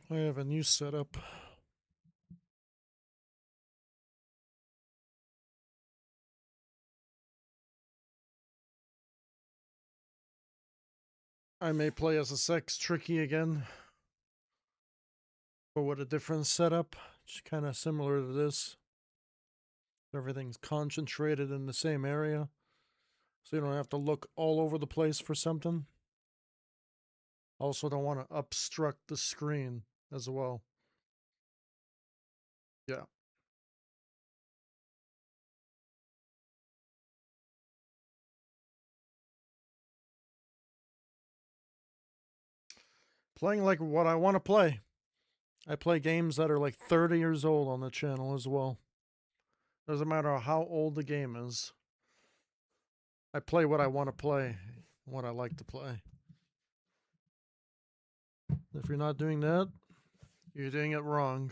I have a new setup. I may play as a sex tricky again, but with a different setup. It's kind of similar to this. Everything's concentrated in the same area, so you don't have to look all over the place for something. Also, don't want to obstruct the screen as well. Yeah. Playing like what I want to play. I play games that are like 30 years old on the channel as well. Doesn't matter how old the game is. I play what I want to play, what I like to play. If you're not doing that, you're doing it wrong.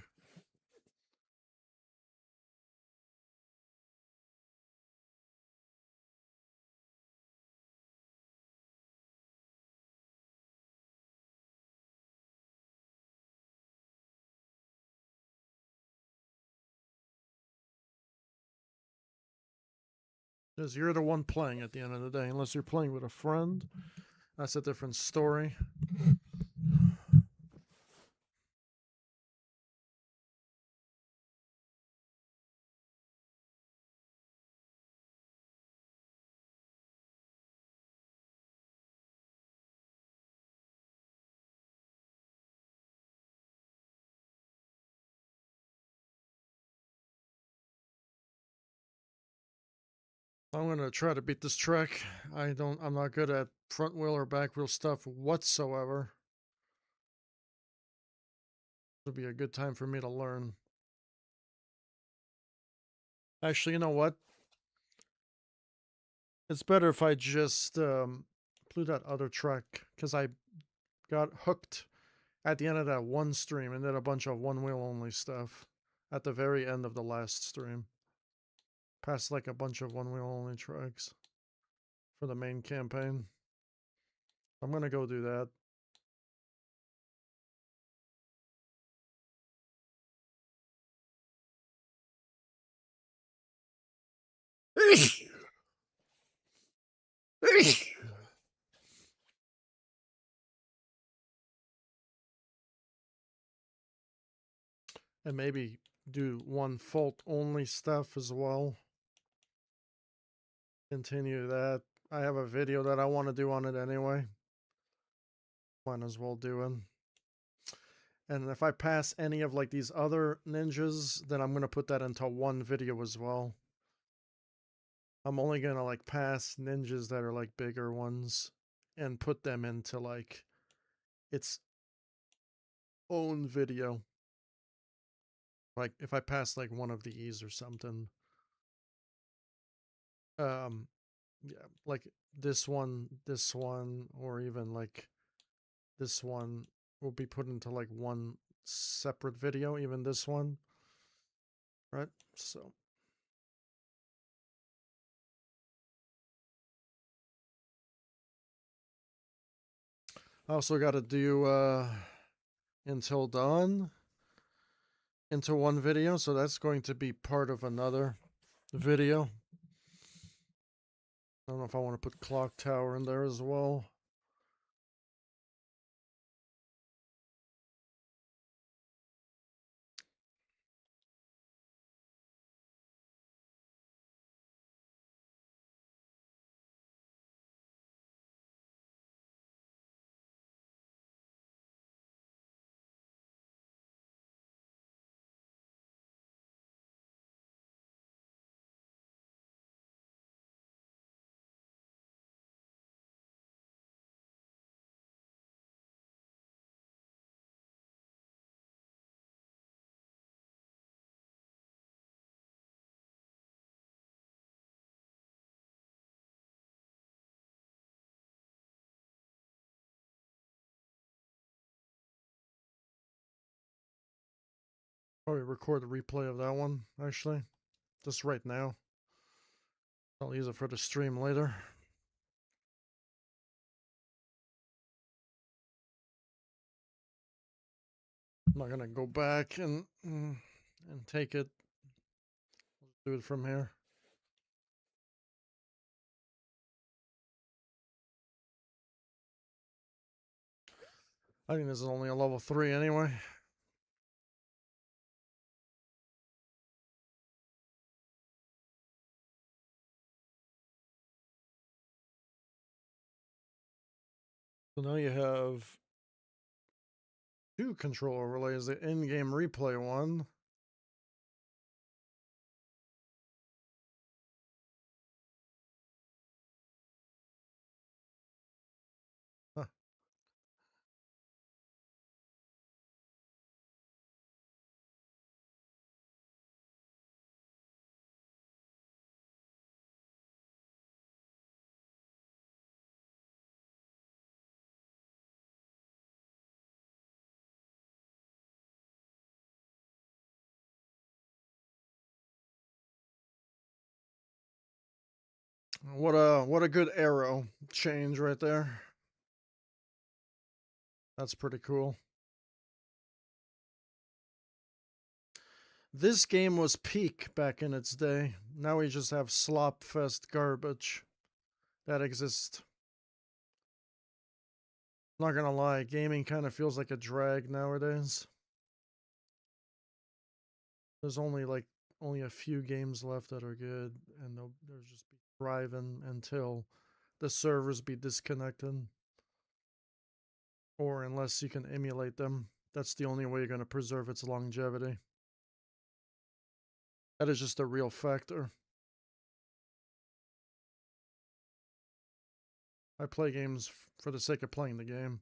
Because you're the one playing at the end of the day. Unless you're playing with a friend, that's a different story. I'm gonna try to beat this track. I'm not good at front wheel or back wheel stuff whatsoever. It'll be a good time for me to learn. Actually, you know what? It's better if I just blew that other track, because I got hooked at the end of that one stream and did a bunch of one wheel only stuff at the very end of the last stream. Passed like a bunch of one wheel only tracks for the main campaign. I'm gonna go do that. And maybe do one fault only stuff as well. Continue that. I have a video that I want to do on it anyway. Might as well do it. And if I pass any of like these other ninjas, then I'm going to put that into one video as well. I'm only going to like pass ninjas that are like bigger ones and put them into like its own video. Like if I pass like one of these or something. Yeah, like this one, or even like this one will be put into like one separate video, even this one. Right? So I also got to do Until Dawn into one video, so that's going to be part of another video. I don't know if I want to put Clock Tower in there as well. Probably record the replay of that one, actually. Just right now. I'll use it for the stream later. I'm not gonna go back and take it. Let's do it from here. I think this is only a level 3 anyway. So now you have 2 control overlays, the in-game replay one. Huh. What a good arrow change right there. That's pretty cool. This game was peak back in its day. Now we just have slop fest garbage that exists. Not gonna lie, gaming kind of feels like a drag nowadays. There's only a few games left that are good, and they'll just be thriving until the servers be disconnected, or unless you can emulate them. That's the only way you're going to preserve its longevity. That is just a real factor. I play games for the sake of playing the game.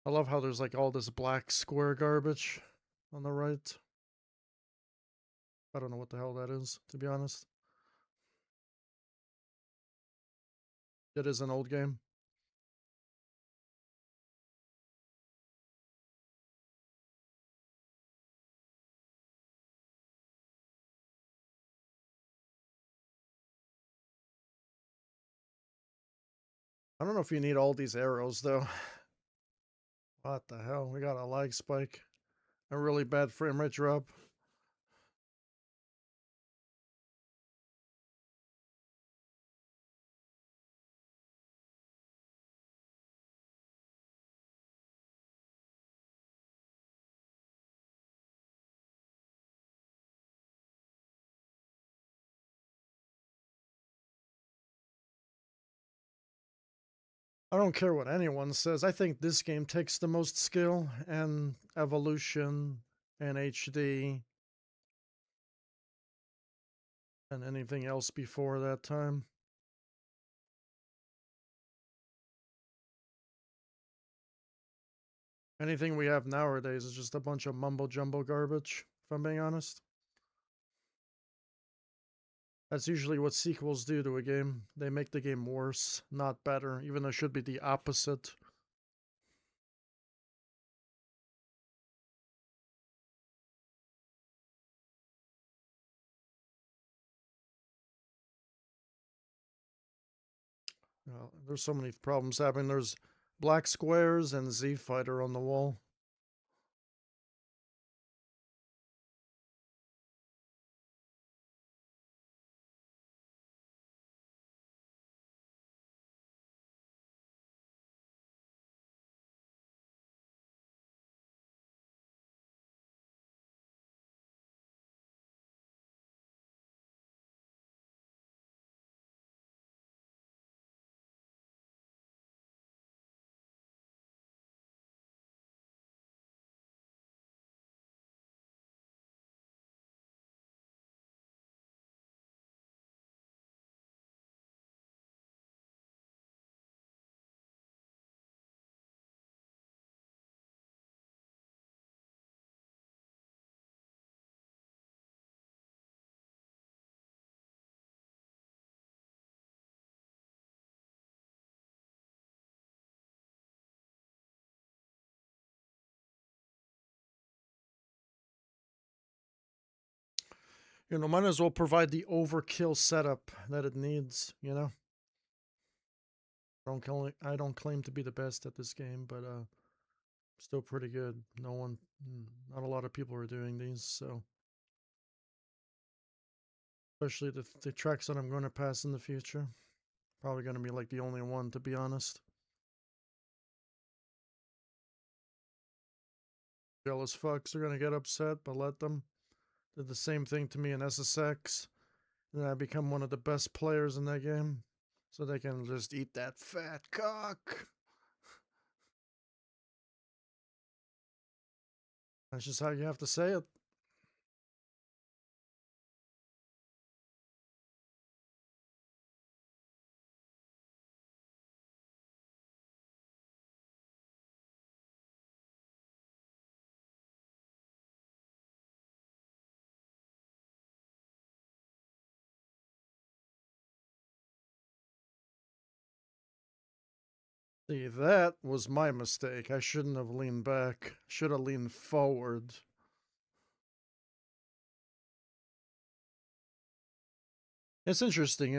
I love how there's like all this black square garbage on the right. I don't know what the hell that is, to be honest. It is an old game. I don't know if you need all these arrows, though. What the hell? We got a lag spike. A really bad frame rate drop. I don't care what anyone says. I think this game takes the most skill and evolution and HD and anything else before that time. Anything we have nowadays is just a bunch of mumbo jumbo garbage, if I'm being honest. That's usually what sequels do to a game. They make the game worse, not better, even though it should be the opposite. There's so many problems happening. There's black squares and Z Fighter on the wall. Might as well provide the overkill setup that it needs, I don't claim to be the best at this game, but Still pretty good. Not a lot of people are doing these, so. Especially the tracks that I'm going to pass in the future. Probably going to be like the only one, to be honest. Jealous fucks are going to get upset, but let them. Did the same thing to me in SSX. And I become one of the best players in that game. So they can just eat that fat cock. That's just how you have to say it. See, that was my mistake. I shouldn't have leaned back. Should have leaned forward. It's interesting,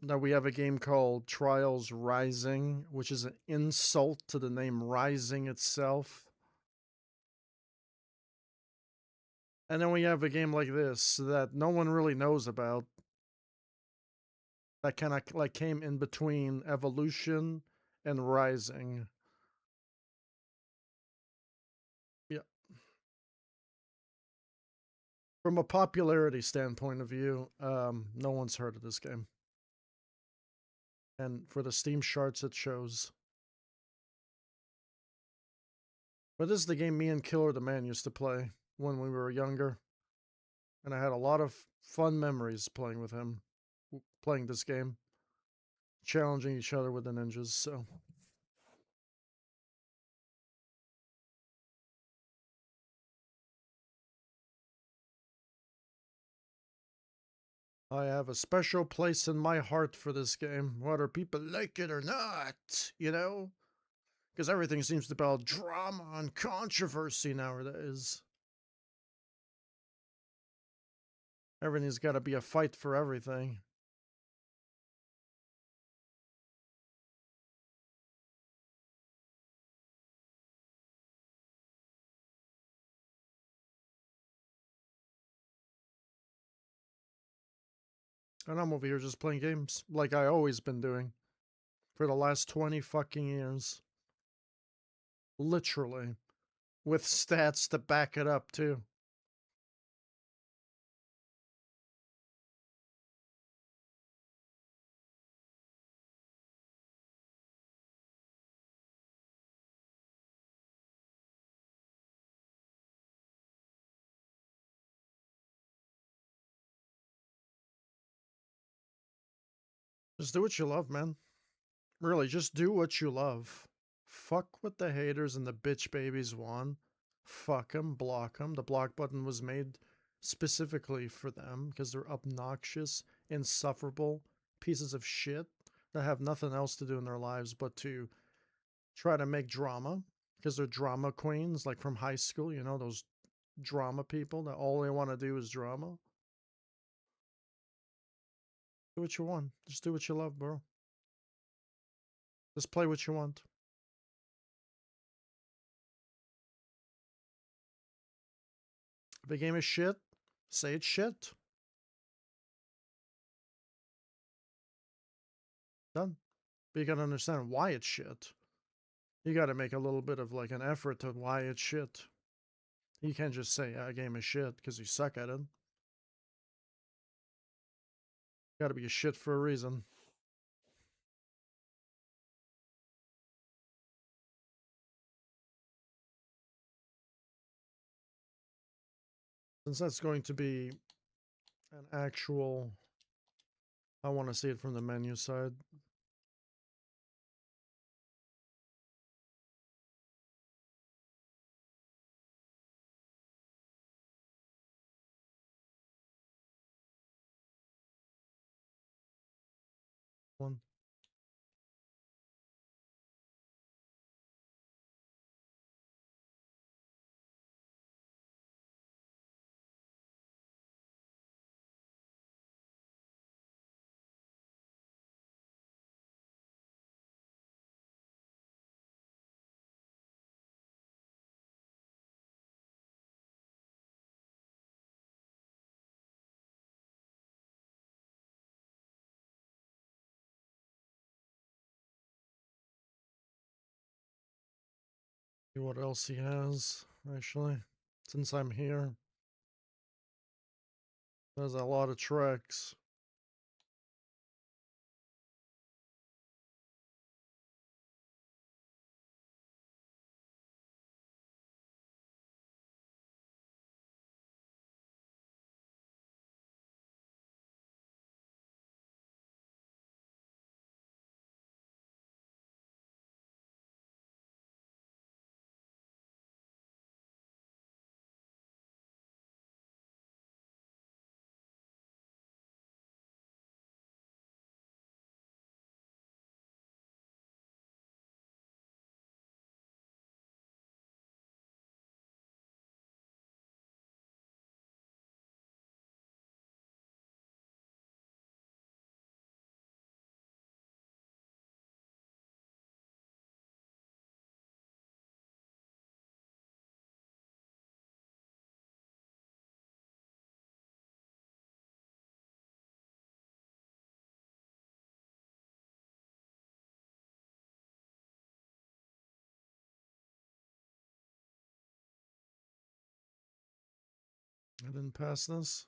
that we have a game called Trials Rising, which is an insult to the name Rising itself. And then we have a game like this that no one really knows about. That kind of like came in between Evolution and Rising. Yeah. From a popularity standpoint of view, no one's heard of this game. And for the Steam charts, it shows. But this is the game me and Killer the Man used to play when we were younger. And I had a lot of fun memories playing with him, playing this game, challenging each other with the ninjas, so. I have a special place in my heart for this game, whether people like it or not, Because everything seems to be about drama and controversy nowadays. Everything's got to be a fight for everything. And I'm over here just playing games like I always been doing for the last 20 fucking years. Literally. With stats to back it up, too. Just do what you love, man. Really, just do what you love. Fuck what the haters and the bitch babies want. Fuck them, block them. The block button was made specifically for them because they're obnoxious, insufferable pieces of shit that have nothing else to do in their lives but to try to make drama because they're drama queens, like from high school, those drama people that all they want to do is drama. Do what you want. Just do what you love, bro. Just play what you want. If the game is shit, say it's shit. Done. But you gotta understand why it's shit. You gotta make a little bit of like an effort to why it's shit. You can't just say a game is shit because you suck at it. Gotta be a shit for a reason. Since that's going to be an actual, I want to see it from the menu side. One. See what else he has, actually, since I'm here. There's a lot of tricks. I didn't pass this.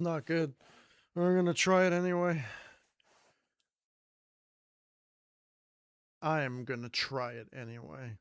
Not good. We're gonna try it anyway. I am gonna try it anyway.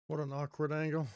What an awkward angle.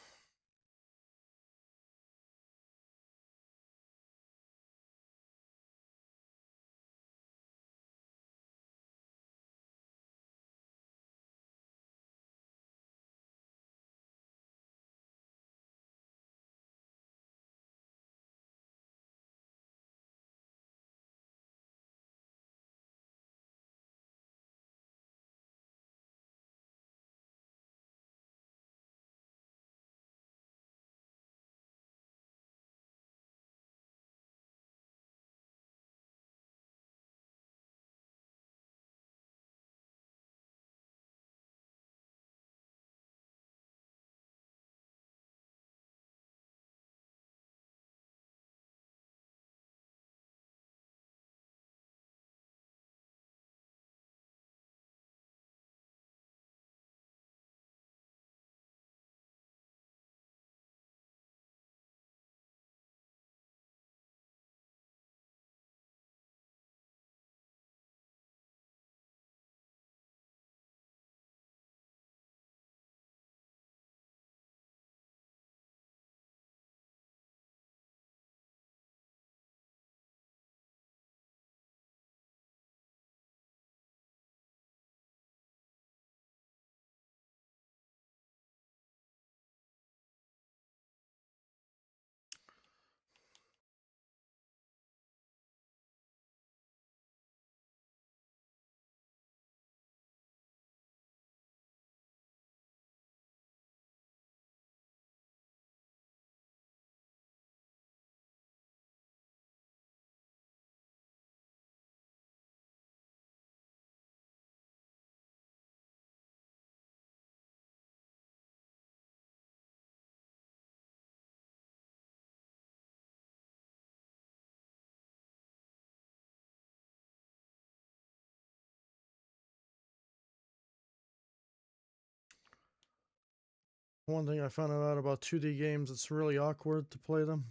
One thing I found out about 2D games, it's really awkward to play them.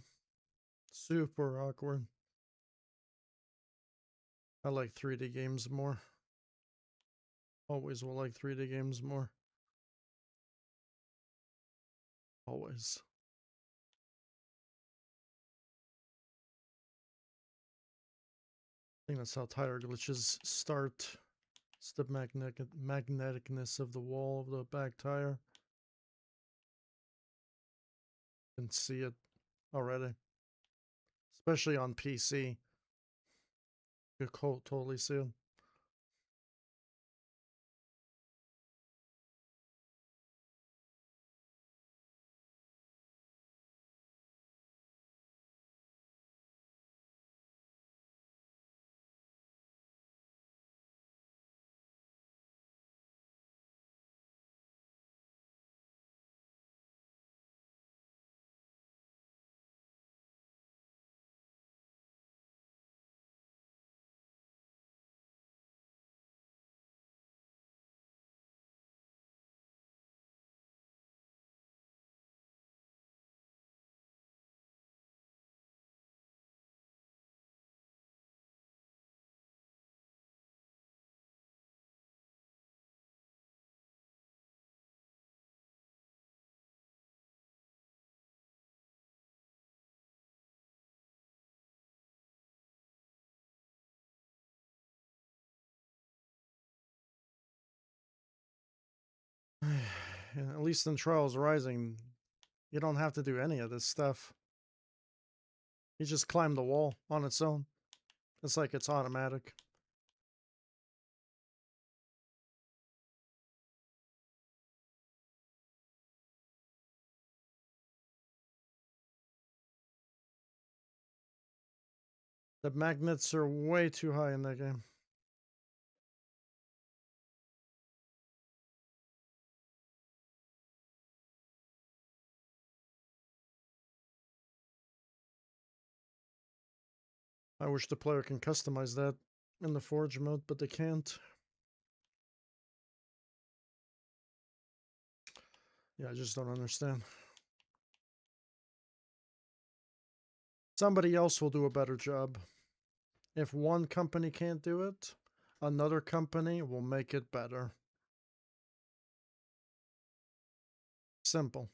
Super awkward. I like 3D games more. Always will like 3D games more. Always. I think that's how tire glitches start. It's the magneticness of the wall of the back tire. You can see it already. Especially on PC. You can totally see it. At least in Trials Rising, you don't have to do any of this stuff. You just climb the wall on its own. It's like it's automatic. The magnets are way too high in that game. I wish the player can customize that in the Forge mode, but they can't. Yeah, I just don't understand. Somebody else will do a better job. If one company can't do it, another company will make it better. Simple.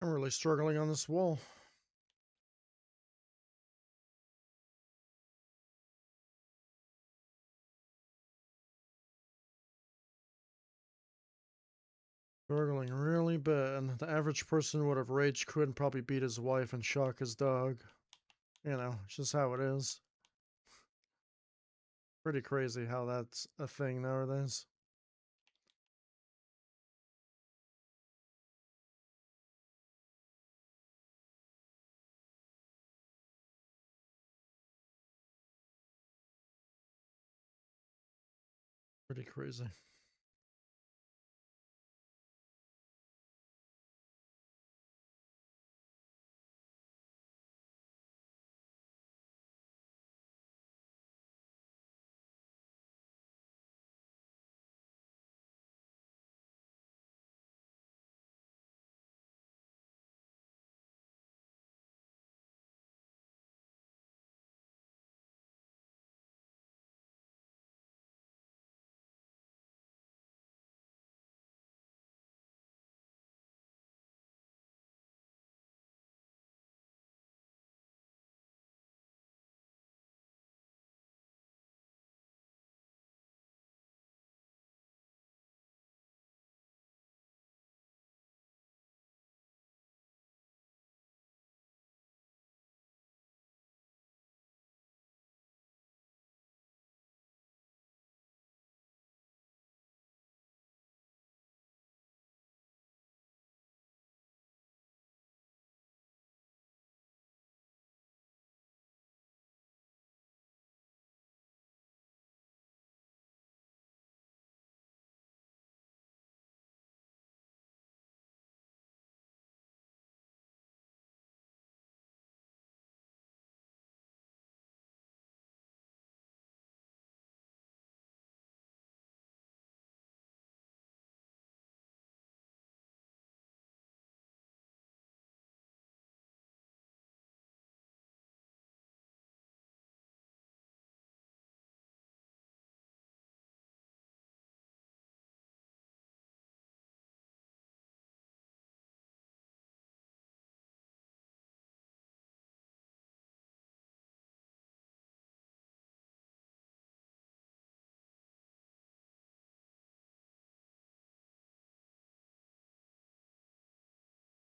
I'm really struggling on this wall. Struggling really bad. The average person would have rage quit and probably beat his wife and shock his dog. You know, it's just how it is. Pretty crazy how that's a thing nowadays. Pretty crazy.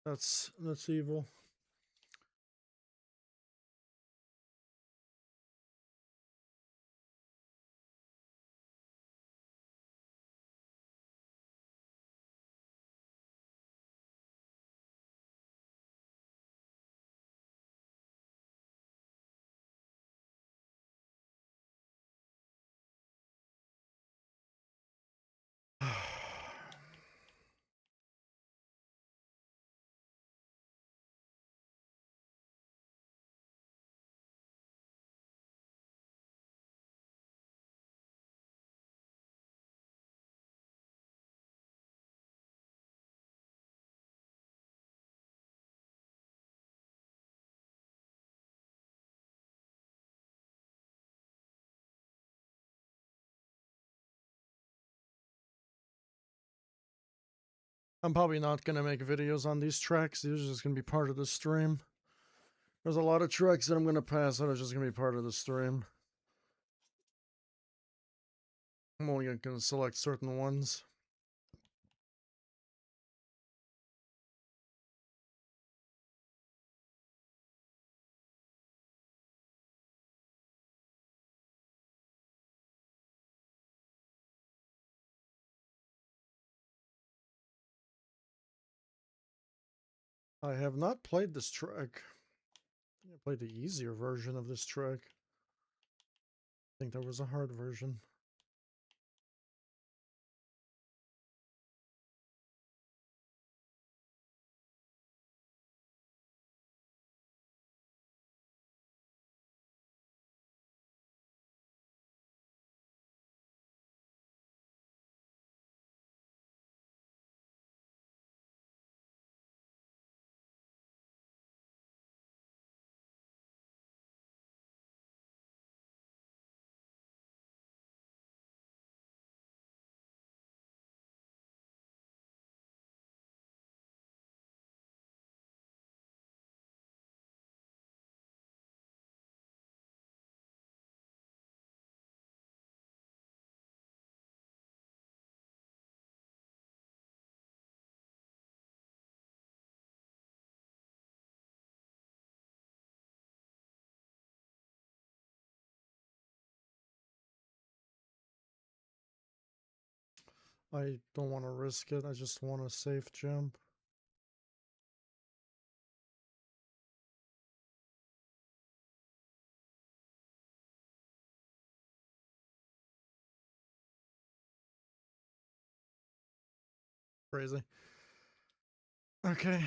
That's evil. I'm probably not gonna make videos on these tracks. These are just gonna be part of the stream. There's a lot of tracks that I'm gonna pass that are just gonna be part of the stream. I'm only gonna select certain ones. I have not played this track. I played the easier version of this track. I think there was a hard version. I don't want to risk it. I just want a safe jump. Crazy. Okay.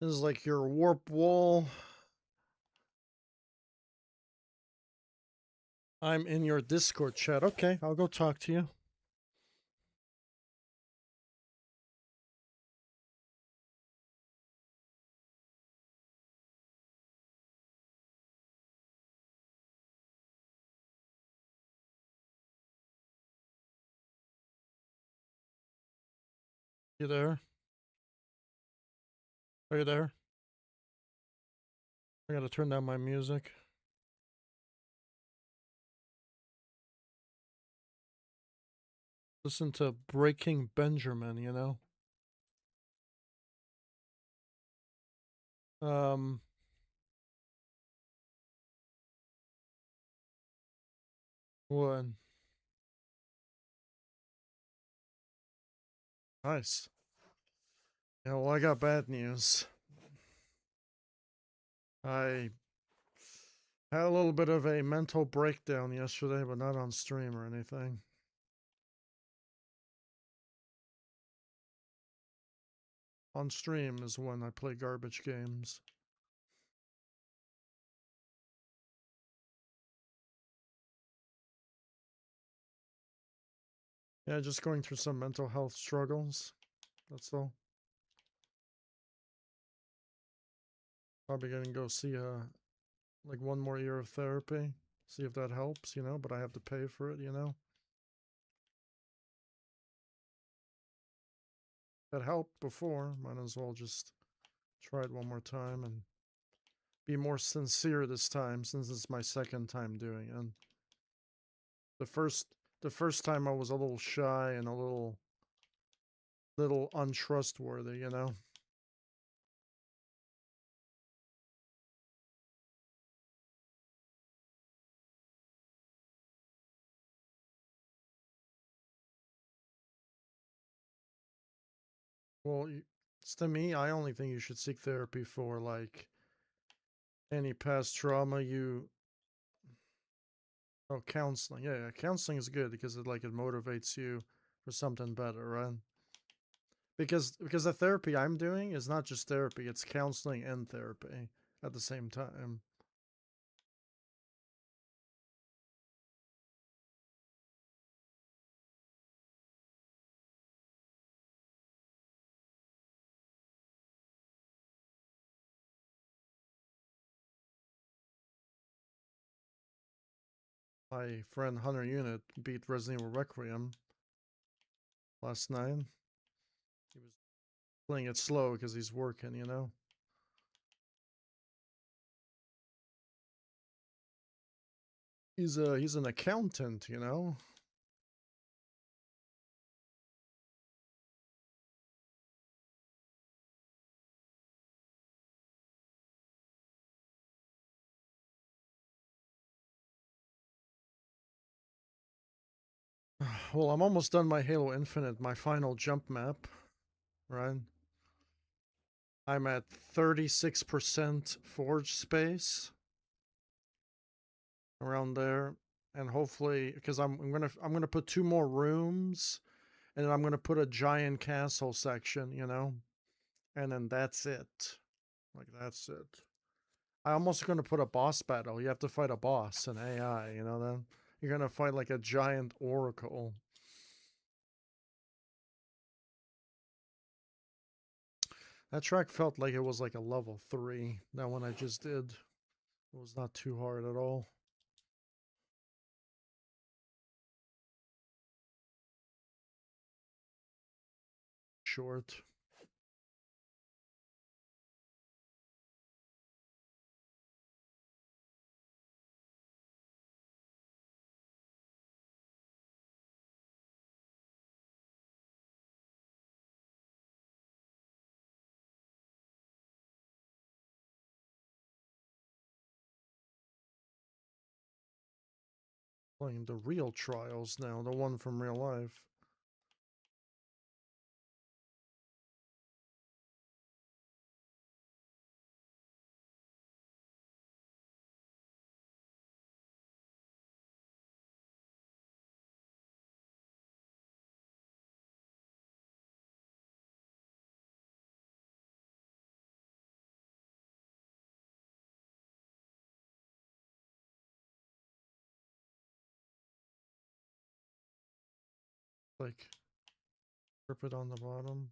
This is like your warp wall. I'm in your Discord chat. Okay, I'll go talk to you. You there? Are you there? I gotta turn down my music. Listen to Breaking Benjamin, you know? What? Nice. Yeah, well, I got bad news. I had a little bit of a mental breakdown yesterday, but not on stream or anything. On stream is when I play garbage games. Yeah, just going through some mental health struggles. That's all. Probably gonna go see like one more year of therapy. See if that helps, you know, but I have to pay for it, you know. That helped before. Might as well just try it one more time and be more sincere this time, since it's my second time doing it. The first time I was a little shy and a little untrustworthy, you know. Well, it's to me, I only think you should seek therapy for like any past trauma you. Oh, counseling. Yeah, yeah, counseling is good because it motivates you for something better, right? Because the therapy I'm doing is not just therapy, it's counseling and therapy at the same time. My friend Hunter Unit beat Resident Evil Requiem last night. He was playing it slow because he's working, you know. He's an accountant, you know. Well, I'm almost done my Halo Infinite, my final jump map, right? I'm at 36% forge space around there, and hopefully, because I'm gonna put 2 more rooms, and then I'm gonna put a giant castle section, you know, and then that's it. Like that's it. I'm almost gonna put a boss battle. You have to fight a boss, an AI, you know. Then you're gonna fight like a giant oracle. That track felt like it was like a level 3. That one I just did. It was not too hard at all. Short. Playing the real trials now, the one from real life. Like, rip it on the bottom.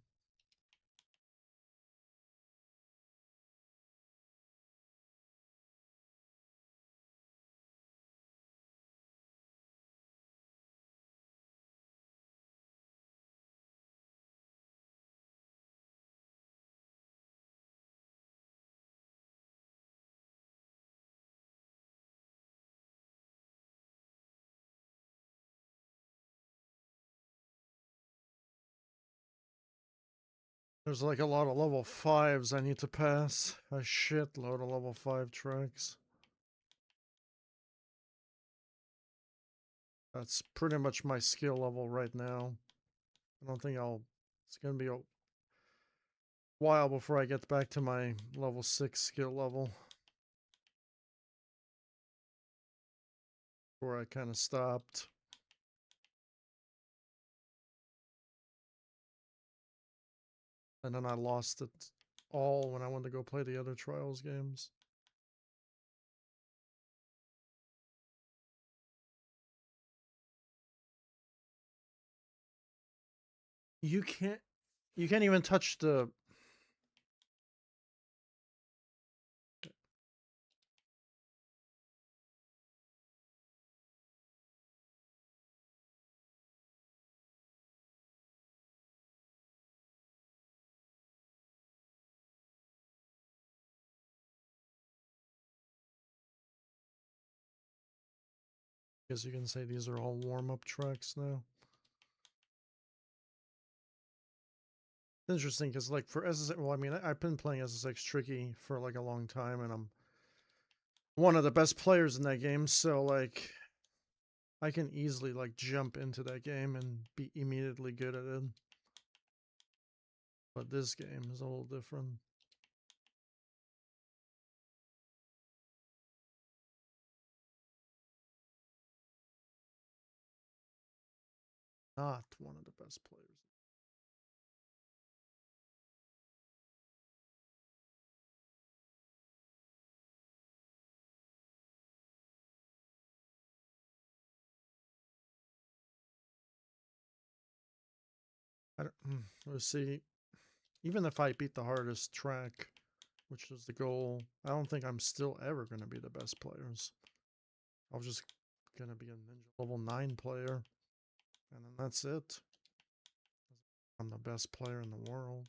There's like a lot of level 5s I need to pass. A shitload of level 5 tracks. That's pretty much my skill level right now. I don't think it's gonna be a while before I get back to my level 6 skill level. Where I kind of stopped. And then I lost it all when I wanted to go play the other Trials games. You can't even touch the guess you can say these are all warm-up tracks now. Interesting, because like for SSX, well, I mean, I've been playing SSX Tricky for like a long time, and I'm one of the best players in that game, so like I can easily like jump into that game and be immediately good at it. But this game is a little different. Not one of the best players. I don't, let's see. Even if I beat the hardest track, which is the goal, I don't think I'm still ever going to be the best players. I was just going to be a ninja level 9 player, and then that's it. I'm the best player in the world.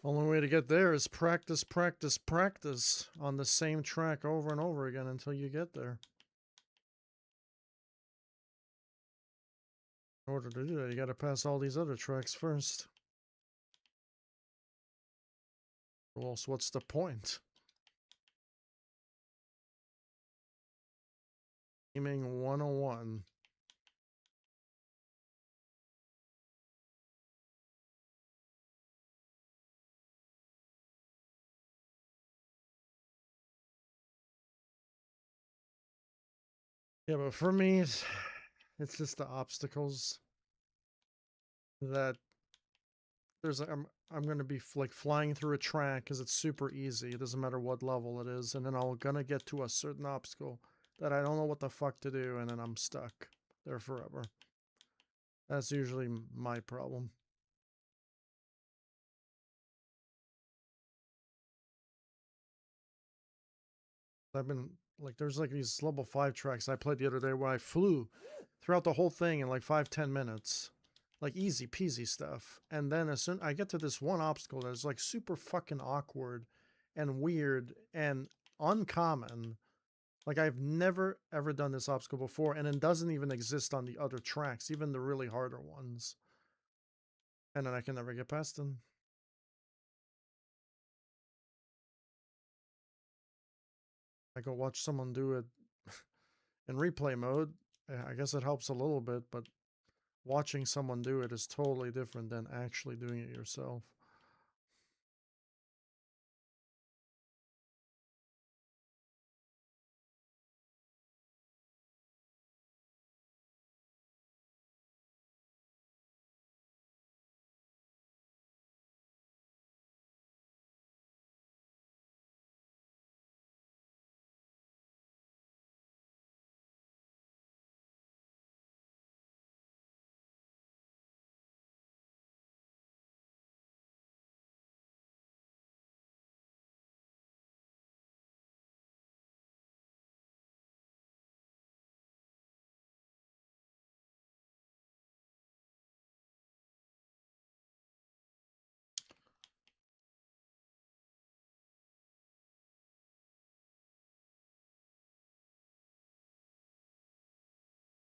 Only way to get there is practice, practice, practice on the same track over and over again until you get there. In order to do that, you got to pass all these other tracks first. Well, so what's the point? Aiming 101. Yeah, but for me, it's just the obstacles that there's. I'm gonna be like flying through a track because it's super easy. It doesn't matter what level it is, and then I'm gonna get to a certain obstacle that I don't know what the fuck to do, and then I'm stuck there forever. That's usually my problem. I've been like, there's like these level 5 tracks I played the other day where I flew throughout the whole thing in like 5-10 minutes, like easy peasy stuff. And then as soon I get to this one obstacle that's like super fucking awkward and weird and uncommon, like I've never ever done this obstacle before, and it doesn't even exist on the other tracks, even the really harder ones. And then I can never get past them. I go watch someone do it in replay mode. I guess it helps a little bit, but watching someone do it is totally different than actually doing it yourself.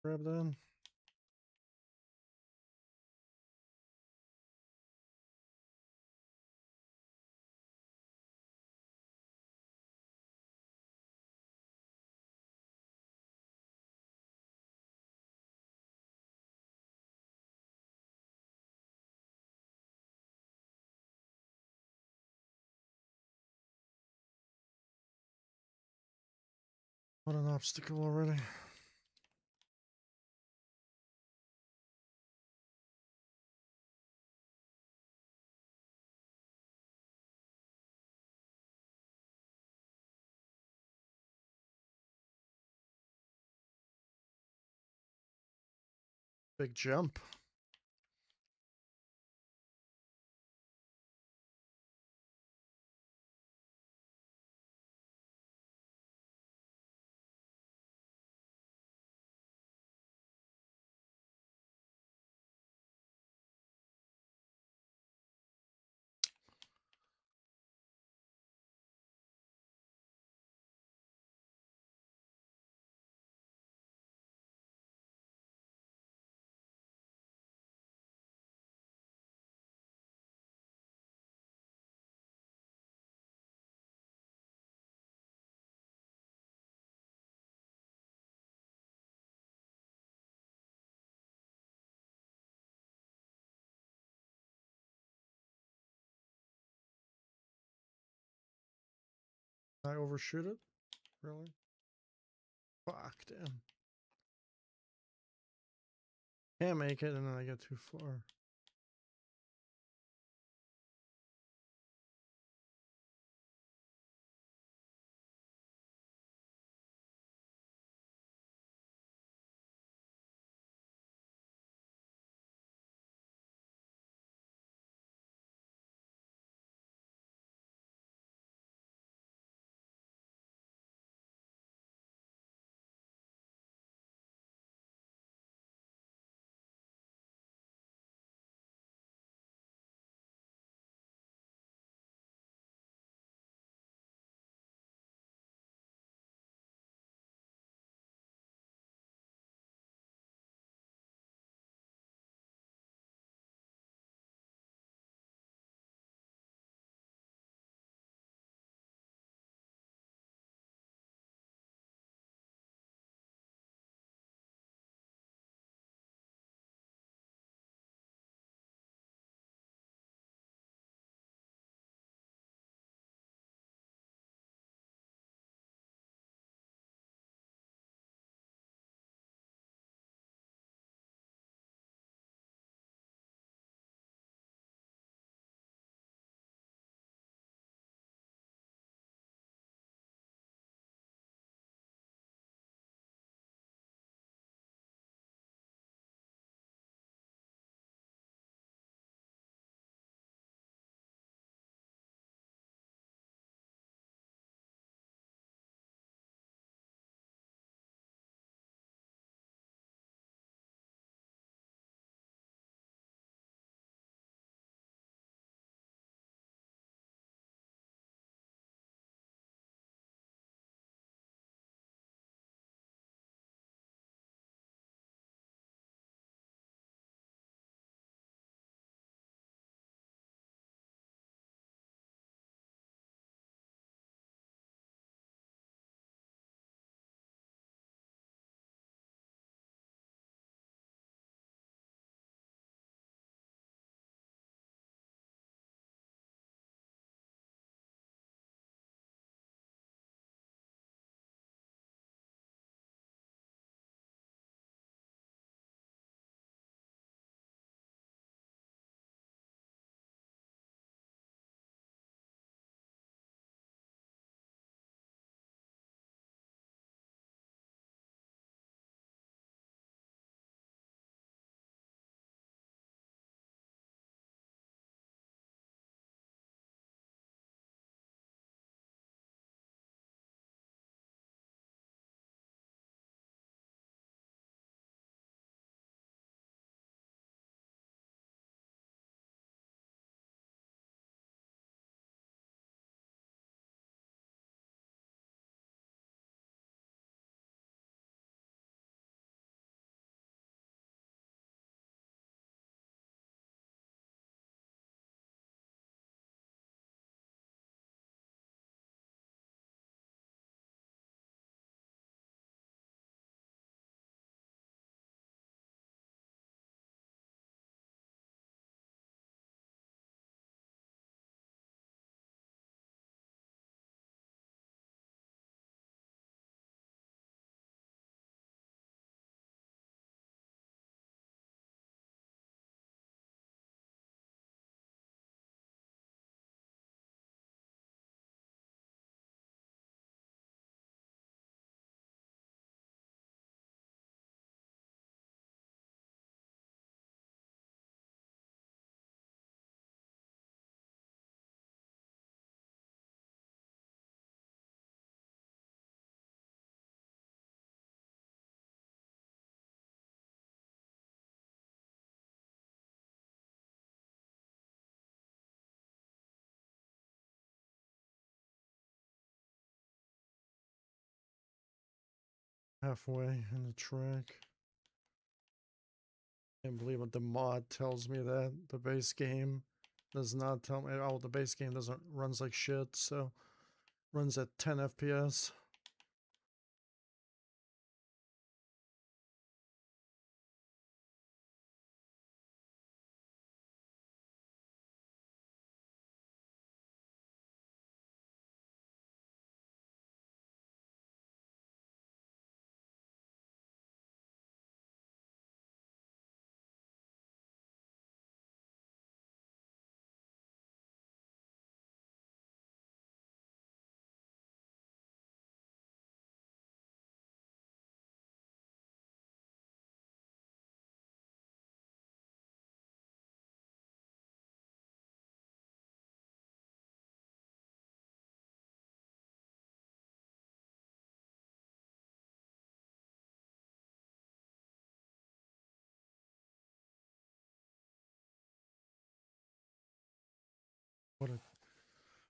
Grab that in. What an obstacle already. Big jump. I overshoot it? Really? Fuck, damn. Can't make it, and then I get too far. halfway in the track. Can't believe what the mod tells me that. The base game does not tell me. Oh, the base game doesn't runs like shit, so runs at 10 FPS.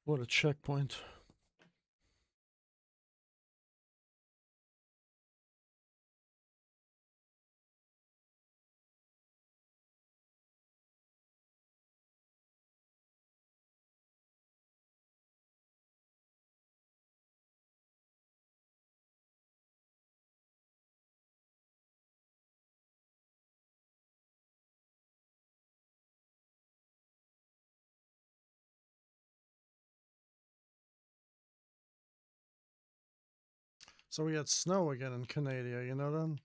What a checkpoint. So we had snow again in Canada, you know then?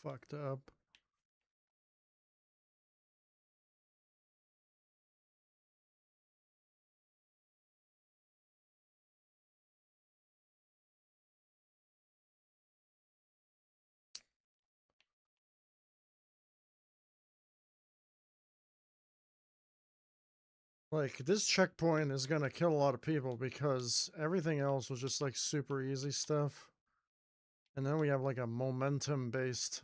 Fucked up. Like, this checkpoint is gonna kill a lot of people because everything else was just like super easy stuff. And then we have like a momentum based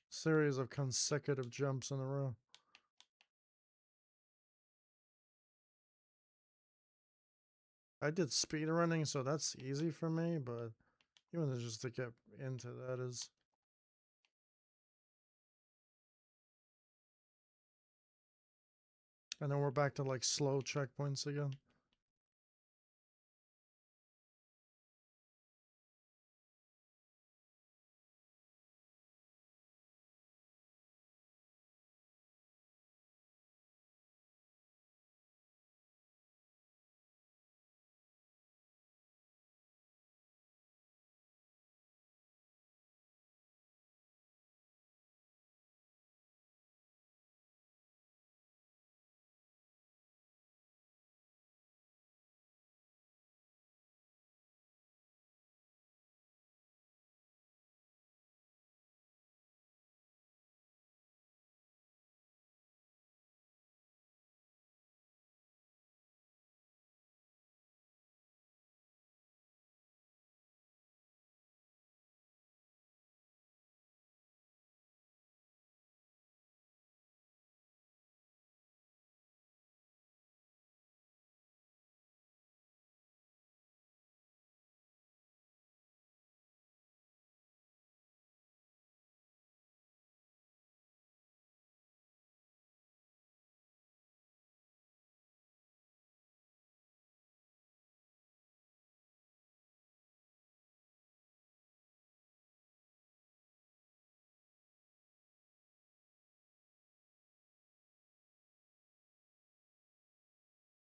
series of consecutive jumps in a row. I did speed running, so that's easy for me, but even just to get into that is. And then we're back to like slow checkpoints again.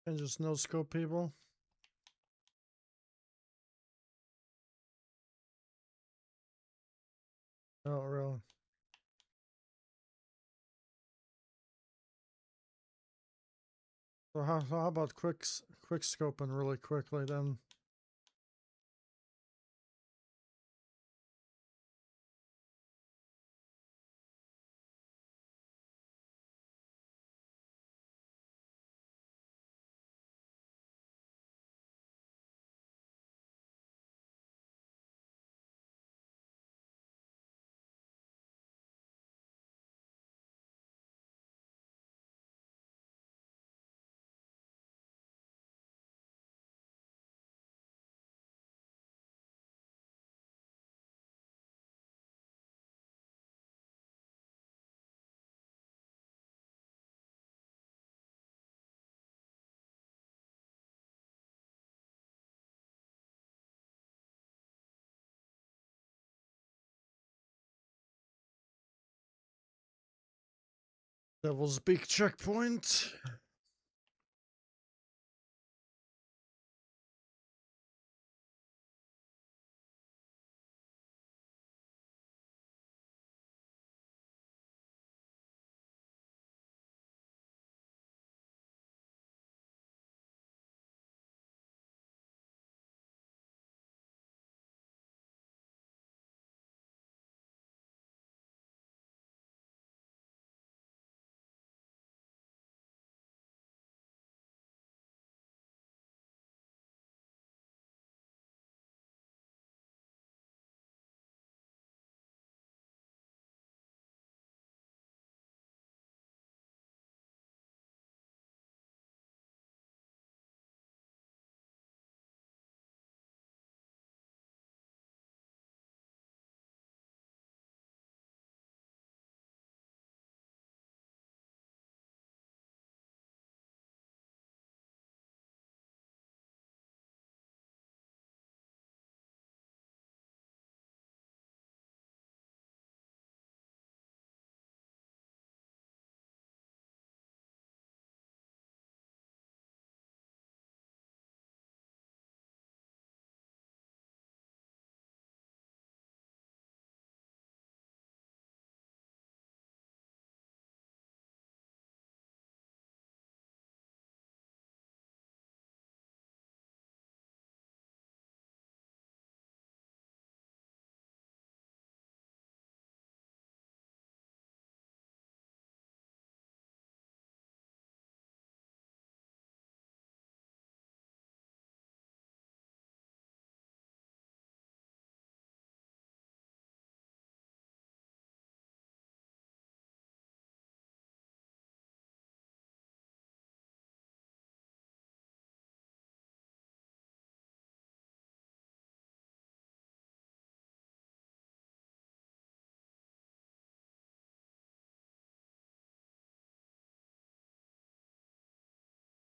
And just no scope people. Oh, really? So how about quick scoping really quickly then? Devil's Beak checkpoint.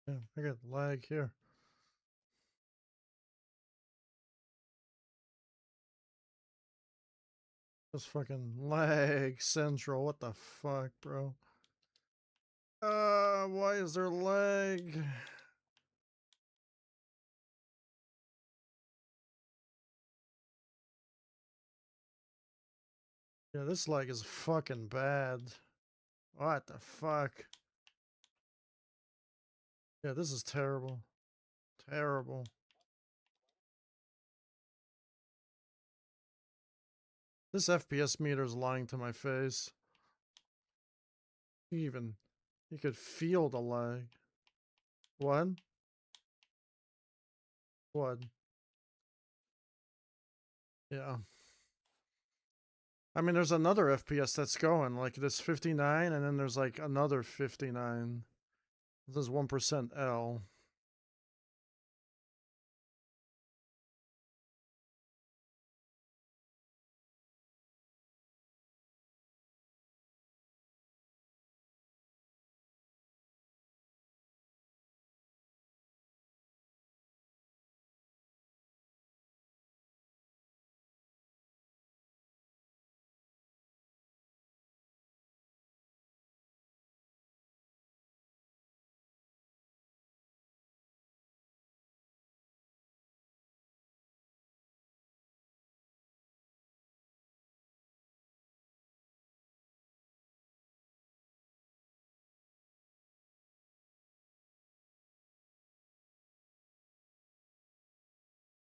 Yeah, I got lag here. This fucking lag central. What the fuck, bro? Why is there lag? Yeah, this lag is fucking bad. What the fuck? Yeah, this is terrible. Terrible. This FPS meter is lying to my face. Even, you could feel the lag. What? What? Yeah. I mean, there's another FPS that's going, like this 59, and then there's like another 59. This is 1% L.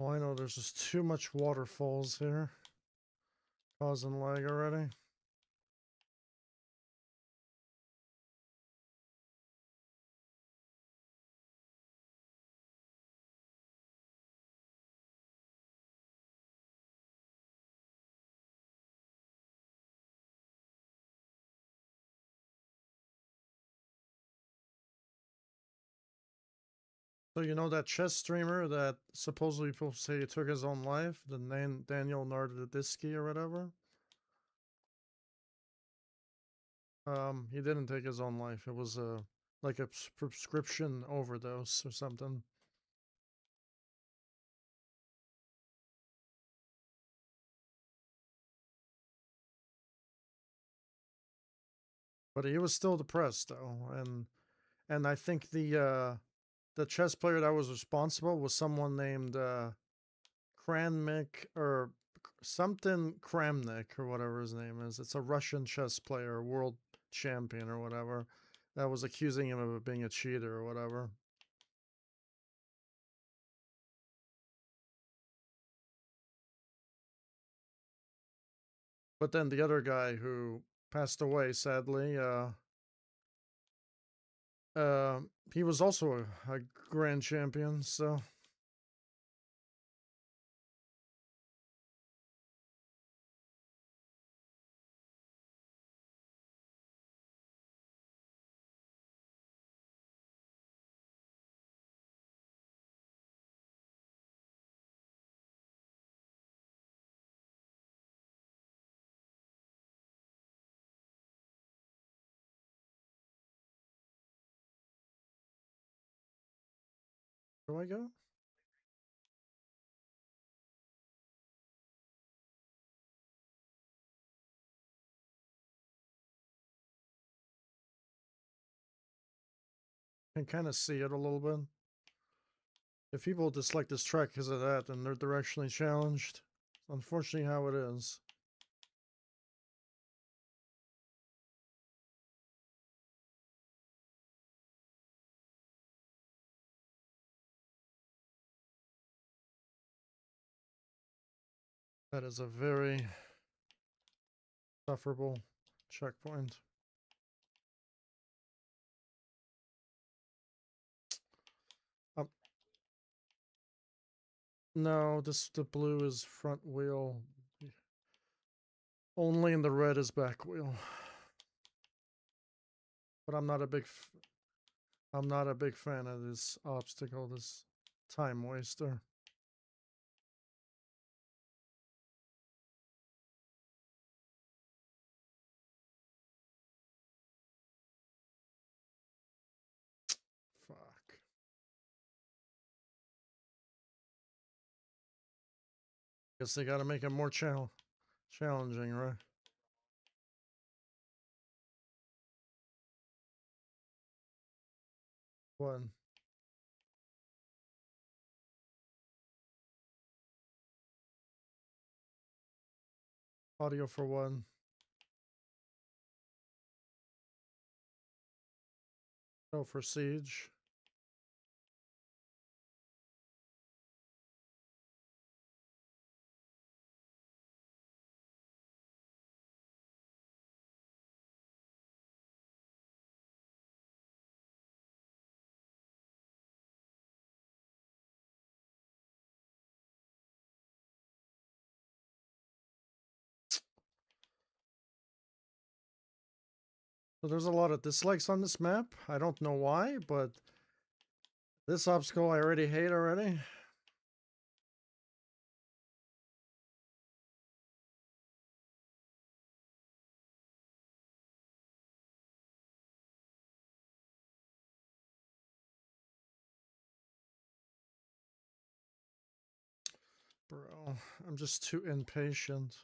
Well, I know there's just too much waterfalls here. Causing lag already. So you know that chess streamer that supposedly people say he took his own life? The name Daniel Nardadisky or whatever? He didn't take his own life. It was like a prescription overdose or something. But he was still depressed though, and I think the chess player that was responsible was someone named Kranmik or something Kramnik or whatever his name is. It's a Russian chess player, world champion or whatever, that was accusing him of being a cheater or whatever. But then the other guy who passed away, sadly, uh, he was also a grand champion, so. Where do I go? I can kind of see it a little bit. If people dislike this track because of that, then they're directionally challenged. Unfortunately, how it is. That is a very sufferable checkpoint. No, the blue is front wheel. Only in the red is back wheel. But I'm not a big fan of this obstacle, this time waster. Fuck. Guess they gotta make it more challenging, right? One. Audio for one. No for siege. So there's a lot of dislikes on this map. I don't know why, but this obstacle I already hate already. Bro, I'm just too impatient.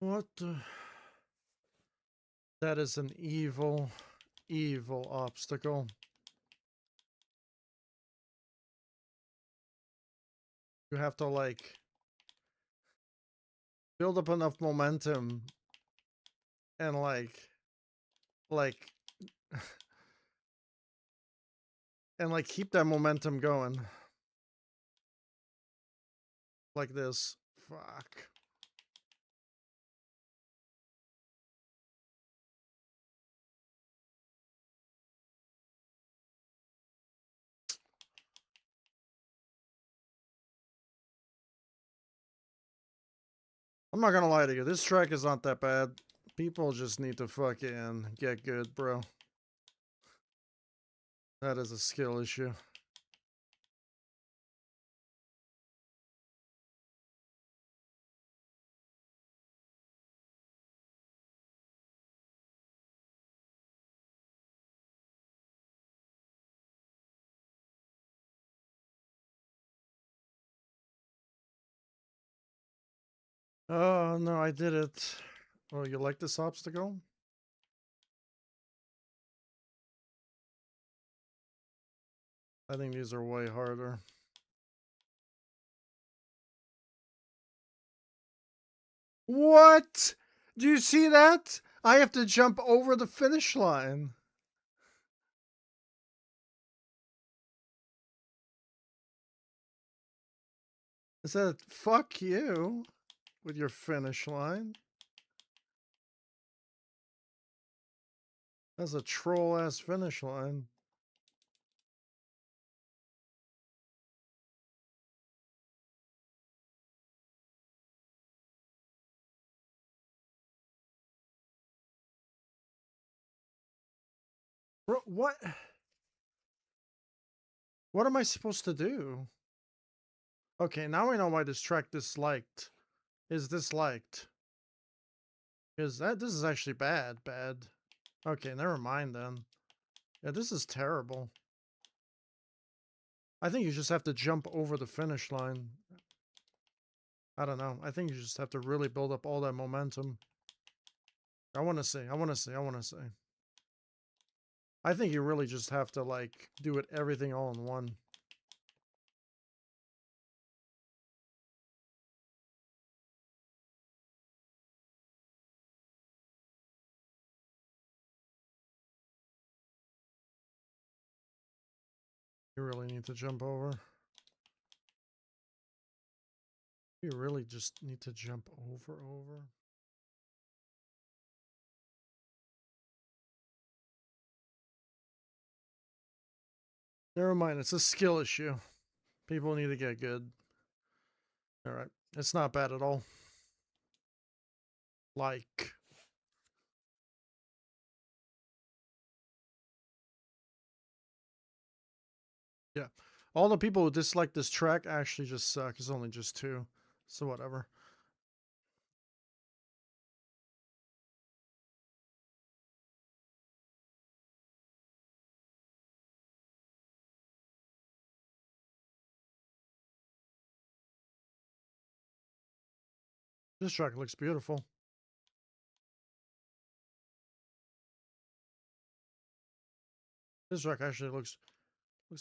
What the? That is an evil, evil obstacle. You have to like build up enough momentum and like and like keep that momentum going. Like this. Fuck. I'm not gonna lie to you. This track is not that bad. People just need to fucking get good, bro. That is a skill issue. Oh, no, I did it. Oh, you like this obstacle? I think these are way harder. What? Do you see that? I have to jump over the finish line. It said, fuck you with your finish line. That's a troll ass finish line. Bro, what? What am I supposed to do? Okay, now I know why this track is disliked. Because this is actually bad. Okay, never mind then. Yeah, this is terrible. I think you just have to jump over the finish line. I don't know. I think you just have to really build up all that momentum. I want to say. I think you really just have to, like, do it everything all in one. You really need to jump over. You really just need to jump over. Never mind. It's a skill issue. People need to get good. Alright. It's not bad at all. Like. Yeah. All the people who dislike this track actually just suck. It's only just 2. So whatever. This track looks beautiful. This track actually looks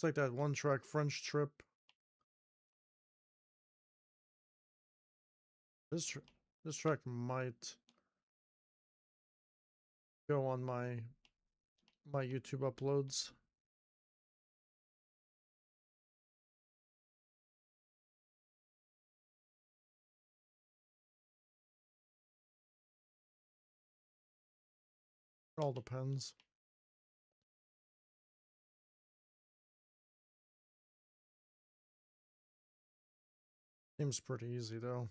like that one track French Trip. This track might go on my YouTube uploads. It all depends. Seems pretty easy though.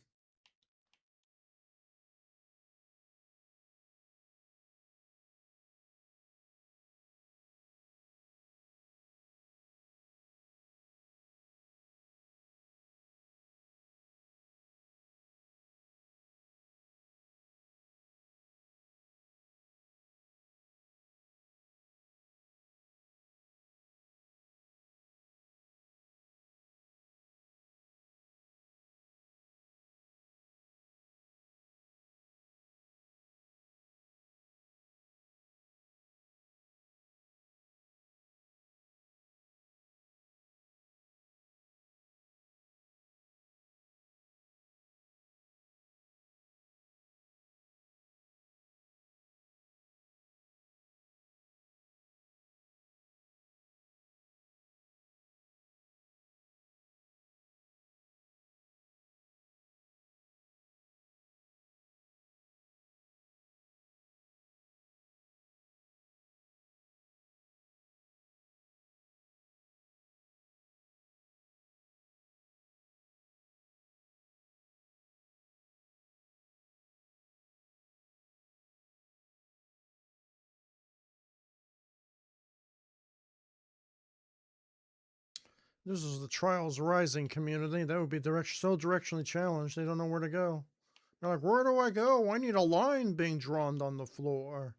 This is the Trials Rising community. That would be so directionally challenged, they don't know where to go. They're like, where do I go? I need a line being drawn on the floor.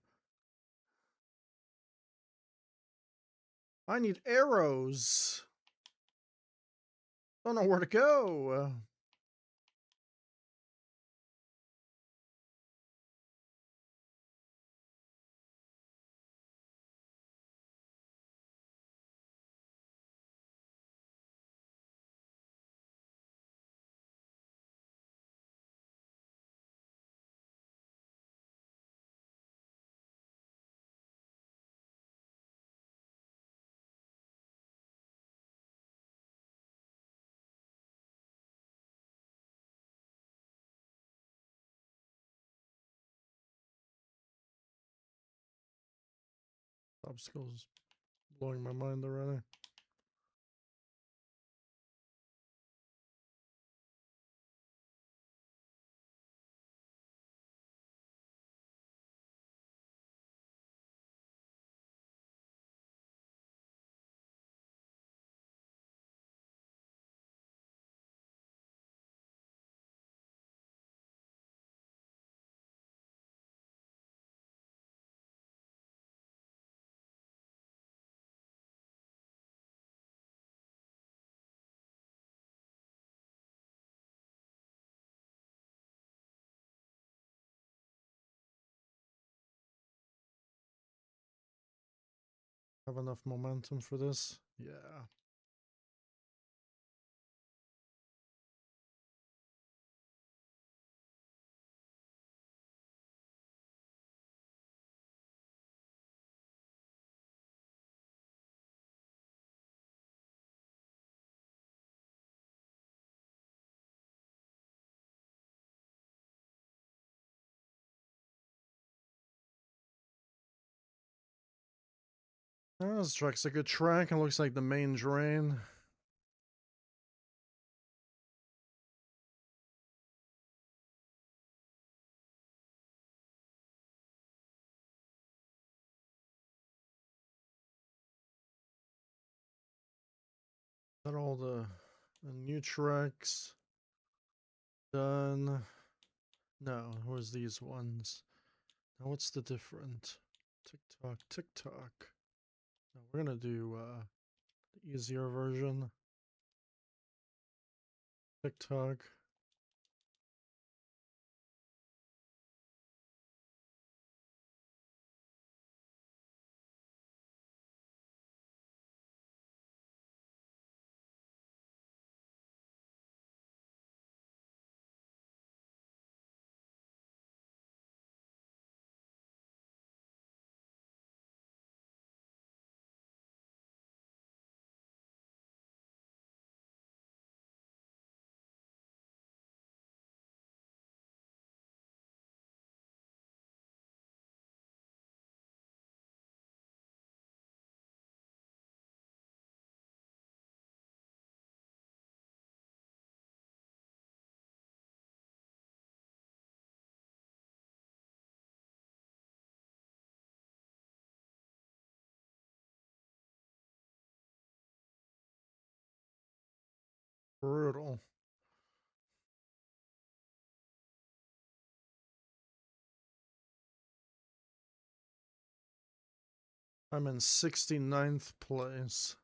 I need arrows. Don't know where to go. Obstacles blowing my mind already. Have enough momentum for this? Yeah. Oh, this track's a good track. It looks like the main drain. Got all the new tracks done. No, where's these ones? Now what's the different? TikTok, TikTok. No, we're gonna do the easier version. TikTok. Brutal. I'm in 69th place.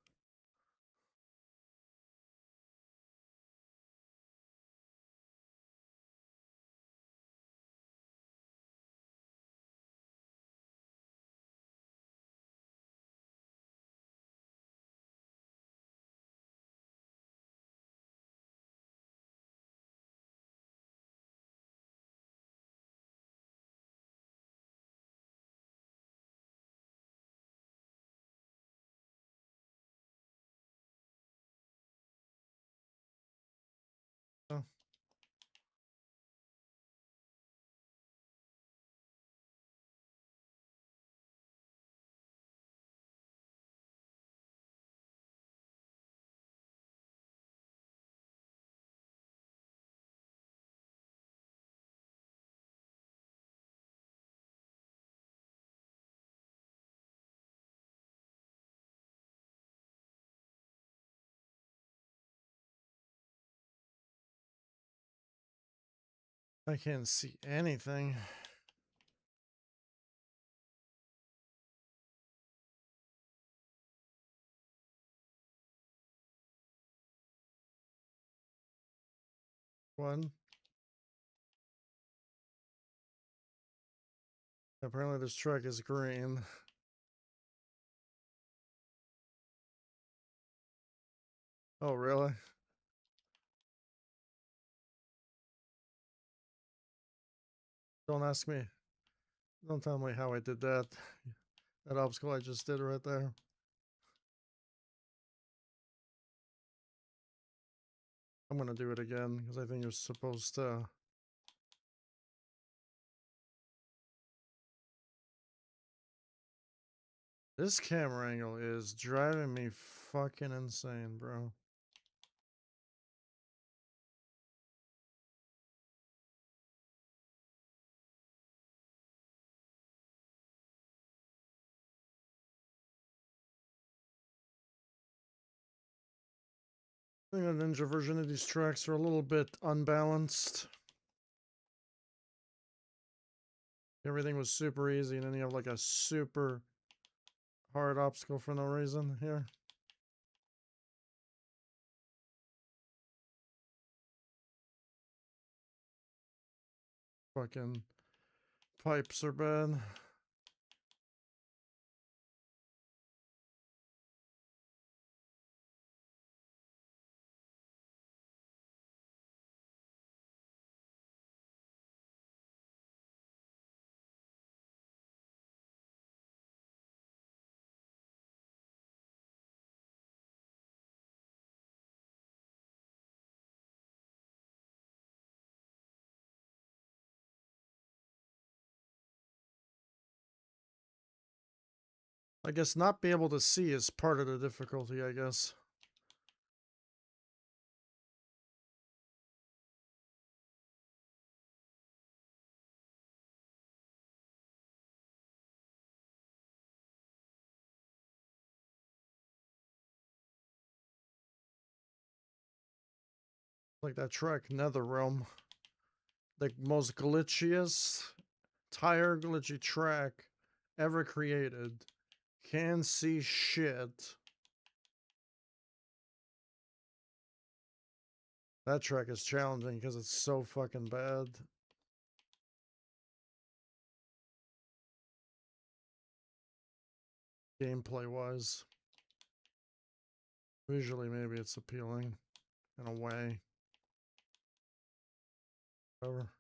I can't see anything. One. Apparently this truck is green. Oh, really? Don't ask me. Don't tell me how I did that. That obstacle I just did right there. I'm gonna do it again because I think you're supposed to. This camera angle is driving me fucking insane, bro. I think the Ninja version of these tracks are a little bit unbalanced. Everything was super easy, and then you have like a super hard obstacle for no reason here. Fucking pipes are bad. I guess not be able to see is part of the difficulty, I guess. Like that track, Netherrealm. The most glitchiest tire glitchy track ever created. Can't see shit. That track is challenging because it's so fucking bad. Gameplay wise. Visually, maybe it's appealing in a way. Whatever.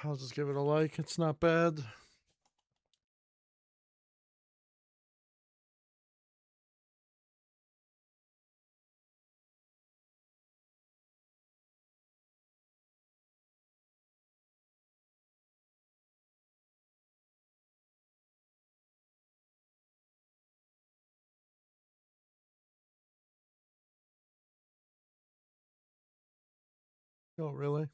I'll just give it a like. It's not bad. Oh, really?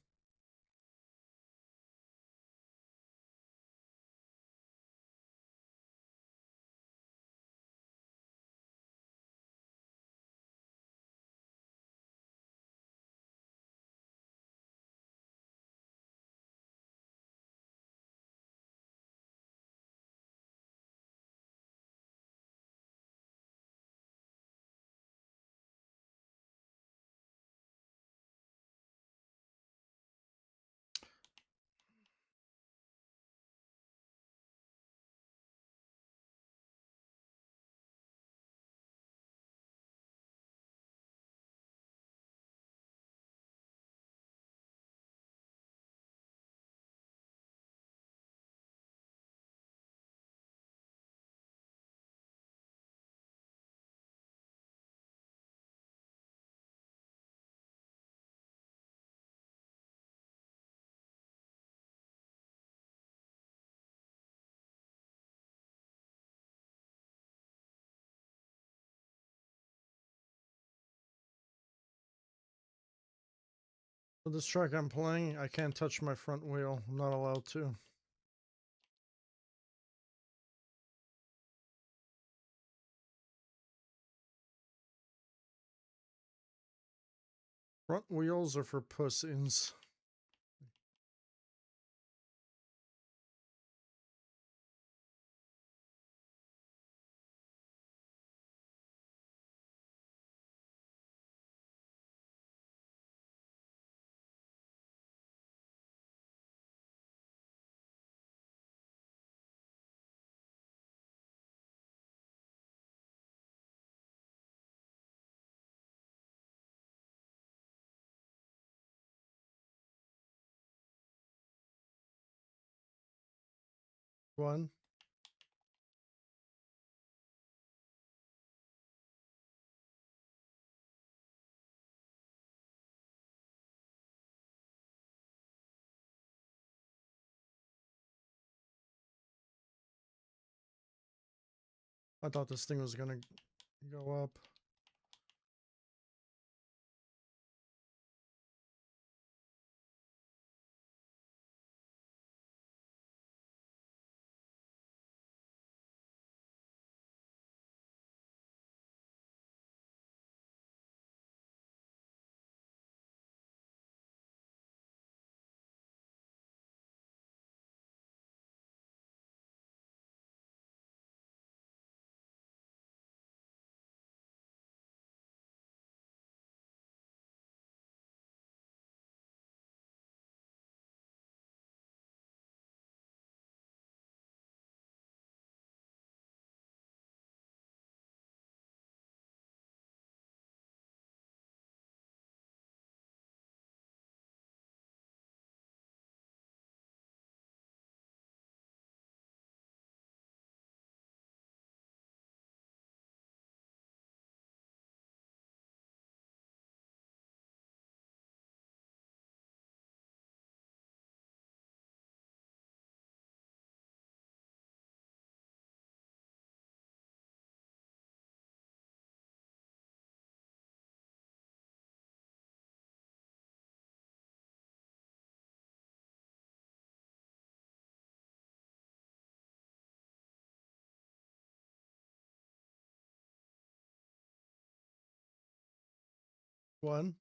For this track I'm playing, I can't touch my front wheel. I'm not allowed to. Front wheels are for pussies. One. I thought this thing was gonna go up. One.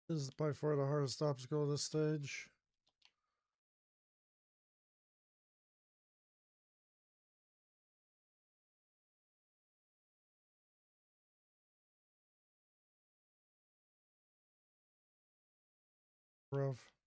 This is by far the hardest obstacle of this stage. Rough.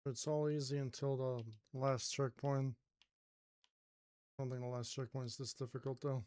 It's all easy until the last checkpoint. I don't think the last checkpoint is this difficult though.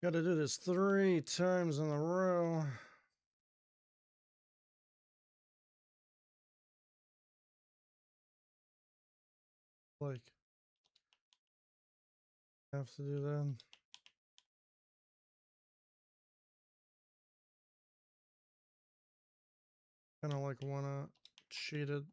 Gotta do this 3 times in a row. Like, have to do that. Kind of like wanna cheat it.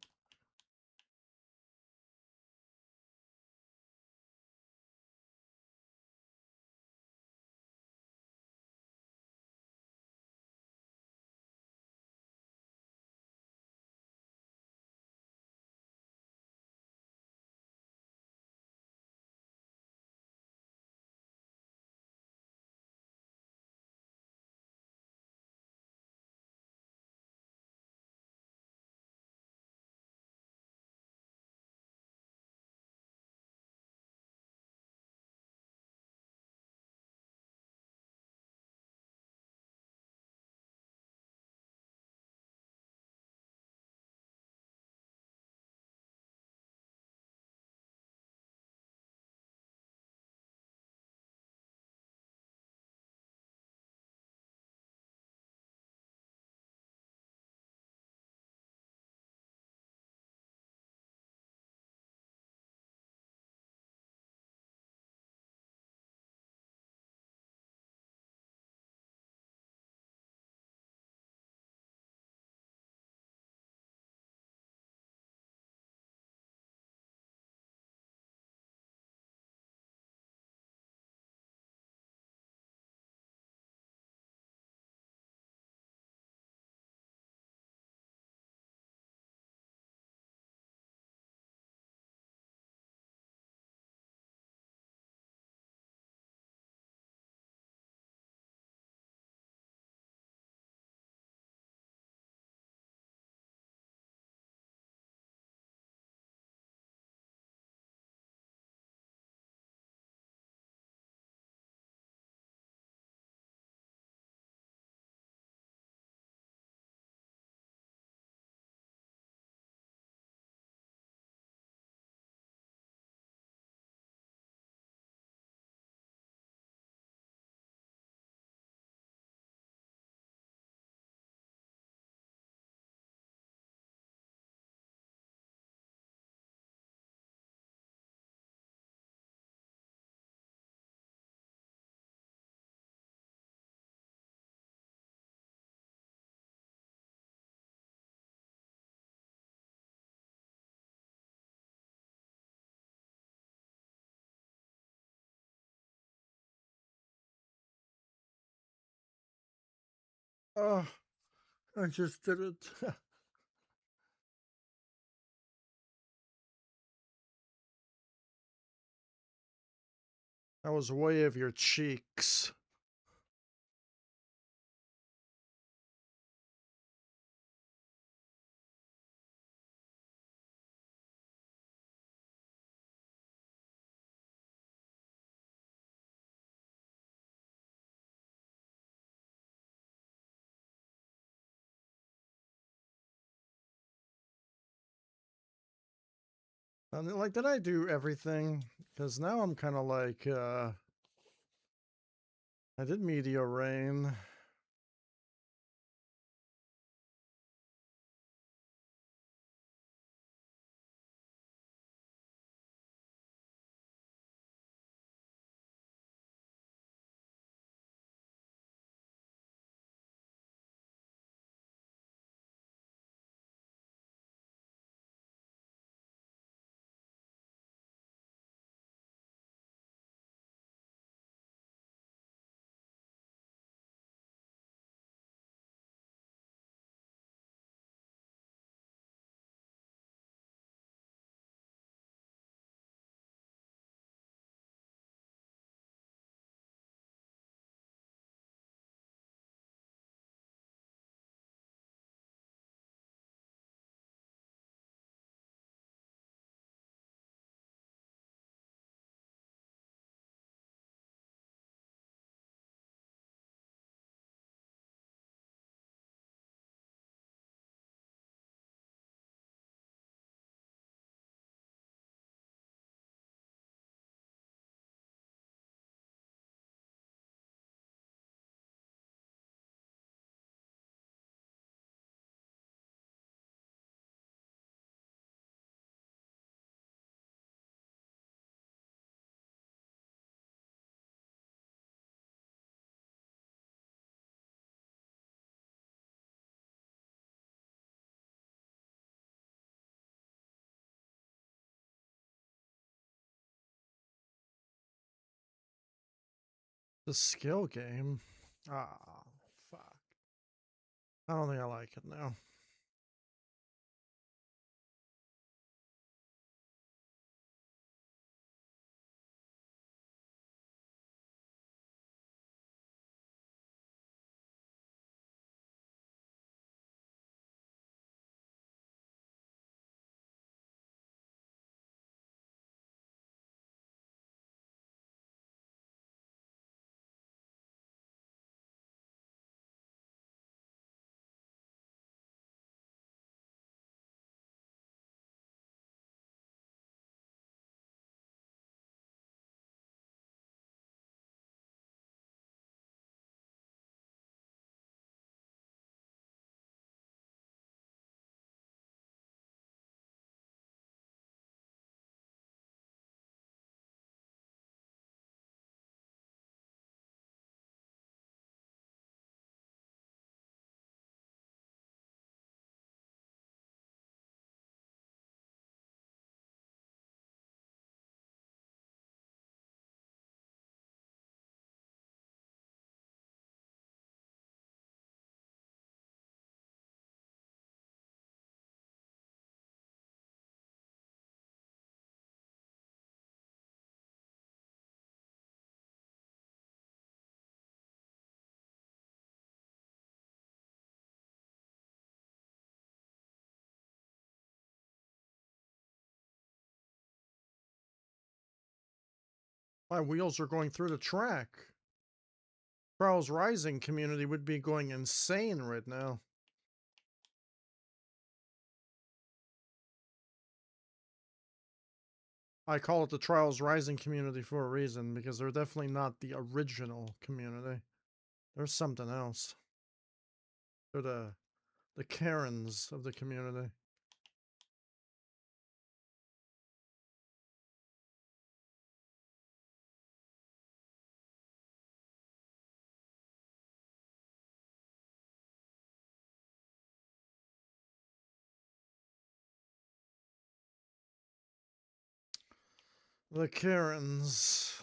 Oh, I just did it. That was way of your cheeks. And like, did I do everything? Because now I'm kind of like, I did Meteor Rain. The skill game? Ah, fuck. I don't think I like it now. My wheels are going through the track. Trials Rising community would be going insane right now. I call it the Trials Rising community for a reason, because they're definitely not the original community. There's something else. They're the Karens of the community. The Karens.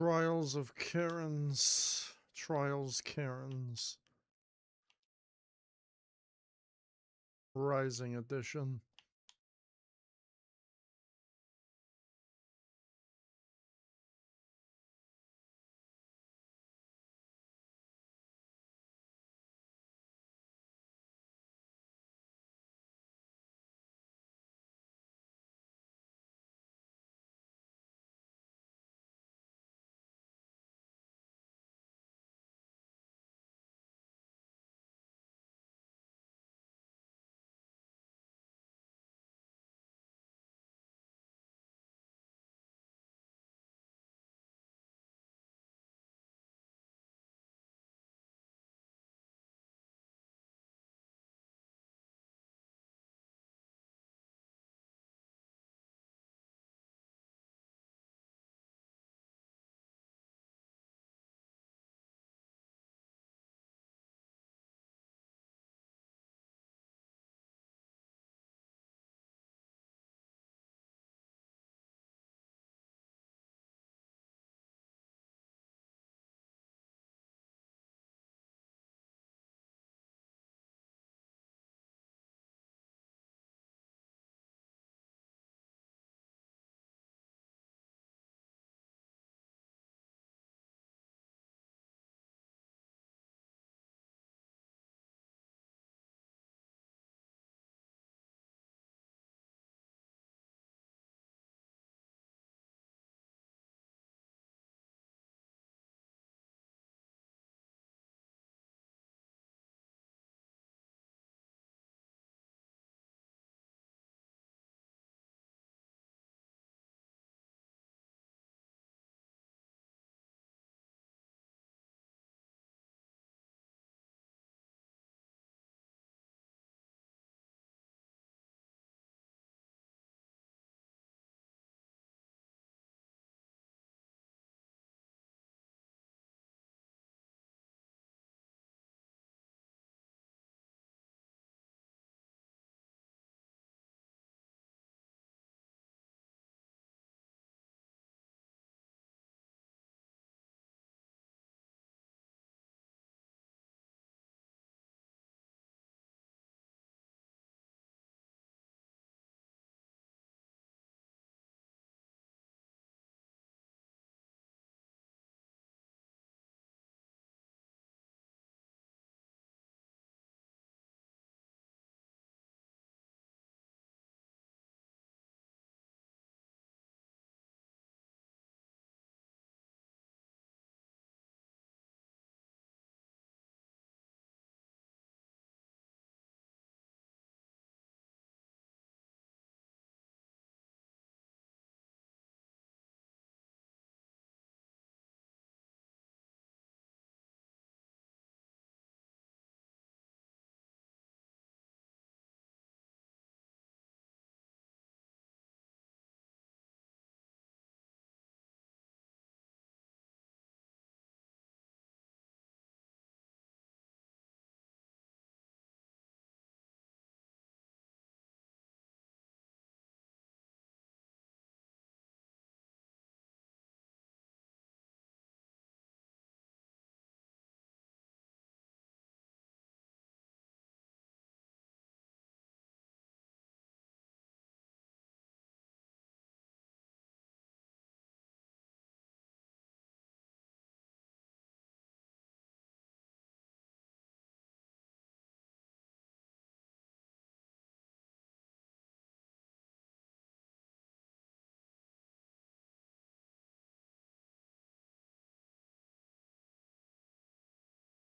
Trials of Karens. Trials Karens. Rising Edition.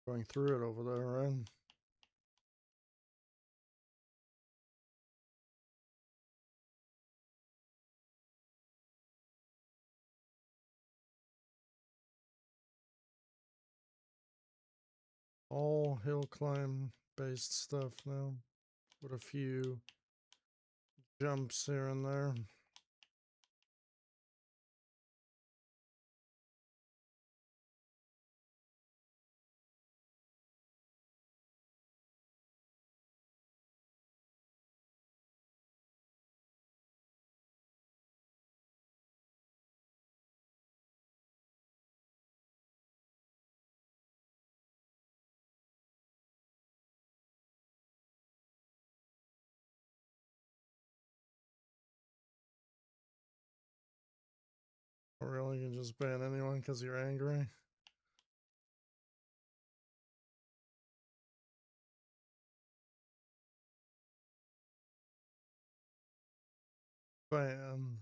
Going through it over there, right? All hill climb based stuff now, with a few jumps here and there. Or really, you can just ban anyone because you're angry. Ban.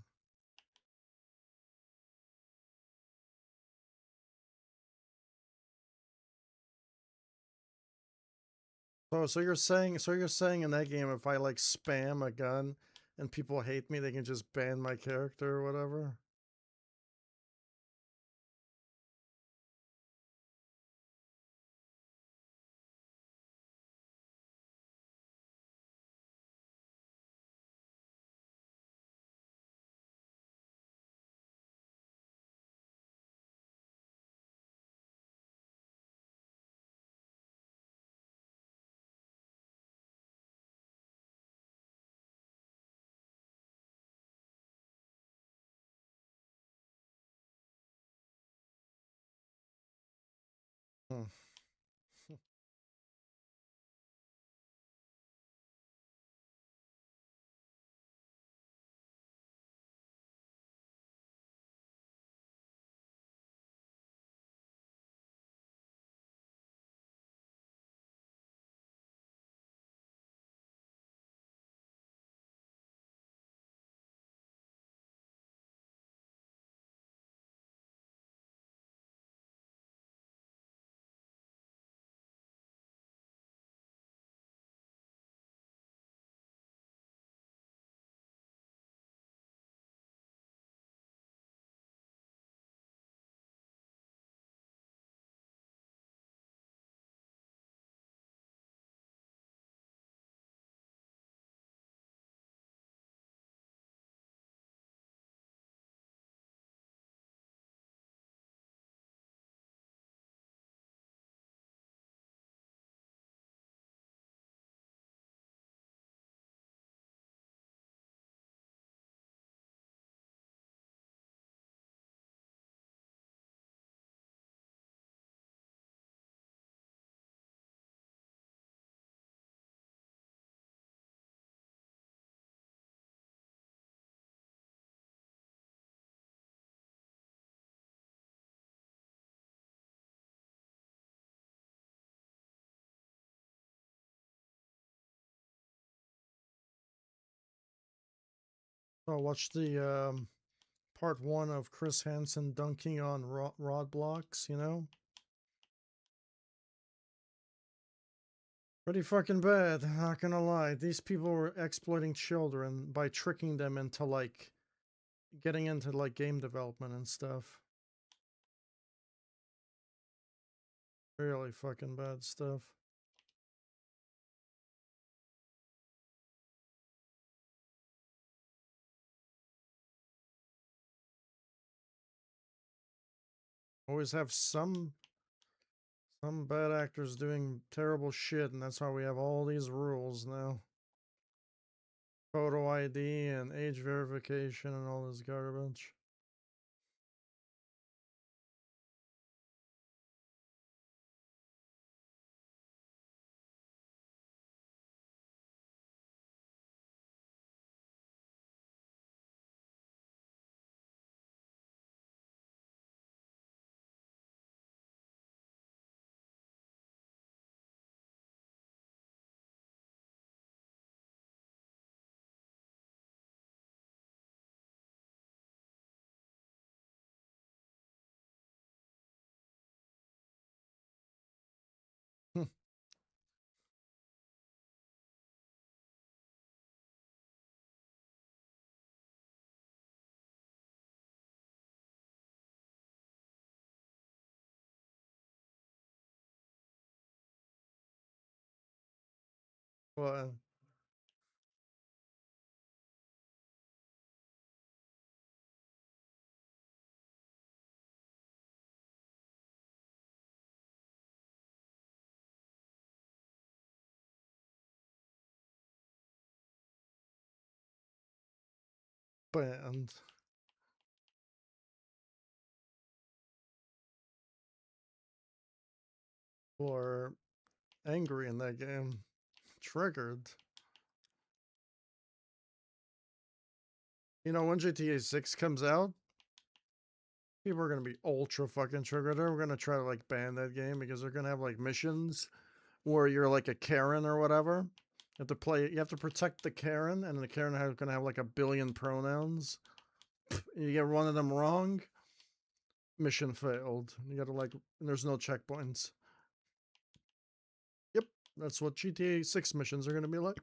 Oh, so you're saying in that game, if I like spam a gun and people hate me, they can just ban my character or whatever? Hmm. Oh, watch the part one of Chris Hansen dunking on rod blocks, you know? Pretty fucking bad, not gonna lie. These people were exploiting children by tricking them into like getting into like game development and stuff. Really fucking bad stuff. Always have some bad actors doing terrible shit, and that's why we have all these rules now. Photo ID and age verification and all this garbage. Well, banned. Or angry in that game. Triggered. You know, when GTA 6 comes out, people are gonna be ultra fucking triggered. They're gonna try to like ban that game because they're gonna have like missions where you're like a Karen or whatever. You have to play. You have to protect the Karen, and the Karen is gonna have like a billion pronouns. You get one of them wrong, mission failed. You gotta like. And there's no checkpoints. Yep, that's what GTA 6 missions are gonna be like.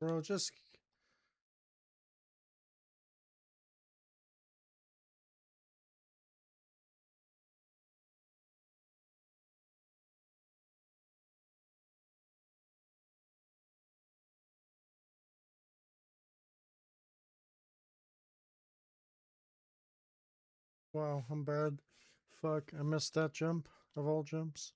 Bro, just wow, I'm bad. Fuck, I missed that jump of all jumps.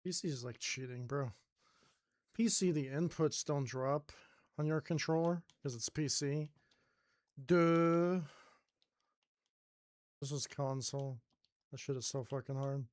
PC is like cheating, bro. PC, the inputs don't drop on your controller because it's PC. Duh. This was console. That shit is so fucking hard.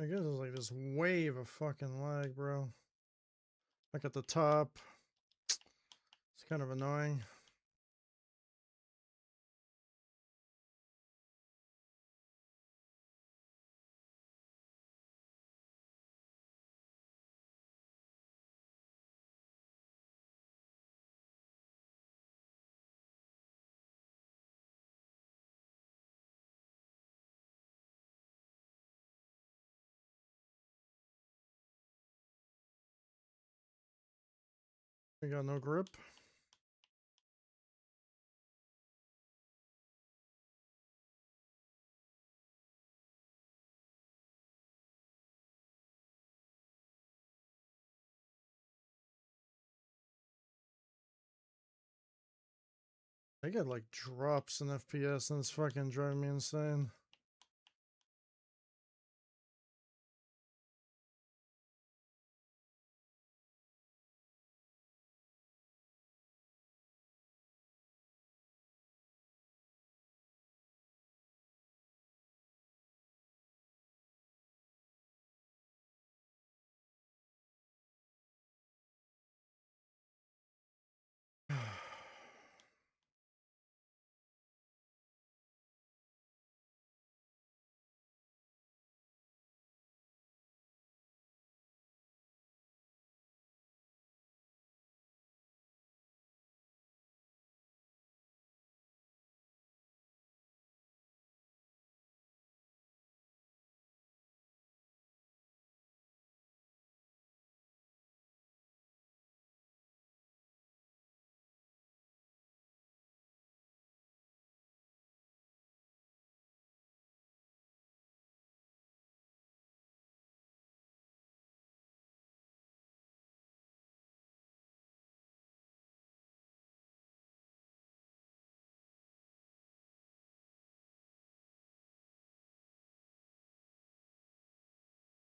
I guess it's like this wave of fucking lag, bro. Like at the top. It's kind of annoying. We got no grip. I get like drops in FPS and it's fucking driving me insane.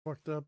Fucked up.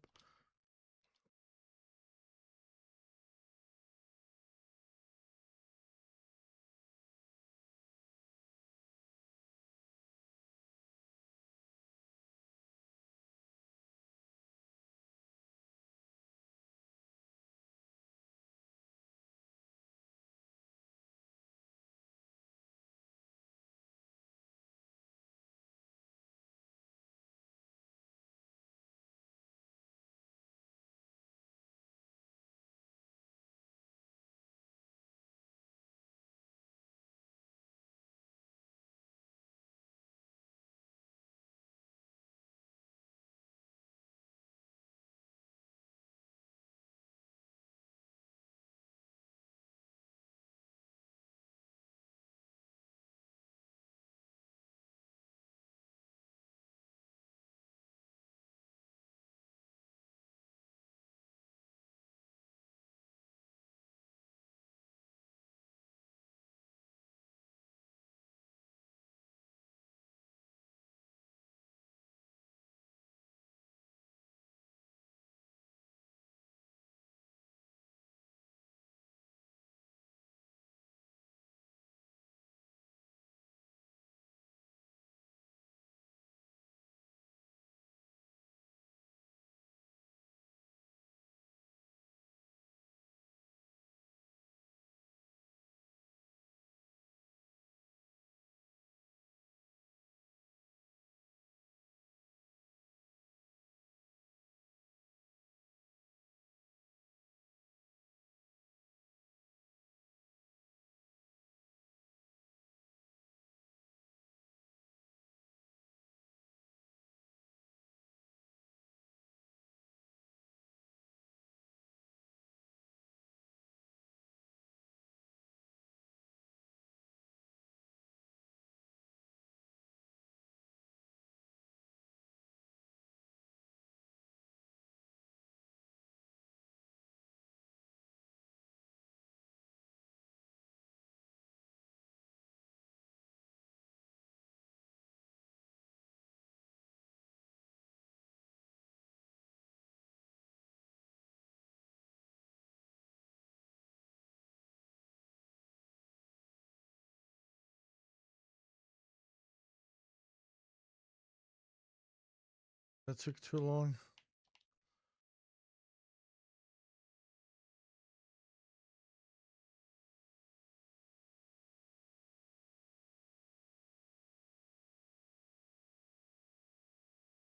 That took too long.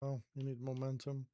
Oh, you need momentum.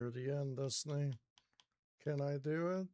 Near the end, Destiny. Can I do it?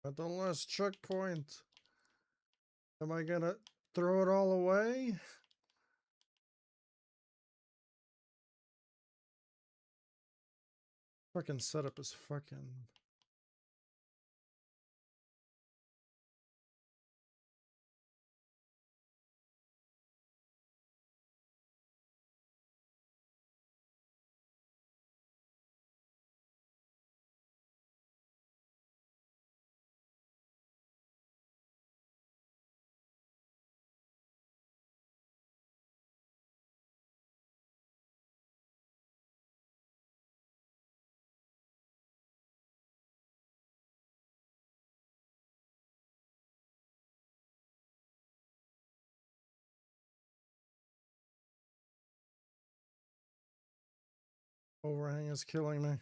At the last checkpoint. Am I gonna throw it all away? Fucking setup is fucking... Overhang is killing me.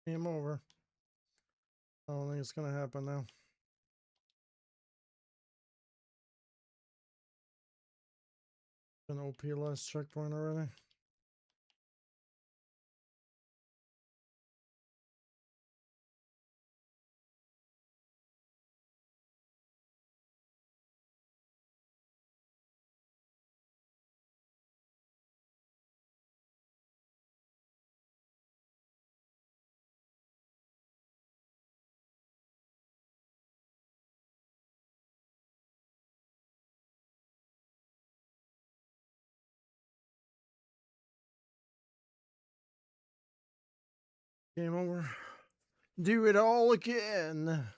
Game over. I don't think it's gonna happen now. An OP last checkpoint already. Game over. Do it all again.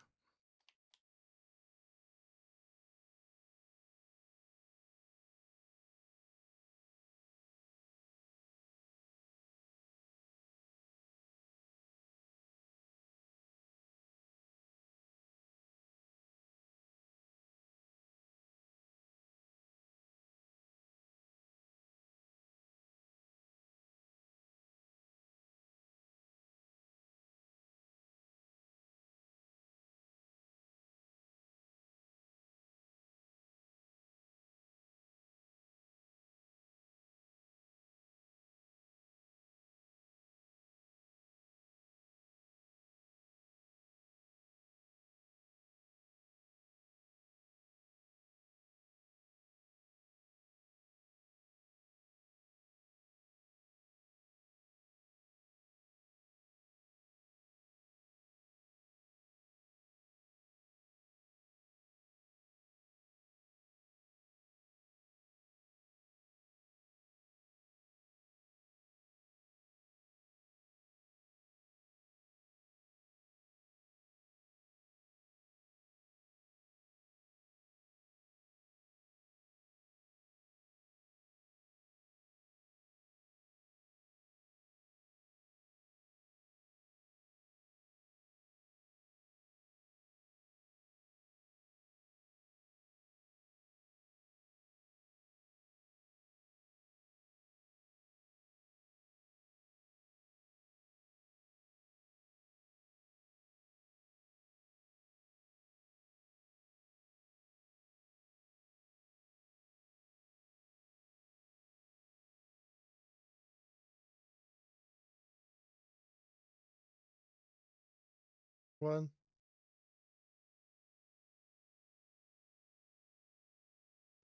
What?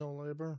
No labor?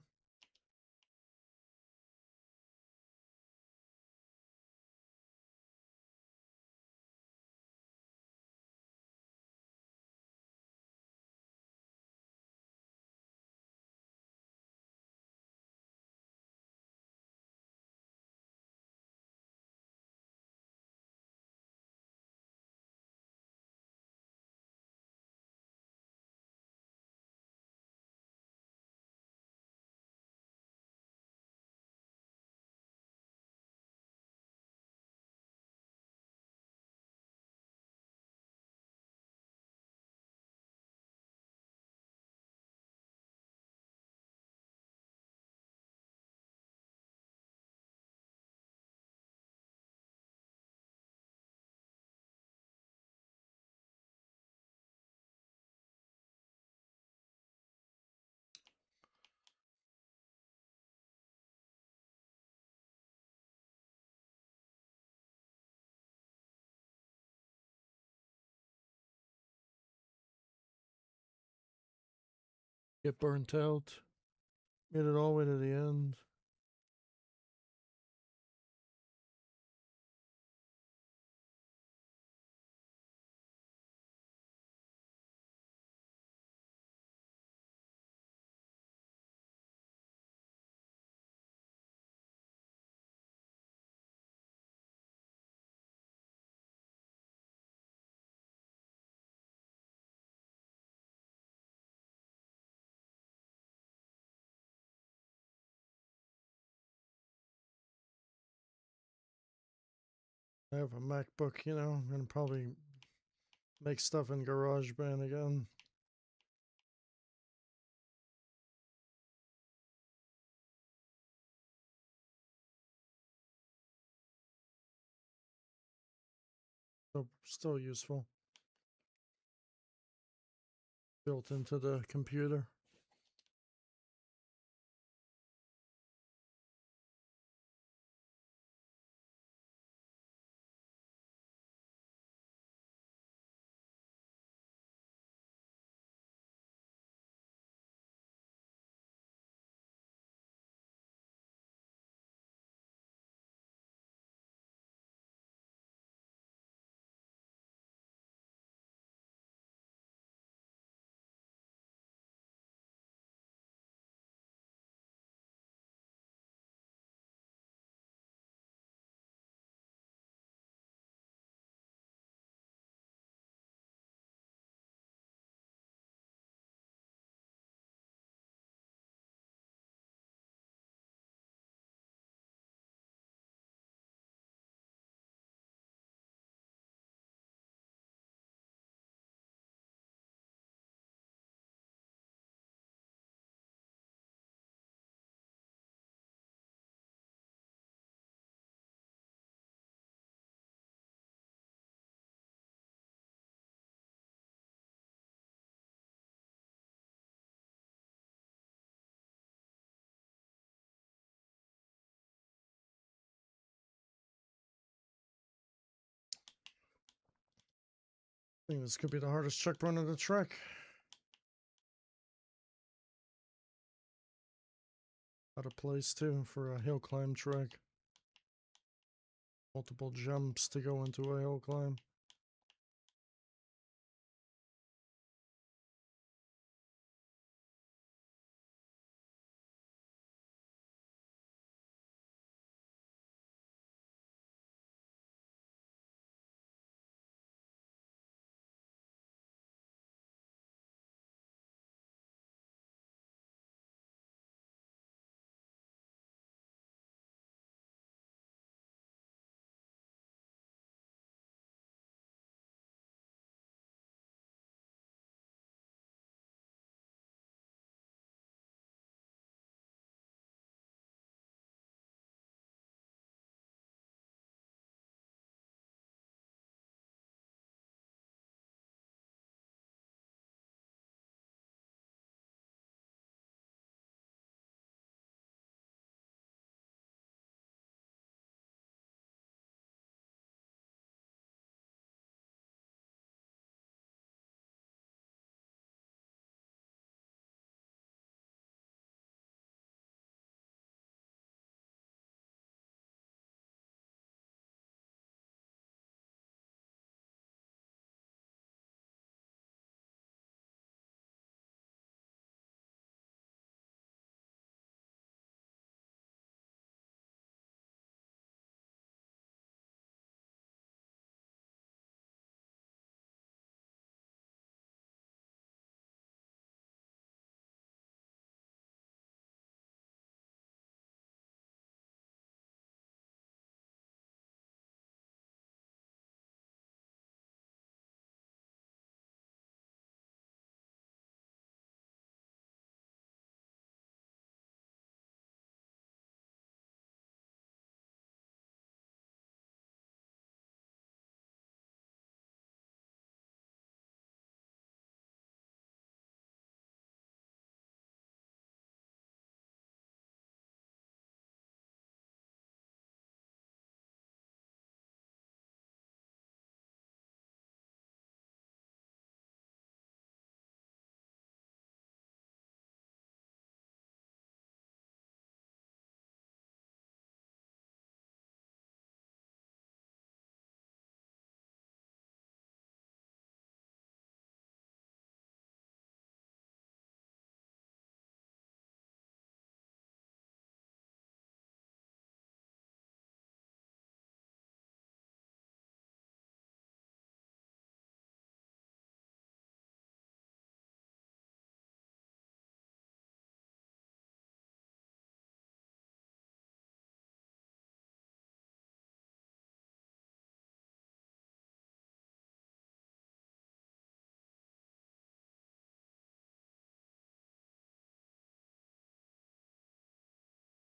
Get burnt out. Made it all the way to the end. I have a MacBook, you know. I'm gonna probably make stuff in GarageBand again. So still useful. Built into the computer. I think this could be the hardest checkpoint of the trek. Out of place too for a hill climb trek. Multiple jumps to go into a hill climb.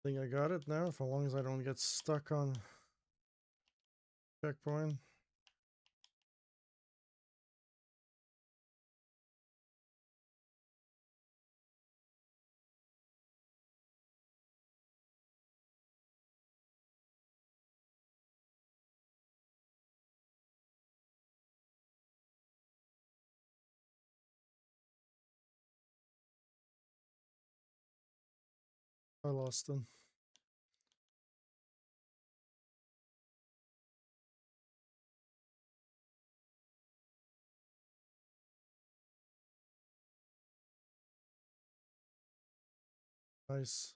I think I got it now, as long as I don't get stuck on checkpoint. I lost them. Nice.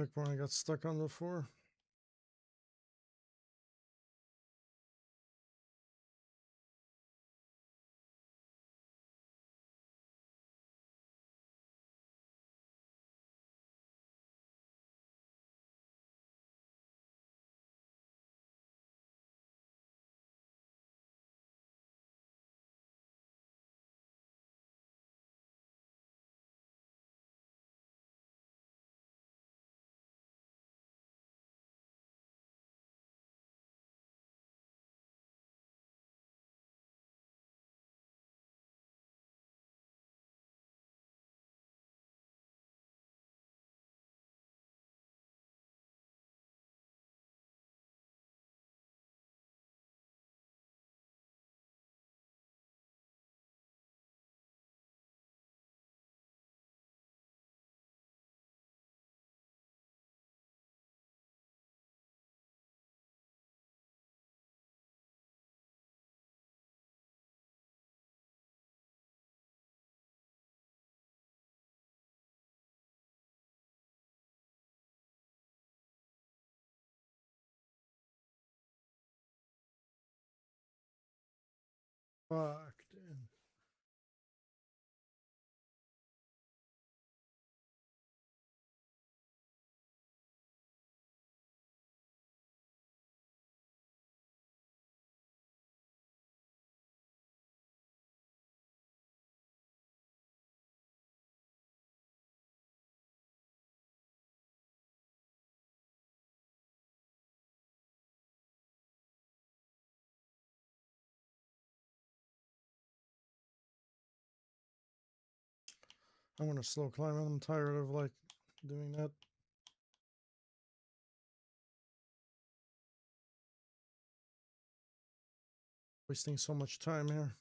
Checkpoint I got stuck on before. Fuck, dude. I'm gonna slow climb. I'm tired of like doing that. Wasting so much time here.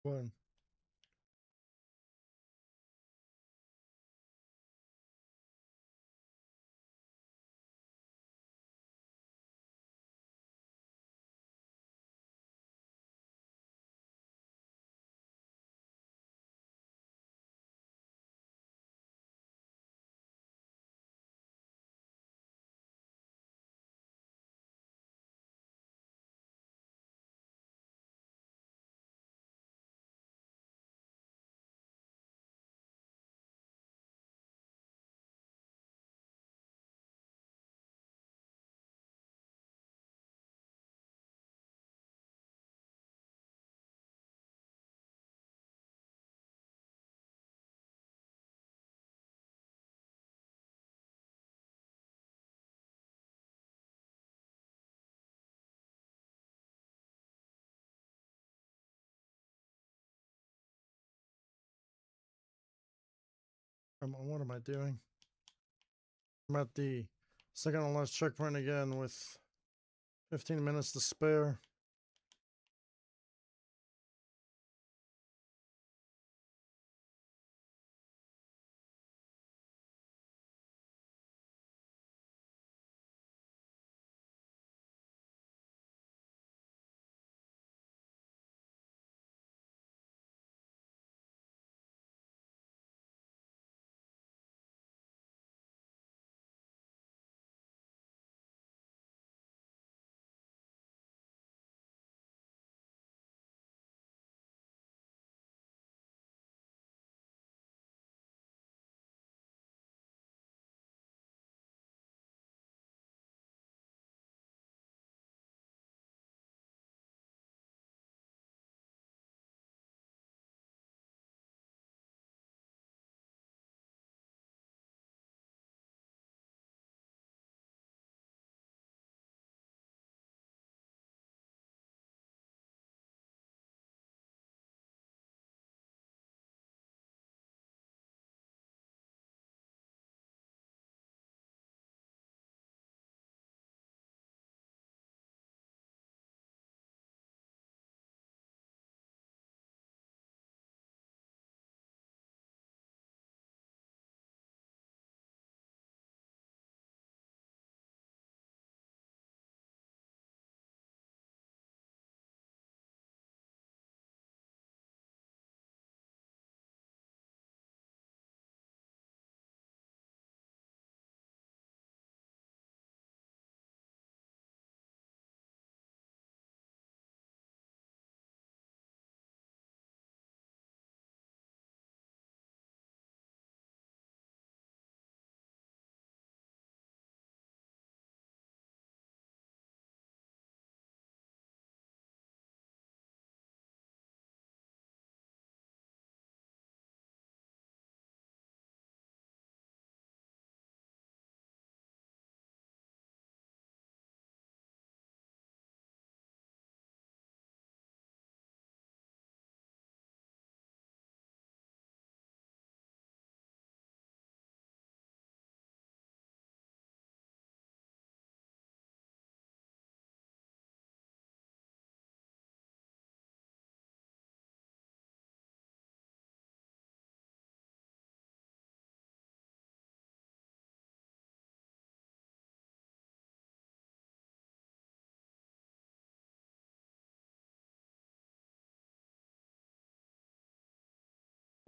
One. What am I doing? I'm at the second to last checkpoint again with 15 minutes to spare.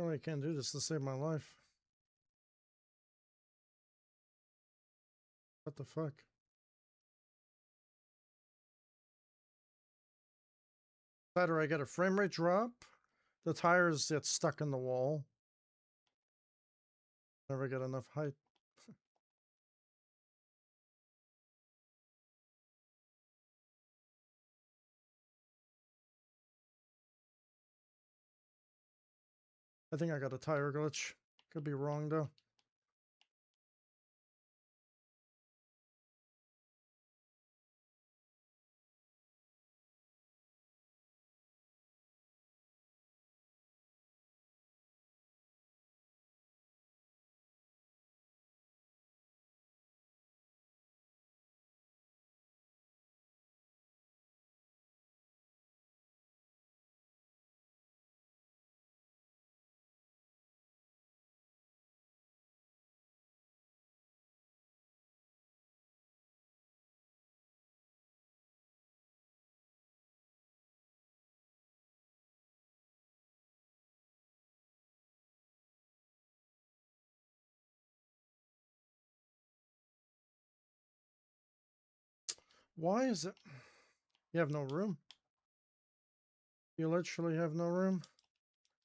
Oh, I can't do this to save my life. What the fuck? Either I get a frame rate drop, the tires get stuck in the wall. Never get enough height. I think I got a tire glitch. Could be wrong though. Why is it? You have no room. You literally have no room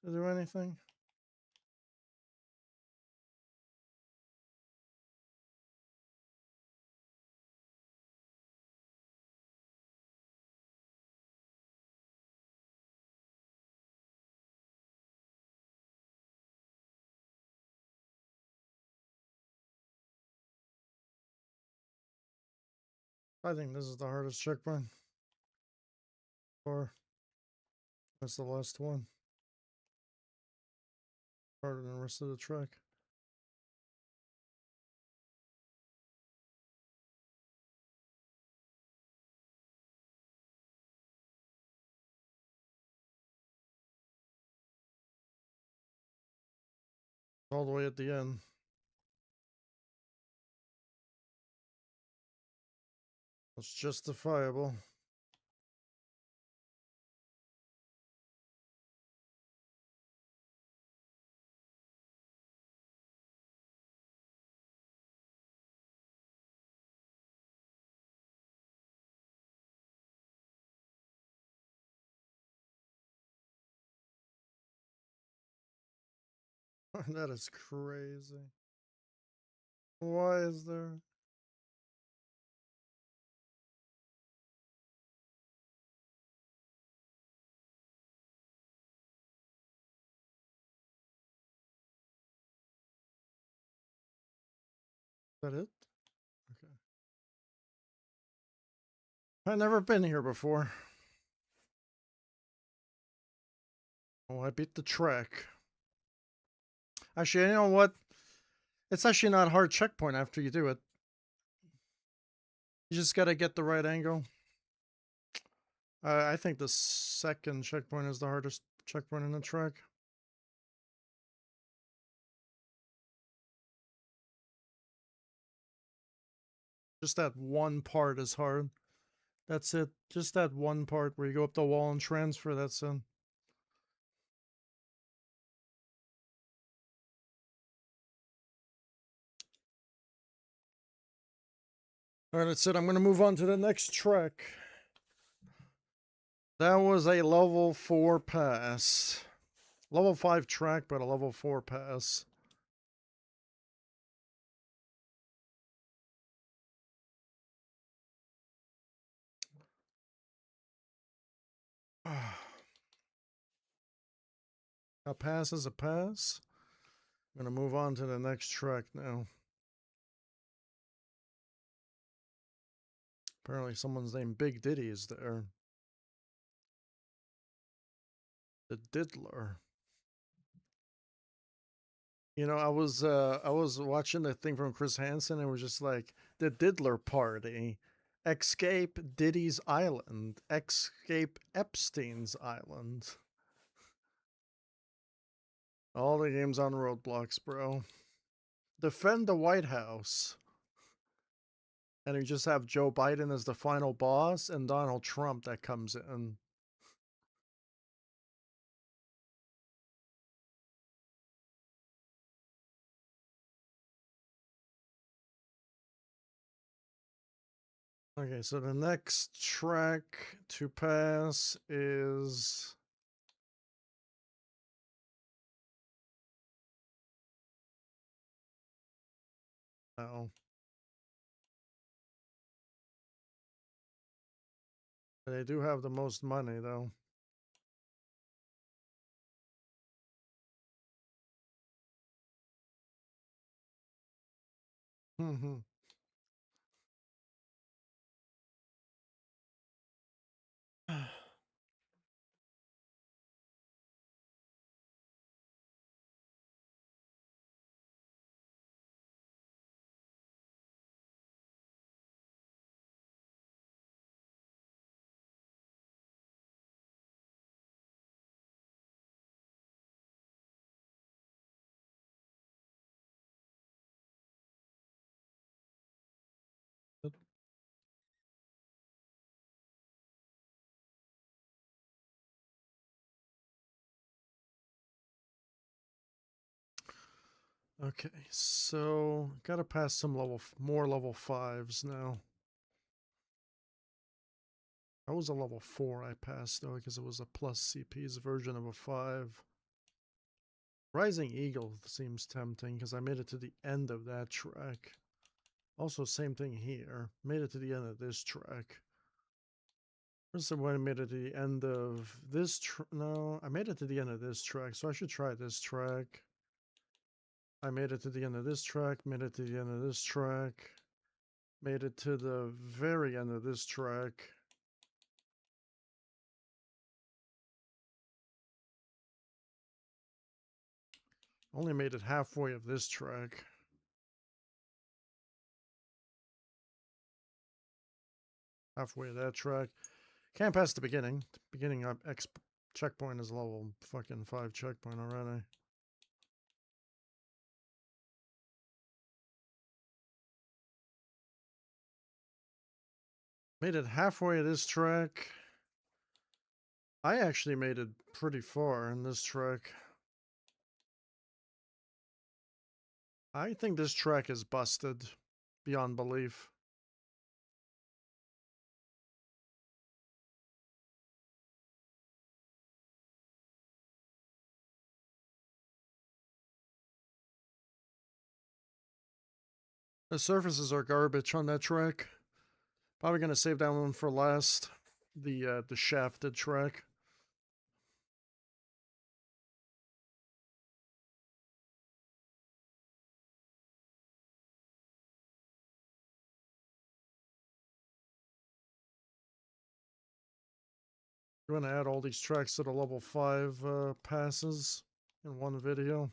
to do anything. I think this is the hardest checkpoint. Or that's the last one. Harder than the rest of the track. All the way at the end. It's justifiable. That is crazy. Why is there? Is that it? Okay. I've never been here before. Oh, I beat the track. Actually, you know what? It's actually not a hard checkpoint after you do it. You just gotta get the right angle. I think the second checkpoint is the hardest checkpoint in the track. Just that one part is hard. That's it. Just that one part where you go up the wall and transfer, that's it. Alright, that's it. I'm going to move on to the next track. That was a level 4 pass. Level 5 track, but a level 4 pass. A pass is a pass. I'm going to move on to the next track now. Apparently someone's named Big Diddy is there. The Diddler. You know, I was watching the thing from Chris Hansen and it was just like the Diddler Party. Escape Diddy's Island. Escape Epstein's Island. All the games on Roadblocks, bro. Defend the White House. And you just have Joe Biden as the final boss and Donald Trump that comes in. Okay, so the next track to pass is... Oh. They do have the most money, though. Mm-hmm. Okay, so gotta pass some more level 5s now. That was a level 4 I passed though, because it was a plus CP's version of a 5. Rising Eagle seems tempting because I made it to the end of that track. Also, same thing here. Made it to the end of this track. Where's the one I made it to the end of this no, I made it to the end of this track, so I should try this track. I made it to the end of this track, made it to the end of this track, made it to the very end of this track. Only made it halfway of this track. Halfway of that track. Can't pass the beginning. The beginning X checkpoint is level fucking 5 checkpoint already. Made it halfway this track. I actually made it pretty far in this track. I think this track is busted beyond belief. The surfaces are garbage on that track. Probably gonna save that one for last. The shafted track. I'm gonna add all these tracks to the level 5 passes in one video.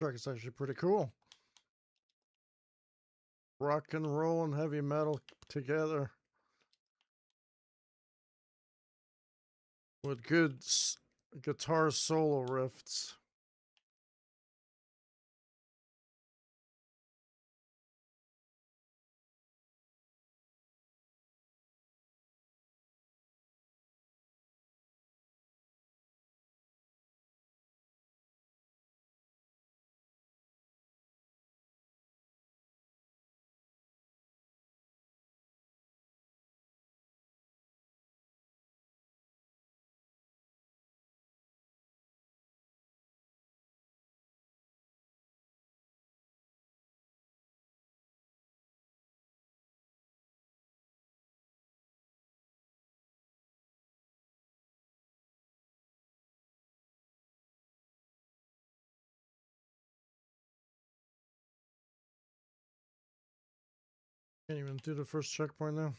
Track is actually pretty cool. Rock and roll and heavy metal together with good guitar solo riffs. Can't even do the first checkpoint now.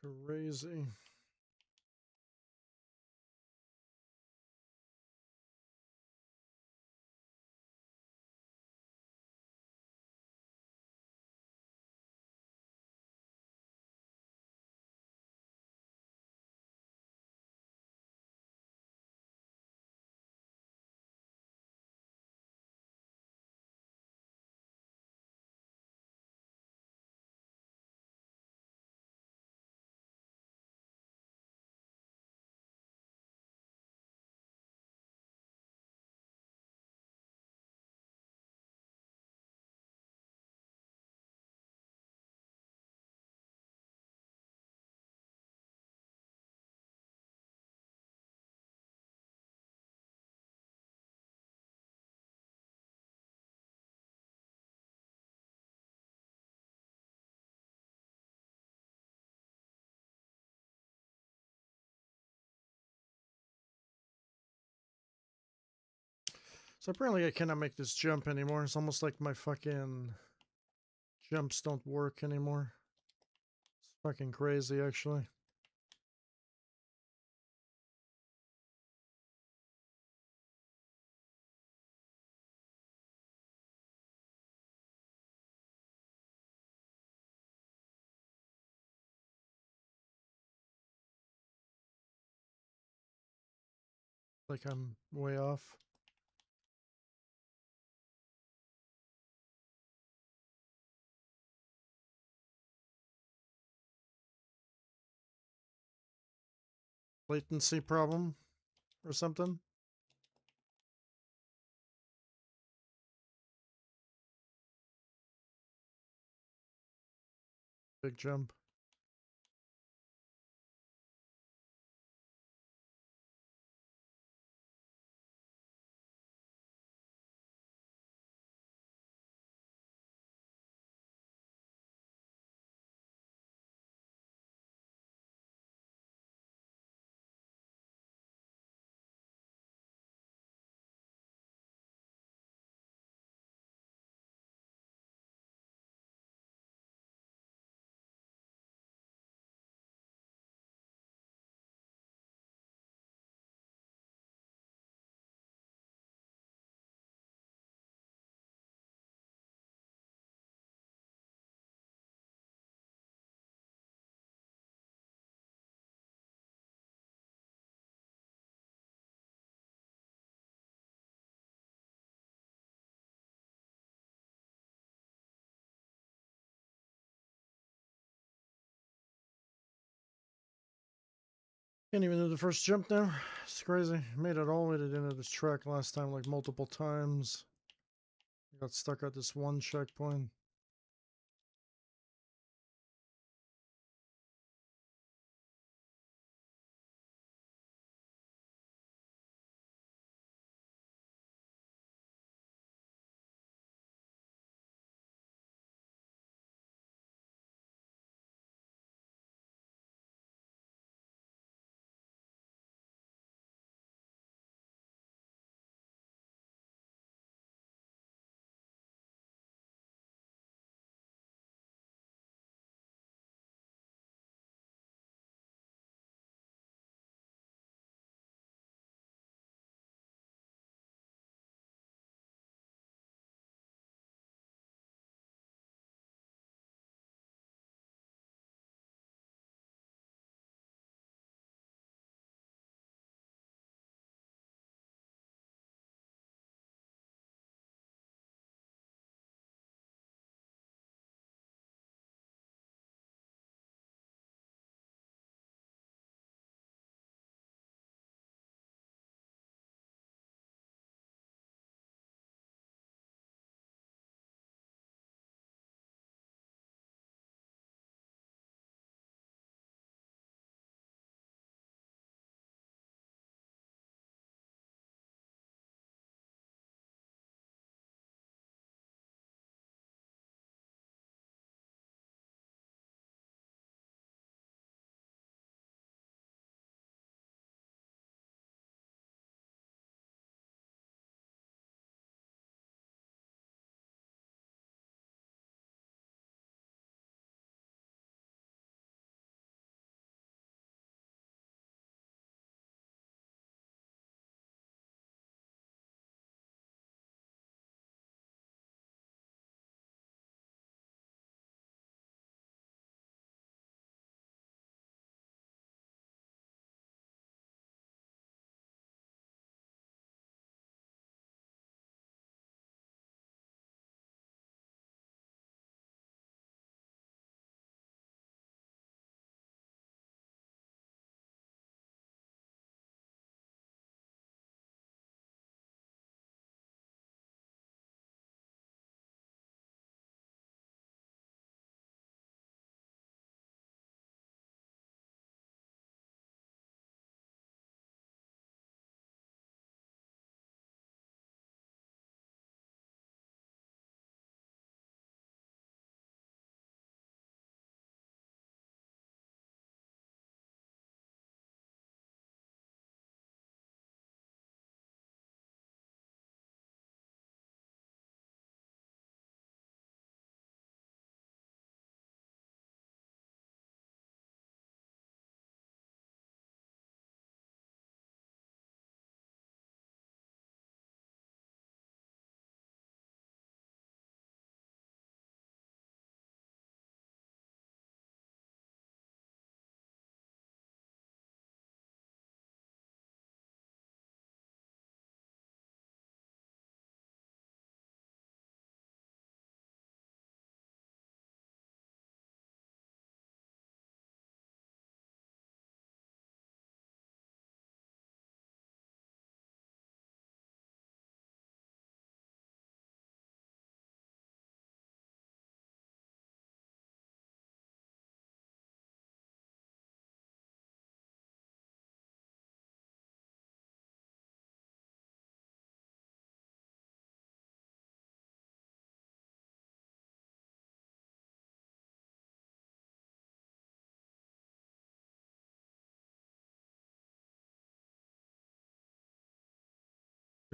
Crazy. So apparently I cannot make this jump anymore. It's almost like my fucking jumps don't work anymore. It's fucking crazy, actually. Like I'm way off. Latency problem or something. Big jump. Can't even do the first jump now. It's crazy. Made it all the way to the end of this track last time, like multiple times. I got stuck at this one checkpoint.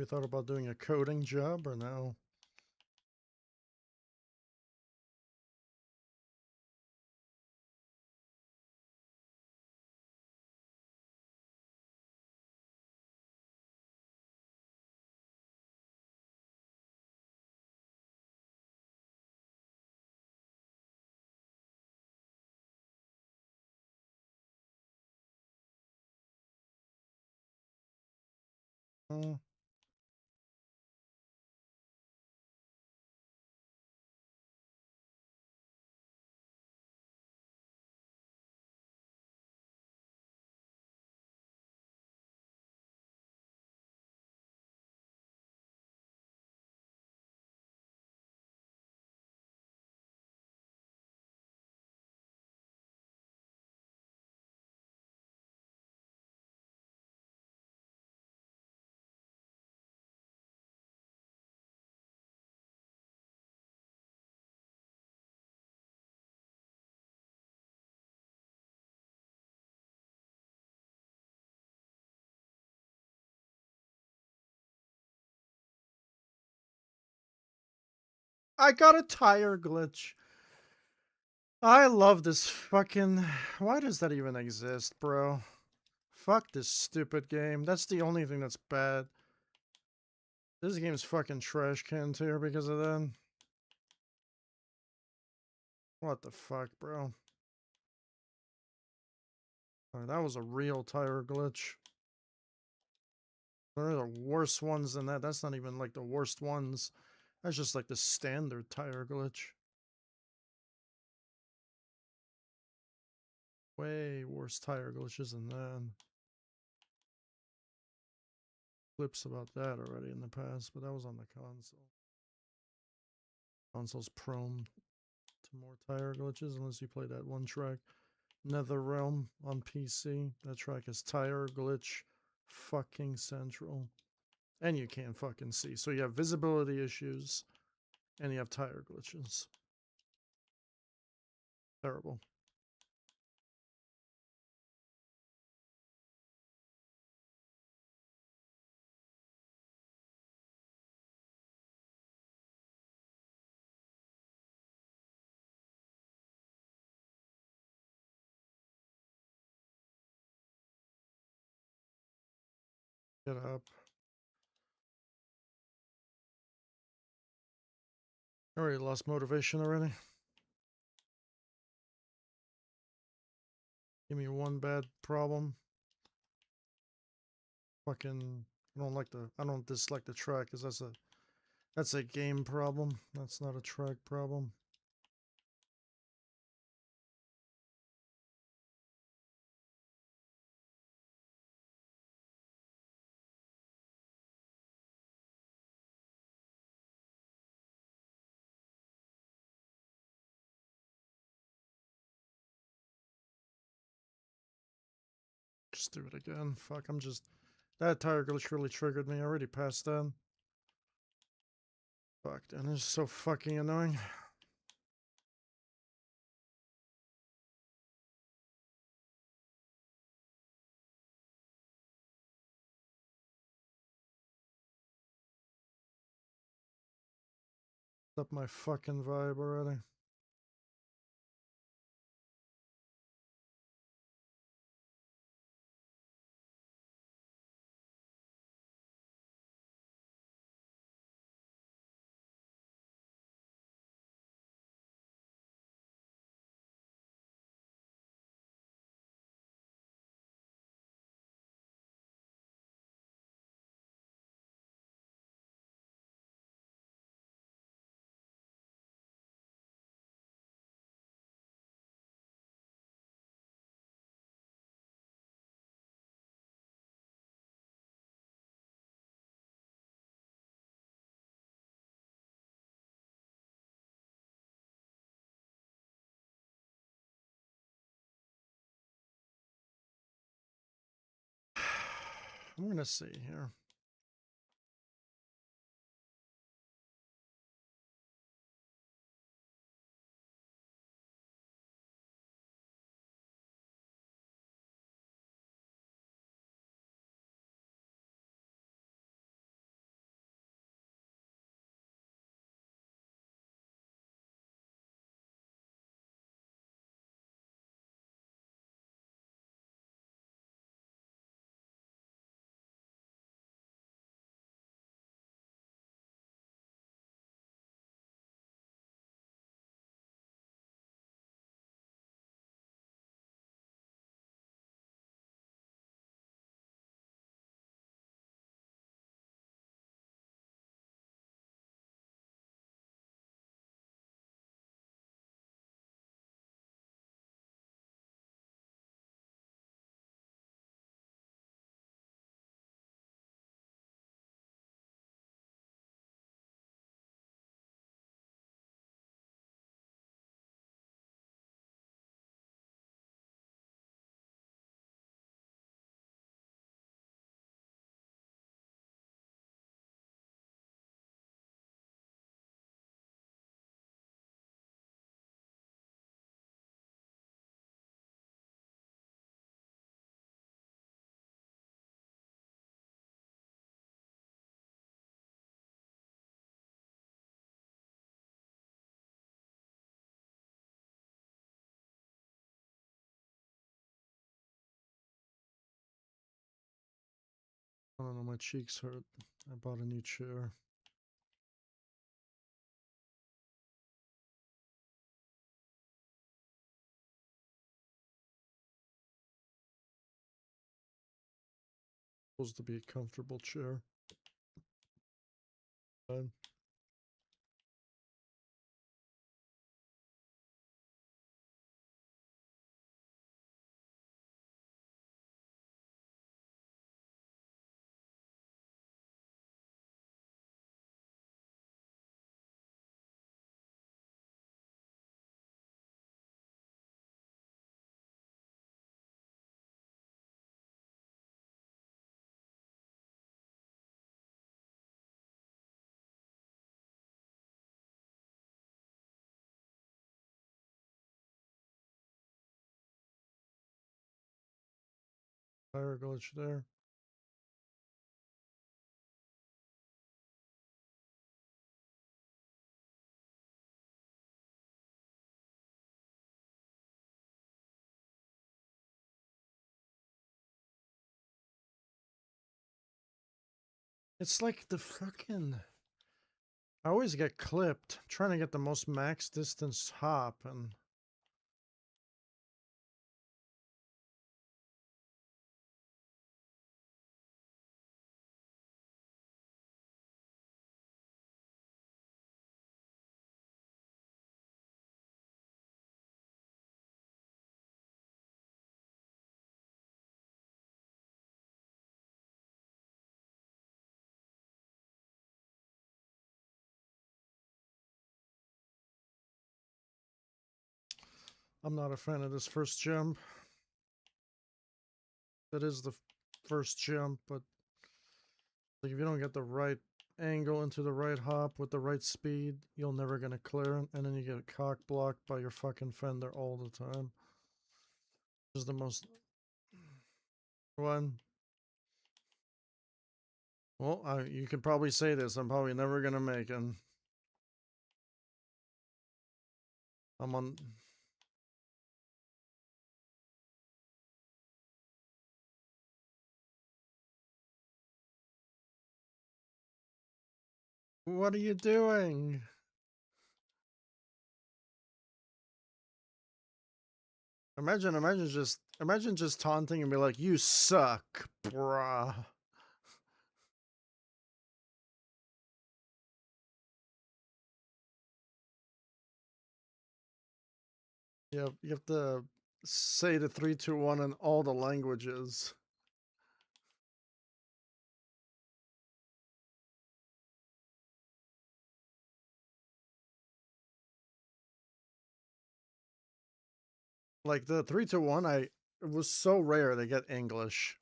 You thought about doing a coding job or no? Oh, I got a tire glitch. I love this fucking... Why does that even exist, bro? Fuck this stupid game. That's the only thing that's bad. This game's fucking trash can tier because of that. What the fuck, bro? Oh, that was a real tire glitch. There are worse ones than that. That's not even like the worst ones. That's just like the standard tire glitch. Way worse tire glitches than that. Clips about that already in the past, but that was on the console. Console's prone to more tire glitches unless you play that one track. NetherRealm on PC. That track is tire glitch fucking central. And you can't fucking see. So you have visibility issues and you have tire glitches. Terrible. Get up. I already lost motivation already. Give me one bad problem. Fucking I don't dislike the track because that's a game problem. That's not a track problem. Just do it again. Fuck, that tire glitch really triggered me. I already passed that. Fuck, that is so fucking annoying. Up my fucking vibe already. I'm gonna see here. I don't know, my cheeks hurt. I bought a new chair. Supposed to be a comfortable chair. Fine. Fire glitch there. It's like the fucking. I always get clipped trying to get the most max distance hop, and I'm not a fan of this first jump. That is the first jump, but like if you don't get the right angle into the right hop with the right speed, you're never gonna clear it, and then you get cock blocked by your fucking fender all the time. This is the most one. Well, you can probably say this. I'm probably never gonna make it. I'm on. What are you doing? Imagine just taunting and be like, "You suck, bruh." You have to say the 3, 2, 1 in all the languages. Like the 3, 2, 1, it was so rare to get English.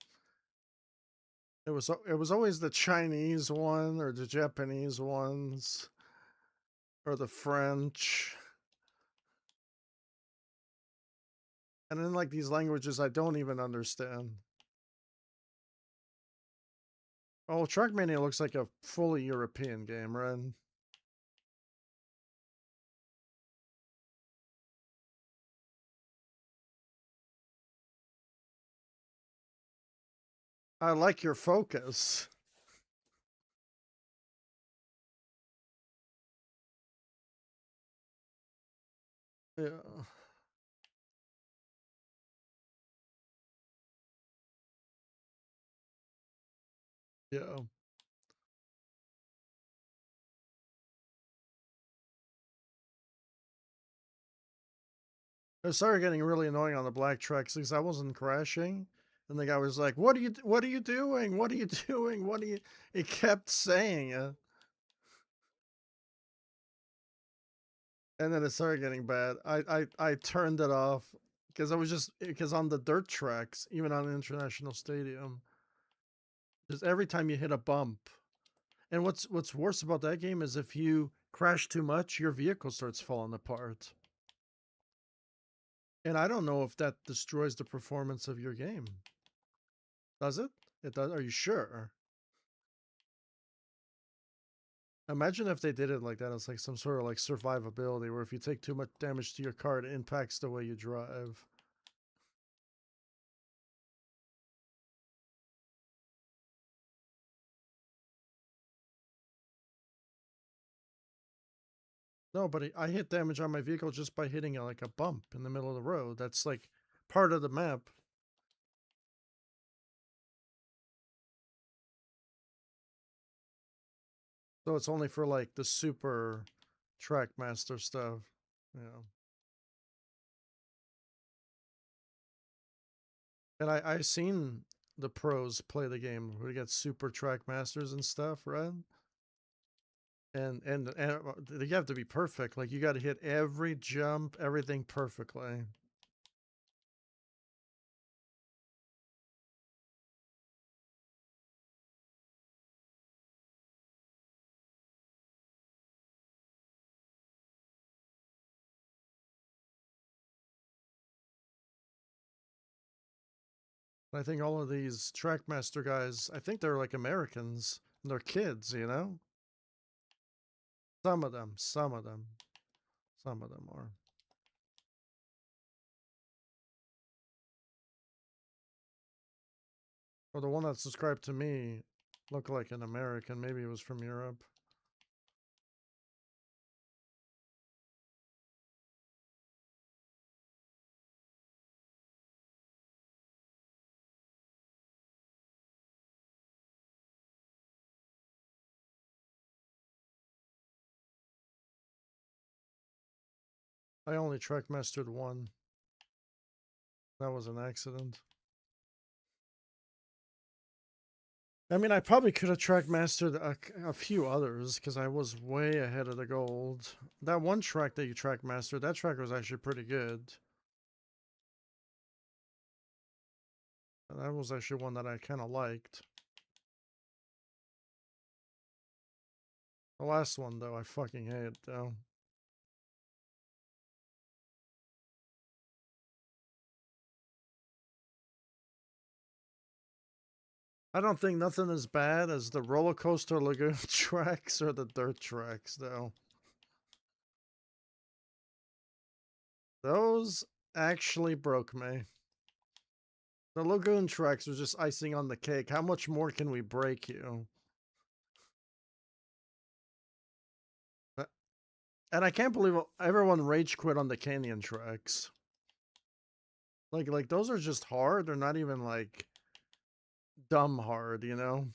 It was always the Chinese one or the Japanese ones or the French. And then like these languages I don't even understand. Oh, Trackmania looks like a fully European game, right? I like your focus. Yeah. Yeah. It started getting really annoying on the black tracks because I wasn't crashing. And the guy was like, what are you doing? What are you doing? What are you He kept saying it. And then it started getting bad. I turned it off because I was just because on the dirt tracks, even on an international stadium, just every time you hit a bump. And what's worse about that game is if you crash too much, your vehicle starts falling apart. And I don't know if that destroys the performance of your game. Does it? It does. Are you sure? Imagine if they did it like that. It's like some sort of like survivability where if you take too much damage to your car, it impacts the way you drive. No, but I hit damage on my vehicle just by hitting like a bump in the middle of the road. That's like part of the map. So it's only for like the super Trackmaster stuff. Yeah. And I seen the pros play the game where you get super Trackmasters and stuff, right? And they have to be perfect. Like you got to hit every jump, everything perfectly. I think all of these Trackmaster guys, I think they're like Americans. And they're kids, you know? Some of them, some of them, some of them are. Well, the one that subscribed to me looked like an American. Maybe it was from Europe. I only Trackmastered one. That was an accident. I mean, I probably could have Trackmastered a few others because I was way ahead of the gold. That one track that you Trackmastered, that track was actually pretty good. That was actually one that I kind of liked. The last one, though, I fucking hate, though. I don't think nothing as bad as the roller coaster lagoon tracks or the dirt tracks, though. Those actually broke me. The lagoon tracks are just icing on the cake. How much more can we break you? And I can't believe everyone rage quit on the canyon tracks. Like those are just hard. They're not even like dumb hard, you know?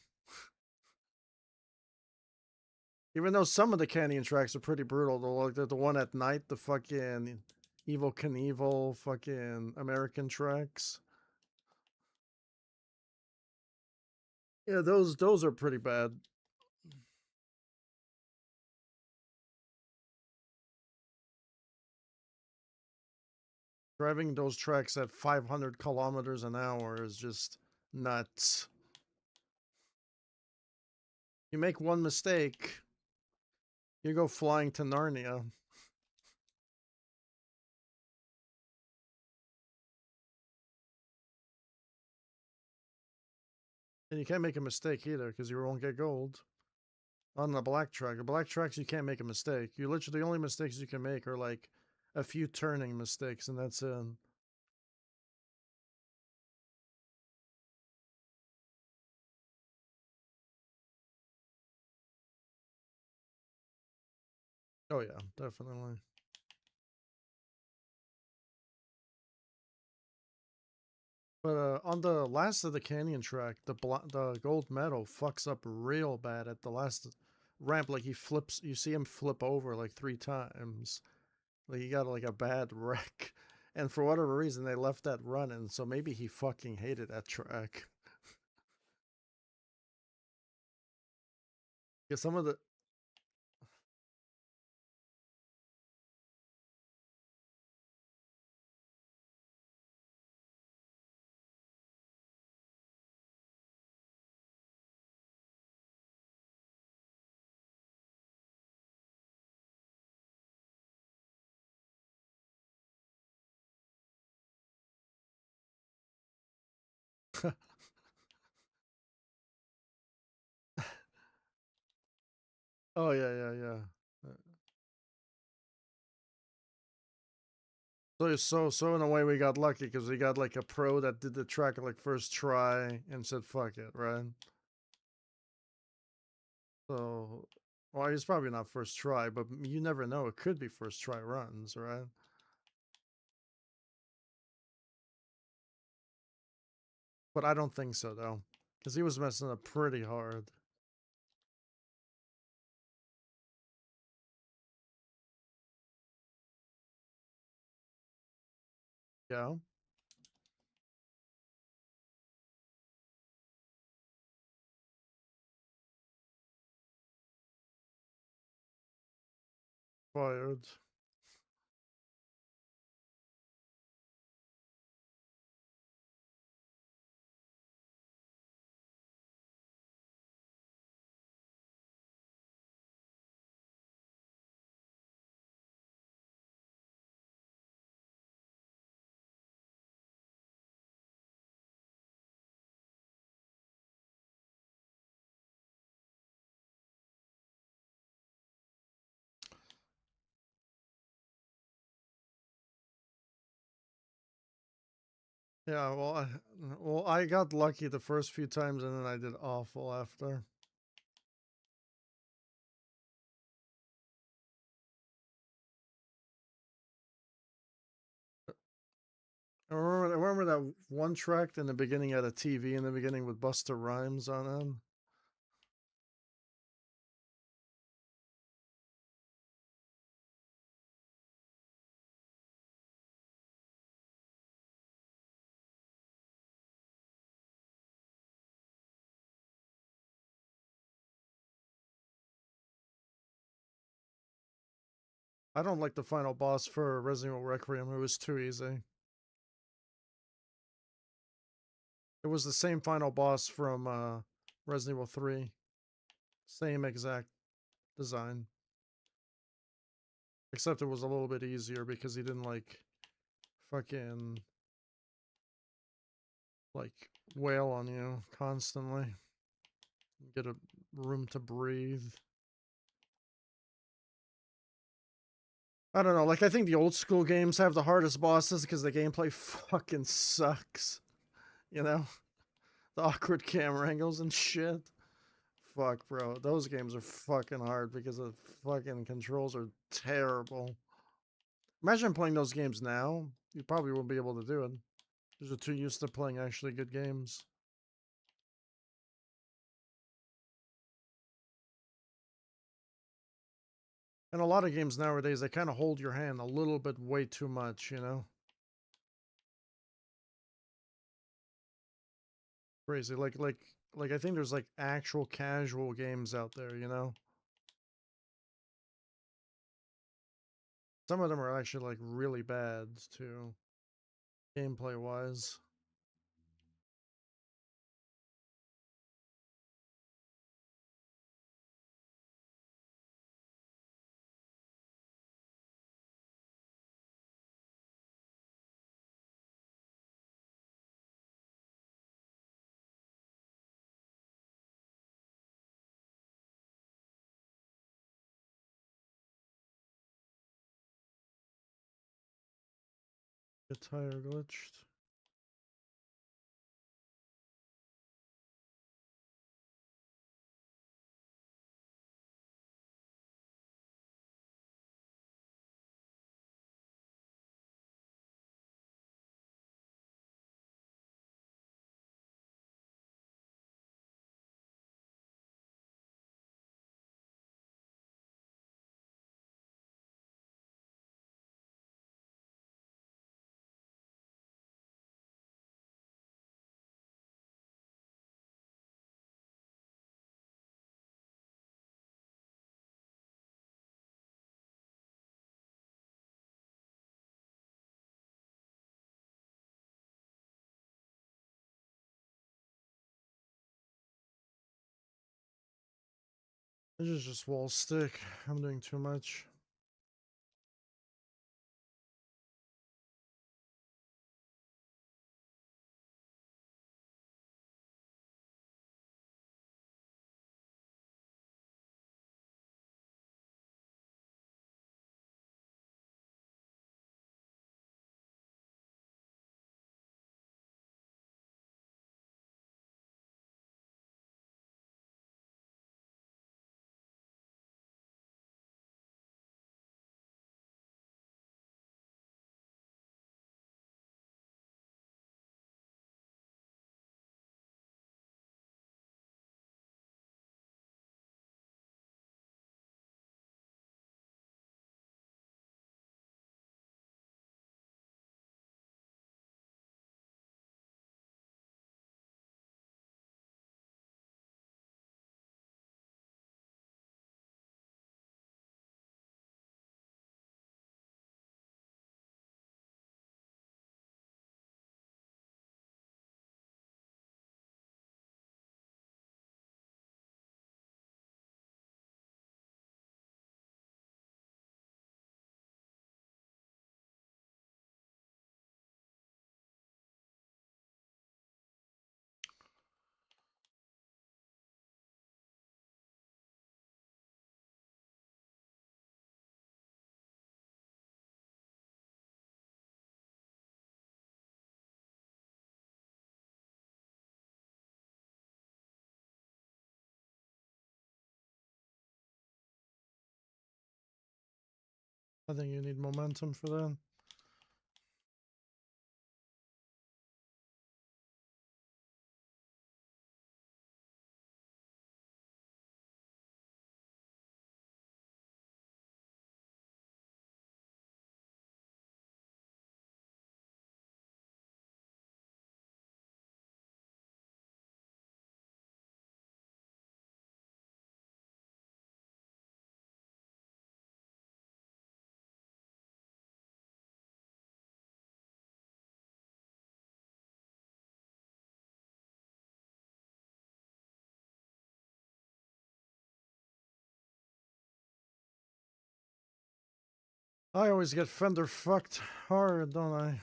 Even though some of the canyon tracks are pretty brutal, though, like the one at night, the fucking Evil Knievel fucking American tracks. Yeah, those are pretty bad. Driving those tracks at 500 kilometers an hour is just nuts. You make one mistake, you go flying to Narnia. And you can't make a mistake either because you won't get gold. On the black track, the black tracks, you can't make a mistake. You literally, the only mistakes you can make are like a few turning mistakes, and that's it. Oh, yeah, definitely. But on the last of the canyon track, the gold medal fucks up real bad at the last ramp. Like he flips, you see him flip over like 3 times. Like he got like a bad wreck, and for whatever reason they left that running. So maybe he fucking hated that track. Because some of the oh yeah, yeah, yeah. So in a way we got lucky because we got like a pro that did the track like first try and said fuck it, right? So Well, it's probably not first try, but you never know. It could be first try runs, right? But I don't think so, though. Because he was messing up pretty hard. Yeah. Fired. Yeah, well, I got lucky the first few times, and then I did awful after. I remember that one track in the beginning had a TV in the beginning with Busta Rhymes on it. I don't like the final boss for Resident Evil Requiem. It was too easy. It was the same final boss from Resident Evil 3. Same exact design. Except it was a little bit easier because he didn't like fucking like wail on you constantly. Get a room to breathe. I don't know. Like, I think the old school games have the hardest bosses because the gameplay fucking sucks. You know? The awkward camera angles and shit. Fuck, bro. Those games are fucking hard because the fucking controls are terrible. Imagine playing those games now. You probably won't be able to do it. Because you're too used to playing actually good games. And a lot of games nowadays, they kind of hold your hand a little bit way too much, you know? Crazy. Like I think there's like actual casual games out there, you know? Some of them are actually like really bad too, gameplay wise. Get tire glitched. This is just wall stick. I'm doing too much. I think you need momentum for that. I always get fender fucked hard, don't I?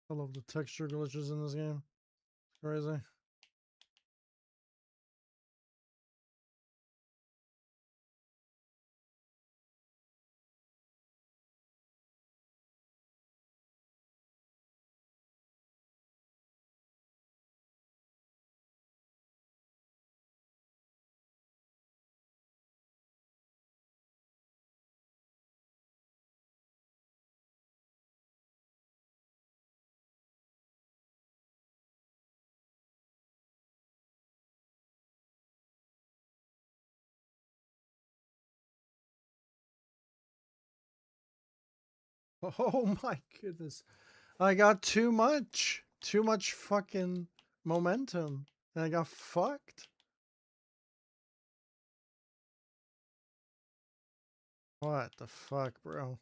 I love the texture glitches in this game. It's crazy. Oh my goodness. I got too much. Too much fucking momentum. And I got fucked. What the fuck, bro?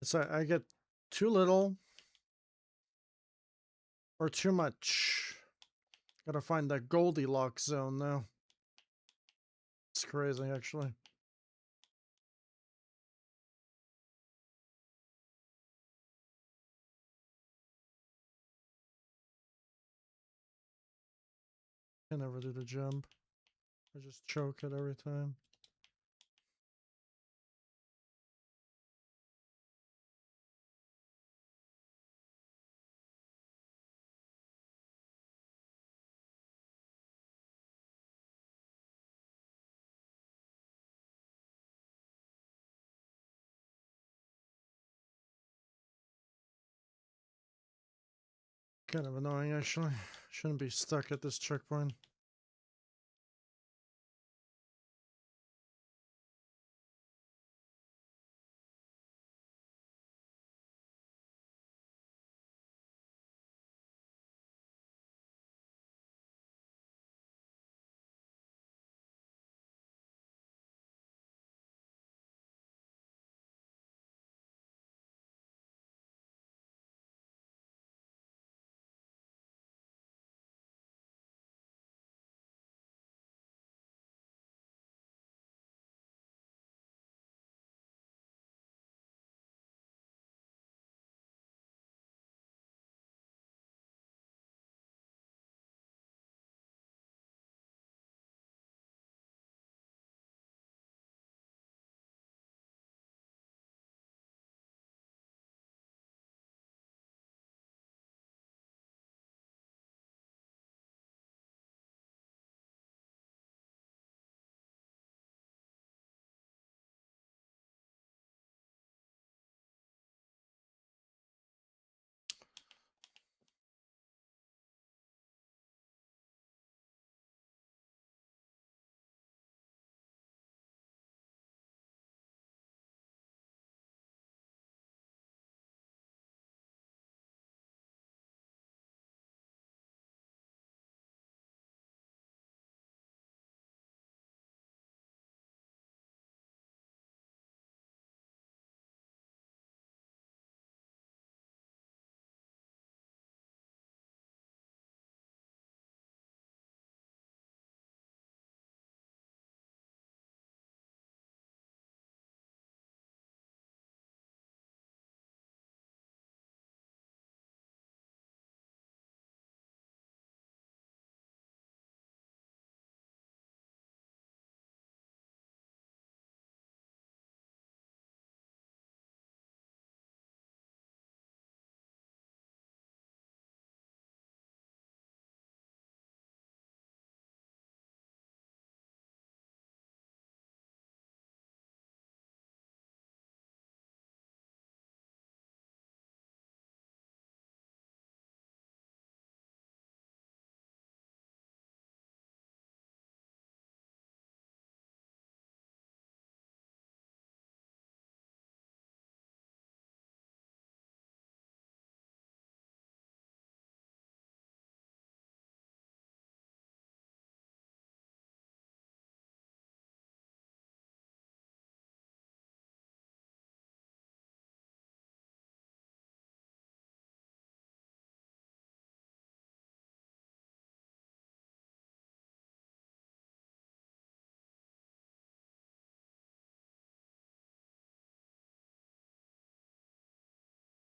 It's like I get too little or too much. Gotta find that Goldilocks zone now. It's crazy, actually. I never do the jump. I just choke it every time. Kind of annoying, actually. Shouldn't be stuck at this checkpoint.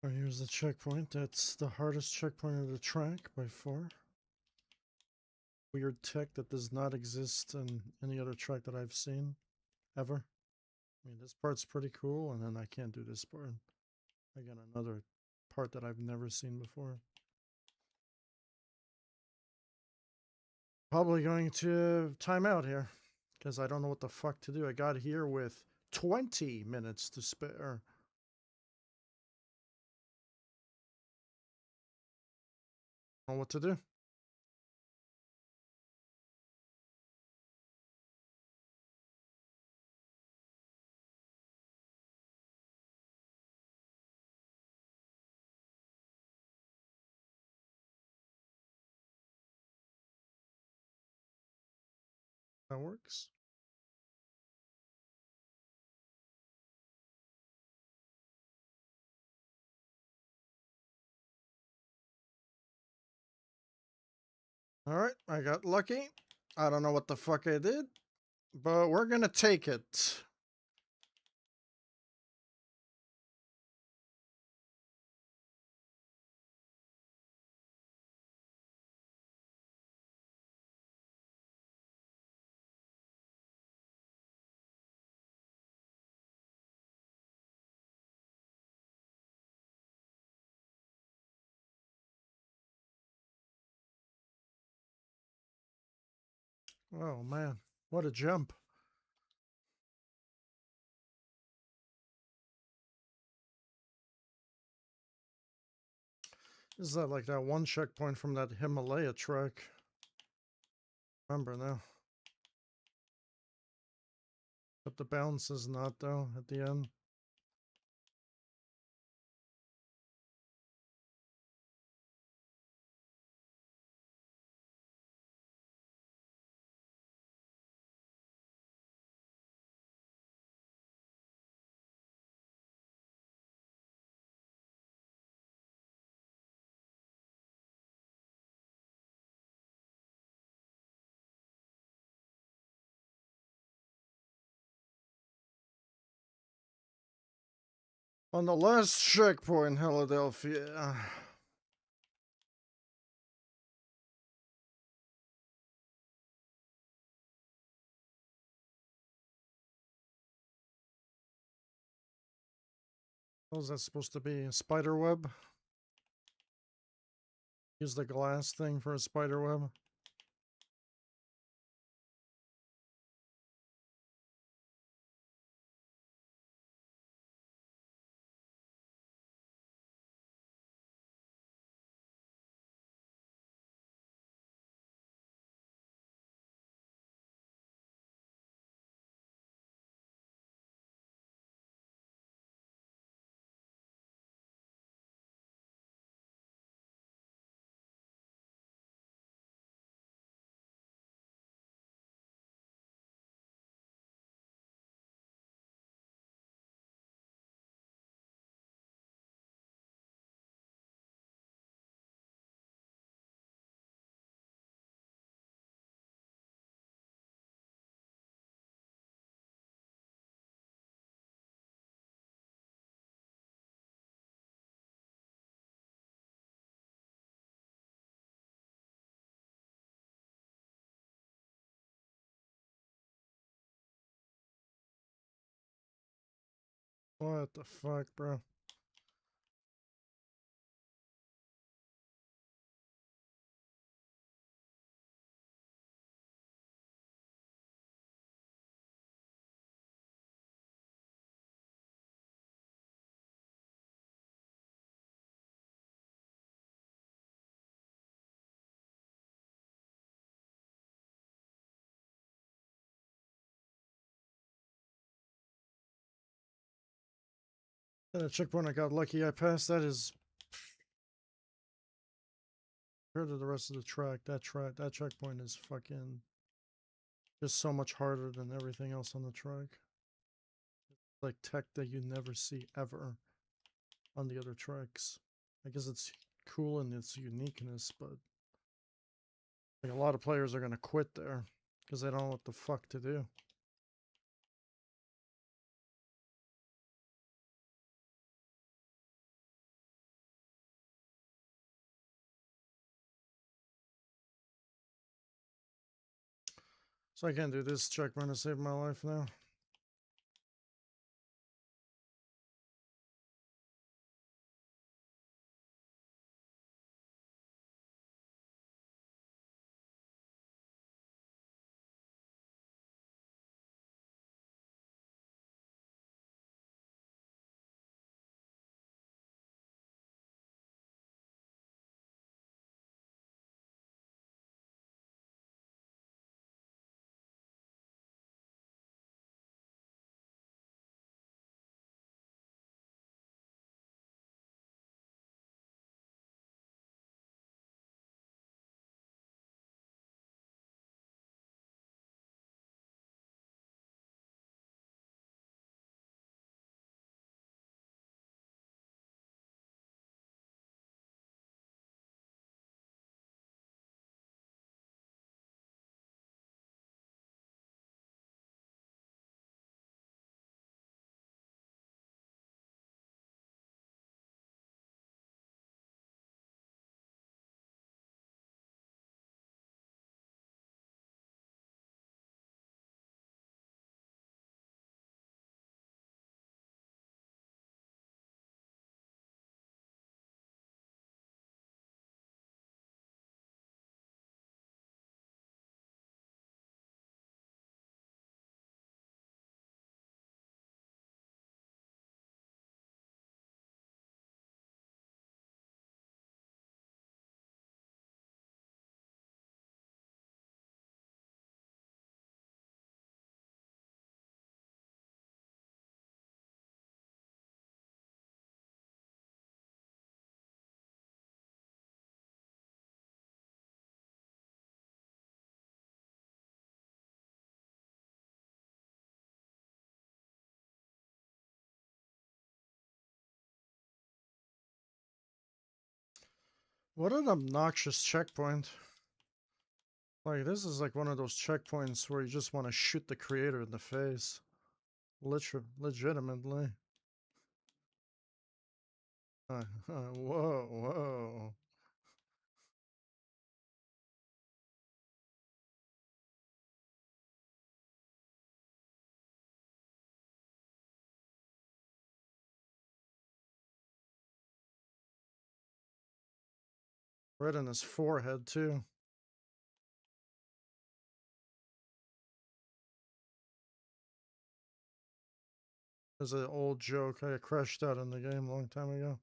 Oh, here's the checkpoint. That's the hardest checkpoint of the track by far. Weird tech that does not exist in any other track that I've seen ever. I mean, this part's pretty cool, and then I can't do this part. Again, another part that I've never seen before. Probably going to time out here because I don't know what the fuck to do. I got here with 20 minutes to spare. I don't know what to do. That works. All right, I got lucky. I don't know what the fuck I did, but we're gonna take it. Oh man, what a jump. Is that like that one checkpoint from that Himalaya track? Remember now. But the bounce is not though at the end. On the last checkpoint, Philadelphia. What was that supposed to be? A spider web? Use the glass thing for a spider web? What the fuck, bro? That checkpoint I got lucky I passed, that is compared to the rest of the track, that checkpoint is fucking just so much harder than everything else on the track. Like tech that you never see ever on the other tracks. I guess it's cool in its uniqueness, but like a lot of players are gonna quit there because they don't know what the fuck to do. So I can't do this checkpoint to save my life now. What an obnoxious checkpoint. Like, this is like one of those checkpoints where you just want to shoot the creator in the face. Legitimately. Whoa, whoa. Right in his forehead, too. There's an old joke. I crashed out in the game a long time ago.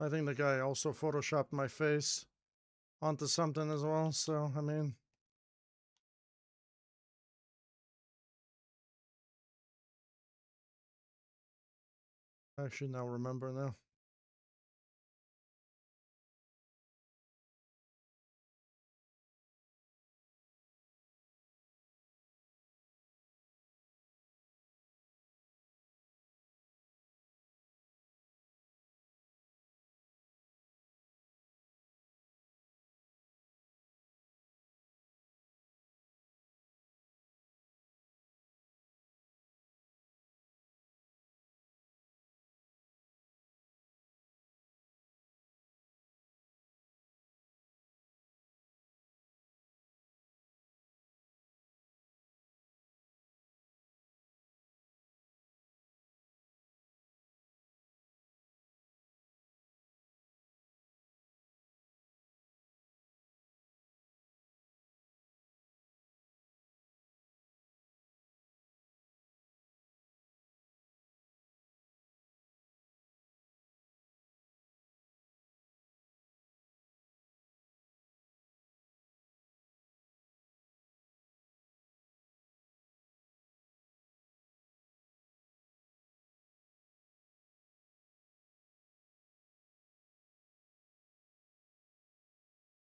I think the guy also photoshopped my face onto something as well, so, I mean... I actually now remember now.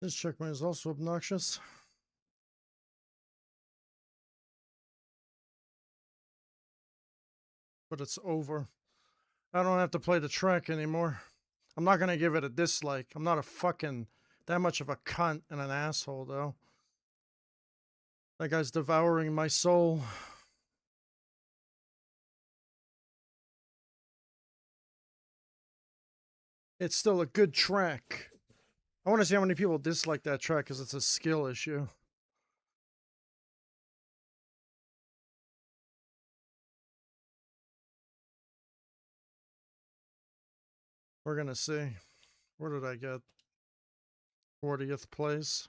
This checkpoint is also obnoxious. But it's over. I don't have to play the track anymore. I'm not gonna give it a dislike. I'm not a fucking that much of a cunt and an asshole, though. That guy's devouring my soul. It's still a good track. I want to see how many people dislike that track because it's a skill issue. We're gonna see. Where did I get? 40th place.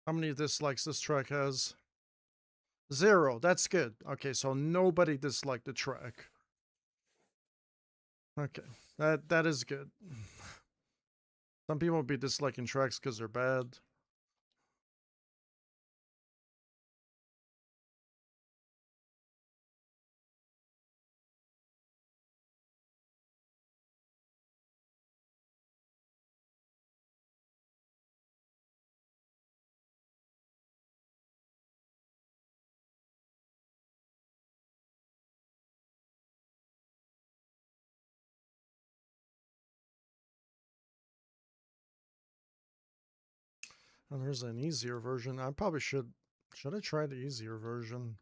How many dislikes this track has? 0. That's good. Okay, so nobody disliked the track. Okay, that is good. Some people will be disliking tracks because they're bad. And there's an easier version. I probably should I try the easier version?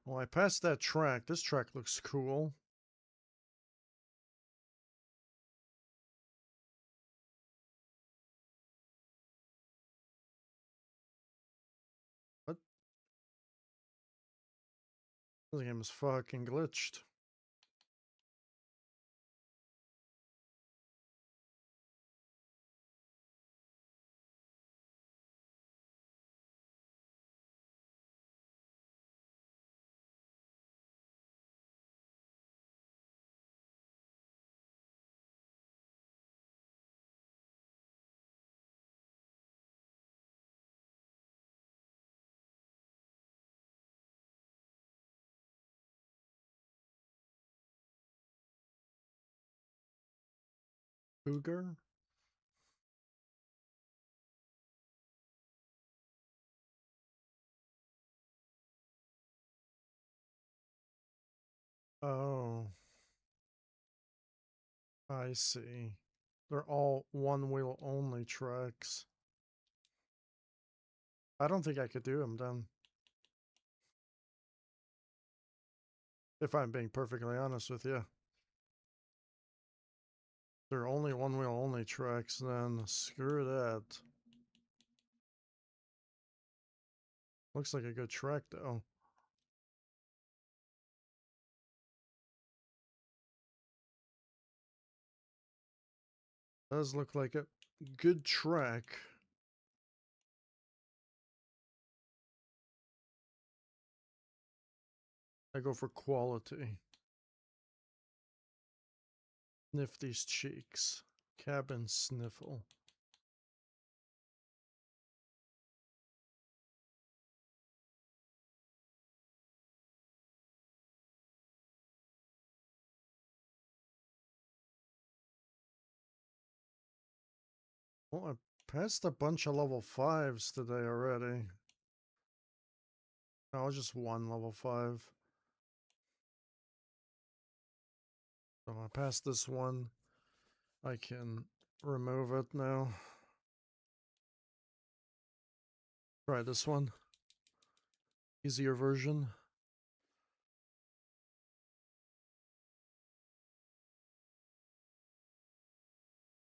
Well, I passed that track. This track looks cool. What? This game is fucking glitched. Cougar? Oh, I see. They're all one wheel only tracks. I don't think I could do them then. If I'm being perfectly honest with you. They're only one wheel only tracks, then screw that. Looks like a good track though. Does look like a good track. I go for quality. Sniff these cheeks. Cabin sniffle. Well, I passed a bunch of level 5s today already. No, just one level 5. So I passed this one. I can remove it now. Try this one. Easier version.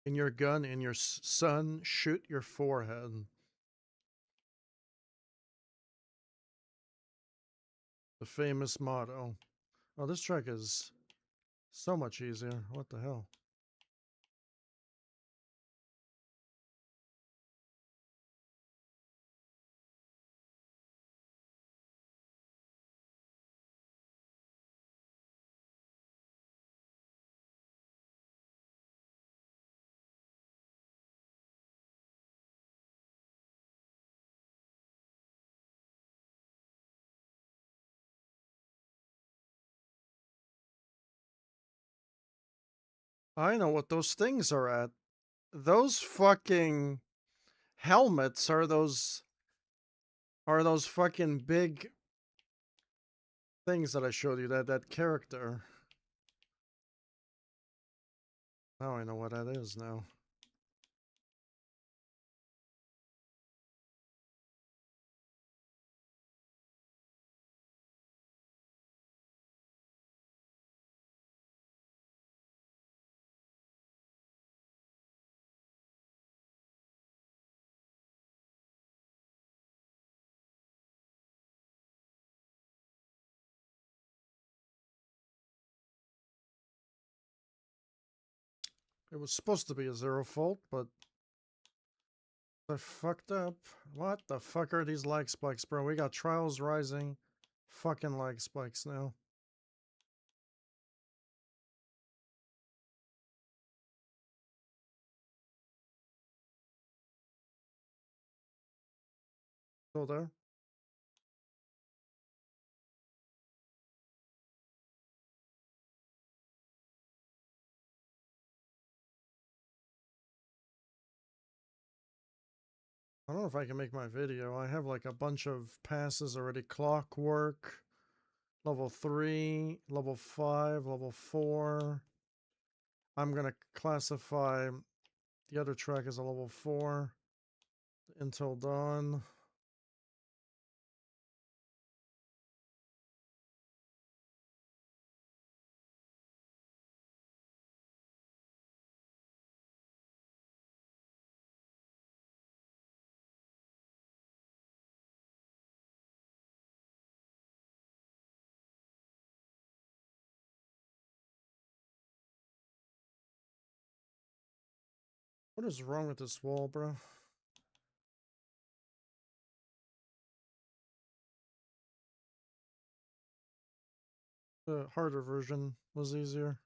In your gun, in your son, shoot your forehead. The famous motto. Oh, this track is so much easier. What the hell? I know what those things are at. Those fucking helmets are those fucking big things that I showed you, that character. Now I know what that is now. It was supposed to be a zero fault, but I fucked up. What the fuck are these lag spikes, bro? We got trials rising. Fucking lag spikes now. Still there? I don't know if I can make my video. I have like a bunch of passes already. Clockwork, level 3, level 5, level 4. I'm going to classify the other track as a level 4. Until Dawn. What is wrong with this wall, bro? The harder version was easier.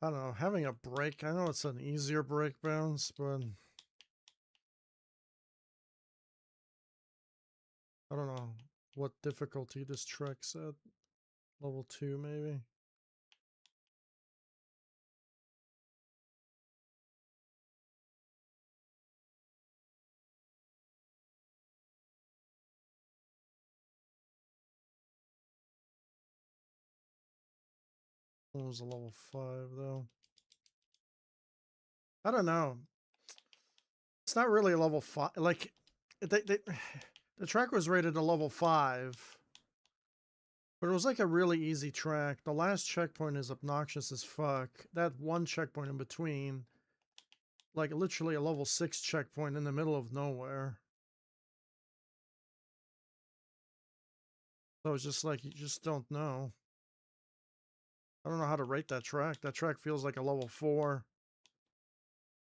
I don't know, having a break, I know it's an easier break bounce, but I don't know what difficulty this track's at. Level 2, maybe? It was a level 5, though. I don't know. It's not really a level 5. Like, the track was rated a level 5. But it was like a really easy track. The last checkpoint is obnoxious as fuck. That one checkpoint in between, like literally a level 6 checkpoint in the middle of nowhere. So it's just like, you just don't know. I don't know how to rate that track. That track feels like a level 4.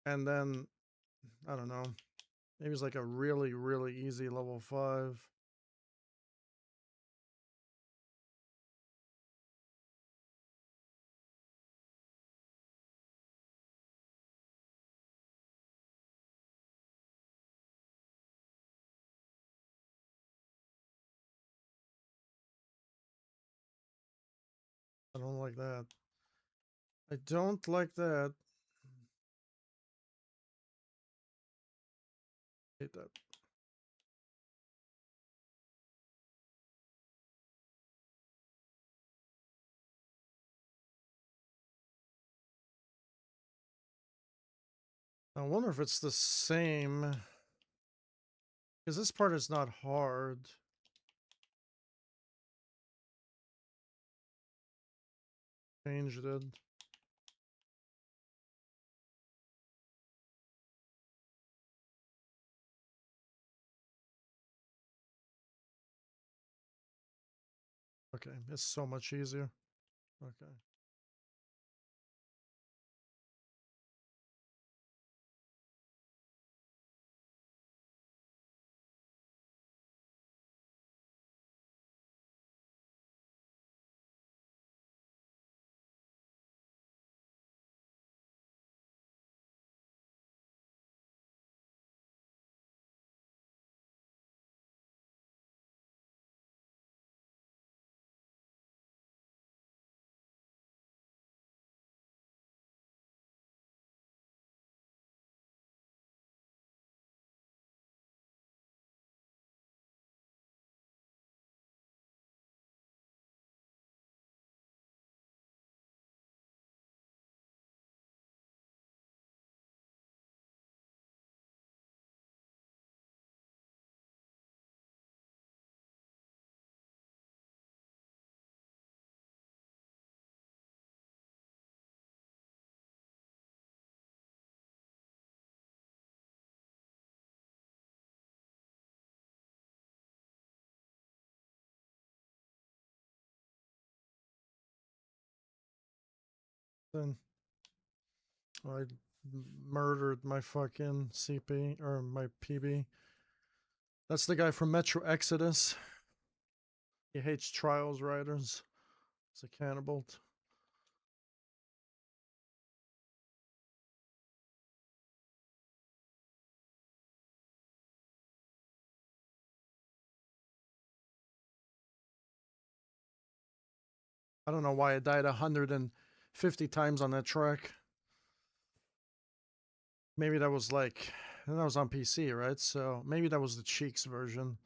And then, I don't know. Maybe it's like a really, really easy level 5. I don't like that. I don't like that. Hate that. I wonder if it's the same. Because this part is not hard. Changed it. Okay, it's so much easier. Okay. Then I murdered my fucking CP or my PB. That's the guy from Metro Exodus. He hates Trials Riders. It's a cannibal. I don't know why I died 150 times on that track. Maybe that was like, and that was on PC, right? So maybe that was the Cheeks version.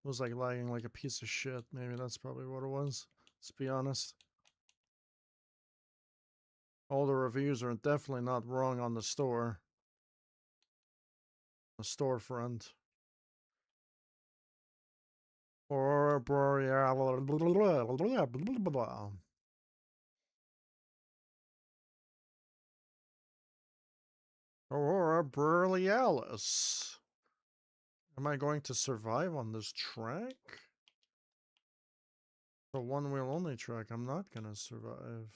It was like lagging like a piece of shit. Maybe that's probably what it was. Let's be honest. All the reviews are definitely not wrong on the store. The storefront. Aurora Borealis. Am I going to survive on this track? The one wheel only track, I'm not gonna survive.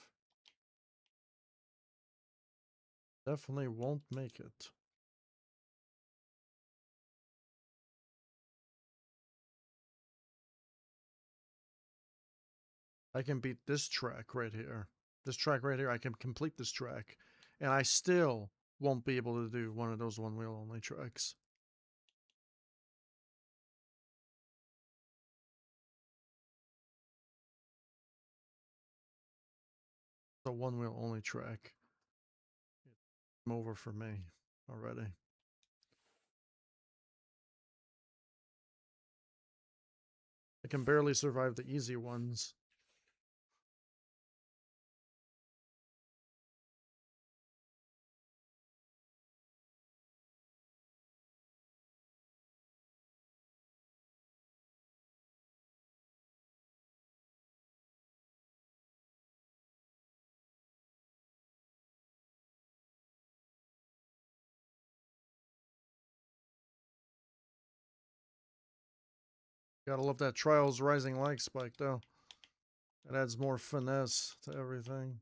Definitely won't make it. I can beat this track right here. This track right here, I can complete this track. And I still won't be able to do one of those one wheel only tracks. The one wheel only track. It's over for me already. I can barely survive the easy ones. Gotta love that Trials Rising lag spike though. It adds more finesse to everything.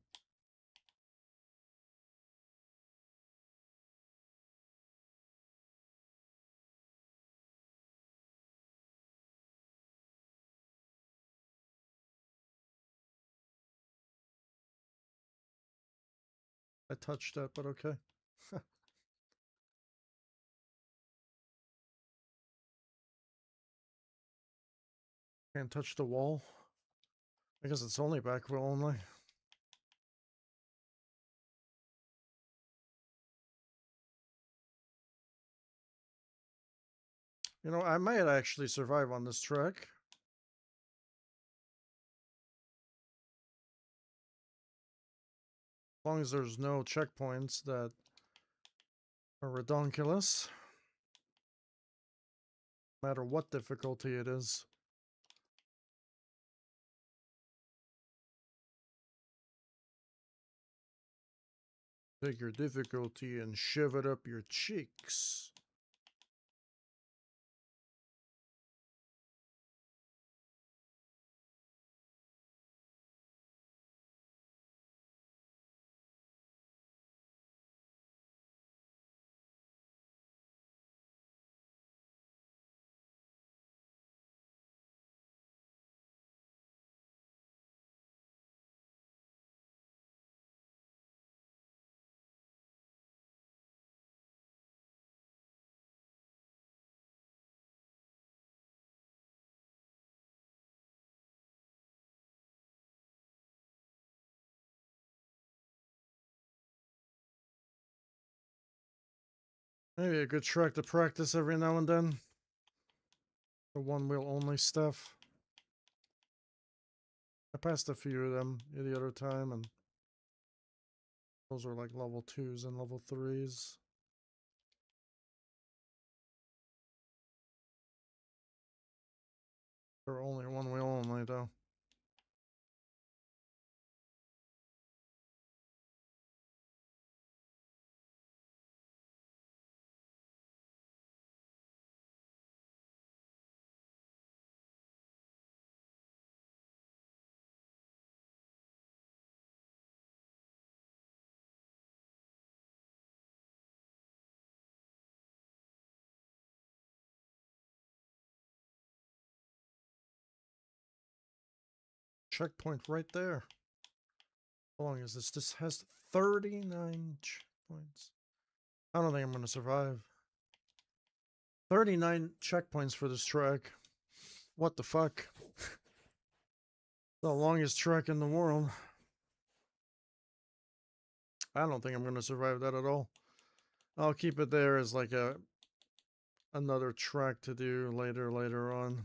I touched that, but okay. Can't touch the wall. I guess it's only back wheel only. You know, I might actually survive on this track. As long as there's no checkpoints that are redonkulous. No matter what difficulty it is. Take your difficulty and shove it up your cheeks. Maybe a good track to practice every now and then. The one wheel only stuff. I passed a few of them the other time, and those are like level 2s and level 3s. They're only one wheel only though. checkpoint right there. How long is this? This has 39 checkpoints. I don't think I'm going to survive. 39 checkpoints for this track. What the fuck? The longest track in the world. I don't think I'm going to survive that at all. I'll keep it there as like another track to do later on.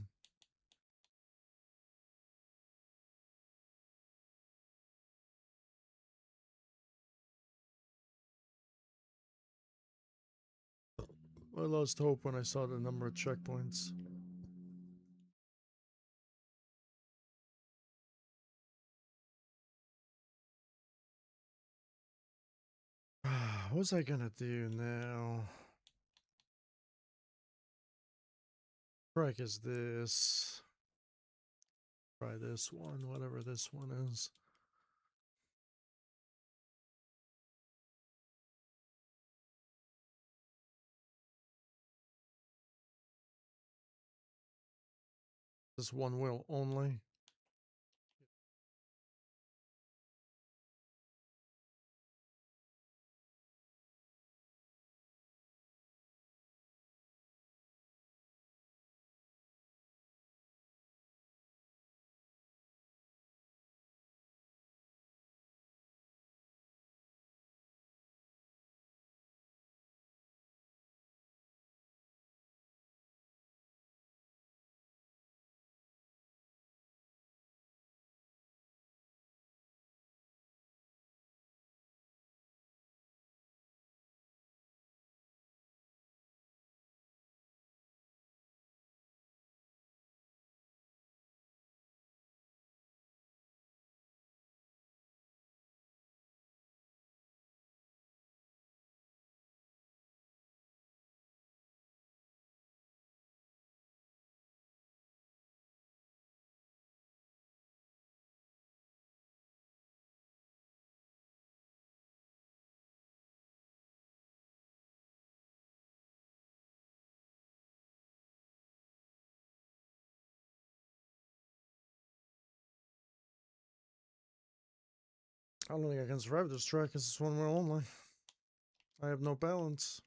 I lost hope when I saw the number of checkpoints. What was I gonna do now? Track is this. Try this one, whatever this one is. This one wheel only. I don't think I can survive this track because it's one wheel only. I have no balance.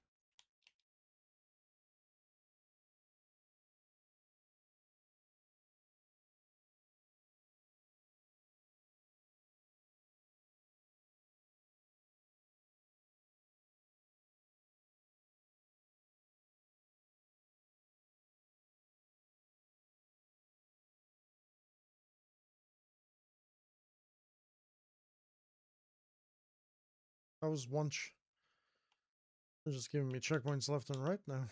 I was they're just giving me checkpoints left and right now.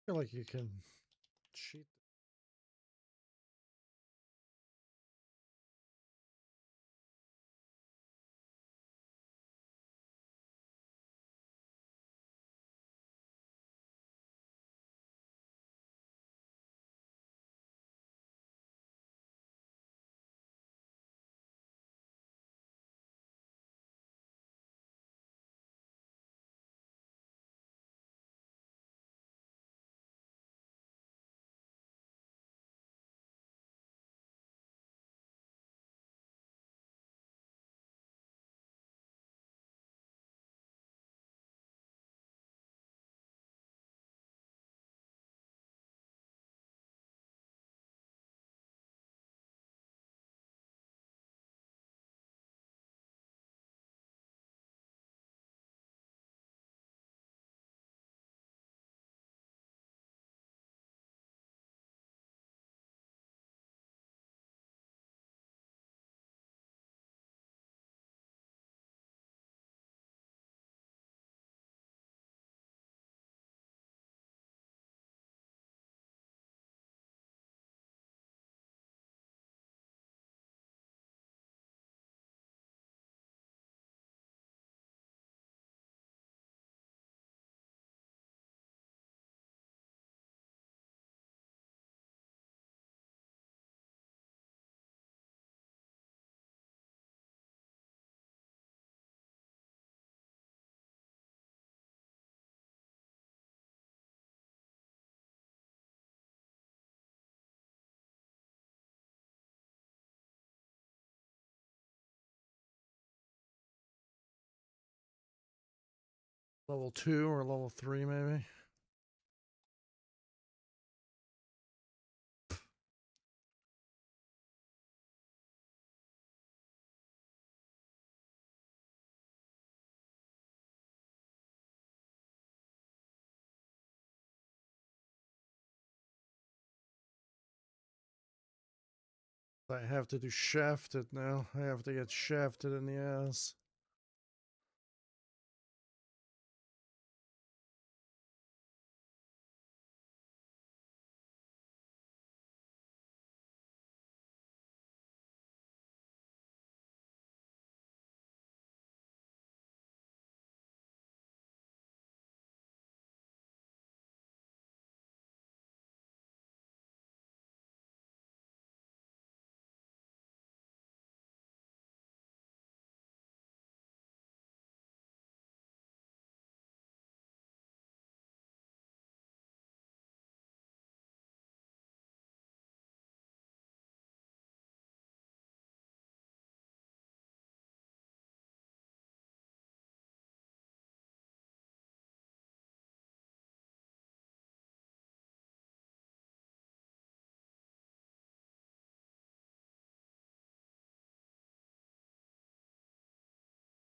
feel like you can cheat. Level 2 or level 3, maybe. I have to do shafted now. I have to get shafted in the ass.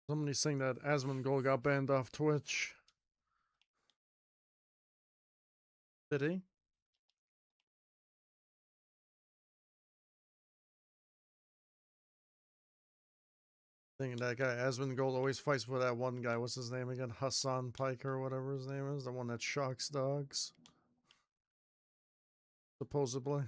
Somebody's saying that Asmongold got banned off Twitch. Did he? Thinking that guy Asmongold always fights with that one guy. What's his name again? Hassan Pike or whatever his name is. The one that shocks dogs. Supposedly.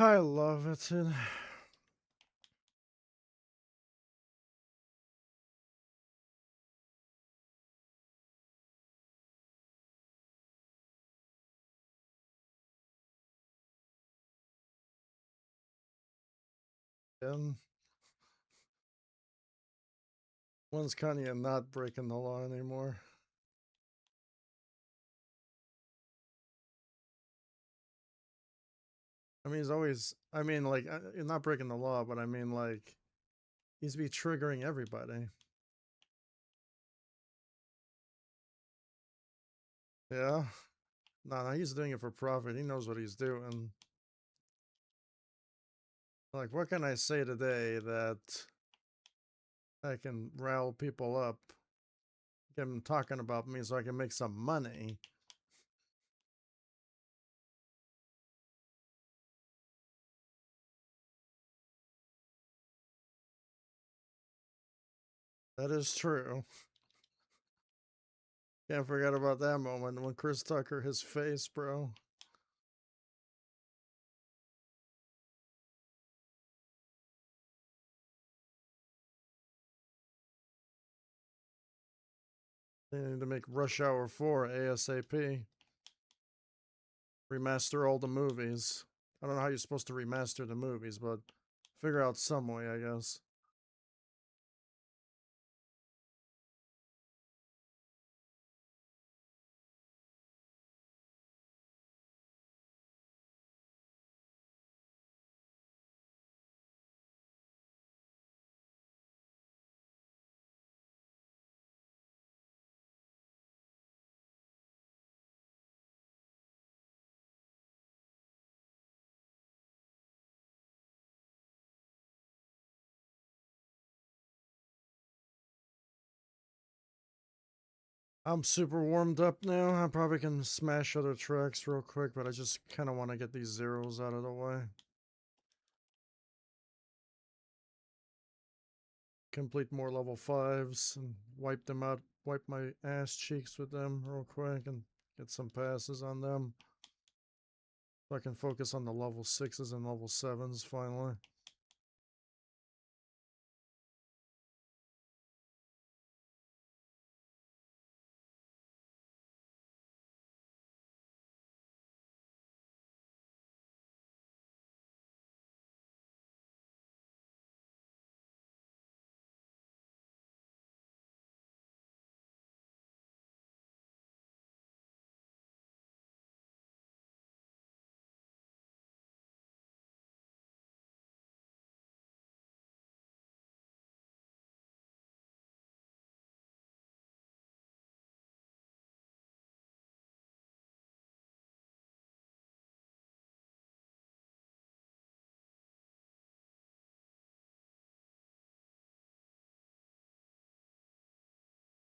I love it. Dude. And when's Kanye not breaking the law anymore? I mean, he's always. I mean, like, he's not breaking the law, but I mean, like, he's be triggering everybody. Yeah. No, he's doing it for profit. He knows what he's doing. Like, what can I say today that I can rile people up, get them talking about me so I can make some money? That is true. Can't forget about that moment when Chris Tucker, his face, bro. They need to make Rush Hour 4 ASAP. Remaster all the movies. I don't know how you're supposed to remaster the movies, but figure out some way, I guess. I'm super warmed up now. I probably can smash other tracks real quick, but I just kind of want to get these zeros out of the way. Complete more level 5s and wipe them out, wipe my ass cheeks with them real quick and get some passes on them. So I can focus on the level 6s and level 7s finally.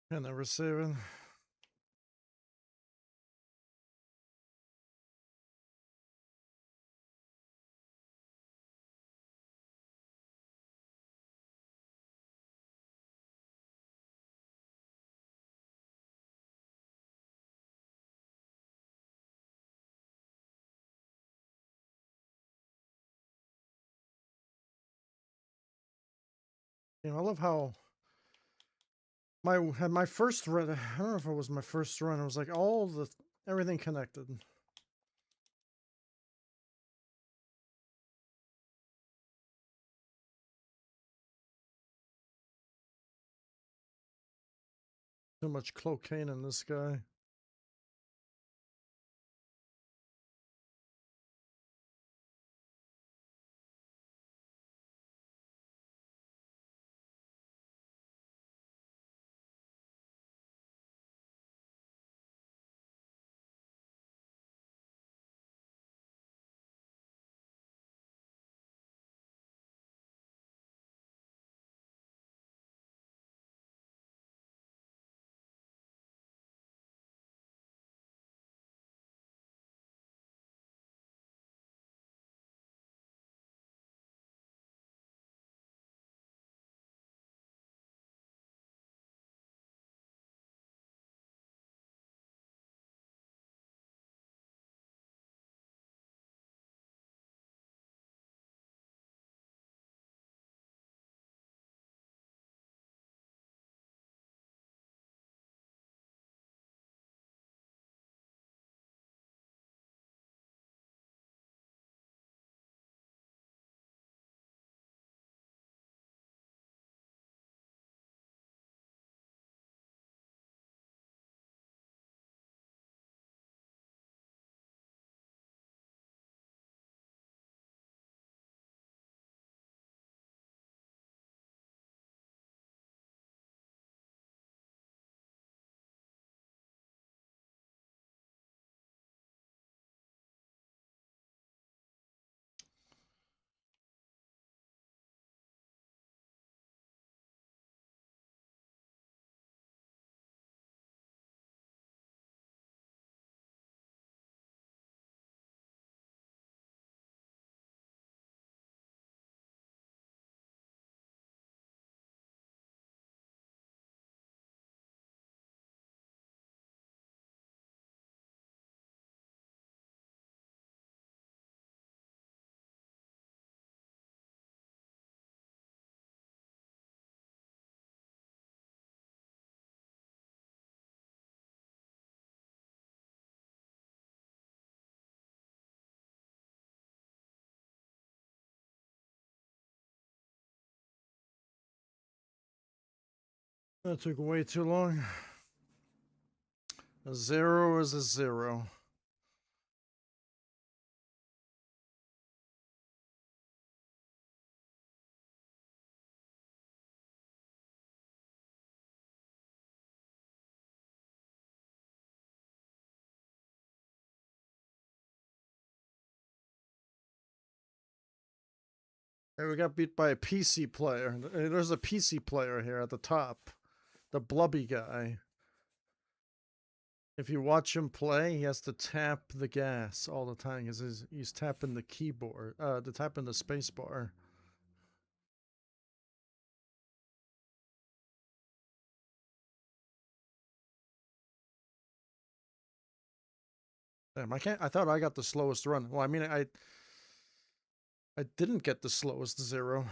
And they're receiving. I love how my first run. I don't know if it was my first run. It was like everything connected. Too much cocaine in this guy. That took way too long. A 0 is a 0. Hey, we got beat by a PC player. There's a PC player here at the top. The blubby guy. If you watch him play, he has to tap the gas all the time because he's tapping the keyboard, tapping the space bar. Damn, I thought I got the slowest run. Well, I mean, I didn't get the slowest 0.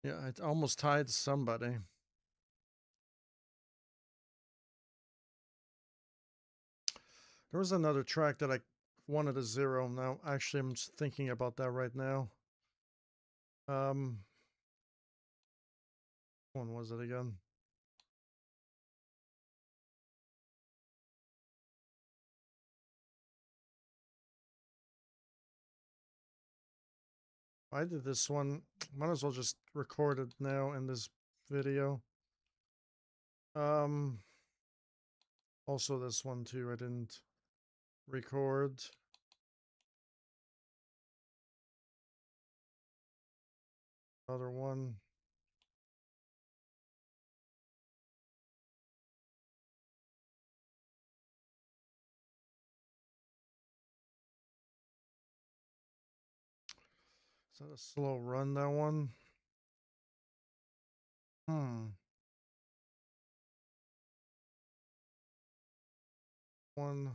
Yeah, I almost tied somebody. There was another track that I wanted a 0. Now, actually, I'm just thinking about that right now. When was it again? I did this one. Might as well just record it now in this video. Also this one too, I didn't record. Other one. Is that a slow run, that one? One.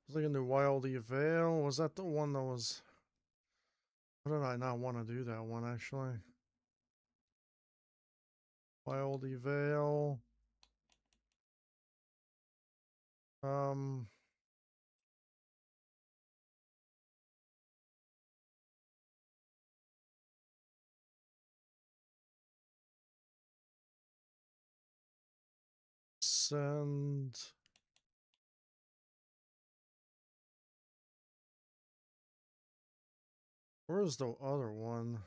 I was looking to Wildy Vale. Was that the one that was... Why did I not want to do that one, actually? Wildy Vale. Um... Send... Where's the other one?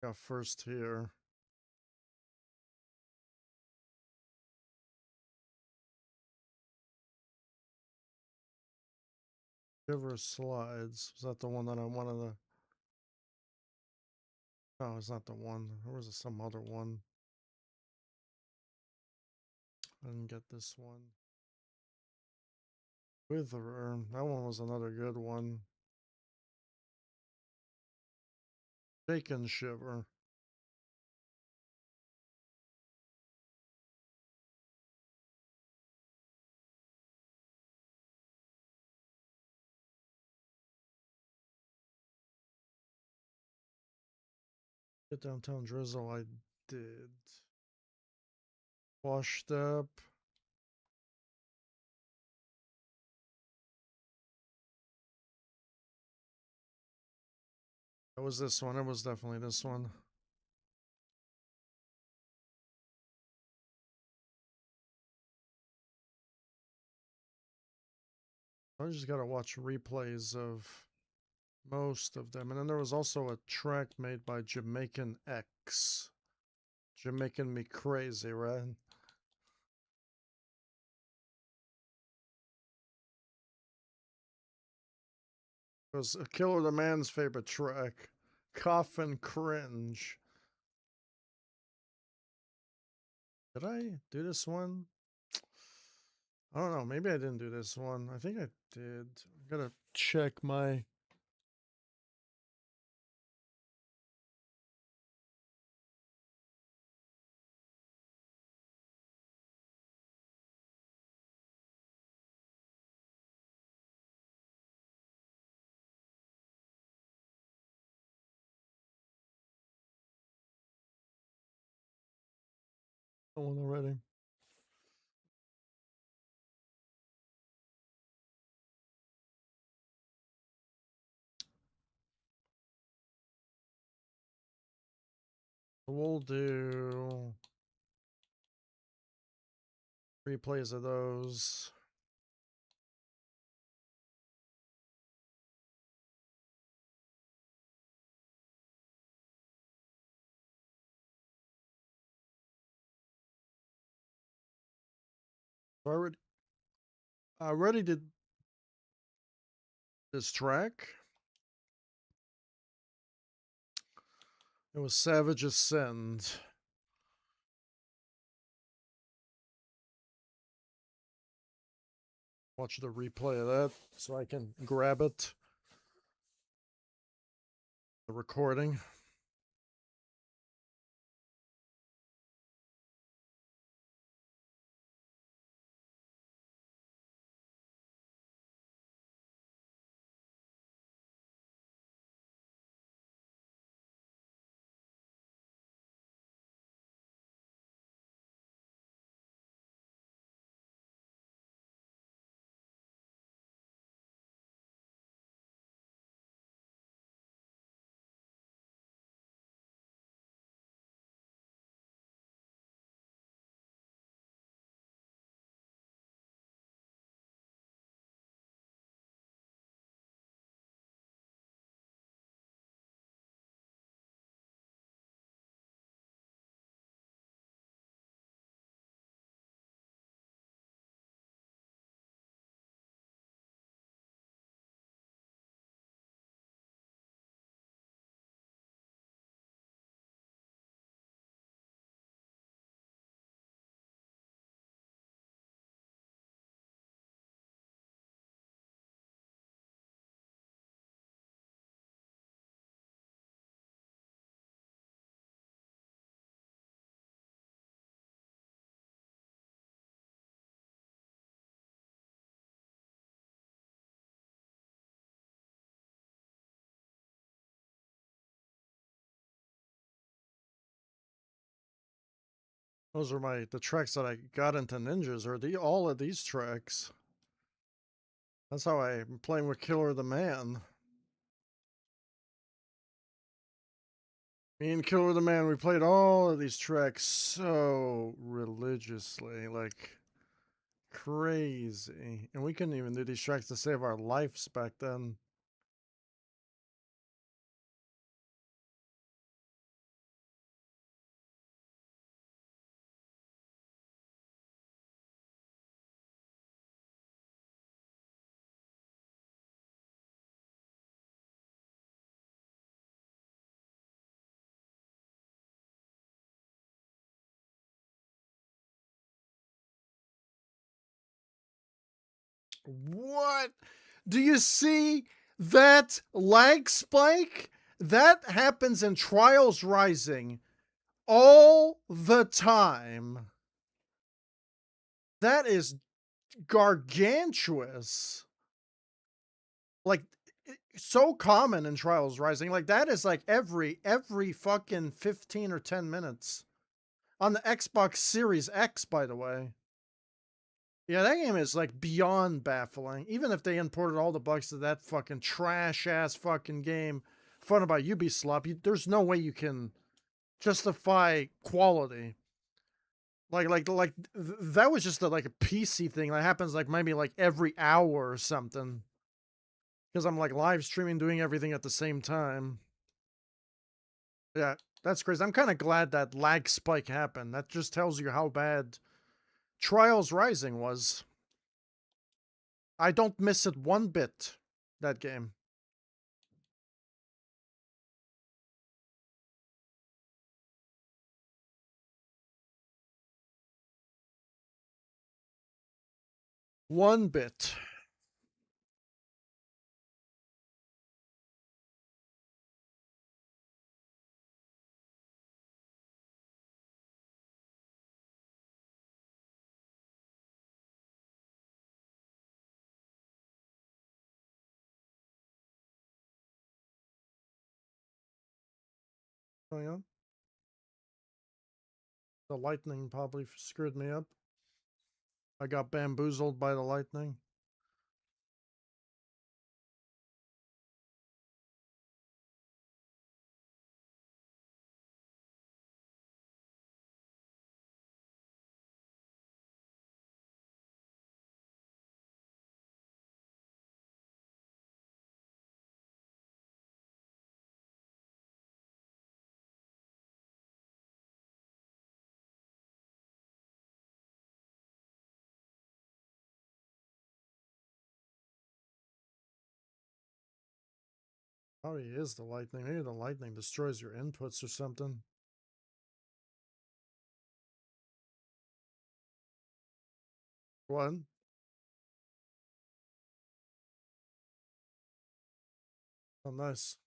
Got first here. River Slides. Is that the one that I wanted to... No, it's not the one. There was some other one. I didn't get this one. Witherer. That one was another good one. Shake and Shiver. Get Downtown Drizzle, I did. Washed Up. It was this one. It was definitely this one. I just gotta watch replays of most of them. And then there was also a track made by Jamaican X. Jamaican Me Crazy, right? It was Killer the Man's favorite track. Cough and Cringe. Did I do this one? I don't know. Maybe I didn't do this one. I think I did. I gotta check my... one already. We'll do replays of those. I already did this track. It was Savage Ascend. Watch the replay of that so I can grab it. The recording. Those are the tracks that I got into ninjas, or all of these tracks. That's how I'm playing with Killer the Man. Me and Killer the Man, we played all of these tracks so religiously, like crazy. And we couldn't even do these tracks to save our lives back then. What? Do you see that lag spike? That happens in Trials Rising all the time. That is gargantuous. Like, so common in Trials Rising. Like, that is like every fucking 15 or 10 minutes. On the Xbox Series X, by the way. Yeah, that game is like beyond baffling. Even if they imported all the bugs to that fucking trash ass fucking game, fun about Ubisoft, there's no way you can justify quality. That was just like a PC thing that happens like maybe like every hour or something. Because I'm like live streaming, doing everything at the same time. Yeah, that's crazy. I'm kind of glad that lag spike happened. That just tells you how bad Trials Rising was. I don't miss it one bit, that game. One bit. Oh, yeah? The lightning probably screwed me up. I got bamboozled by the lightning. Probably is the lightning. Maybe the lightning destroys your inputs or something. What? Oh, nice.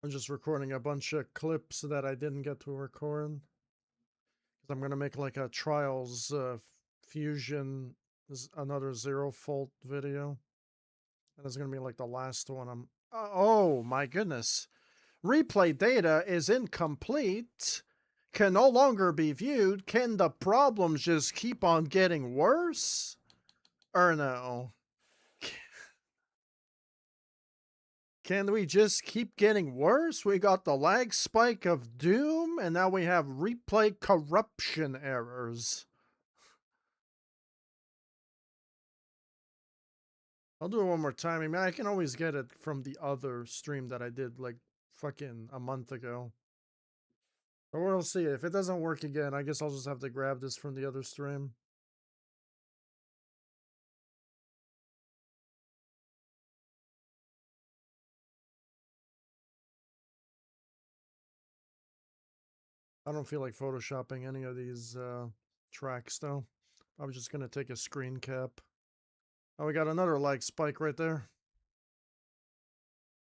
I'm just recording a bunch of clips that I didn't get to record. Because I'm going to make like a Trials Fusion, another zero fault video. And it's going to be like the last one. Oh my goodness. Replay data is incomplete. Can no longer be viewed. Can the problems just keep on getting worse? Or no? Can we just keep getting worse? We got the lag spike of doom, and now we have replay corruption errors. I'll do it one more time. I mean, I can always get it from the other stream that I did like fucking a month ago. But we'll see. If it doesn't work again, I guess I'll just have to grab this from the other stream. I don't feel like photoshopping any of these tracks though. I'm just gonna take a screen cap. Oh, we got another lag spike right there.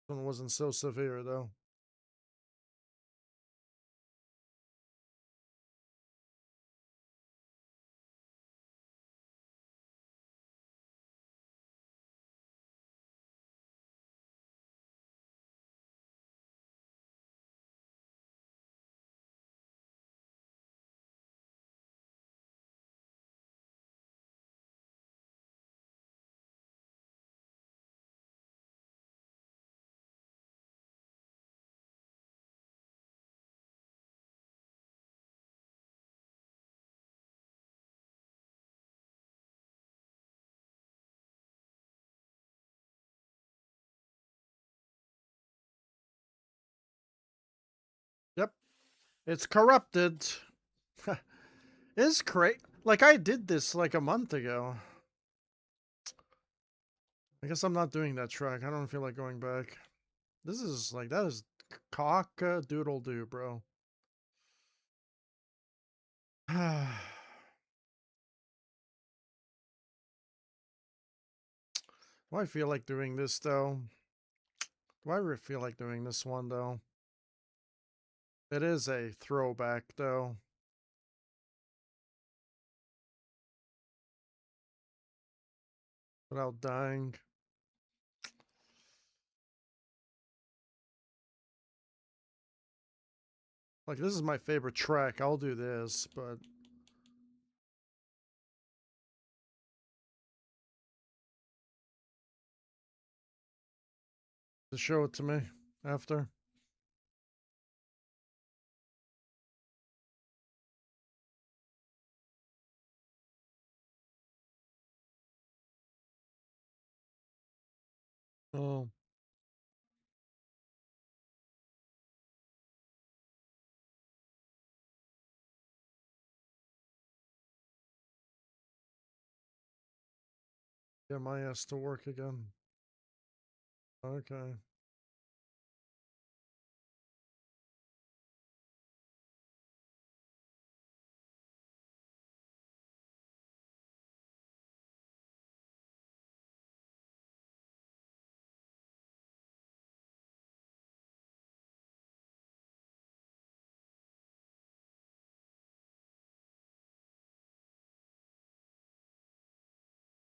This one wasn't so severe though. Yep, it's corrupted. It's great. Like I did this like a month ago. I guess I'm not doing that track. I don't feel like going back. This is like, that is cock a doodle doo, bro. Do I feel like doing this though? Do I really feel like doing this one though? It is a throwback though. Without dying. Like, this is my favorite track. I'll do this, but to show it to me after. Oh, yeah, my ass to work again. Okay.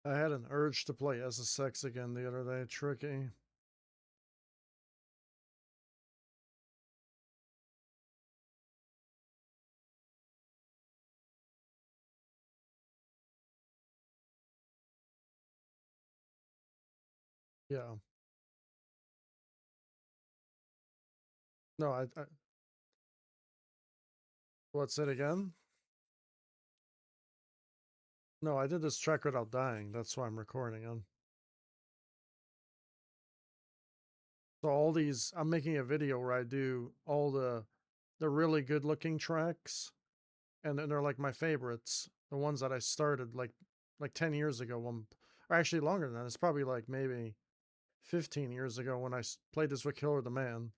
I had an urge to play SSX again the other day. Tricky. Yeah. No, what's it again? No, I did this track without dying. That's why I'm recording on. So all these, I'm making a video where I do all the really good looking tracks, and then they're like my favorites, the ones that I started like 10 years ago, or actually longer than that. It's probably like maybe 15 years ago when I played this with Killer the Man.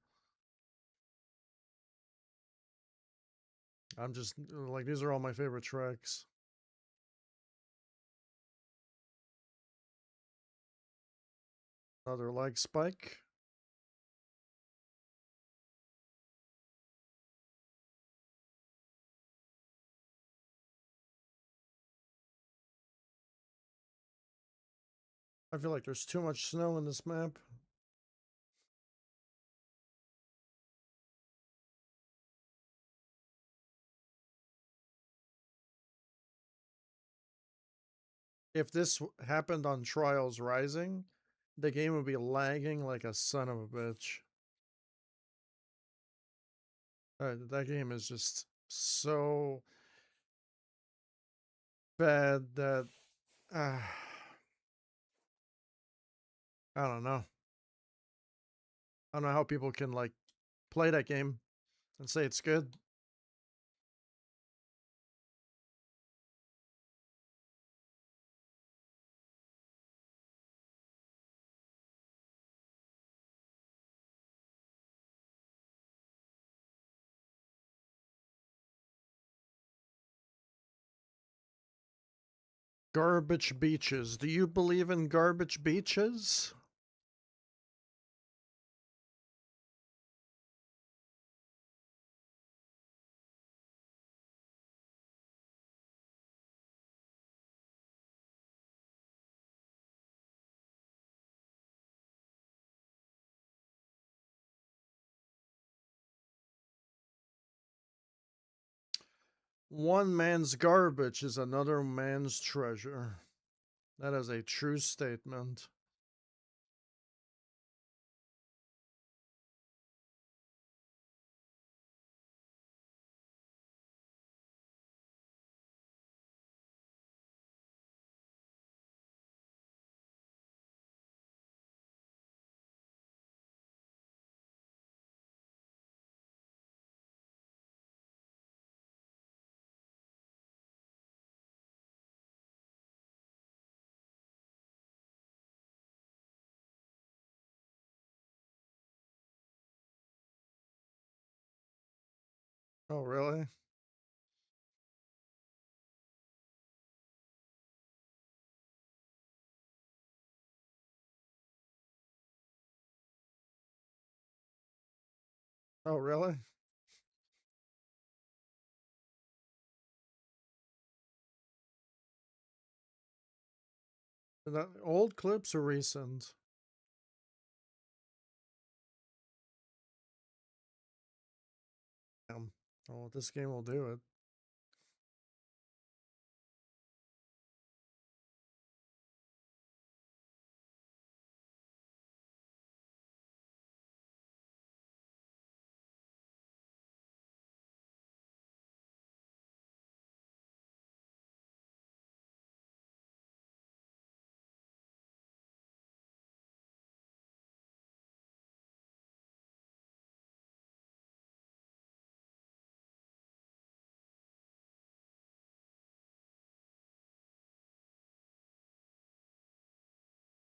I'm just like, these are all my favorite tracks. Another leg spike. I feel like there's too much snow in this map. If this happened on Trials Rising, the game would be lagging like a son of a bitch. That game is just so bad that uh, I don't know. I don't know how people can like play that game and say it's good. Garbage beaches. Do you believe in garbage beaches? One man's garbage is another man's treasure. That is a true statement. Oh, really? Oh, really? That old clips or recent? Oh, this game will do it.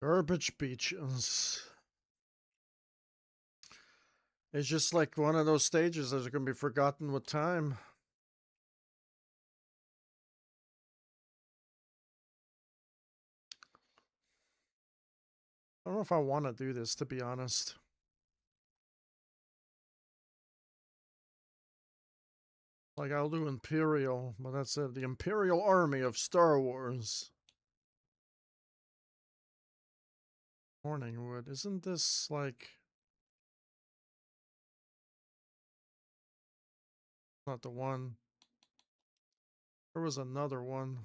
Garbage beaches. It's just like one of those stages that are going to be forgotten with time. I don't know if I want to do this, to be honest. Like, I'll do Imperial, but that's it. The Imperial Army of Star Wars. Morningwood. Isn't this like... Not the one. There was another one.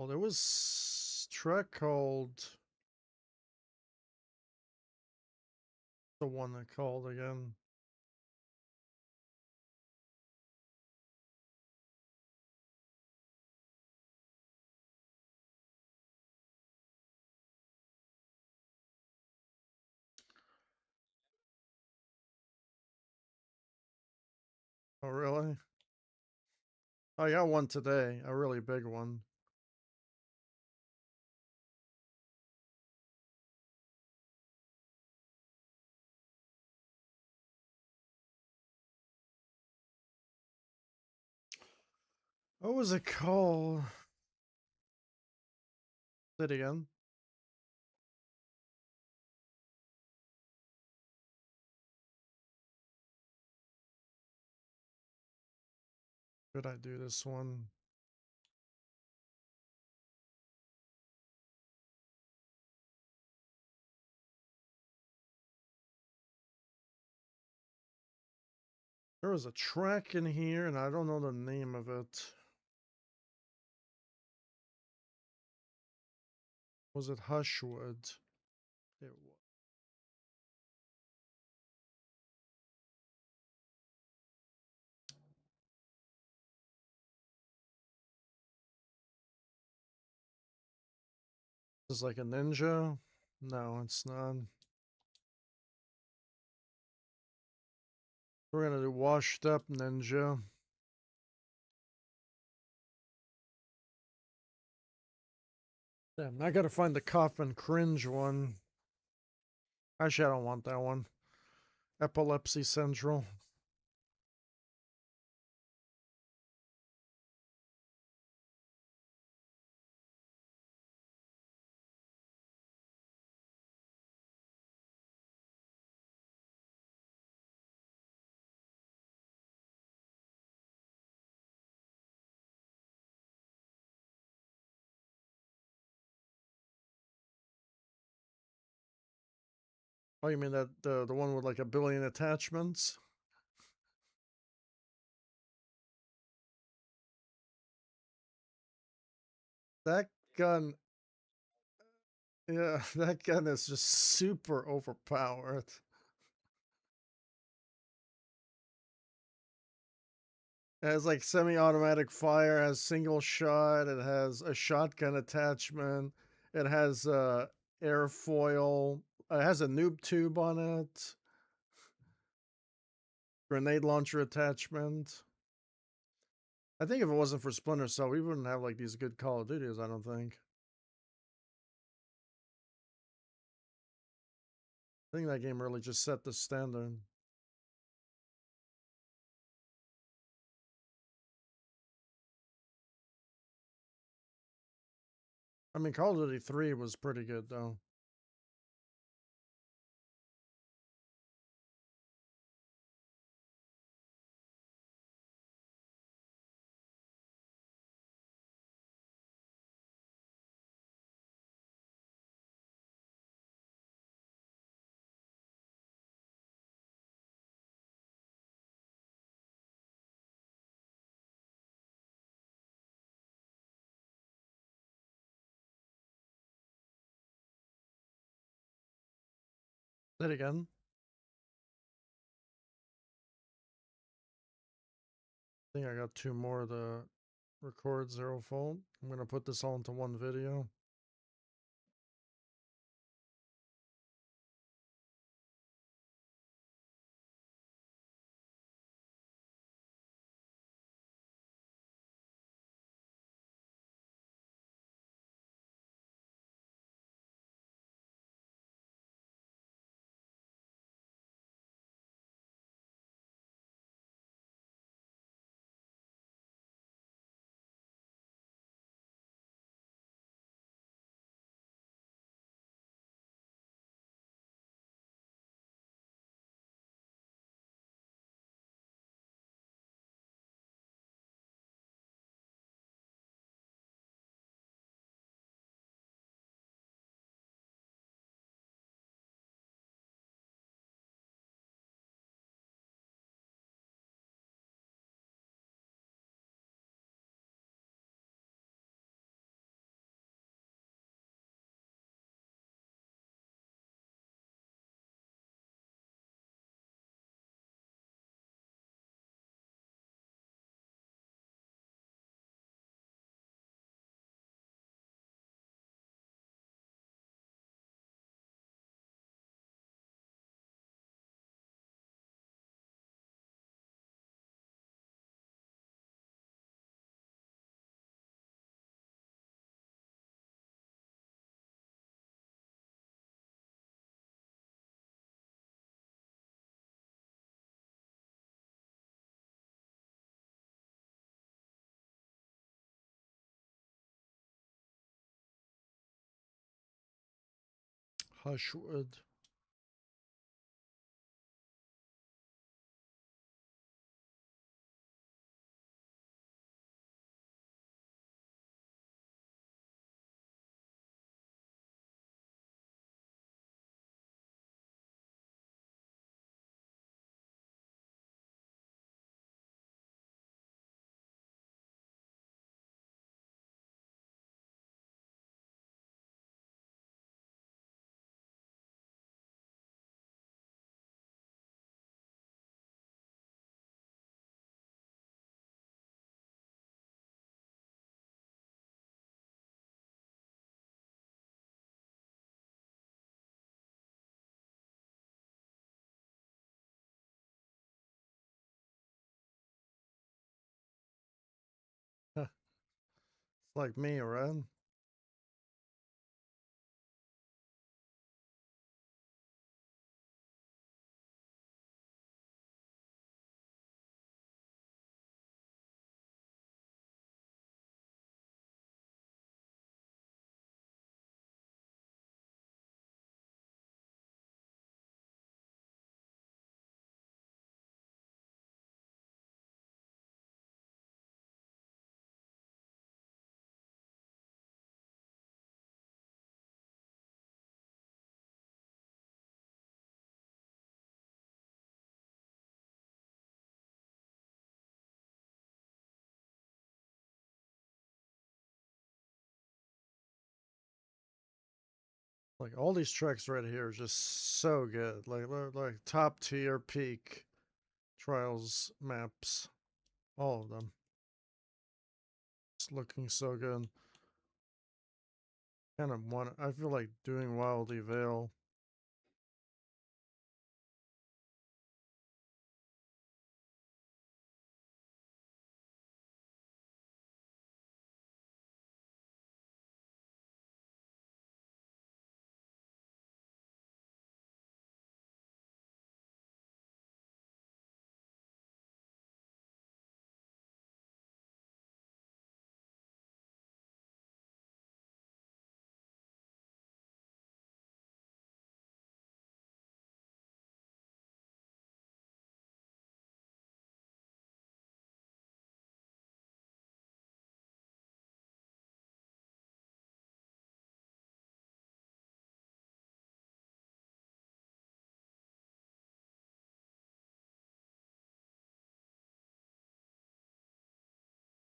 called? It was track called the one that called again. Oh, really? Oh, I got one today, a really big one. What was it called? Say it again. Should I do this one? There was a track in here, and I don't know the name of it. Was it Hushwood? It was. Is this like a ninja? No, it's not. We're gonna do washed up ninja. Damn, I gotta find the coffin cringe one. Actually, I don't want that one. Epilepsy Central. Oh, you mean that the one with like a billion attachments? That gun, yeah, that gun is just super overpowered. It has like semi-automatic fire, has single shot, it has a shotgun attachment, it has airfoil, it has a noob tube on it, grenade launcher attachment. I think if it wasn't for Splinter Cell, we wouldn't have like these good Call of Duties, I don't think. I think that game really just set the standard. I mean, Call of Duty 3 was pretty good, though. Then again, I think I got two more to record Zero Fault. I'm going to put this all into one video. Hushwood. It's like me, right? Like all these tracks right here are just so good. Like top tier peak trials maps. All of them. It's looking so good. Kind of want. I feel like doing Wildly Vale.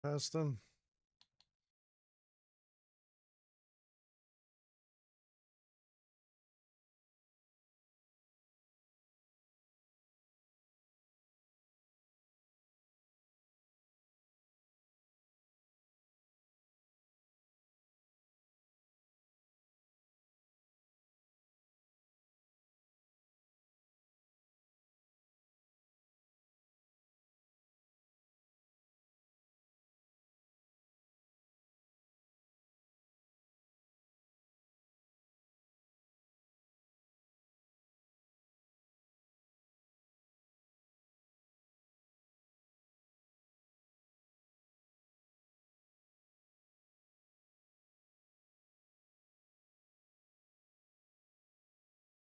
Past them.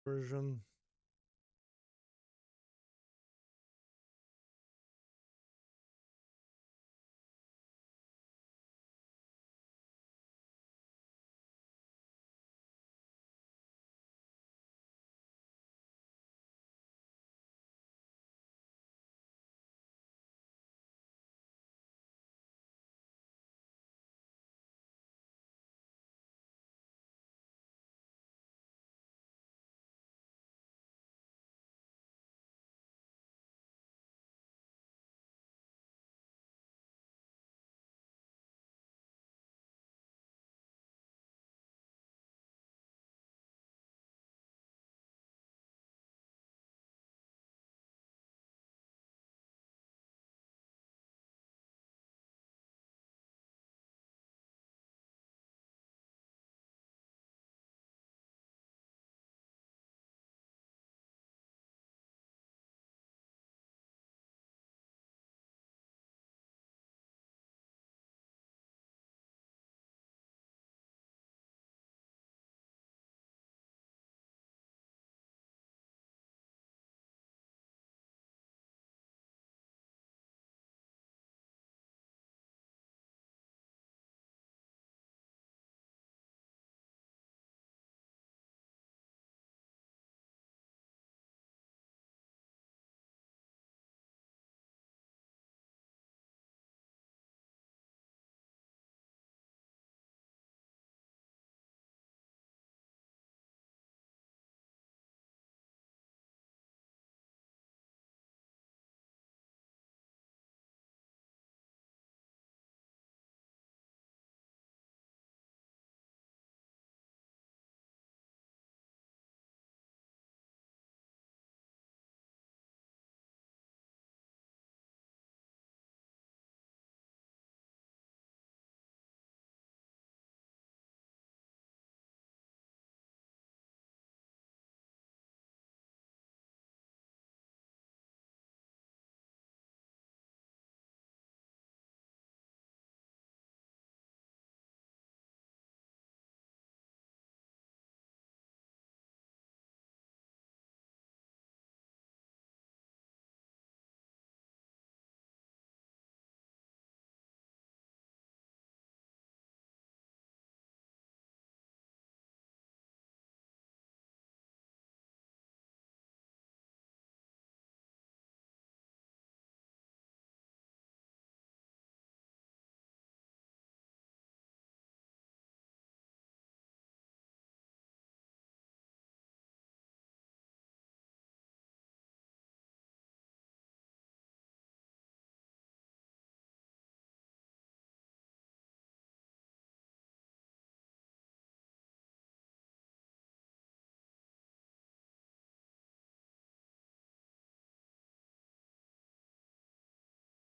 Version.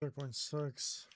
Checkpoint 6.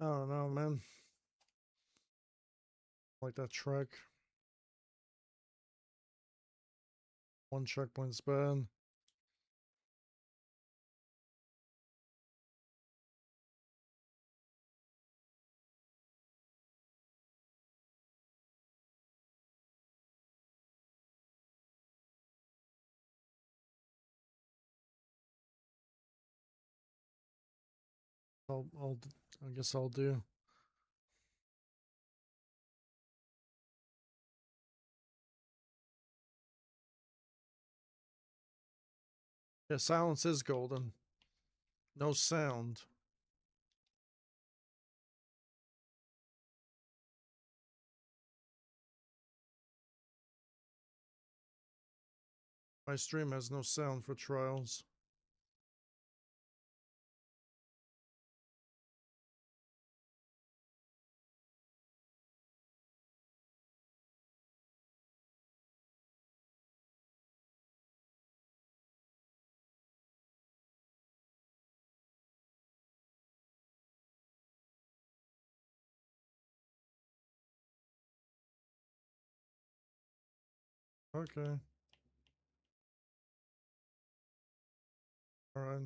I don't know, man. Like that track. One checkpoint's bad. I guess I'll do. Yeah, silence is golden. No sound. My stream has no sound for trials. Okay. All right.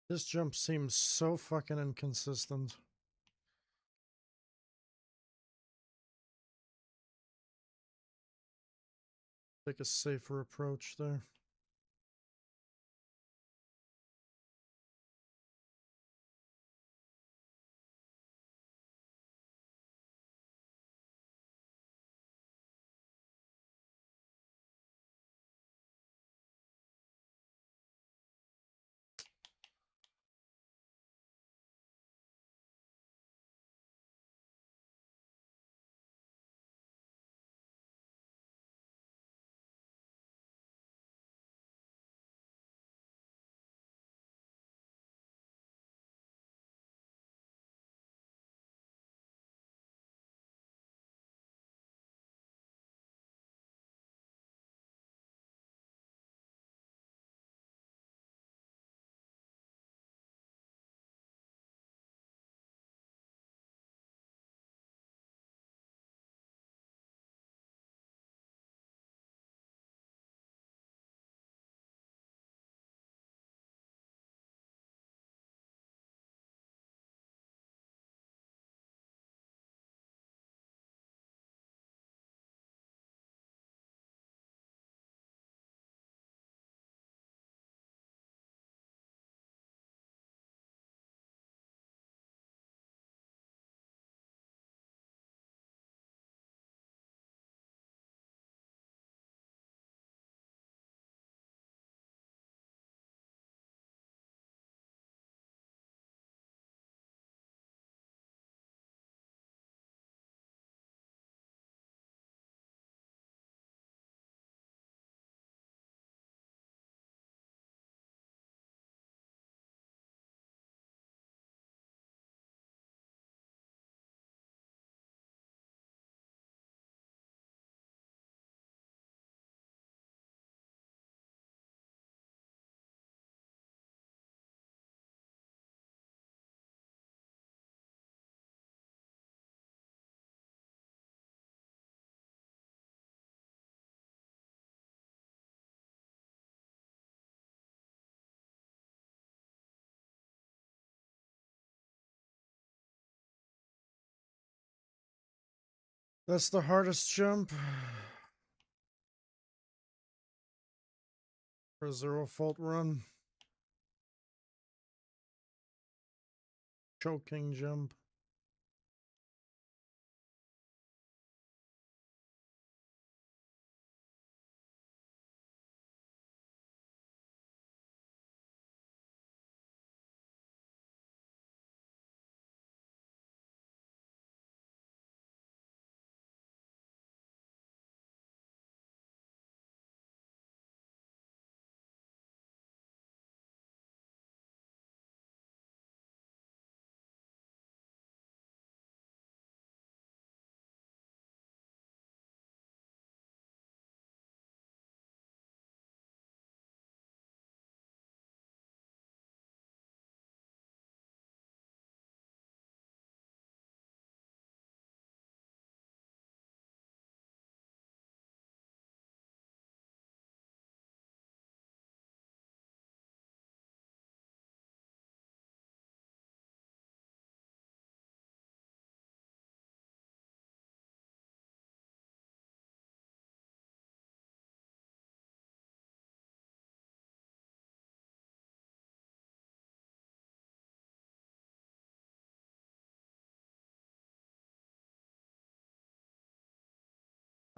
This jump seems so fucking inconsistent. Take a safer approach there. That's the hardest jump for a zero fault run. Choking jump.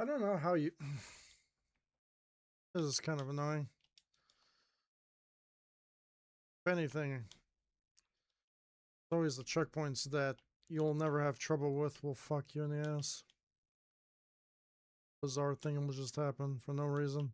I don't know how you... This is kind of annoying. If anything, it's always the checkpoints that you'll never have trouble with will fuck you in the ass. Bizarre thing will just happen for no reason.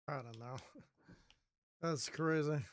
I don't know. That's crazy.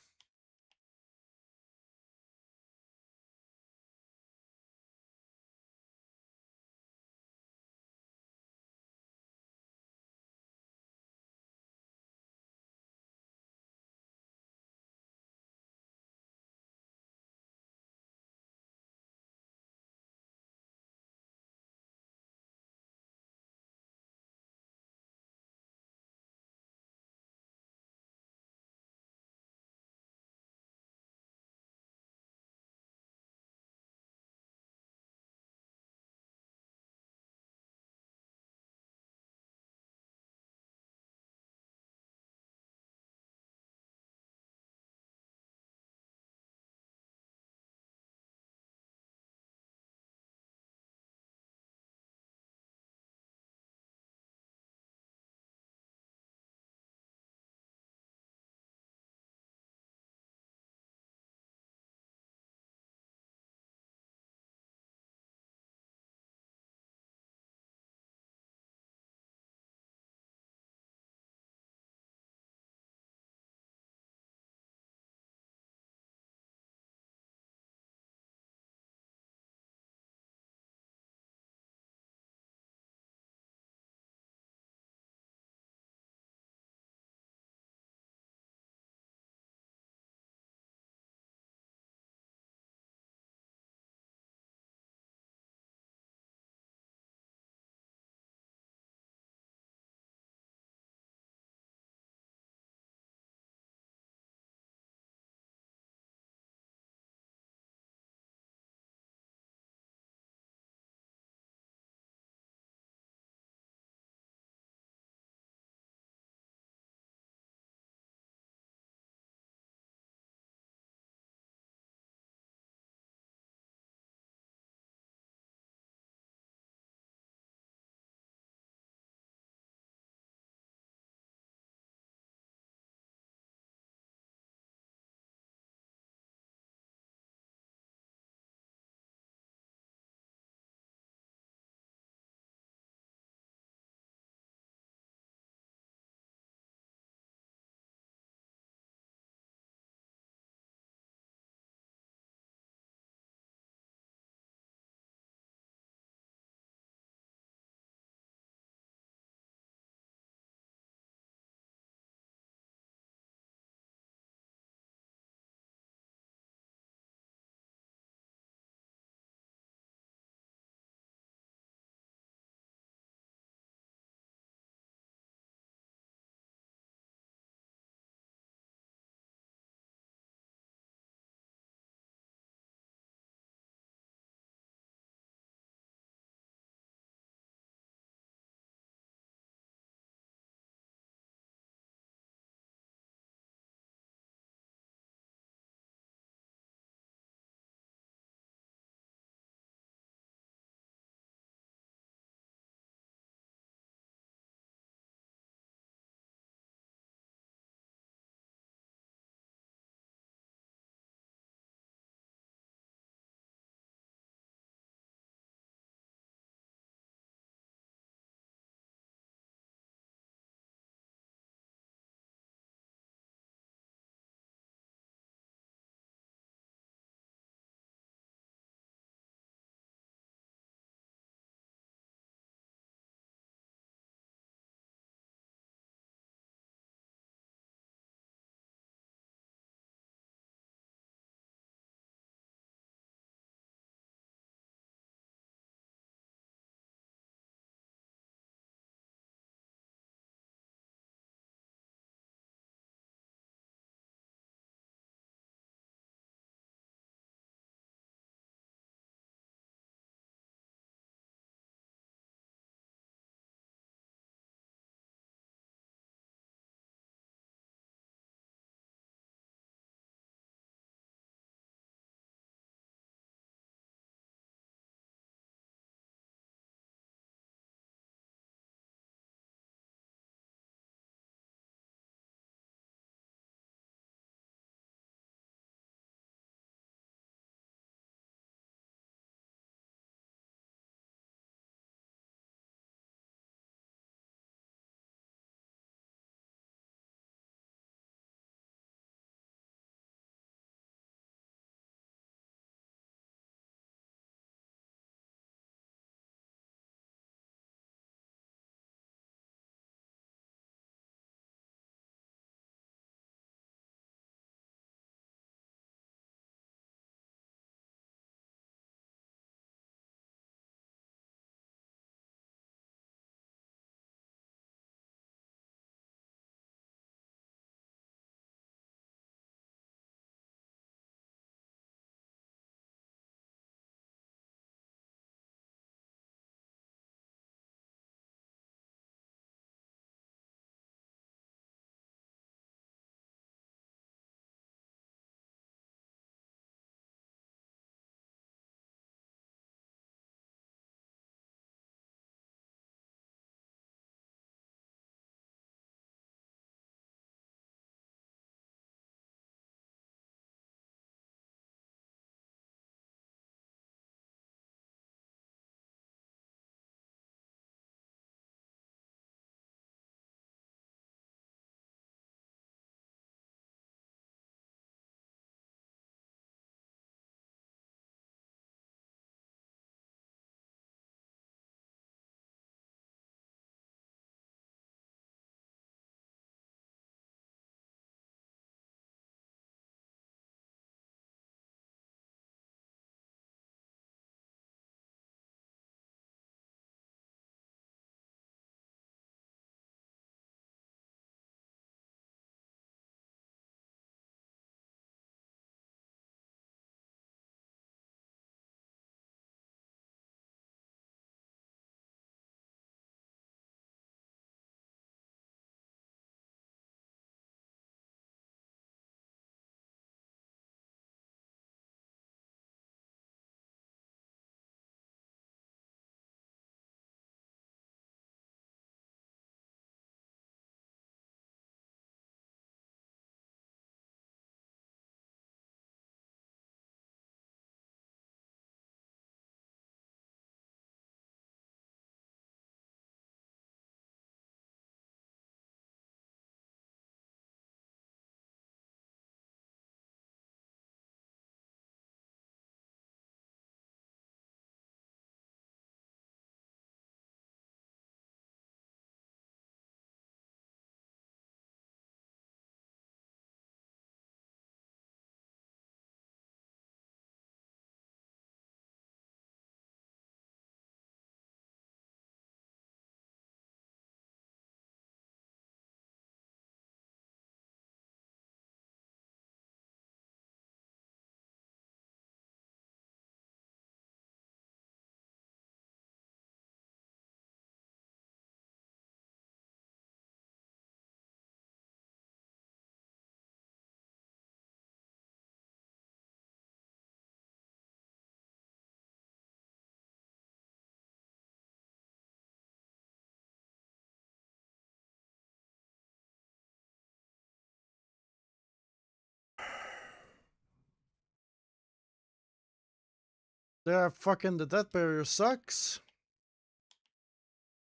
Yeah, fucking the death barrier sucks.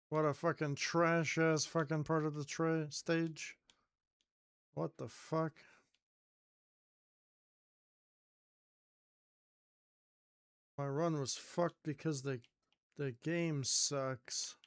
What a fucking trash ass fucking part of the stage. What the fuck? My run was fucked because the game sucks.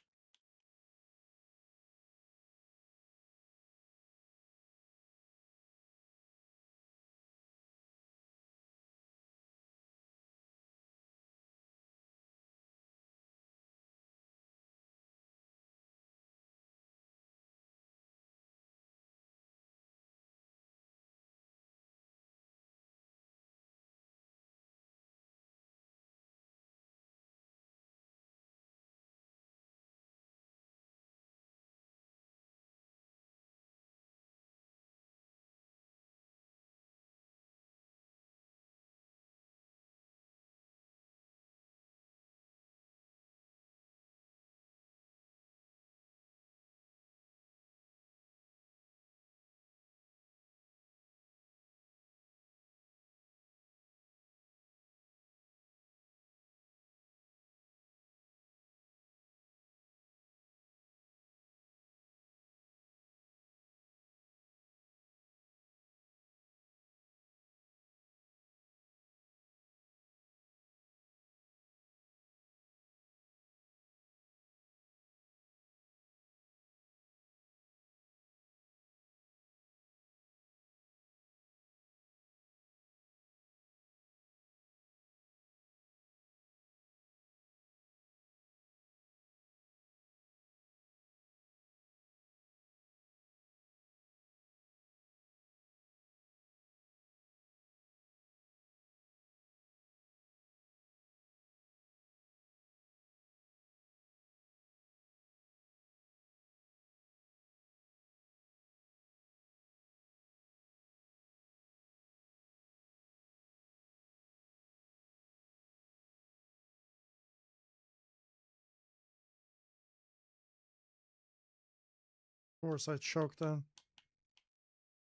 Of course I choked them.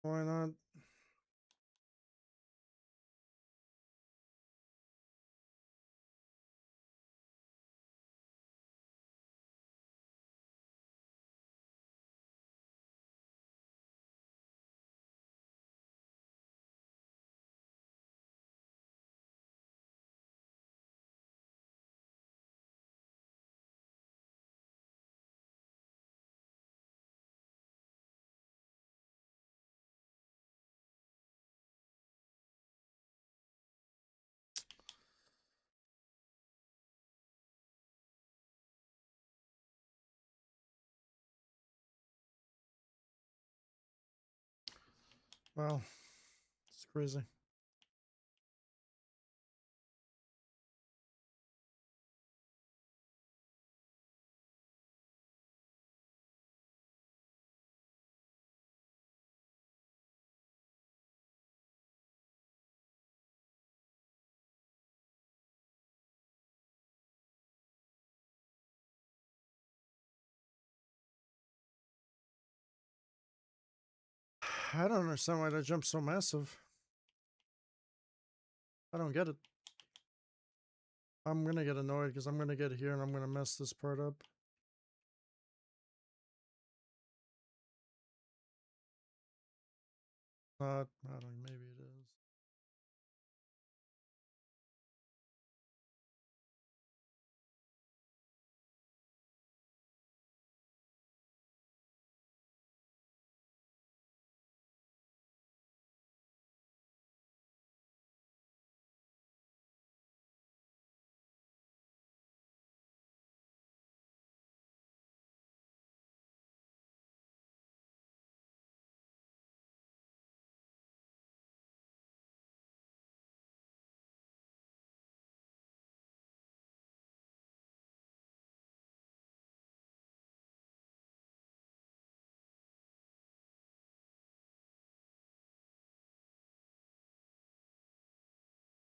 Why not? Well, it's crazy. I don't understand why that jump's so massive. I don't get it. I'm gonna get annoyed because I'm gonna get here and I'm gonna mess this part up. Not, I don't know, maybe it is.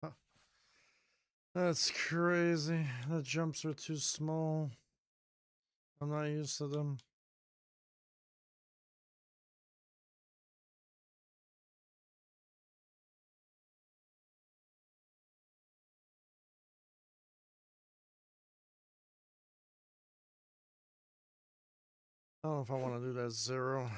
Huh. That's crazy. The jumps are too small. I'm not used to them. I don't know if I want to do that 0.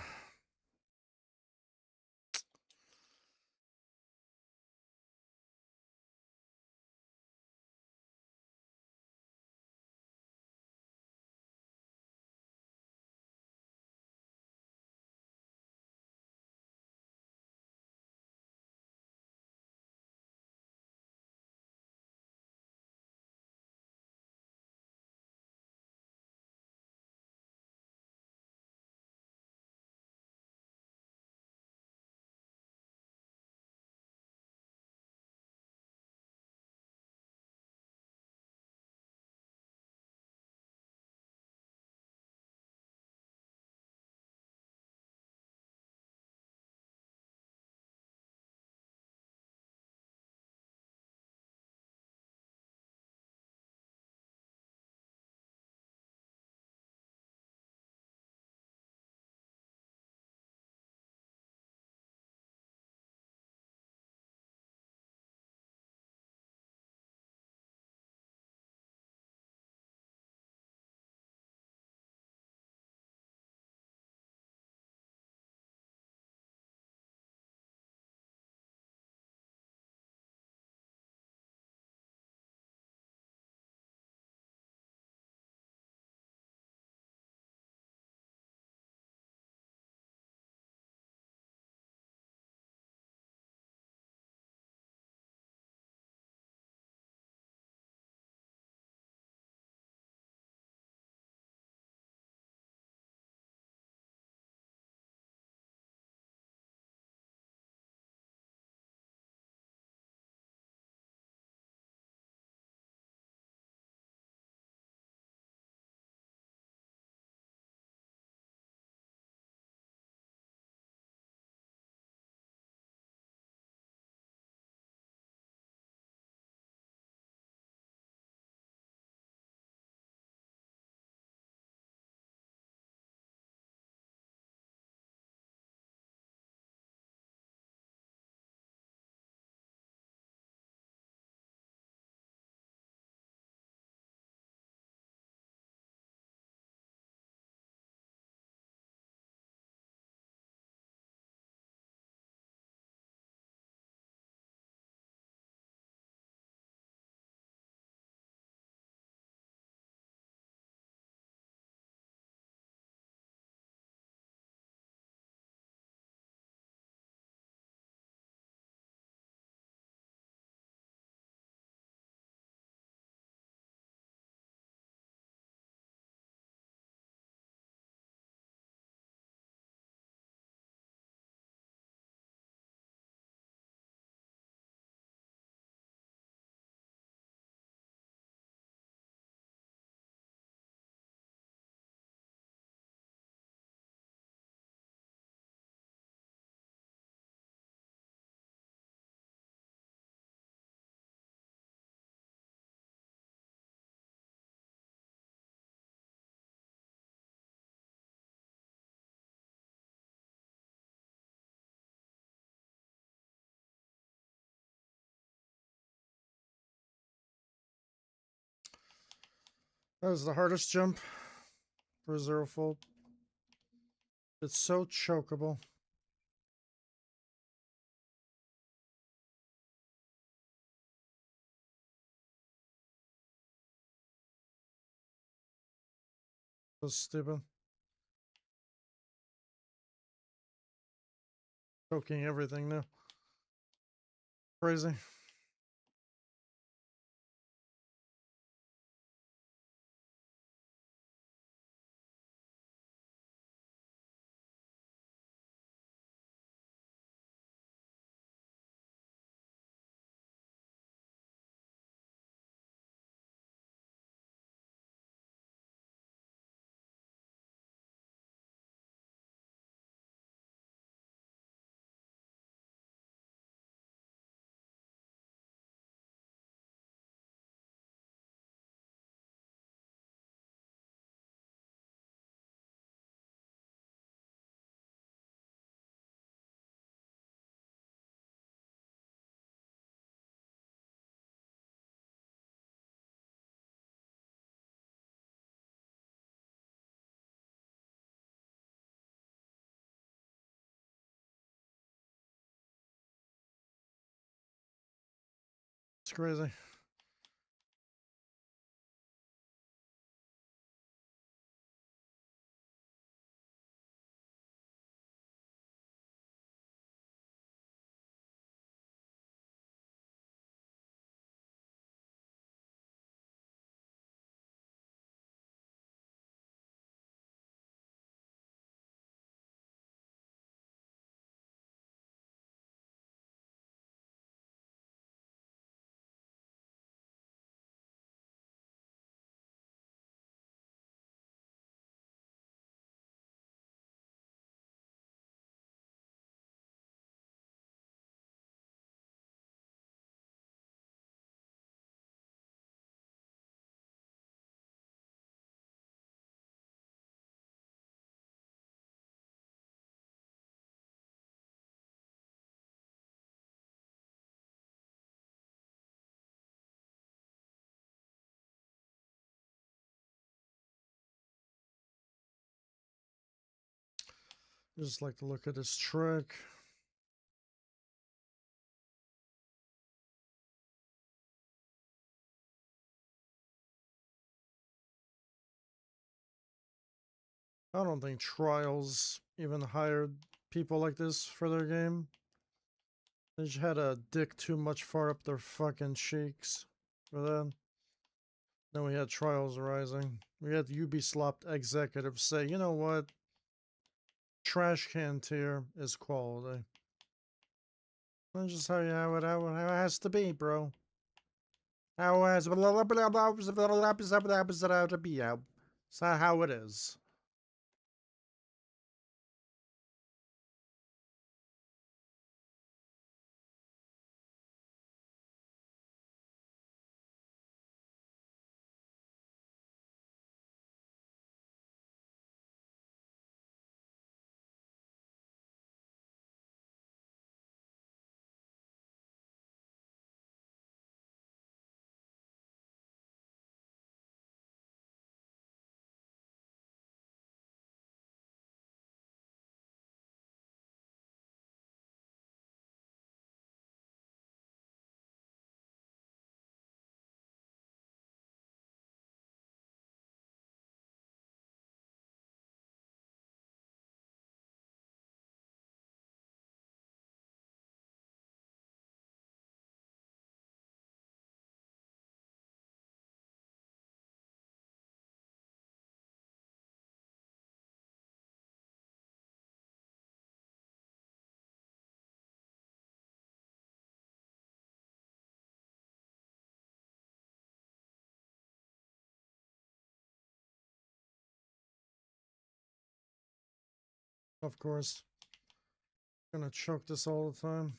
That was the hardest jump for a 0 fold. It's so chokeable. So stupid. Choking everything now. Crazy. It's crazy. Just like to look at this trick. I don't think Trials even hired people like this for their game. They just had a dick too much far up their fucking cheeks for that. Then we had Trials Rising. We had Ubisoft executives say, you know what? Trash can tier is quality. That's just how it has to be, bro. How has to be. It's not how it is. Of course. Gonna choke this all the time.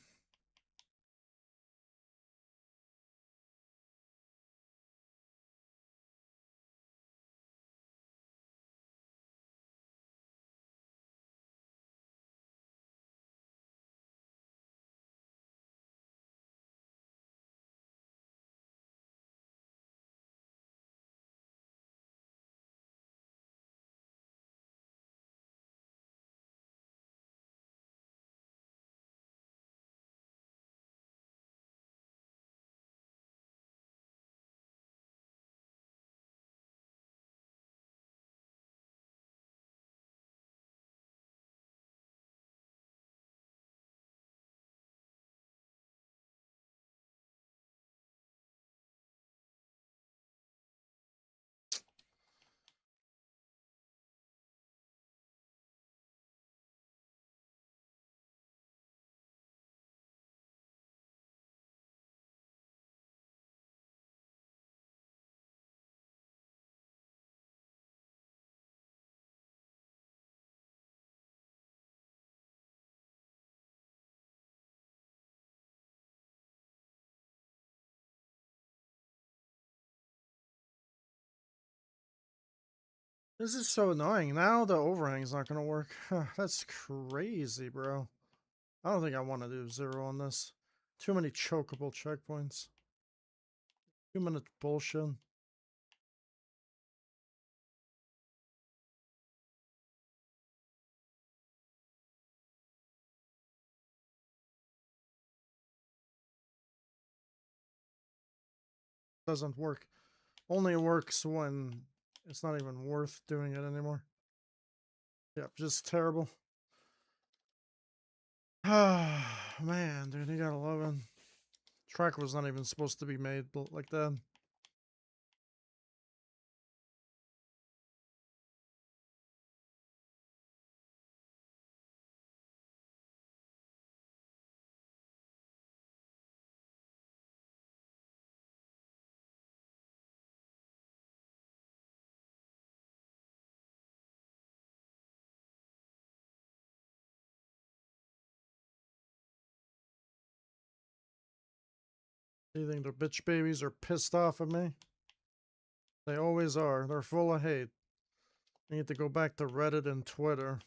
This is so annoying. Now the overhang's not gonna work. That's crazy, bro. I don't think I want to do 0 on this. Too many chokeable checkpoints. 2 minute bullshit. Doesn't work. Only works when it's not even worth doing it anymore. Yeah, just terrible. Ah, man, dude, you gotta love it. Track was not even supposed to be made like that. You think the bitch babies are pissed off at me? They always are. They're full of hate. You need to go back to Reddit and Twitter.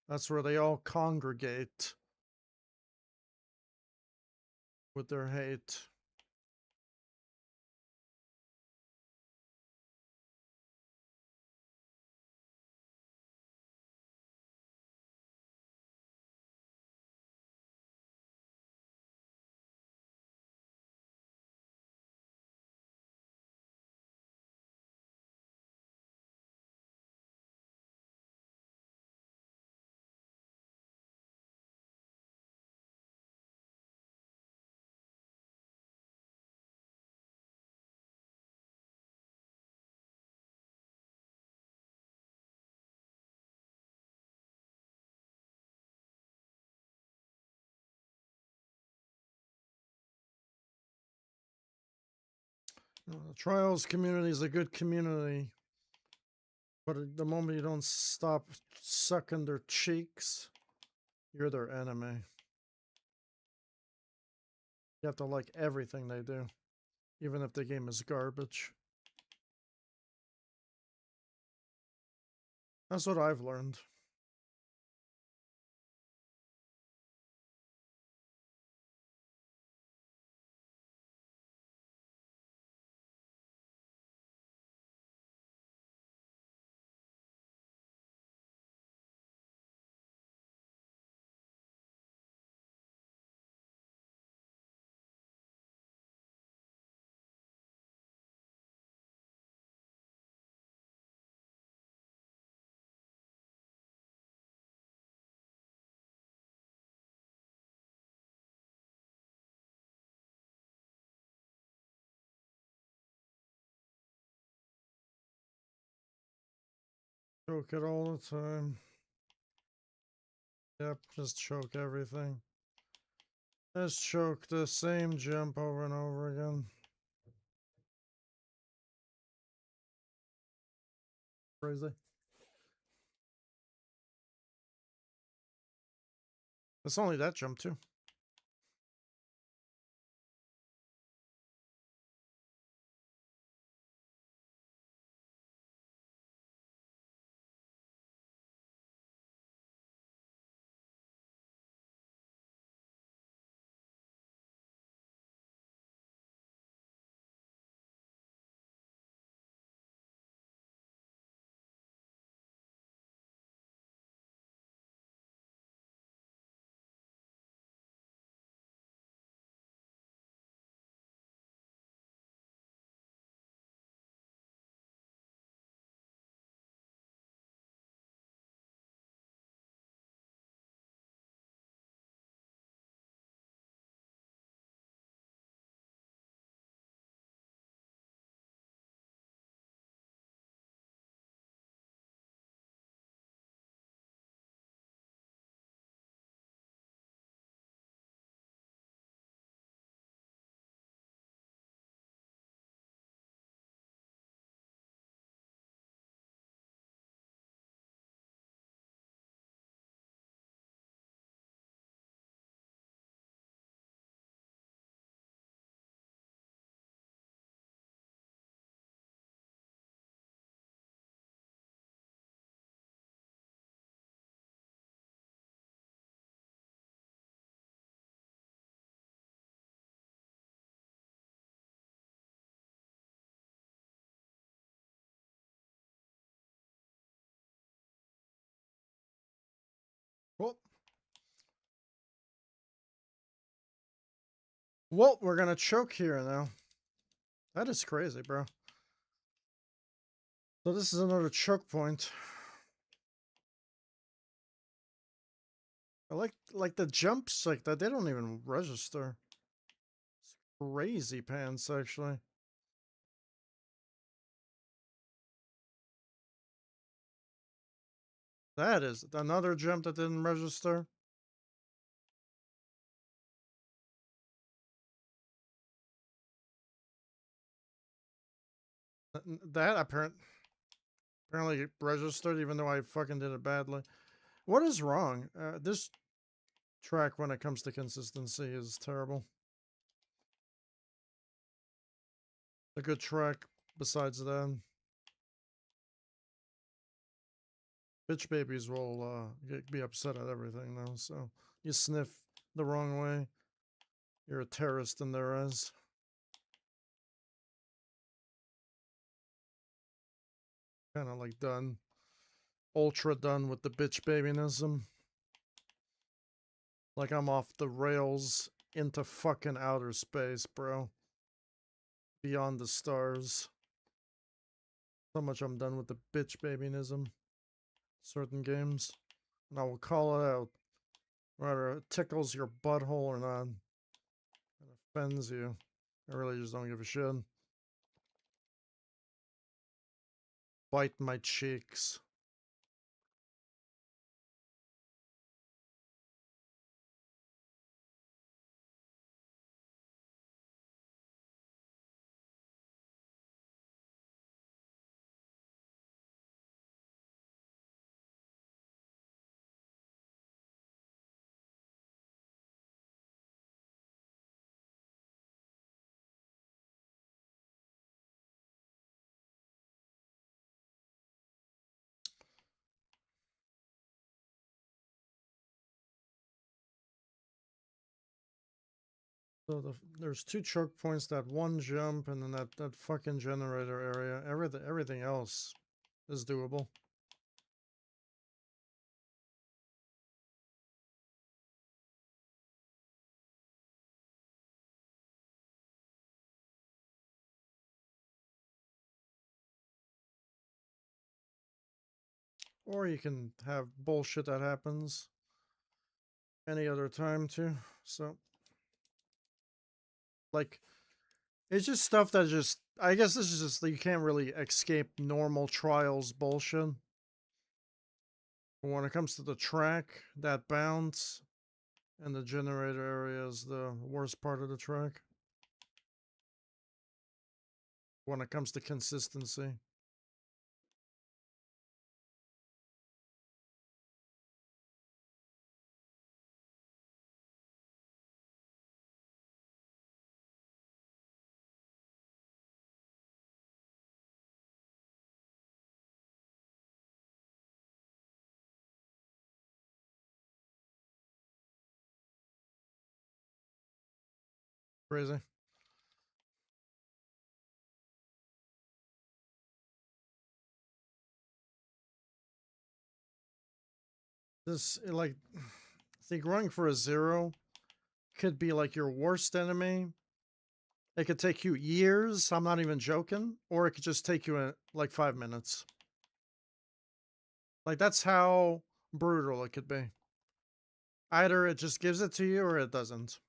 That's where they all congregate with their hate. The trials community is a good community, but at the moment you don't stop sucking their cheeks, you're their enemy. You have to like everything they do, even if the game is garbage. That's what I've learned. Choke it all the time. Yep, just choke everything. Just choke the same jump over and over again. Crazy. It's only that jump too. Well, we're gonna choke here now. That is crazy, bro. So this is another choke point. I like the jumps like that. They don't even register. It's crazy pants, actually. That is another jump that didn't register. That apparently registered, even though I fucking did it badly. What is wrong? This track, when it comes to consistency, is terrible. A good track besides that. Bitch babies will be upset at everything, though. So you sniff the wrong way, you're a terrorist in their eyes. Kind of like done. Ultra done with the bitch babyism. Like I'm off the rails into fucking outer space, bro. Beyond the stars. So much I'm done with the bitch babyism. Certain games. And I will call it out. Whether it tickles your butthole or not. It offends you. I really just don't give a shit. Bite my cheeks. So there's two choke points, that one jump, and then that fucking generator area. Everything else is doable. Or you can have bullshit that happens any other time too. So like it's just stuff that just, I guess this is just, you can't really escape normal trials bullshit. But when it comes to the track, that bounce and the generator area is the worst part of the track. When it comes to consistency. Crazy. This, like, I think running for a zero could be like your worst enemy. It could take you years, I'm not even joking, or it could just take you like 5 minutes. Like, that's how brutal it could be. Either it just gives it to you or it doesn't.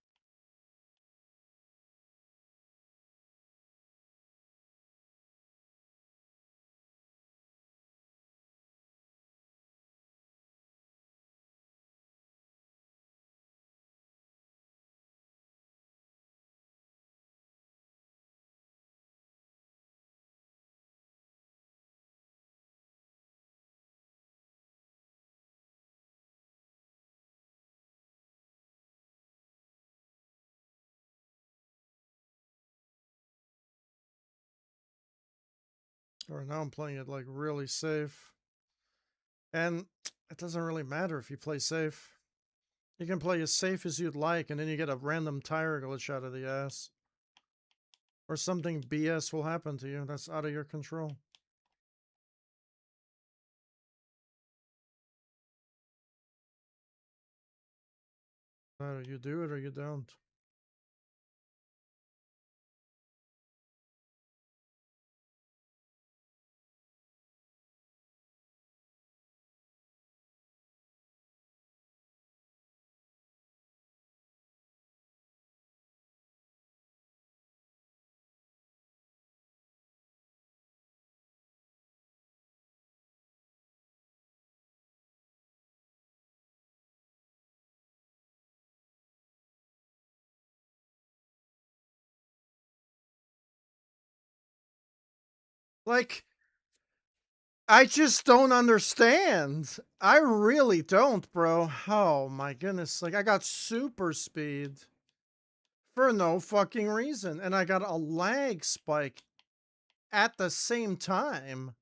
Or now I'm playing it like really safe. And it doesn't really matter if you play safe. You can play as safe as you'd like, and then you get a random tire glitch out of the ass. Or something BS will happen to you that's out of your control. Either you do it or you don't. Like, I just don't understand. I really don't, bro. Oh my goodness. Like, I got super speed for no fucking reason. And I got a lag spike at the same time.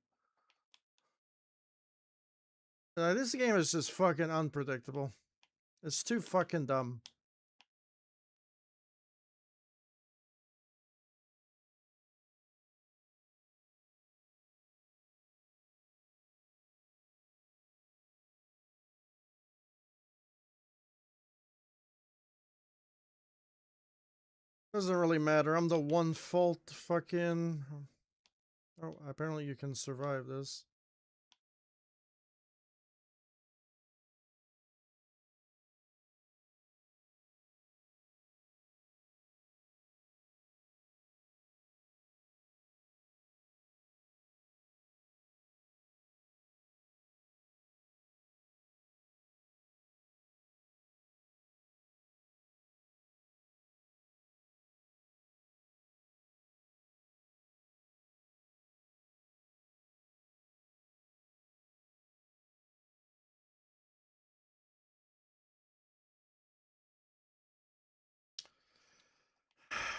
This game is just fucking unpredictable. It's too fucking dumb. Doesn't really matter. I'm the one fault fucking... Oh, apparently you can survive this.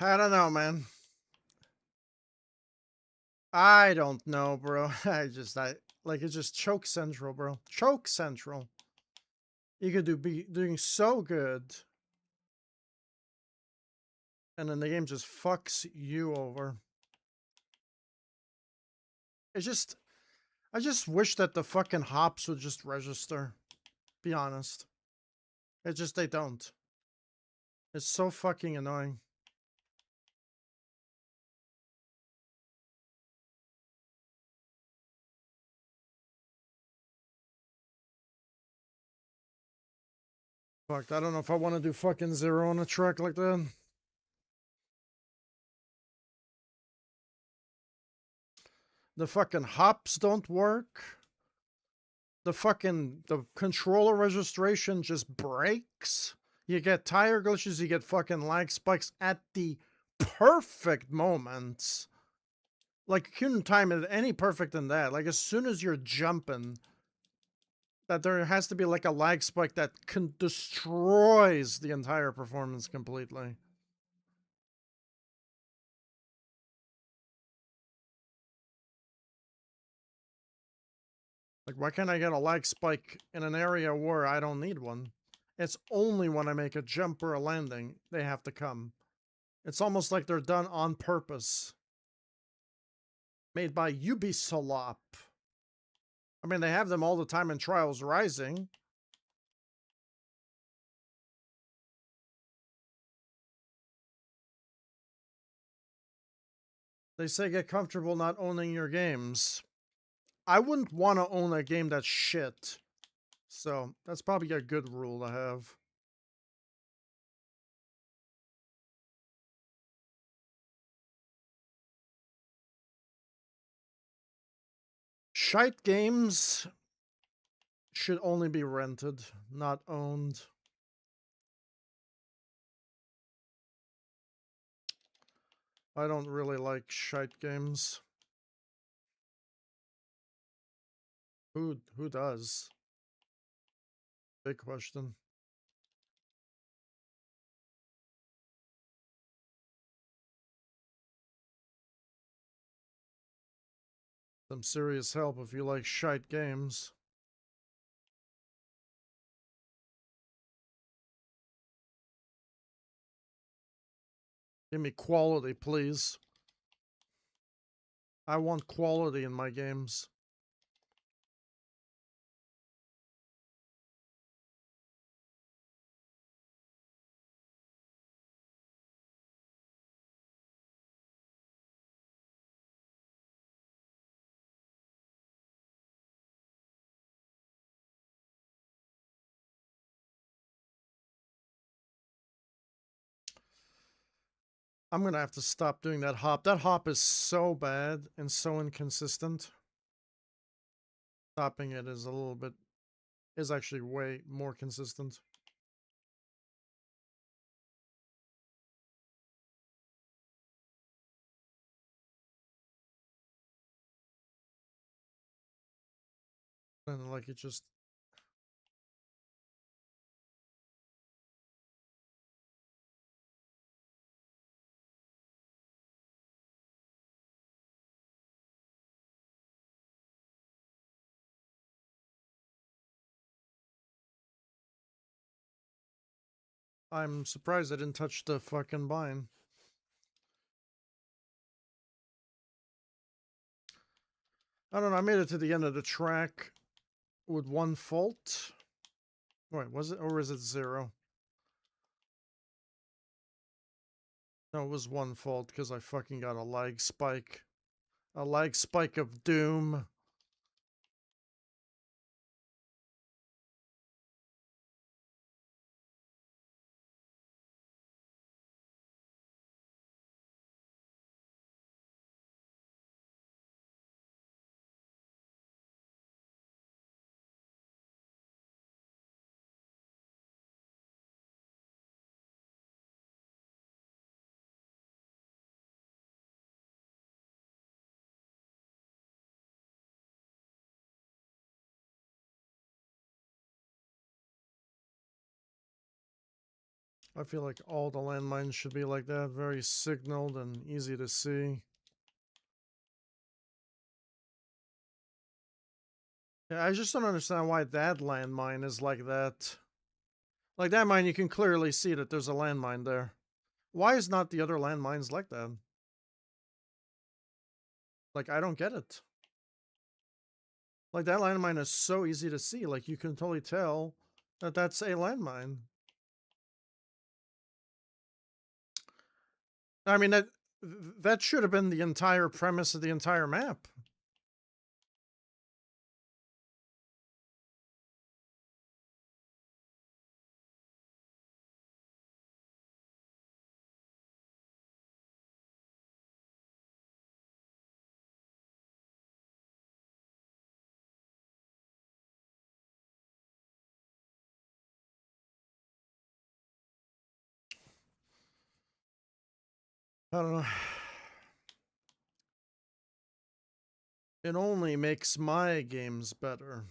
I don't know, man. I don't know, bro. I like it's just choke central, bro. Choke central. You could be doing so good, and then the game just fucks you over. It's just I just wish that the fucking hops would just register. Be honest. It's just they don't. It's so fucking annoying. Fuck, I don't know if I want to do fucking zero on a track like that. The fucking hops don't work. The controller registration just breaks. You get tire glitches, you get fucking lag spikes at the perfect moments. Like, you couldn't time it any perfect than that. Like, as soon as you're jumping, that there has to be like a lag spike that destroys the entire performance completely. Like, why can't I get a lag spike in an area where I don't need one? It's only when I make a jump or a landing they have to come. It's almost like they're done on purpose. Made by Ubisoft. I mean, they have them all the time in Trials Rising. They say get comfortable not owning your games. I wouldn't want to own a game that's shit. So, that's probably a good rule to have. Shite games should only be rented, not owned. I don't really like shite games. Who does? Big question. Some serious help if you like shite games. Give me quality, please. I want quality in my games. I'm gonna have to stop doing that hop. That hop is so bad and so inconsistent. Stopping it is a little bit, is actually way more consistent. And like it just... I'm surprised I didn't touch the fucking vine. I don't know, I made it to the end of the track with 1 fault. Wait, was it, or is it 0? No, it was 1 fault because I fucking got a lag spike. A lag spike of doom. I feel like all the landmines should be like that, very signaled and easy to see. Yeah, I just don't understand why that landmine is like that. Like that mine, you can clearly see that there's a landmine there. Why is not the other landmines like that? Like, I don't get it. Like, that landmine is so easy to see. Like, you can totally tell that that's a landmine. I mean, that should have been the entire premise of the entire map. I don't know. It only makes my games better.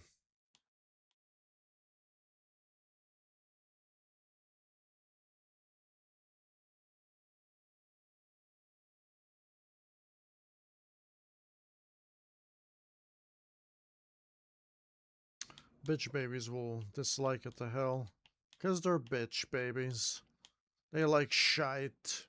Bitch babies will dislike it to hell. Because they're bitch babies. They like shite.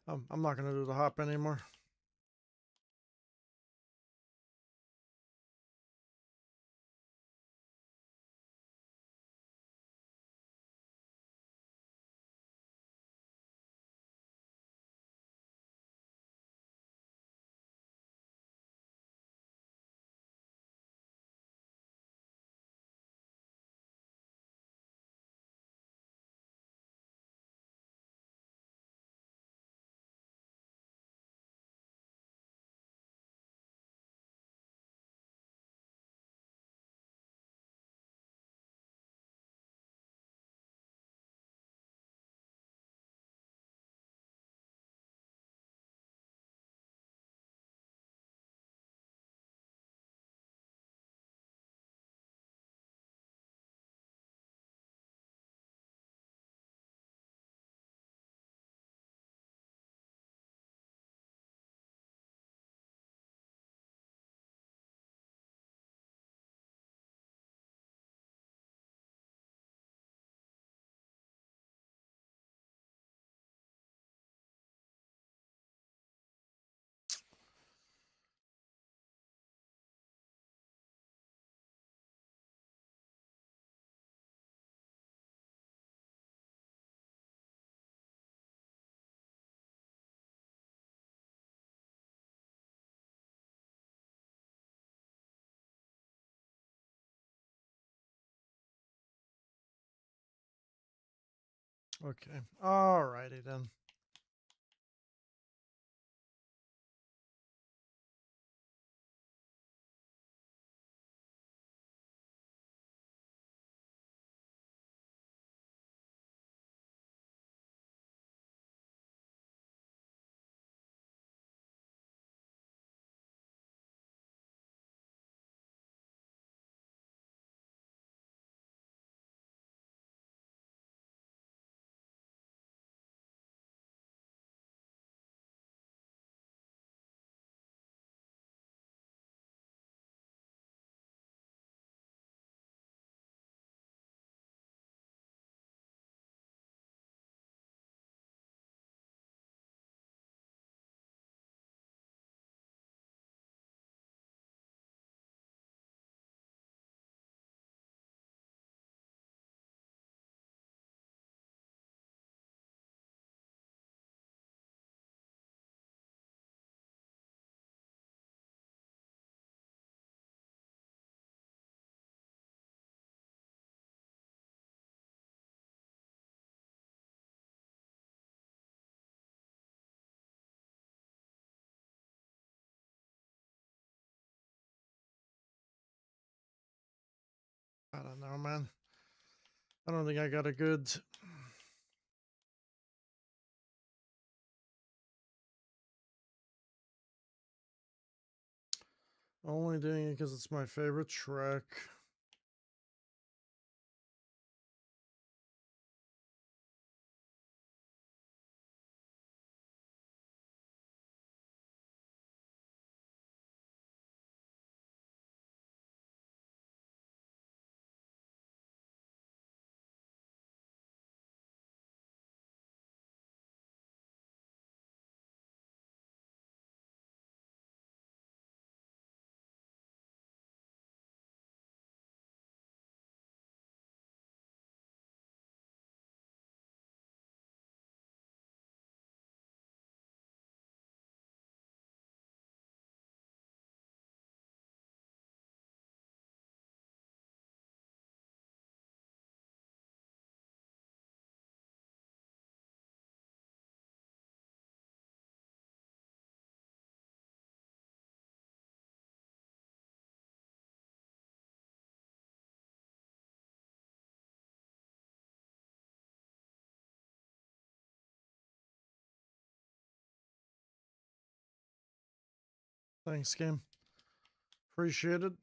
I'm not going to do the hop anymore. Okay. Alrighty then. I don't know, man. I don't think I got a good. Only doing it because it's my favorite track. Thanks, game. Appreciate it.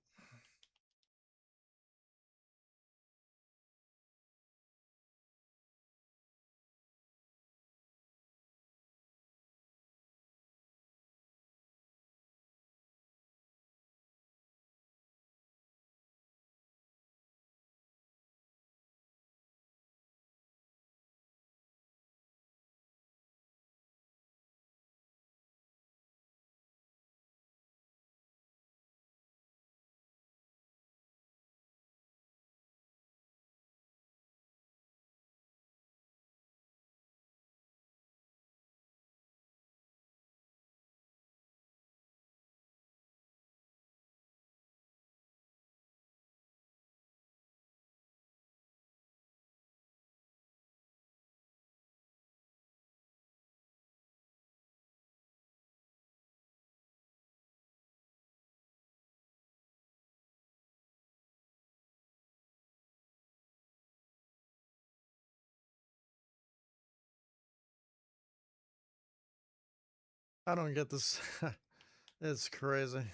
I don't get this. It's crazy.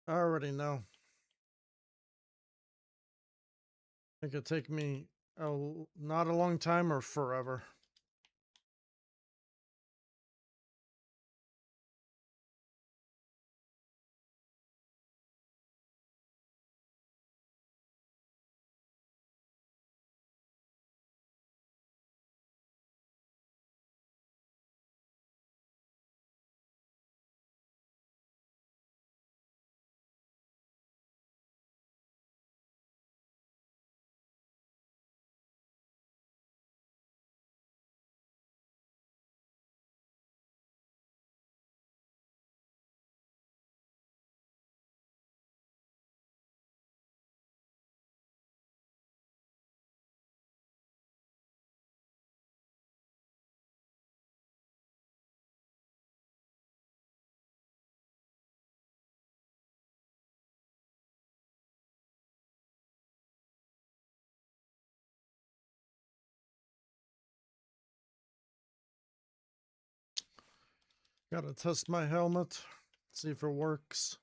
I already know. It could take me not a long time or forever. Gotta test my helmet, see if it works.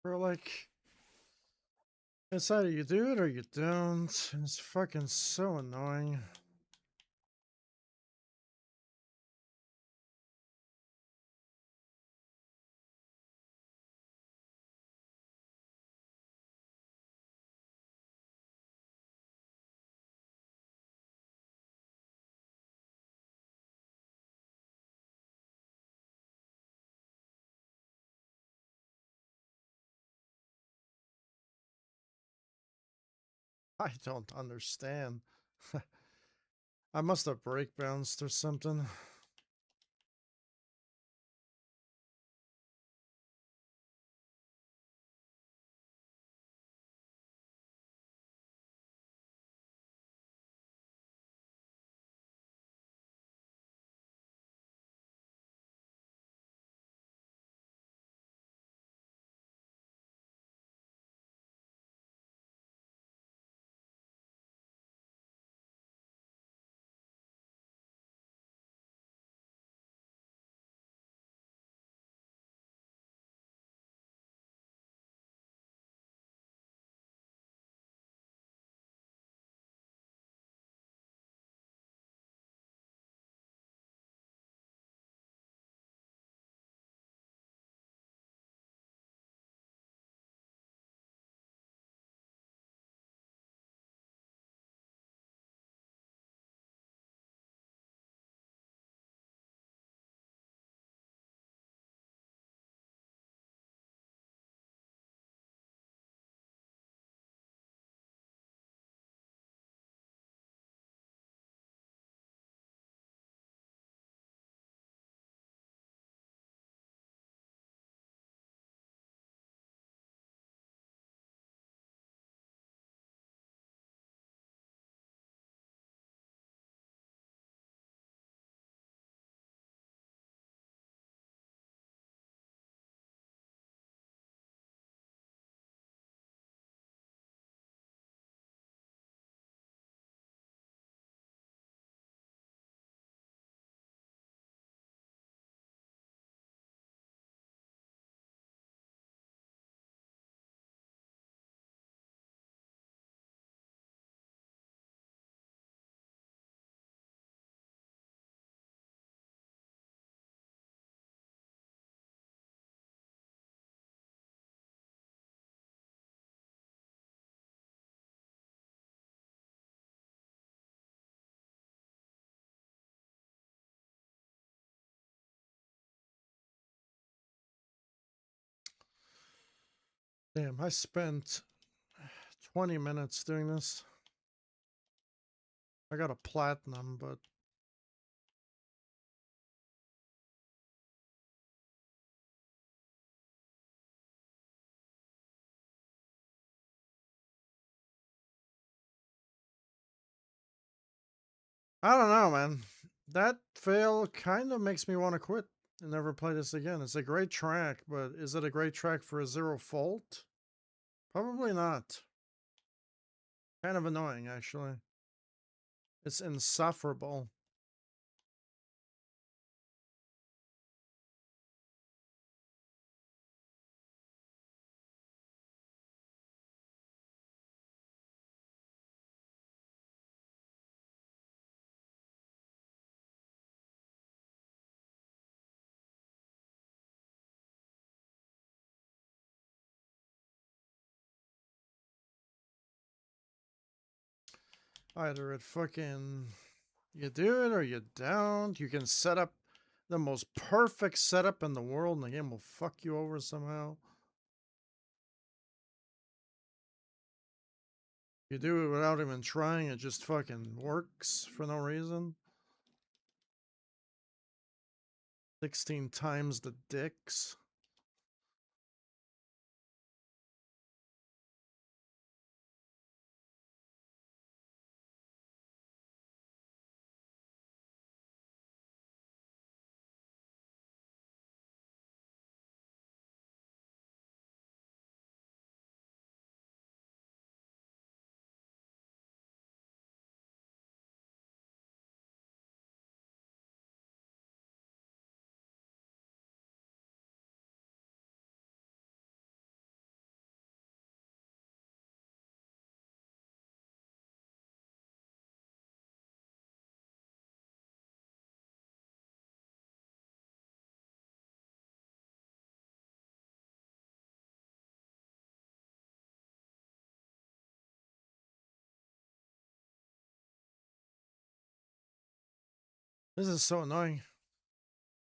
We're like, it's either you do it or you don't. It's fucking so annoying. I don't understand. I must have break bounced or something. Damn, I spent 20 minutes doing this. I got a platinum, but I don't know, man. That fail kind of makes me want to quit and never play this again. It's a great track, but is it a great track for a zero fault? Probably not. Kind of annoying, actually. It's insufferable. Either it fucking you do it or you don't. You can set up the most perfect setup in the world and the game will fuck you over somehow. You do it without even trying, it just fucking works for no reason. 16 times the dicks. This is so annoying.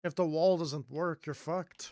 If the wall doesn't work, you're fucked.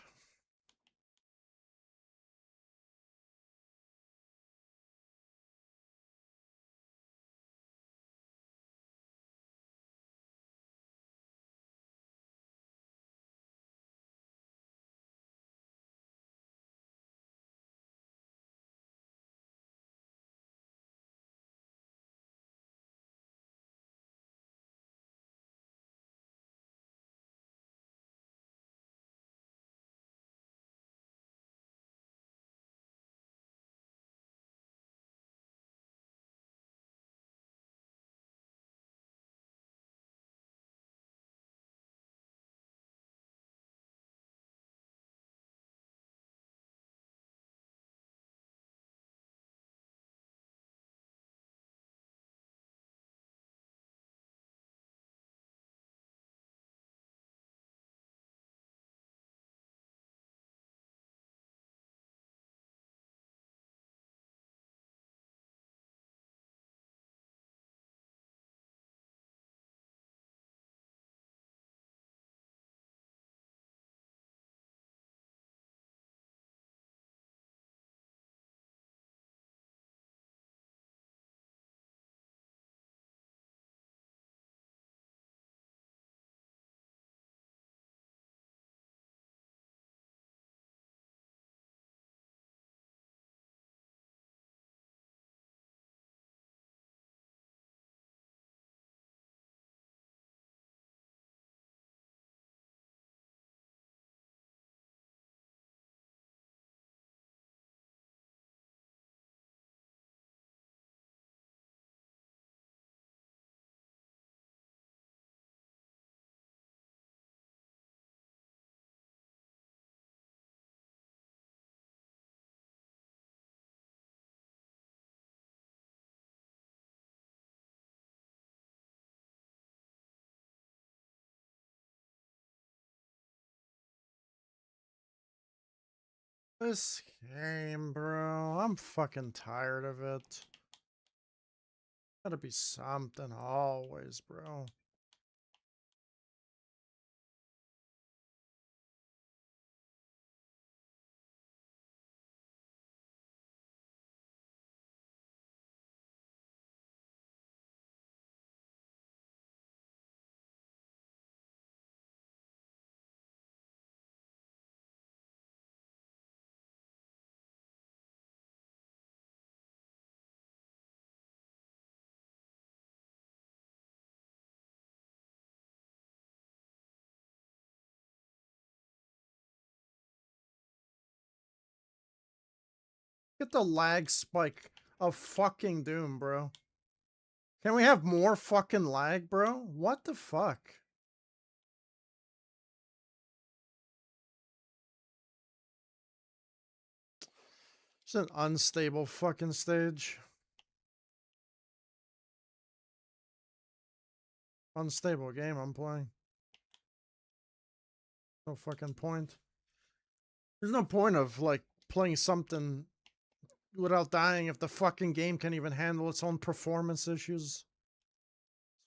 This game, bro. I'm fucking tired of it. Gotta be something always, bro. Get the lag spike of fucking doom, bro. Can we have more fucking lag, bro? What the fuck? It's an unstable fucking stage. Unstable game I'm playing. No fucking point. There's no point of, like, playing something without dying if the fucking game can't even handle its own performance issues. It's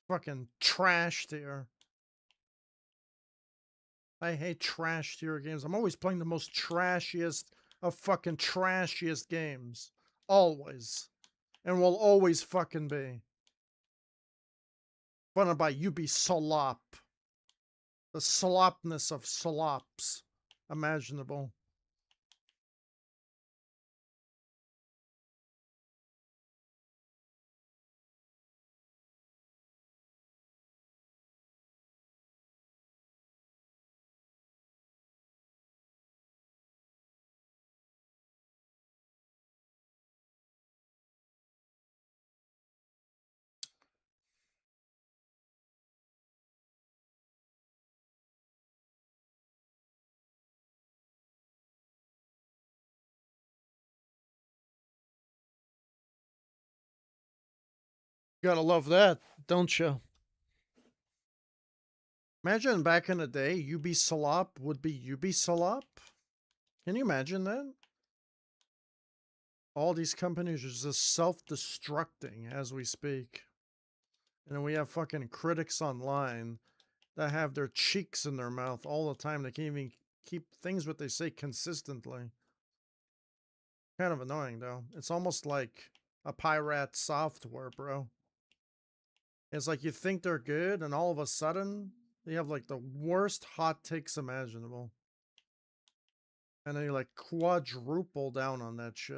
fucking trash tier. I hate trash tier games. I'm always playing the most trashiest of fucking trashiest games. Always. And will always fucking be. Funded by Slop. The slopness of slops imaginable. Gotta love that, don't you? Imagine back in the day, Slop would be Slop. Can you imagine that? All these companies are just self-destructing as we speak. And then we have fucking critics online that have their cheeks in their mouth all the time. They can't even keep things what they say consistently. Kind of annoying, though. It's almost like a pirate software, bro. It's like you think they're good, and all of a sudden, they have like the worst hot takes imaginable. And they like quadruple down on that shit.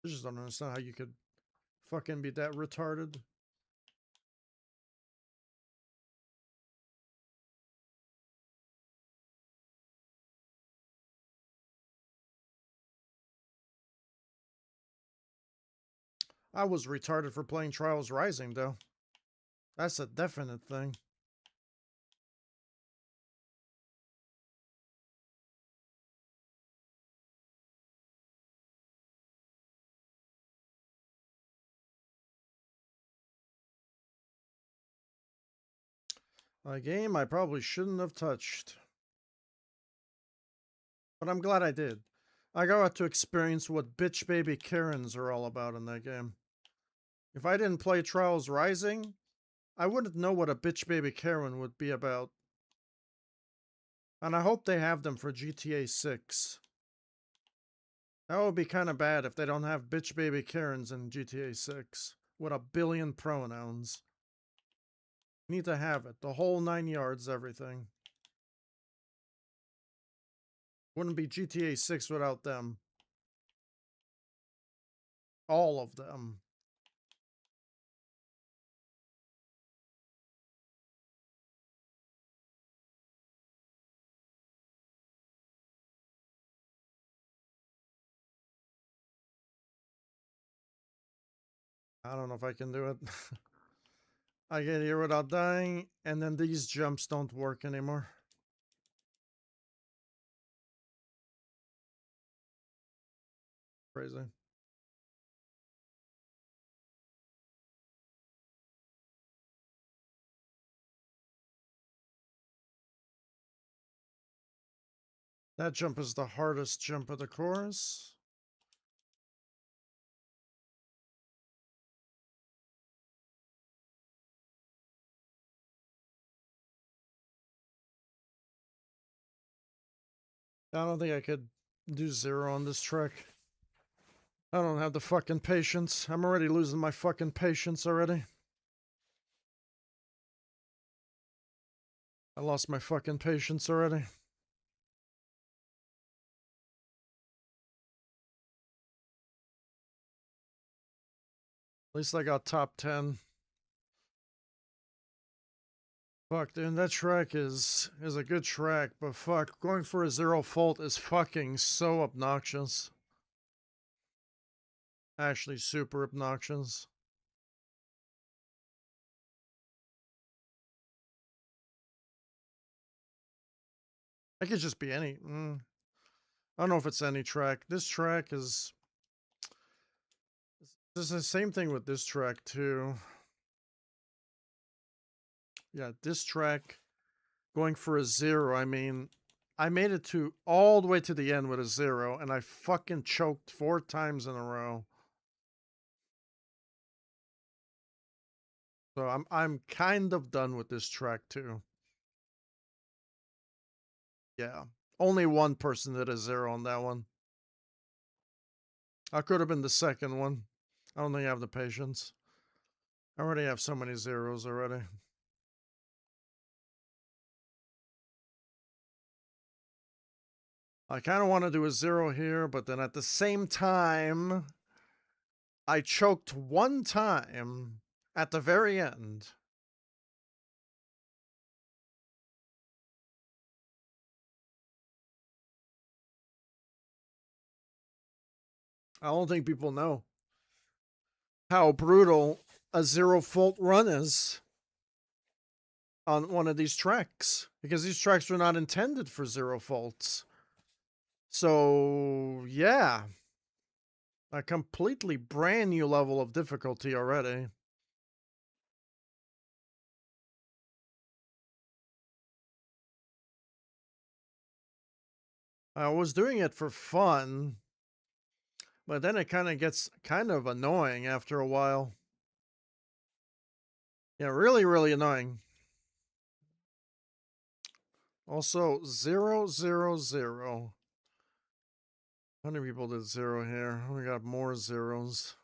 I just don't understand how you could fucking be that retarded. I was retarded for playing Trials Rising, though. That's a definite thing. A game I probably shouldn't have touched. But I'm glad I did. I got to experience what bitch baby Karens are all about in that game. If I didn't play Trials Rising, I wouldn't know what a bitch baby Karen would be about. And I hope they have them for GTA 6. That would be kind of bad if they don't have bitch baby Karens in GTA 6 with a billion pronouns. Need to have it. The whole 9 yards, everything. Wouldn't be GTA 6 without them. All of them. I don't know if I can do it. I get here without dying, and then these jumps don't work anymore. Crazy. That jump is the hardest jump of the course. I don't think I could do 0 on this track. I don't have the fucking patience. I'm already losing my fucking patience already. I lost my fucking patience already. At least I got top 10. Fuck, dude, that track is a good track, but fuck, going for a zero fault is fucking so obnoxious. Actually, super obnoxious. It could just be any. I don't know if it's any track. This track is. This is the same thing with this track too. Yeah, this track going for a zero. I mean, I made it to all the way to the end with a zero, and I fucking choked 4 times in a row. So I'm kind of done with this track too. Yeah. Only one person did a zero on that one. I could have been the second one. I don't think I have the patience. I already have so many zeros already. I kind of want to do a zero here, but then at the same time, I choked 1 time at the very end. I don't think people know how brutal a zero fault run is on one of these tracks, because these tracks were not intended for zero faults. So, yeah, a completely brand new level of difficulty already. I was doing it for fun, but then it kind of gets kind of annoying after a while. Yeah, really, really annoying. Also, 0, 0, 0. How many people did zero here? We got more zeros.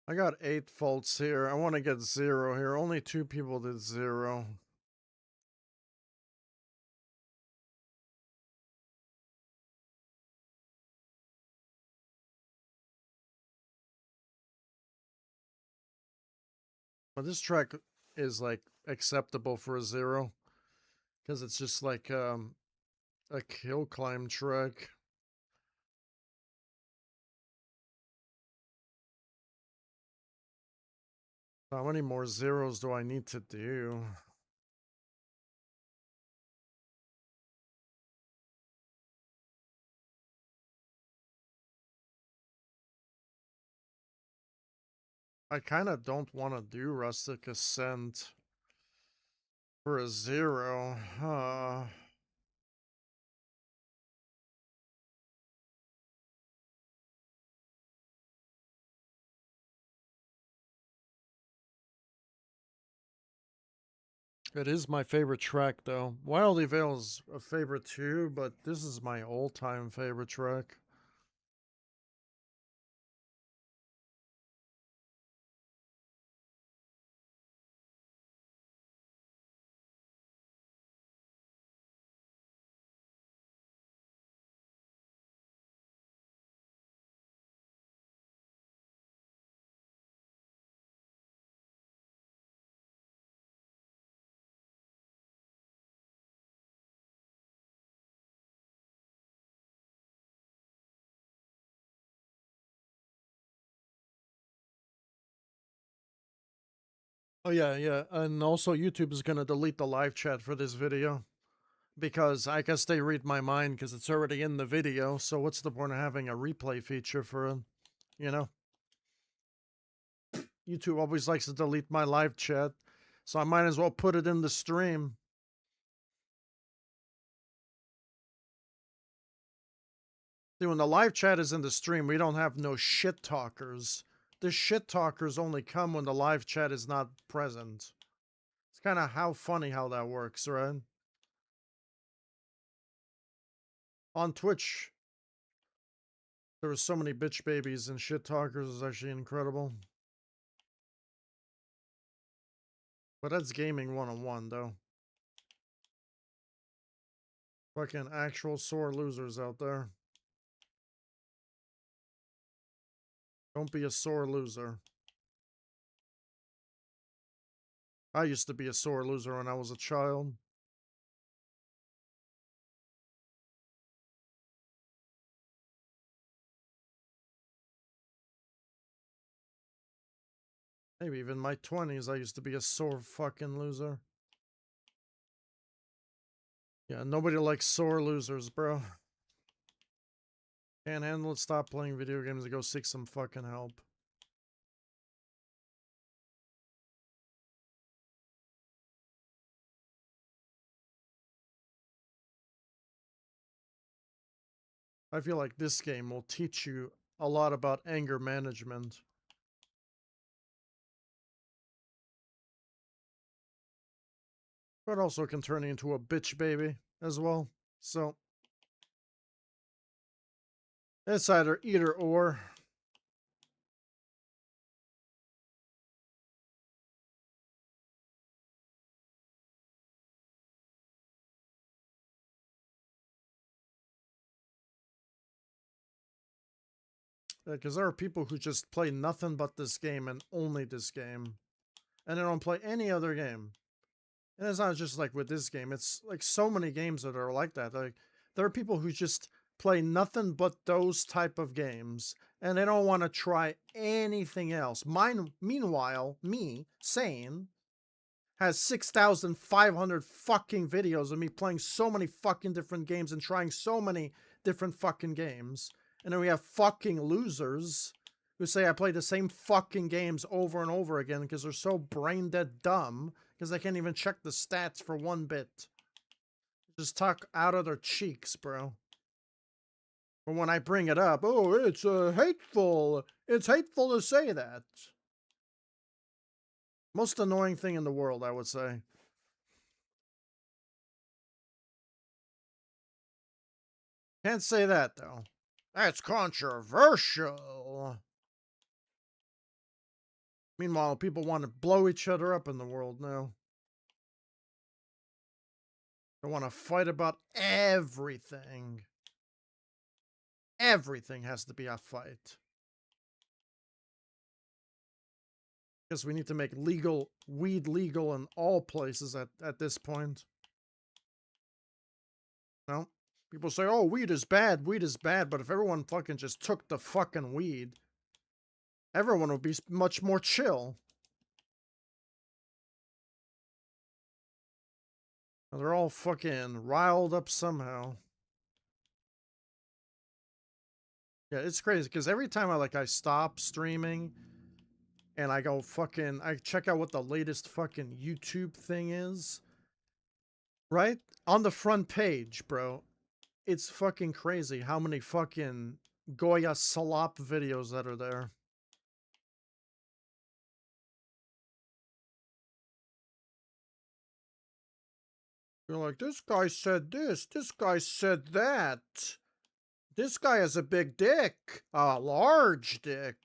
I got 8 faults here. I want to get zero here. Only 2 people did zero. But this track is like acceptable for a zero because it's just like a kill climb track. How many more zeros do I need to do? I kind of don't want to do Rustic Ascent for a zero. It is my favorite track, though. Wildly Vale is a favorite too, but this is my all-time favorite track. Oh yeah, yeah, and also YouTube is gonna delete the live chat for this video because I guess they read my mind because it's already in the video. So what's the point of having a replay feature for it? You know, YouTube always likes to delete my live chat, so I might as well put it in the stream. See, when the live chat is in the stream, we don't have no shit talkers. The shit talkers only come when the live chat is not present. It's kind of how funny how that works, right? On Twitch, There were so many bitch babies and shit talkers is actually incredible. But that's gaming 101 though. Fucking actual sore losers out there. Don't be a sore loser. I used to be a sore loser when I was a child. Maybe even my 20s, I used to be a sore fucking loser. Yeah, nobody likes sore losers, bro. Can't handle it, stop playing video games and go seek some fucking help. I feel like this game will teach you a lot about anger management. But also can turn you into a bitch baby as well. So, it's either or. Because there are people who just play nothing but this game and only this game. And they don't play any other game. And it's not just like with this game. It's like so many games that are like that. Like there are people who just play nothing but those type of games. And they don't want to try anything else. Meanwhile, me, Sane, has 6,500 fucking videos of me playing so many fucking different games and trying so many different fucking games. And then we have fucking losers who say I play the same fucking games over and over again because they're so brain dead dumb because they can't even check the stats for one bit. Just talk out of their cheeks, bro. But when I bring it up, oh, it's hateful. It's hateful to say that. Most annoying thing in the world, I would say. Can't say that, though. That's controversial. Meanwhile, people want to blow each other up in the world now. They want to fight about everything. Everything has to be a fight. Because we need to make weed legal in all places at this point. No? People say, oh, weed is bad, but if everyone fucking just took the fucking weed, everyone would be much more chill. They're all fucking riled up somehow. Yeah, it's crazy, because every time I stop streaming, and I go fucking, I check out what the latest fucking YouTube thing is, right? On the front page, bro, it's fucking crazy how many fucking Goya Salop videos that are there. You're like, this guy said this guy said that. This guy has a big dick, a large dick.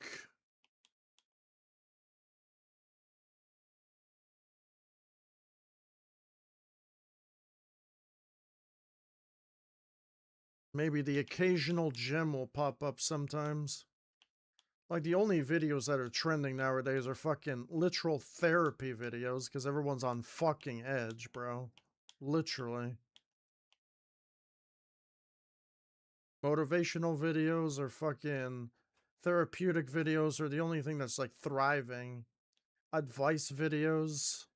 Maybe the occasional gem will pop up sometimes. Like, the only videos that are trending nowadays are fucking literal therapy videos because everyone's on fucking edge, bro. Literally. Motivational videos or fucking therapeutic videos are the only thing that's like thriving. Advice videos.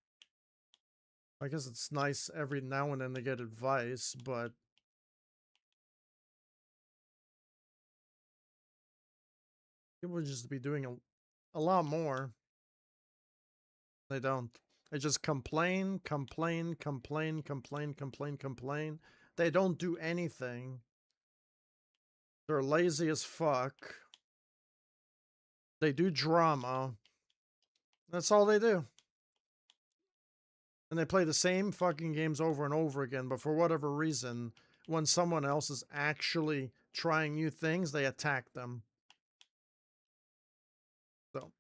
I guess it's nice every now and then to get advice, but people would just be doing a lot more. They don't. They just complain, complain, complain, complain, complain, complain. They don't do anything. They're lazy as fuck. They do drama. That's all they do. And they play the same fucking games over and over again, but for whatever reason, when someone else is actually trying new things, they attack them. So,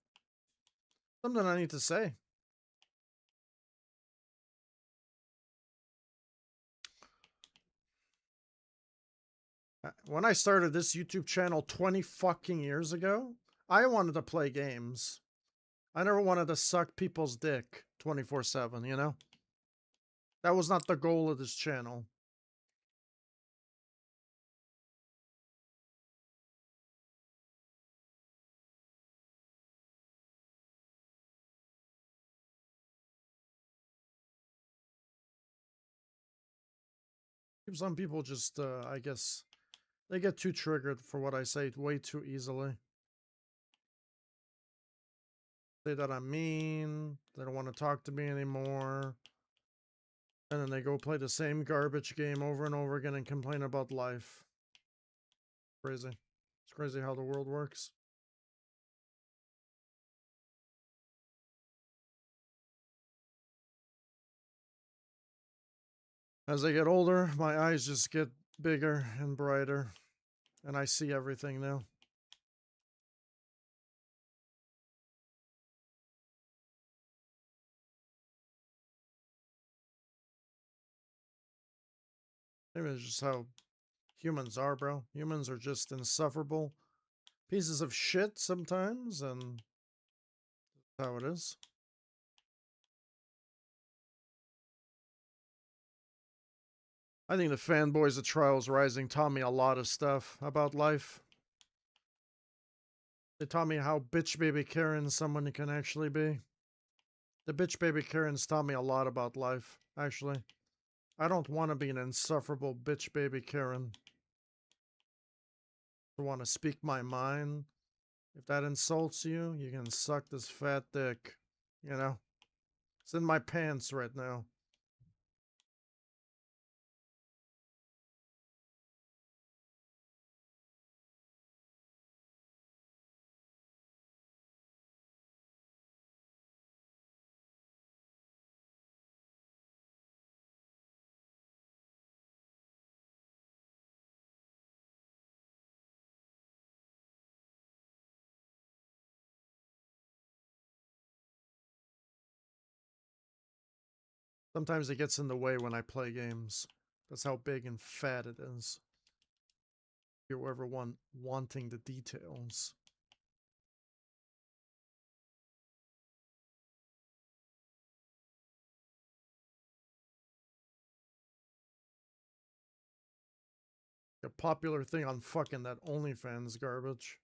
something I need to say. When I started this YouTube channel 20 fucking years ago, I wanted to play games. I never wanted to suck people's dick 24/7, you know? That was not the goal of this channel. Some people just, I guess, they get too triggered for what I say way too easily. Say that I'm mean, they don't want to talk to me anymore. And then they go play the same garbage game over and over again and complain about life. Crazy. It's crazy how the world works. As I get older, my eyes just get bigger and brighter, and I see everything now. Maybe it's just how humans are, bro. Humans are just insufferable pieces of shit sometimes, and that's how it is. I think the fanboys of Trials Rising taught me a lot of stuff about life. They taught me how bitch baby Karen someone can actually be. The bitch baby Karens taught me a lot about life, actually. I don't want to be an insufferable bitch baby Karen. I want to speak my mind. If that insults you, you can suck this fat dick. You know? It's in my pants right now. Sometimes it gets in the way when I play games. That's how big and fat it is. If you're ever wanting the details. A popular thing on fucking that OnlyFans garbage.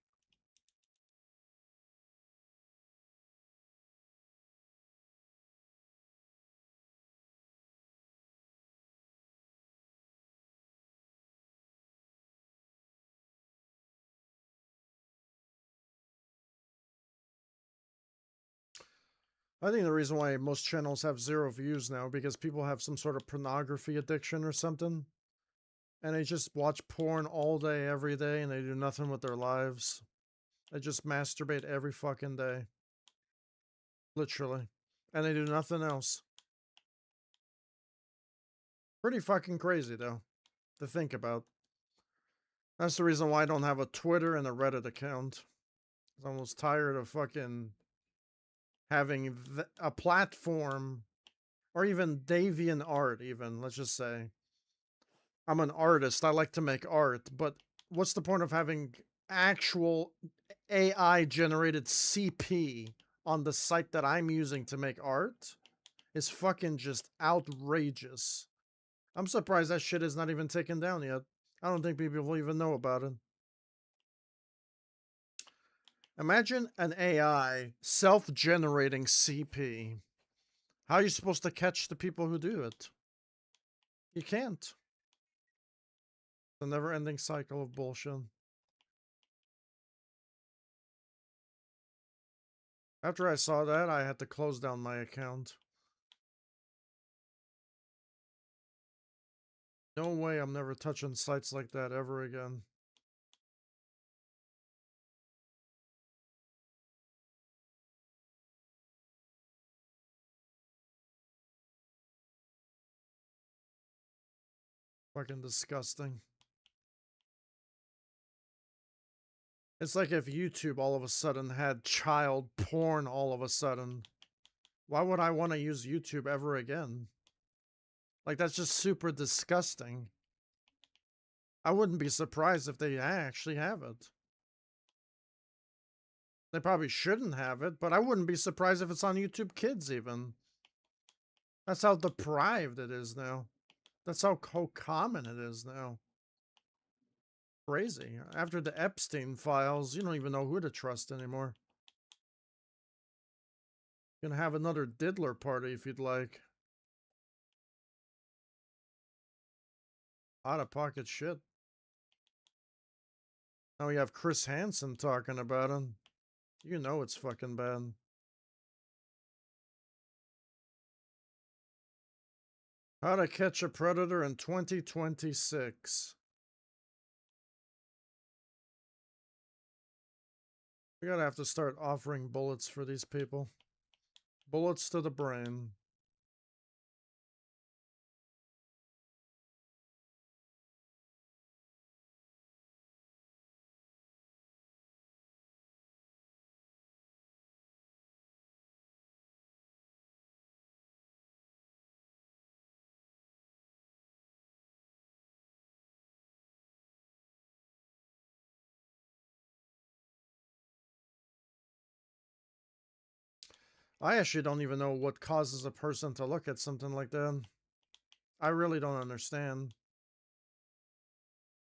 I think the reason why most channels have 0 views now because people have some sort of pornography addiction or something. And they just watch porn all day, every day, and they do nothing with their lives. They just masturbate every fucking day. Literally. And they do nothing else. Pretty fucking crazy, though, to think about. That's the reason why I don't have a Twitter and a Reddit account. I'm almost tired of fucking having a platform or even deviant art, even, let's just say. I'm an artist. I like to make art, but what's the point of having actual AI generated CP on the site that I'm using to make art? Is fucking just outrageous. I'm surprised that shit is not even taken down yet. I don't think people will even know about it. Imagine an AI self-generating CP. How are you supposed to catch the people who do it? You can't. The never-ending cycle of bullshit. After I saw that, I had to close down my account. No way I'm never touching sites like that ever again. Fucking disgusting. It's like if YouTube all of a sudden had child porn all of a sudden. Why would I want to use YouTube ever again? Like, that's just super disgusting. I wouldn't be surprised if they actually have it. They probably shouldn't have it, but I wouldn't be surprised if it's on YouTube Kids even. That's how deprived it is now. That's how common it is now. Crazy. After the Epstein files, you don't even know who to trust anymore. You can have another diddler party if you'd like. Out of pocket shit. Now we have Chris Hansen talking about him. You know it's fucking bad. How to Catch a Predator in 2026. We gotta have to start offering bullets for these people. Bullets to the brain. I actually don't even know what causes a person to look at something like that. I really don't understand.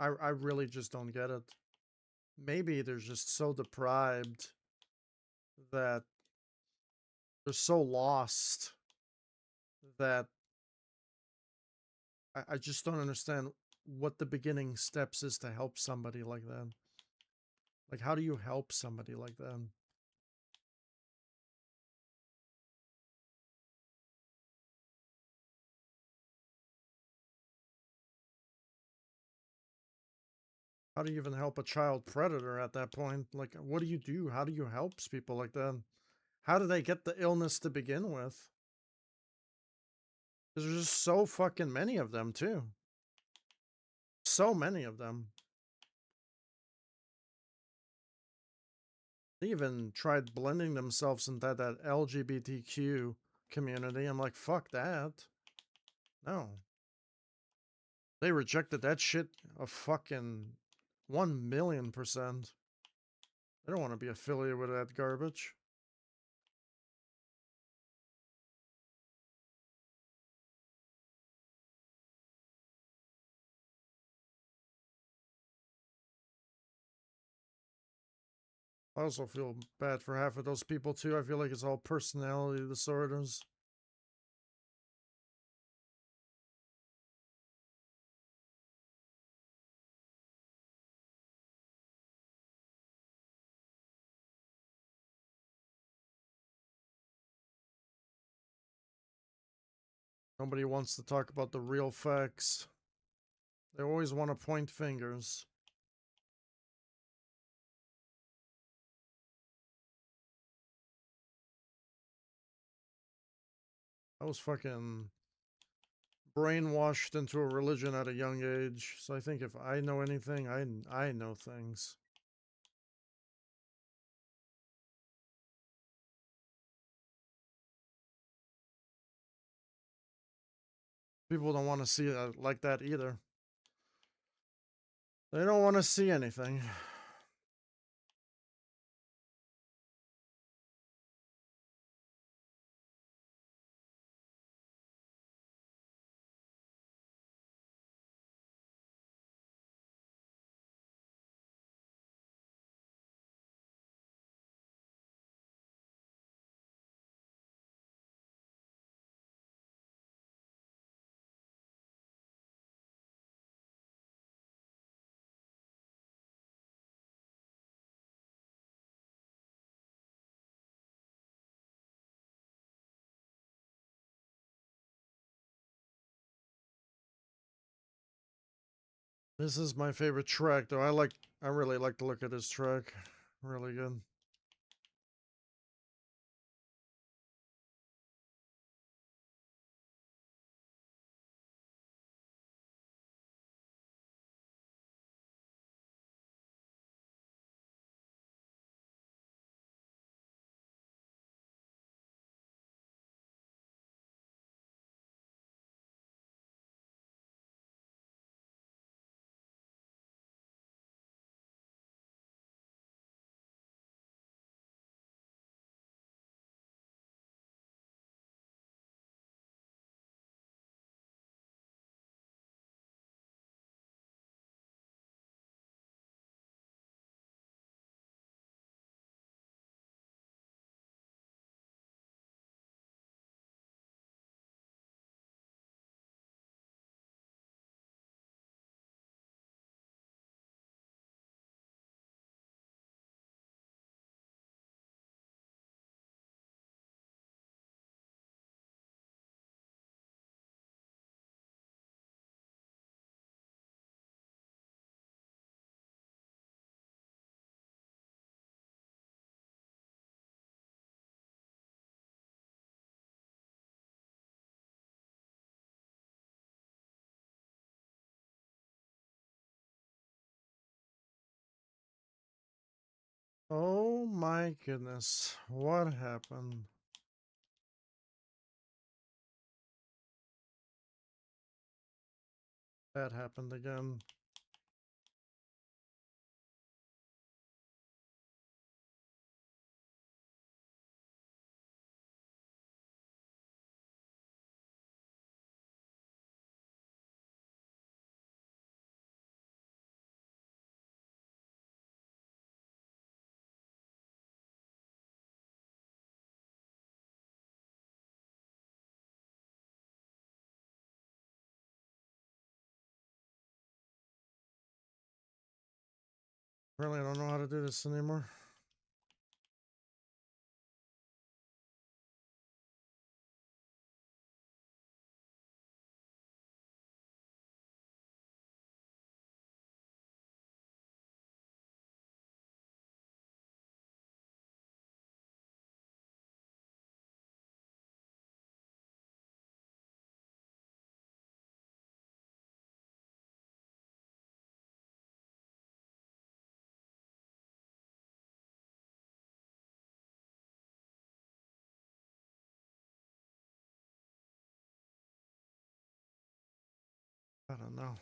I really just don't get it. Maybe they're just so deprived that they're so lost that I just don't understand what the beginning steps is to help somebody like that. Like, how do you help somebody like that? How do you even help a child predator at that point? Like, what do you do? How do you help people like that? How do they get the illness to begin with? There's just so fucking many of them, too. So many of them. They even tried blending themselves into that LGBTQ community. I'm like, fuck that. No. They rejected that shit a fucking 1,000,000%. They don't want to be affiliated with that garbage. I also feel bad for half of those people too. I feel like it's all personality disorders. Nobody wants to talk about the real facts. They always want to point fingers. I was fucking brainwashed into a religion at a young age. So I think if I know anything, I know things. People don't want to see it like that either. They don't want to see anything. This is my favorite track, though. I really like to look at this track. Really good. Oh my goodness. What happened? That happened again. Really, I don't know how to do this anymore. I don't know.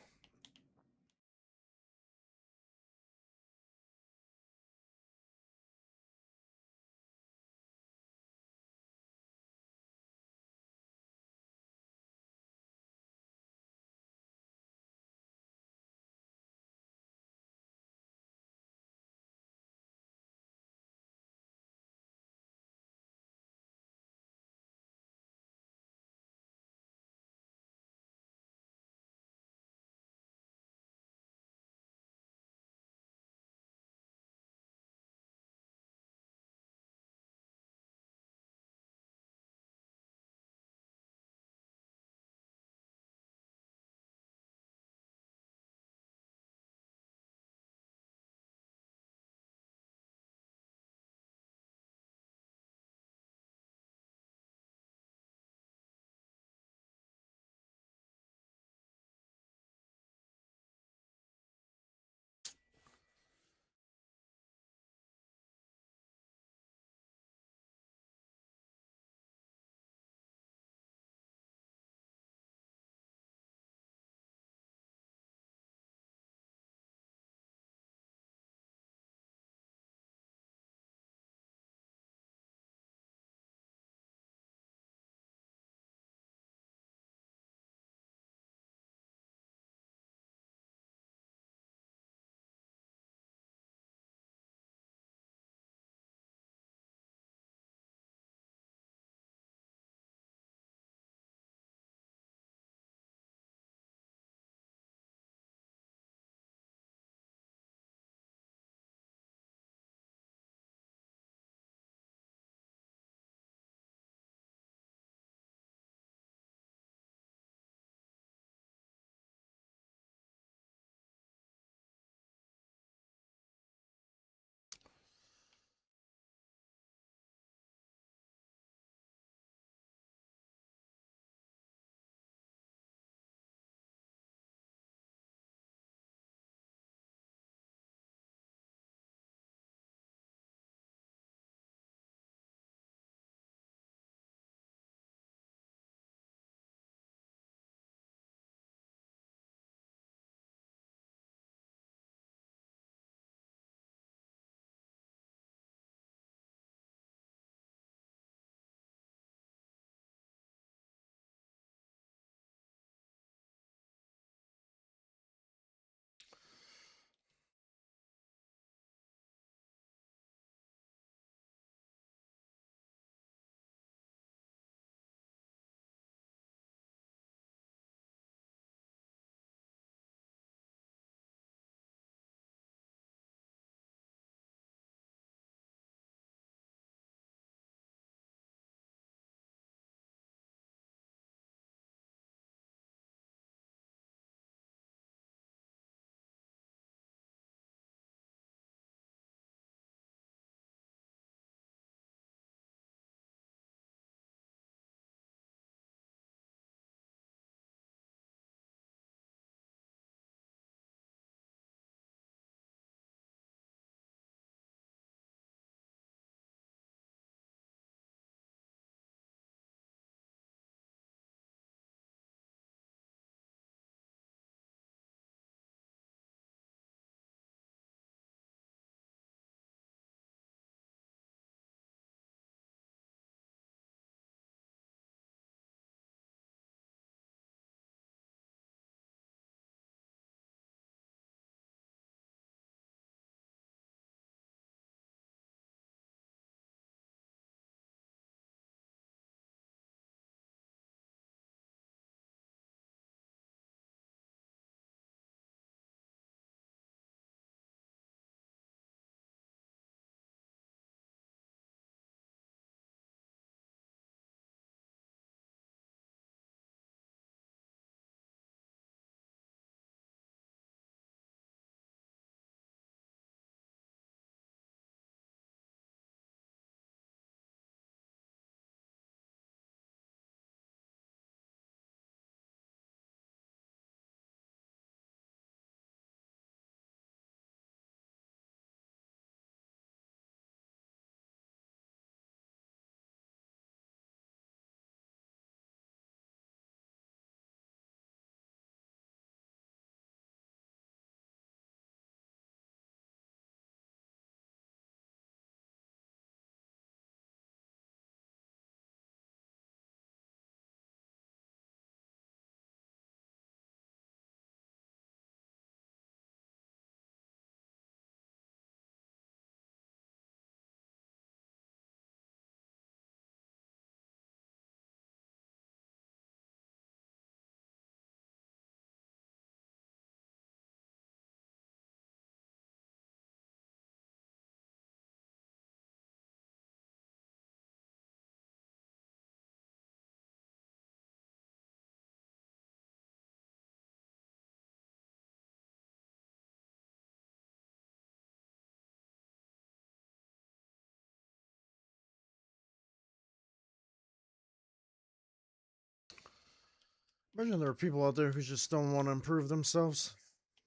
Imagine there are people out there who just don't want to improve themselves.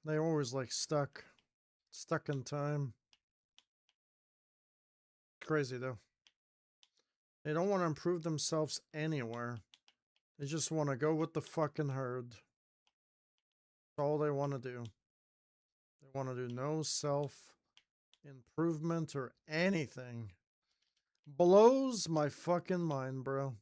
They always like stuck in time. Crazy though. They don't want to improve themselves anywhere. They just want to go with the fucking herd. That's all they want to do. They want to do no self improvement or anything. Blows my fucking mind, bro.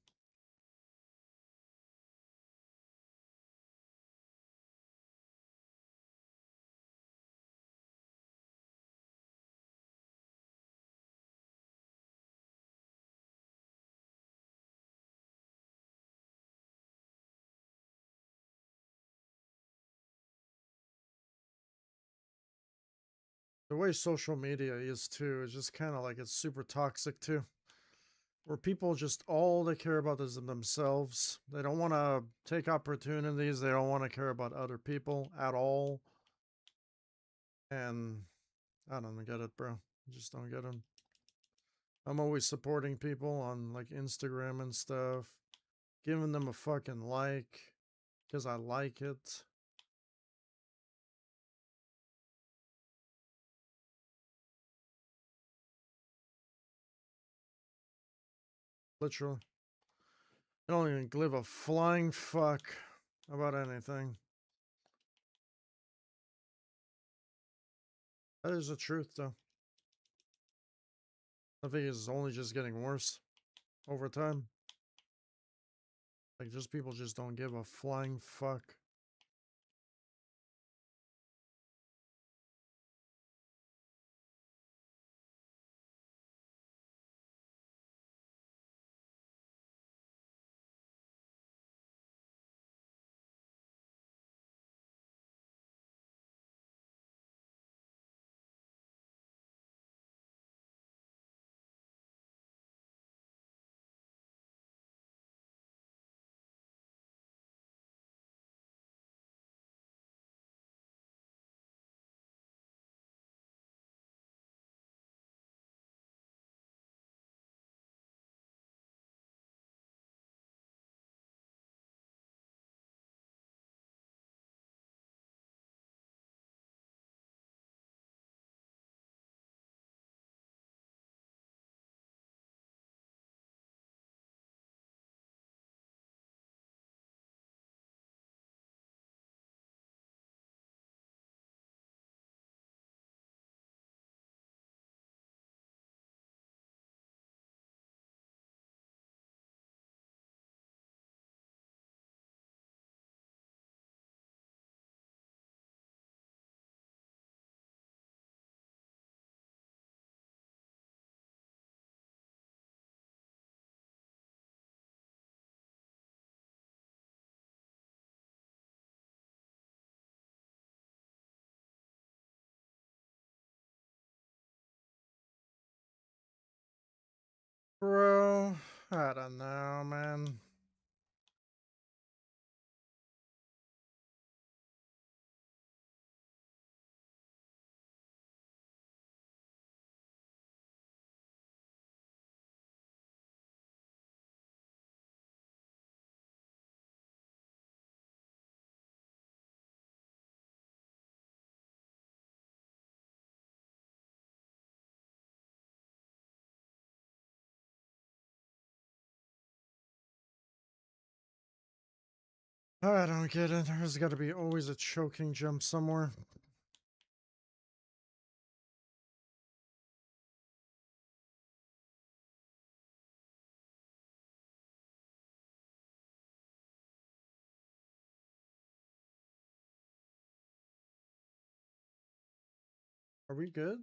The way social media is too is just kind of like it's super toxic too. Where people just all they care about is themselves. They don't want to take opportunities. They don't want to care about other people at all. And I don't get it, bro. I just don't get it. I'm always supporting people on like Instagram and stuff, giving them a fucking like because I like it. Literally. I don't even give a flying fuck about anything. That is the truth, though. I think it's only just getting worse over time. Like, just people just don't give a flying fuck. Bro, I don't know, man. I don't get it. There's got to be always a choking jump somewhere. Are we good?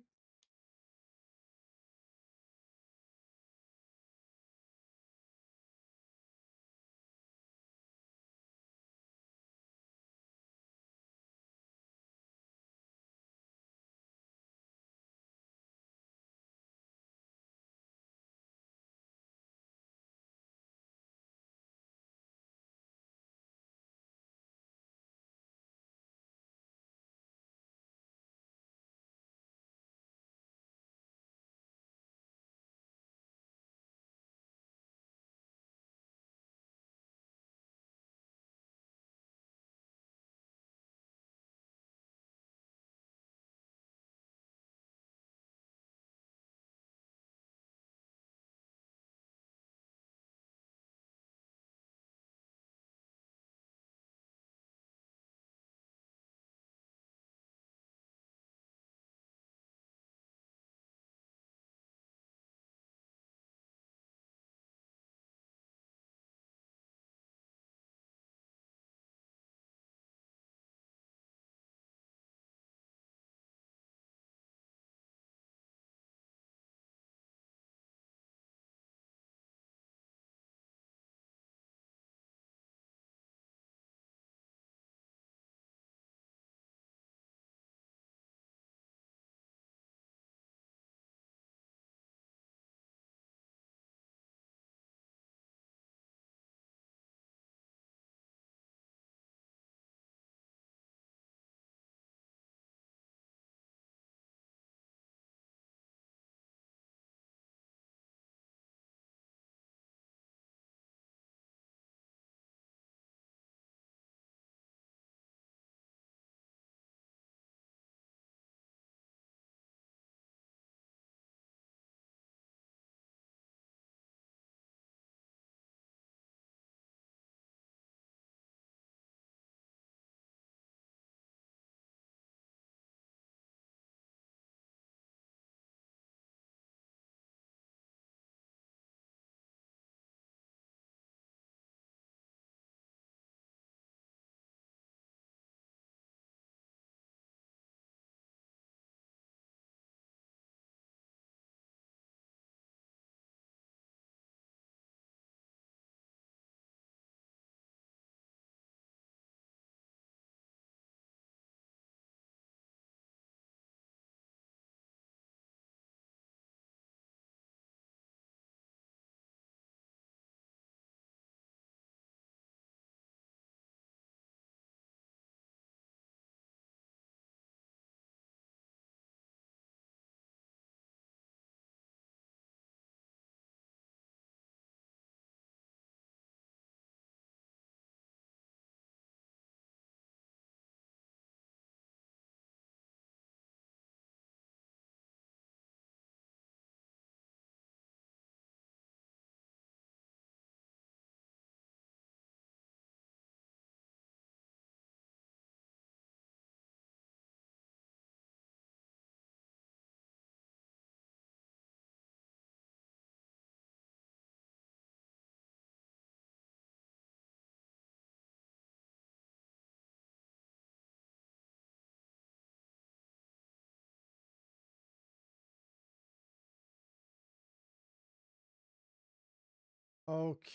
Okay.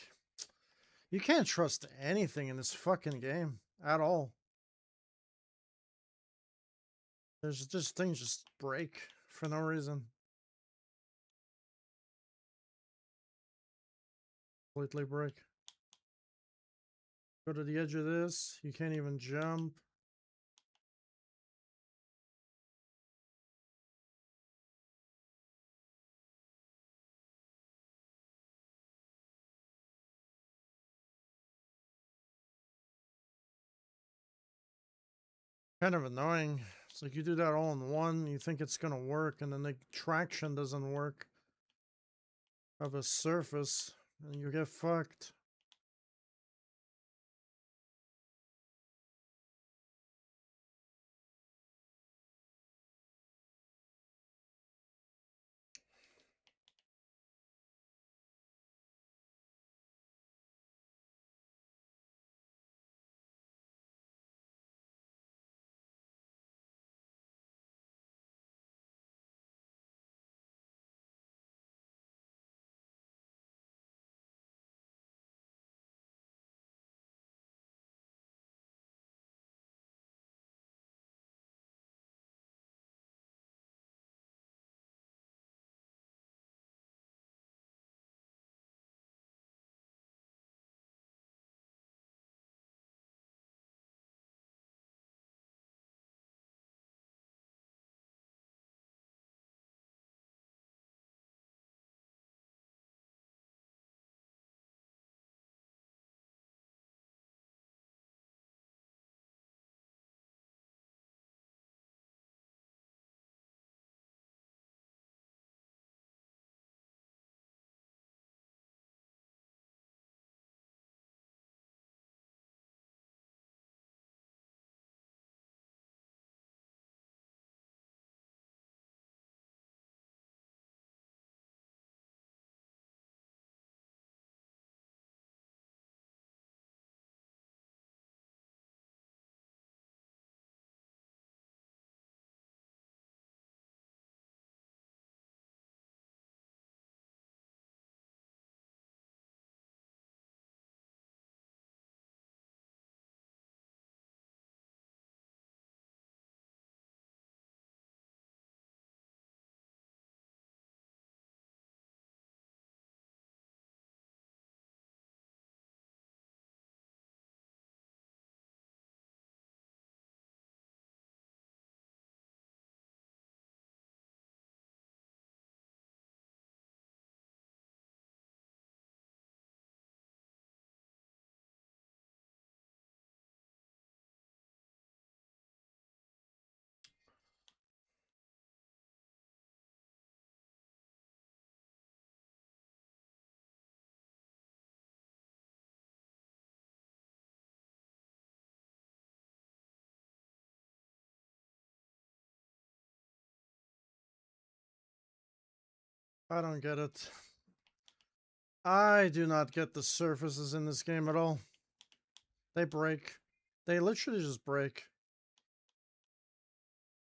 You can't trust anything in this fucking game at all. There's just things just break for no reason. Completely break. Go to the edge of this. You can't even jump. Kind of annoying. It's like you do that all in one, you think it's gonna work, and then the traction doesn't work of a surface, and you get fucked. I don't get it. I do not get the surfaces in this game at all. They break. They literally just break.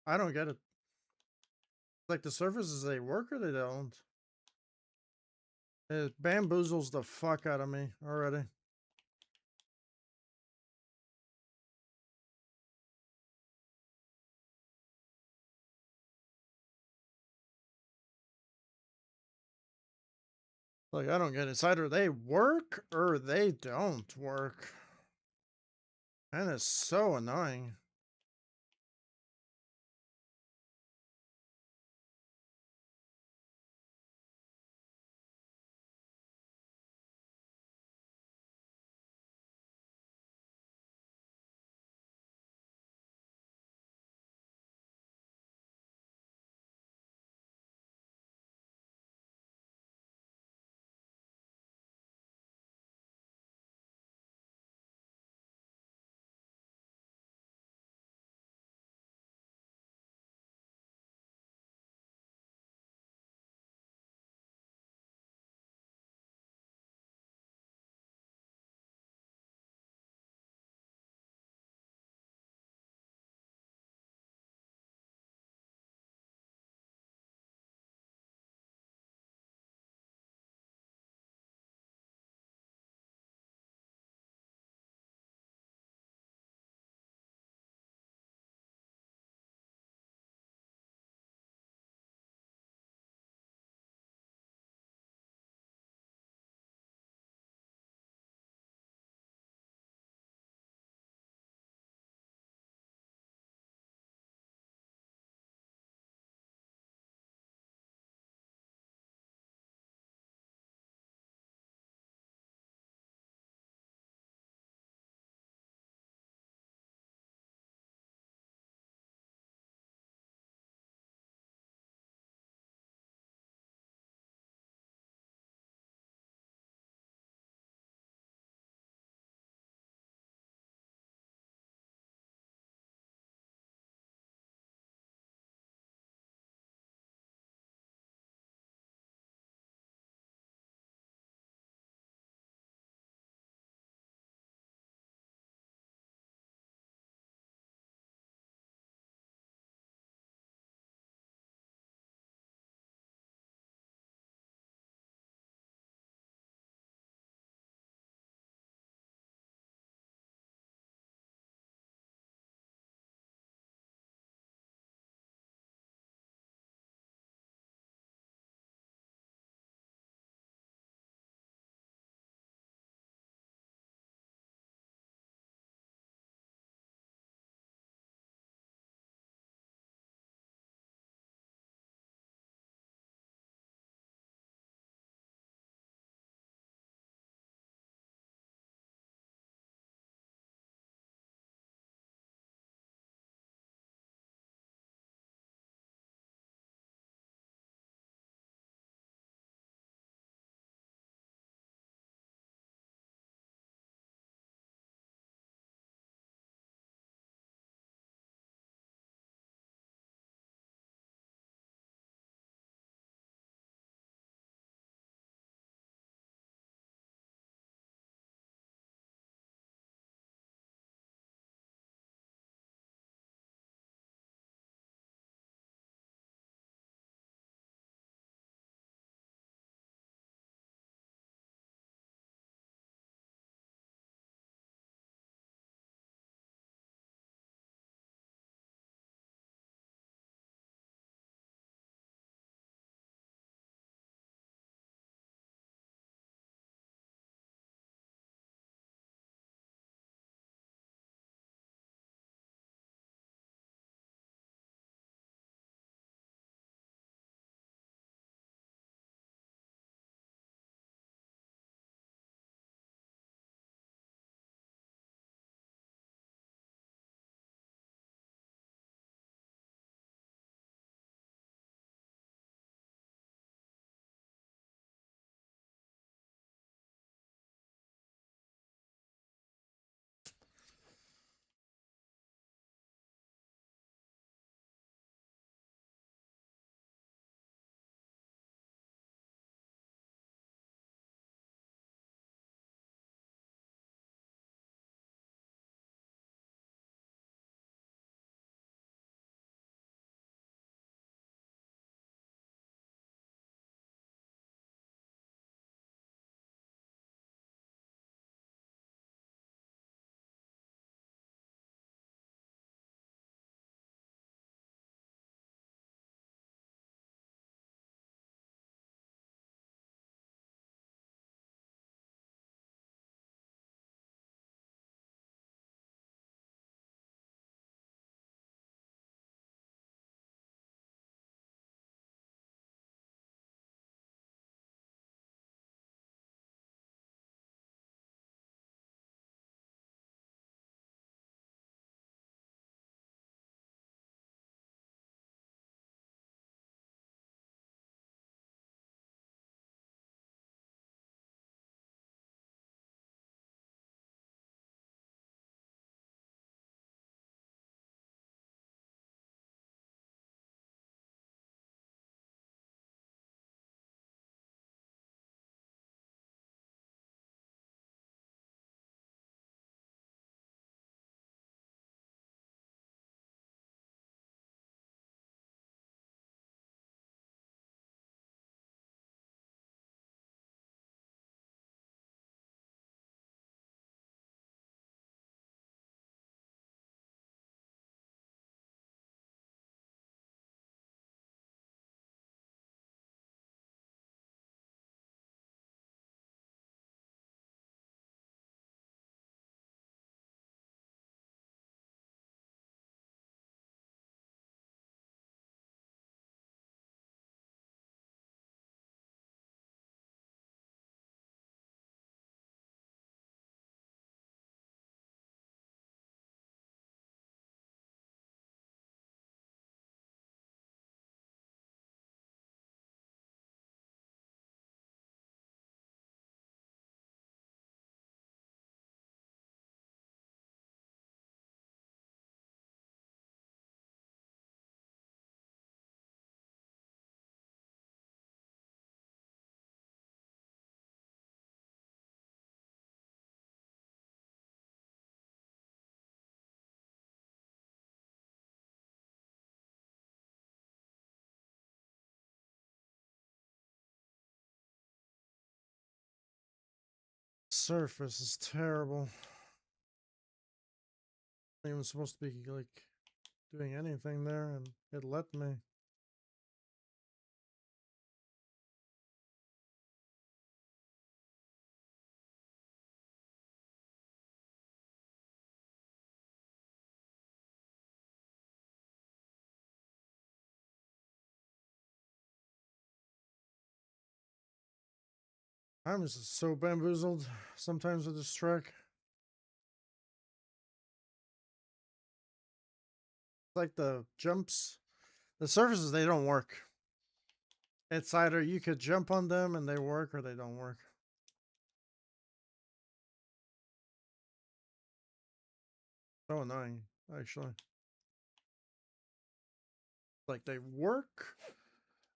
I don't get it. Like the surfaces, they work or they don't. It bamboozles the fuck out of me already. Like, I don't get it. It's either they work or they don't work. And it's so annoying. surface is terrible. Not even supposed to be like doing anything there, and it let me. I'm just so bamboozled sometimes with this track. Like the jumps, the surfaces, they don't work. It's either you could jump on them and they work, or they don't work. So annoying, actually. Like they work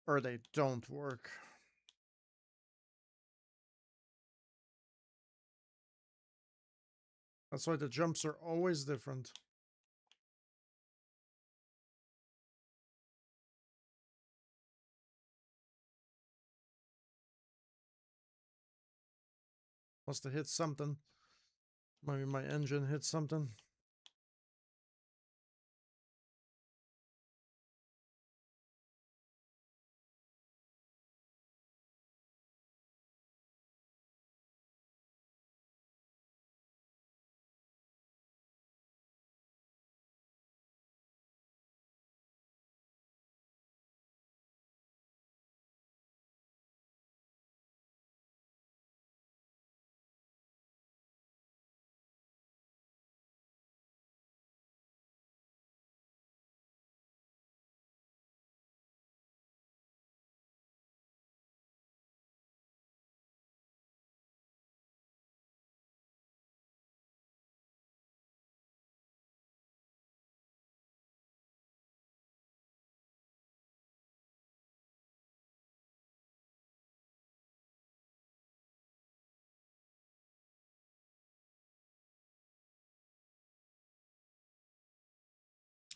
or they don't work. That's why the jumps are always different. Must have hit something. Maybe my engine hit something.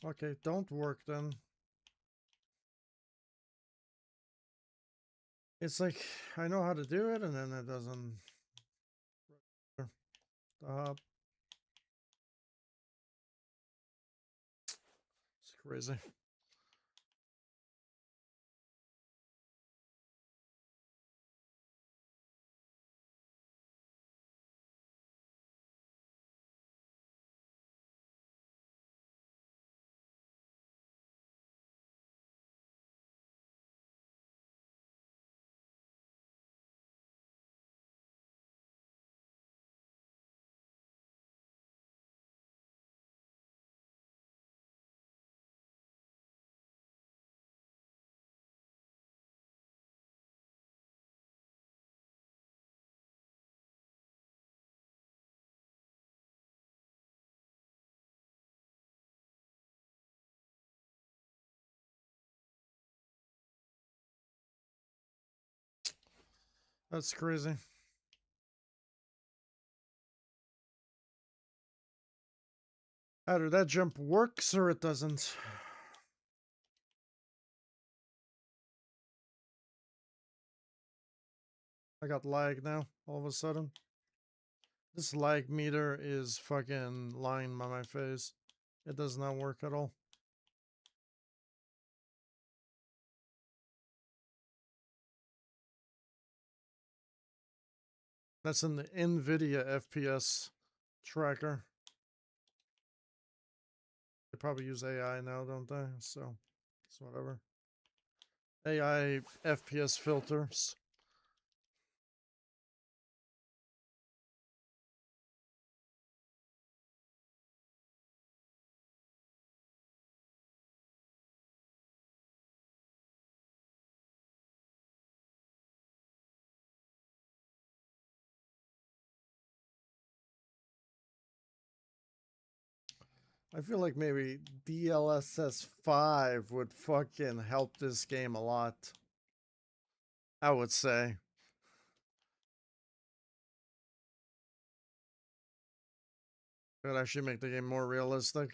Okay, don't work then. It's like I know how to do it and then it doesn't. Stop. It's crazy. That's crazy. Either that jump works or it doesn't. I got lag now, all of a sudden. This lag meter is fucking lying by my face. It does not work at all. That's in the NVIDIA FPS tracker. They probably use AI now, don't they? So, it's whatever. AI FPS filters. I feel like maybe DLSS 5 would fucking help this game a lot. I would say. It would actually make the game more realistic.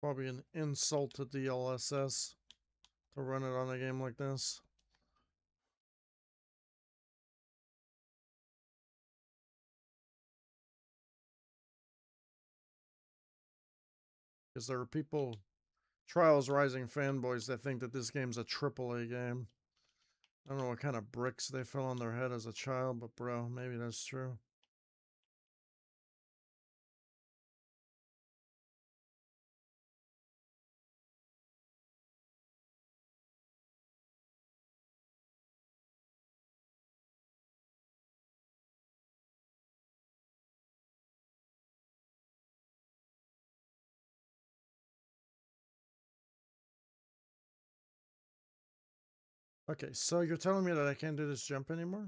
Probably an insult to DLSS to run it on a game like this. Because there are people, Trials Rising fanboys, that think that this game's a AAA game. I don't know what kind of bricks they fell on their head as a child, but bro, maybe that's true. Okay, so you're telling me that I can't do this jump anymore?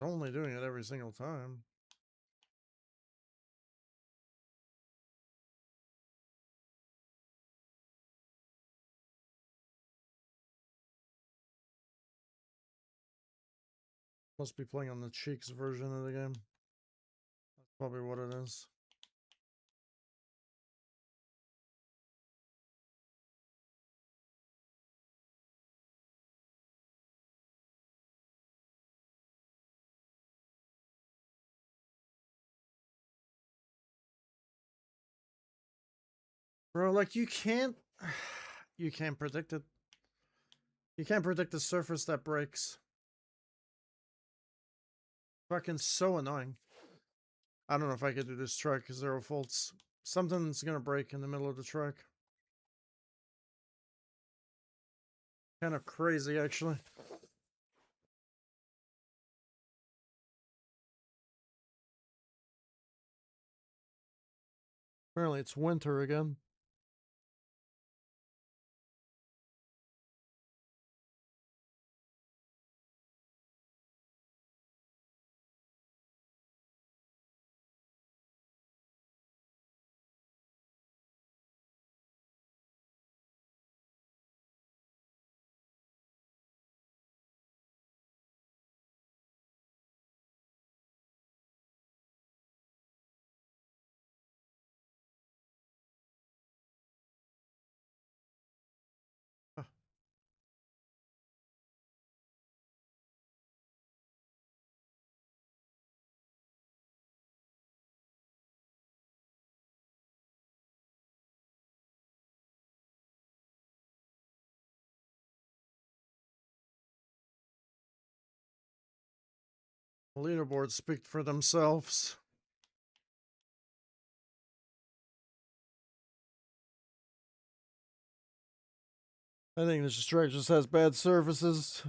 I'm only doing it every single time. Must be playing on the Cheeks version of the game. That's probably what it is. Bro, like you can't you can't predict it. You can't predict the surface that breaks. Fucking so annoying. I don't know if I could do this track because zero faults. Something's gonna break in the middle of the track. Kind of crazy, actually. Apparently it's winter again. Leaderboards speak for themselves. I think this track just has bad surfaces.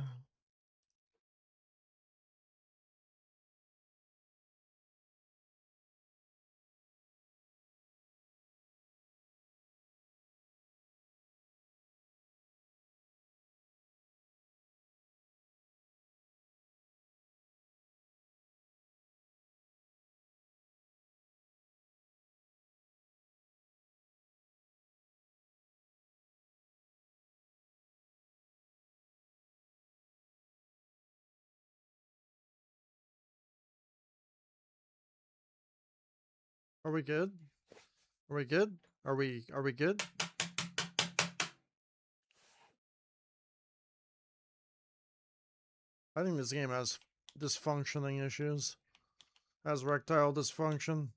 Are we good? Are we good? Are we good? I think this game has dysfunctioning issues. Has rectile dysfunction.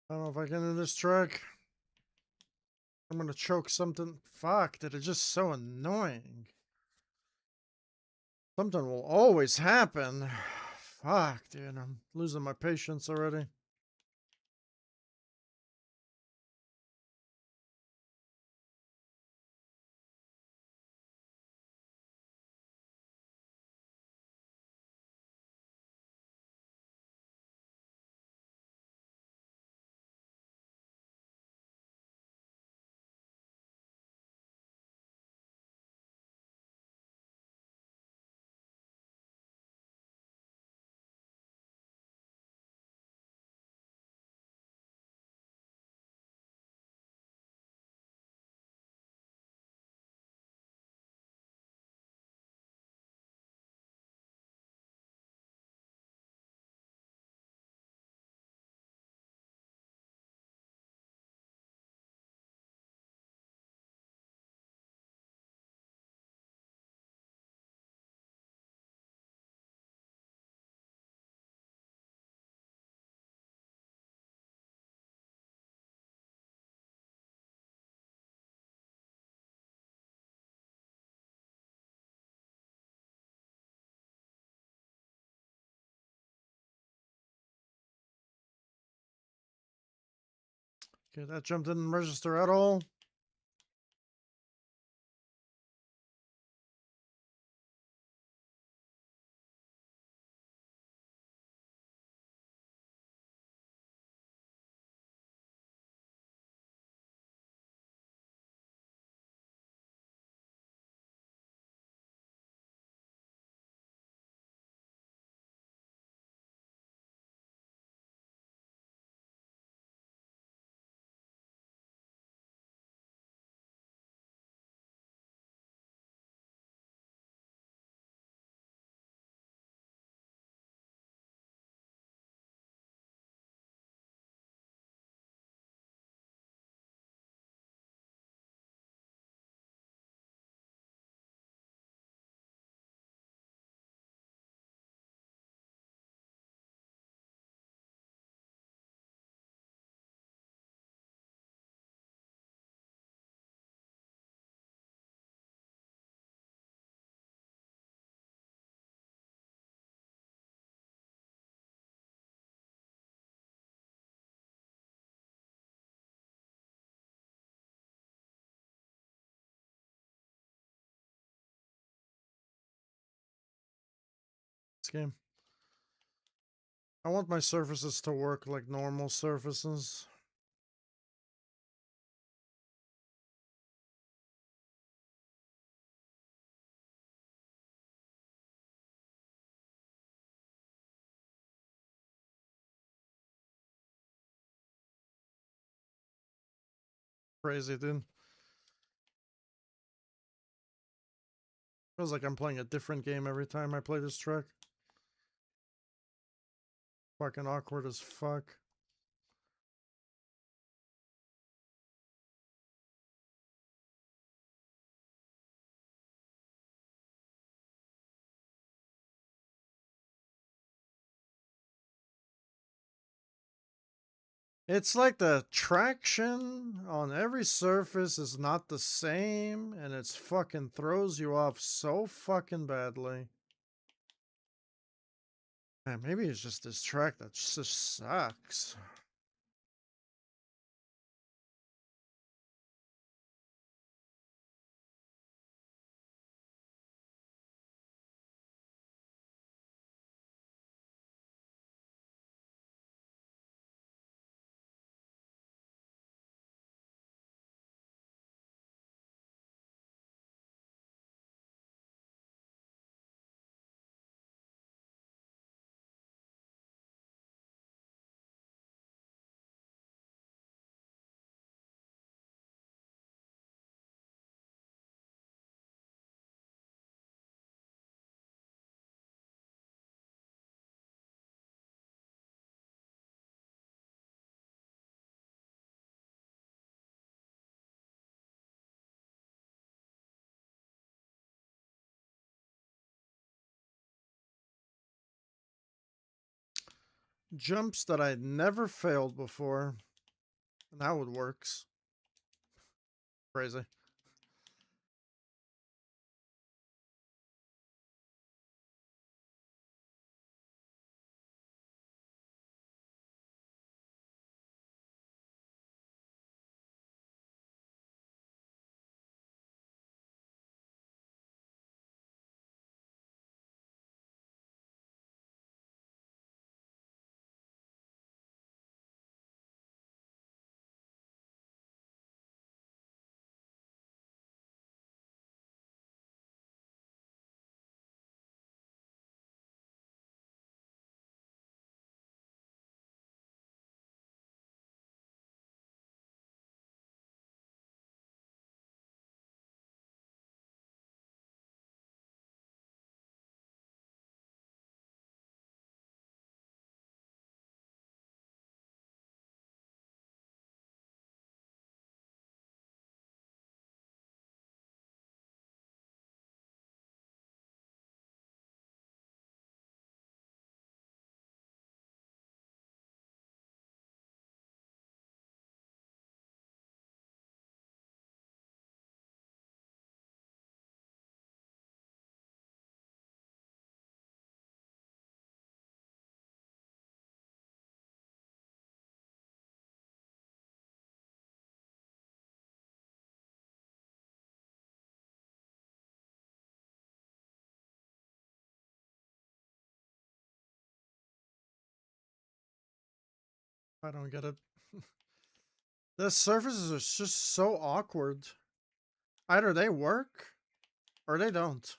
I don't know if I can do this track. I'm gonna choke something. Fuck, that is just so annoying. Something will always happen. Fuck, dude, I'm losing my patience already. Okay, that jump didn't register at all. This game. I want my surfaces to work like normal surfaces. Crazy, dude. Feels like I'm playing a different game every time I play this track. Fucking awkward as fuck. It's like the traction on every surface is not the same, and it's fucking throws you off so fucking badly. Man, maybe it's just this track that just sucks. Jumps that I'd never failed before. Now it works. Crazy. I don't get it. The surfaces are just so awkward. Either they work or they don't.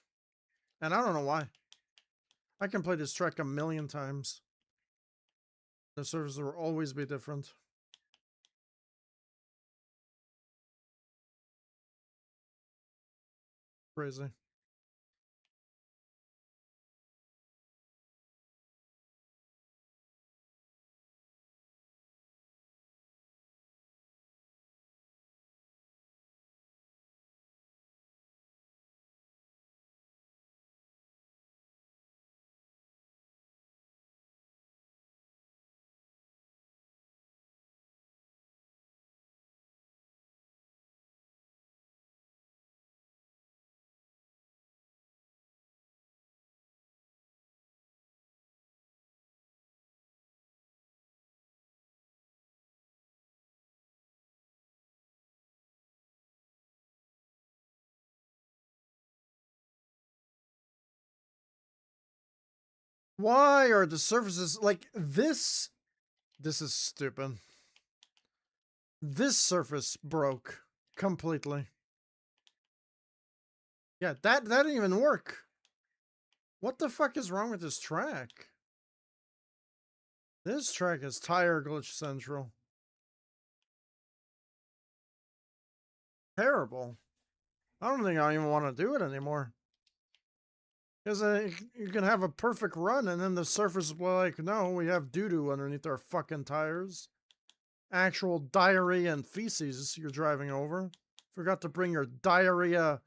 And I don't know why. I can play this track a million times. The surfaces will always be different. Crazy. Why are the surfaces like this? This is stupid. This surface broke completely. Yeah, that didn't even work. What the fuck is wrong with this track? This track is tire glitch central. Terrible. I don't think I even want to do it anymore. Because you can have a perfect run and then the surface will be like, no, we have doo-doo underneath our fucking tires. Actual diarrhea and feces you're driving over. Forgot to bring your diarrhea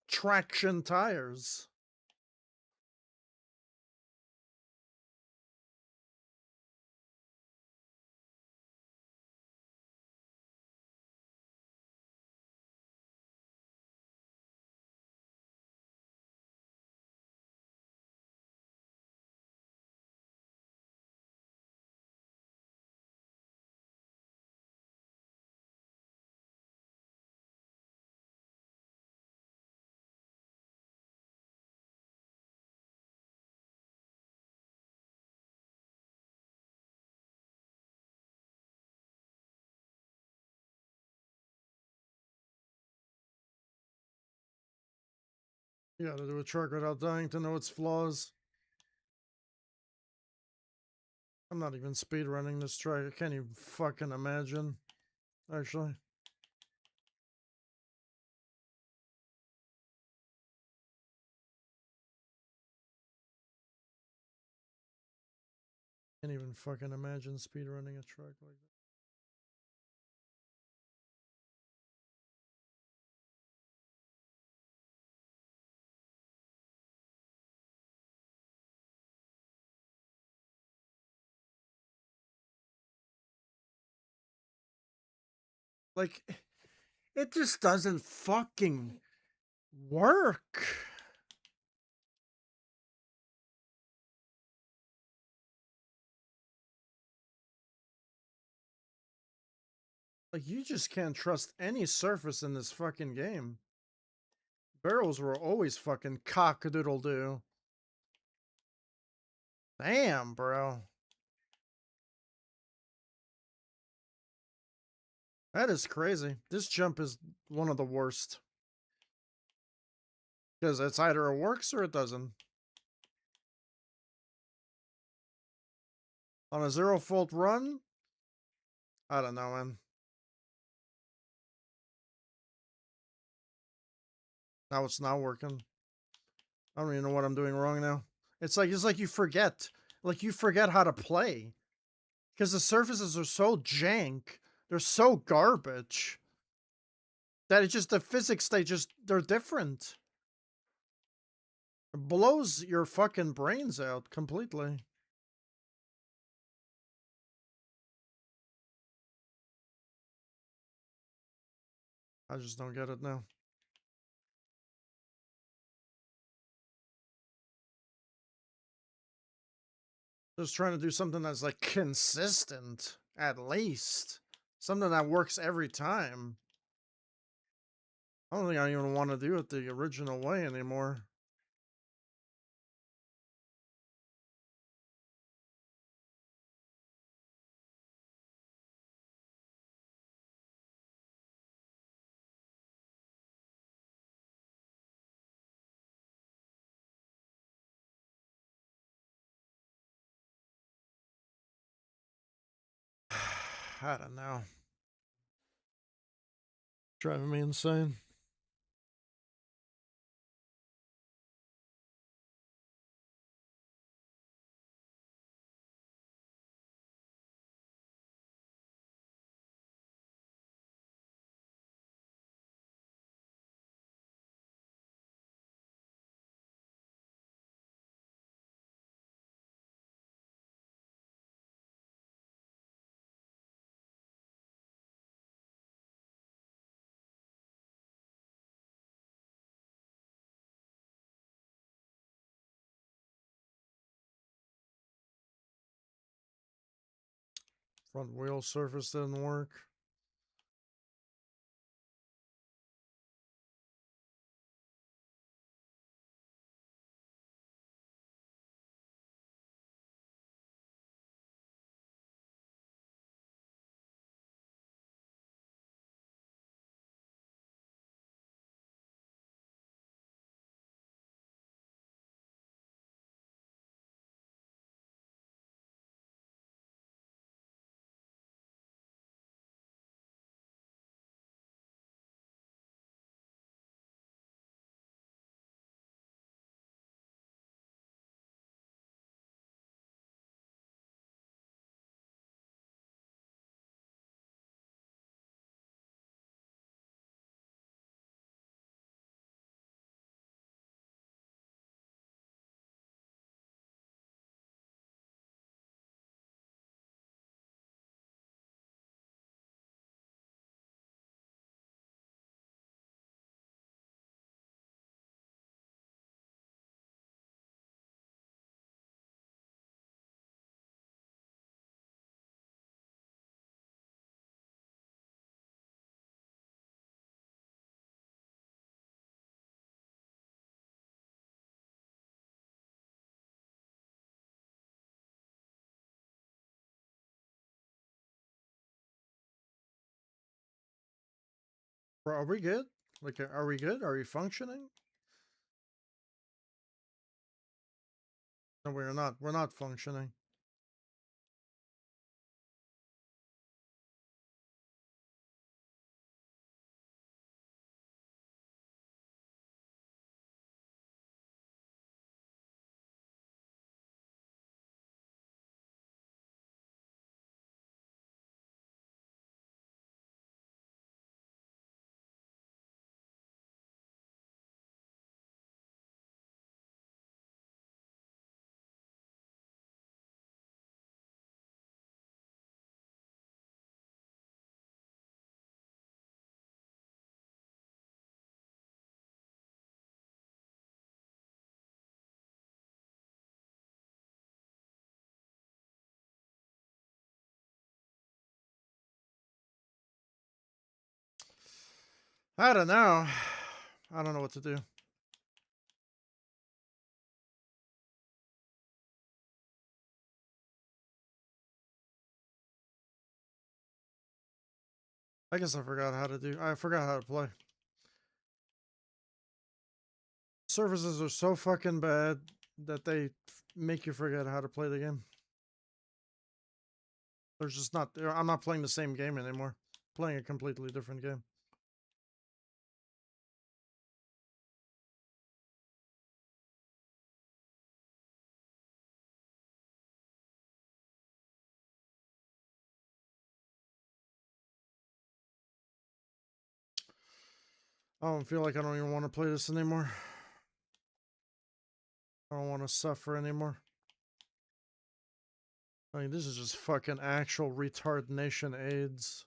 traction tires. You gotta do a truck without dying to know its flaws. I'm not even speedrunning this track. I can't even fucking imagine. Actually. Can't even fucking imagine speedrunning a track like that. Like, it just doesn't fucking work. Like, you just can't trust any surface in this fucking game. Barrels were always fucking cock-a-doodle-doo. Damn, bro. That is crazy. This jump is one of the worst. Because it's either it works or it doesn't. On a 0-fault run? I don't know, man. Now it's not working. I don't even know what I'm doing wrong now. It's like you forget. Like you forget how to play. Because the surfaces are so jank. They're so garbage. That it's just the physics, they're different. It blows your fucking brains out completely. I just don't get it now. Just trying to do something that's like consistent, at least. Something that works every time. I don't think I even want to do it the original way anymore. I don't know. Driving me insane. Front wheel surface didn't work. Bro, are we good? Like, are we good? Are we functioning? No, we're not. We're not functioning. I don't know. I don't know what to do. I guess I forgot how to play. Services are so fucking bad that they make you forget how to play the game. There's just not. I'm not playing the same game anymore. Playing a completely different game. I don't feel like I don't even want to play this anymore. I don't want to suffer anymore. I mean, this is just fucking actual retardation AIDS.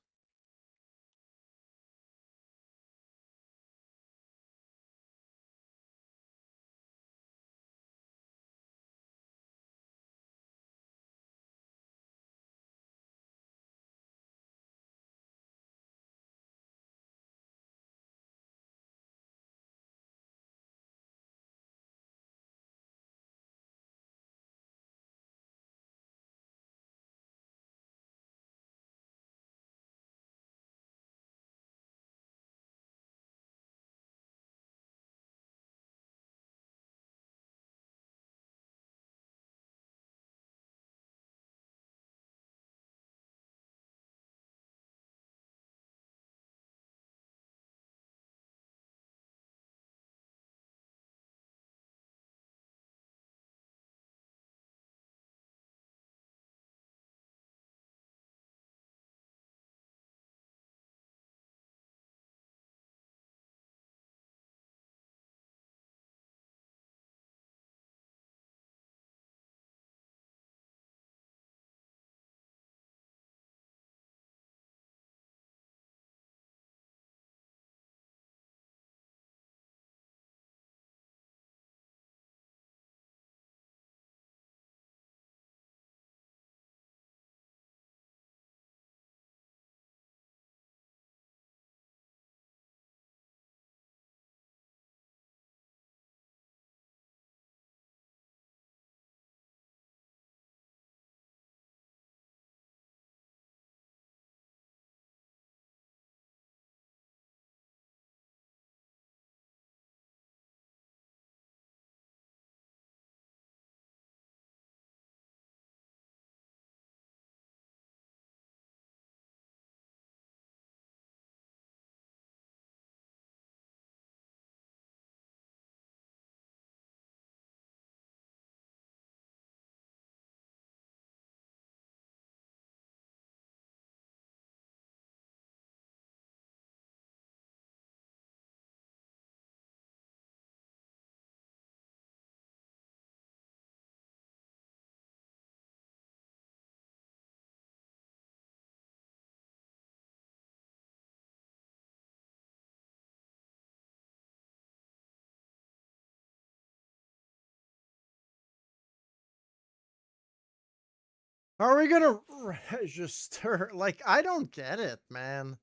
How are we gonna register? Like, I don't get it, man.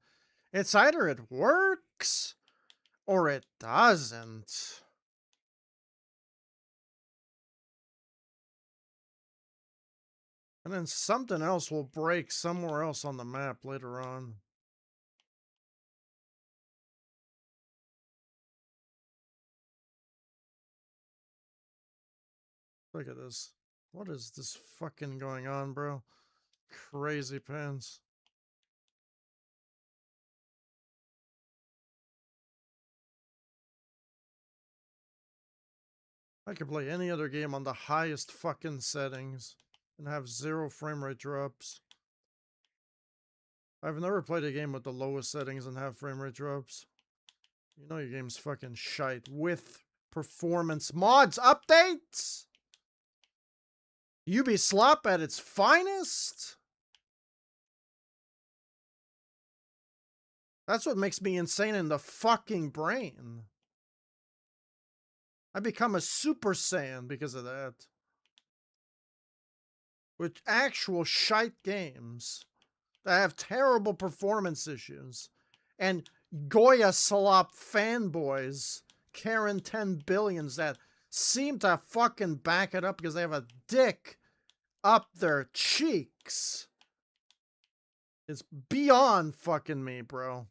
It's either it works or it doesn't. And then something else will break somewhere else on the map later on. Look at this. What is this fucking going on, bro? Crazy pants. I could play any other game on the highest fucking settings and have 0 frame rate drops. I've never played a game with the lowest settings and have frame rate drops. You know your game's fucking shite with performance mods updates. UB slop at its finest. That's what makes me insane in the fucking brain. I become a Super Saiyan because of that. With actual shite games that have terrible performance issues. And Goya Slop fanboys, Karen 10 billions that seem to fucking back it up because they have a dick up their cheeks. It's beyond fucking me, bro.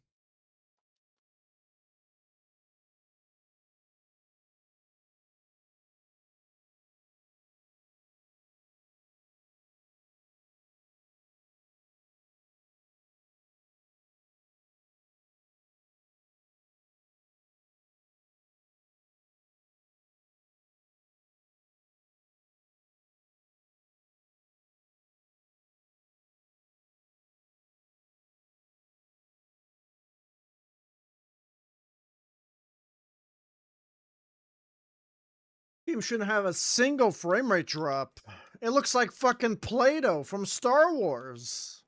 Game shouldn't have a single frame rate drop. It looks like fucking Play-Doh from Star Wars.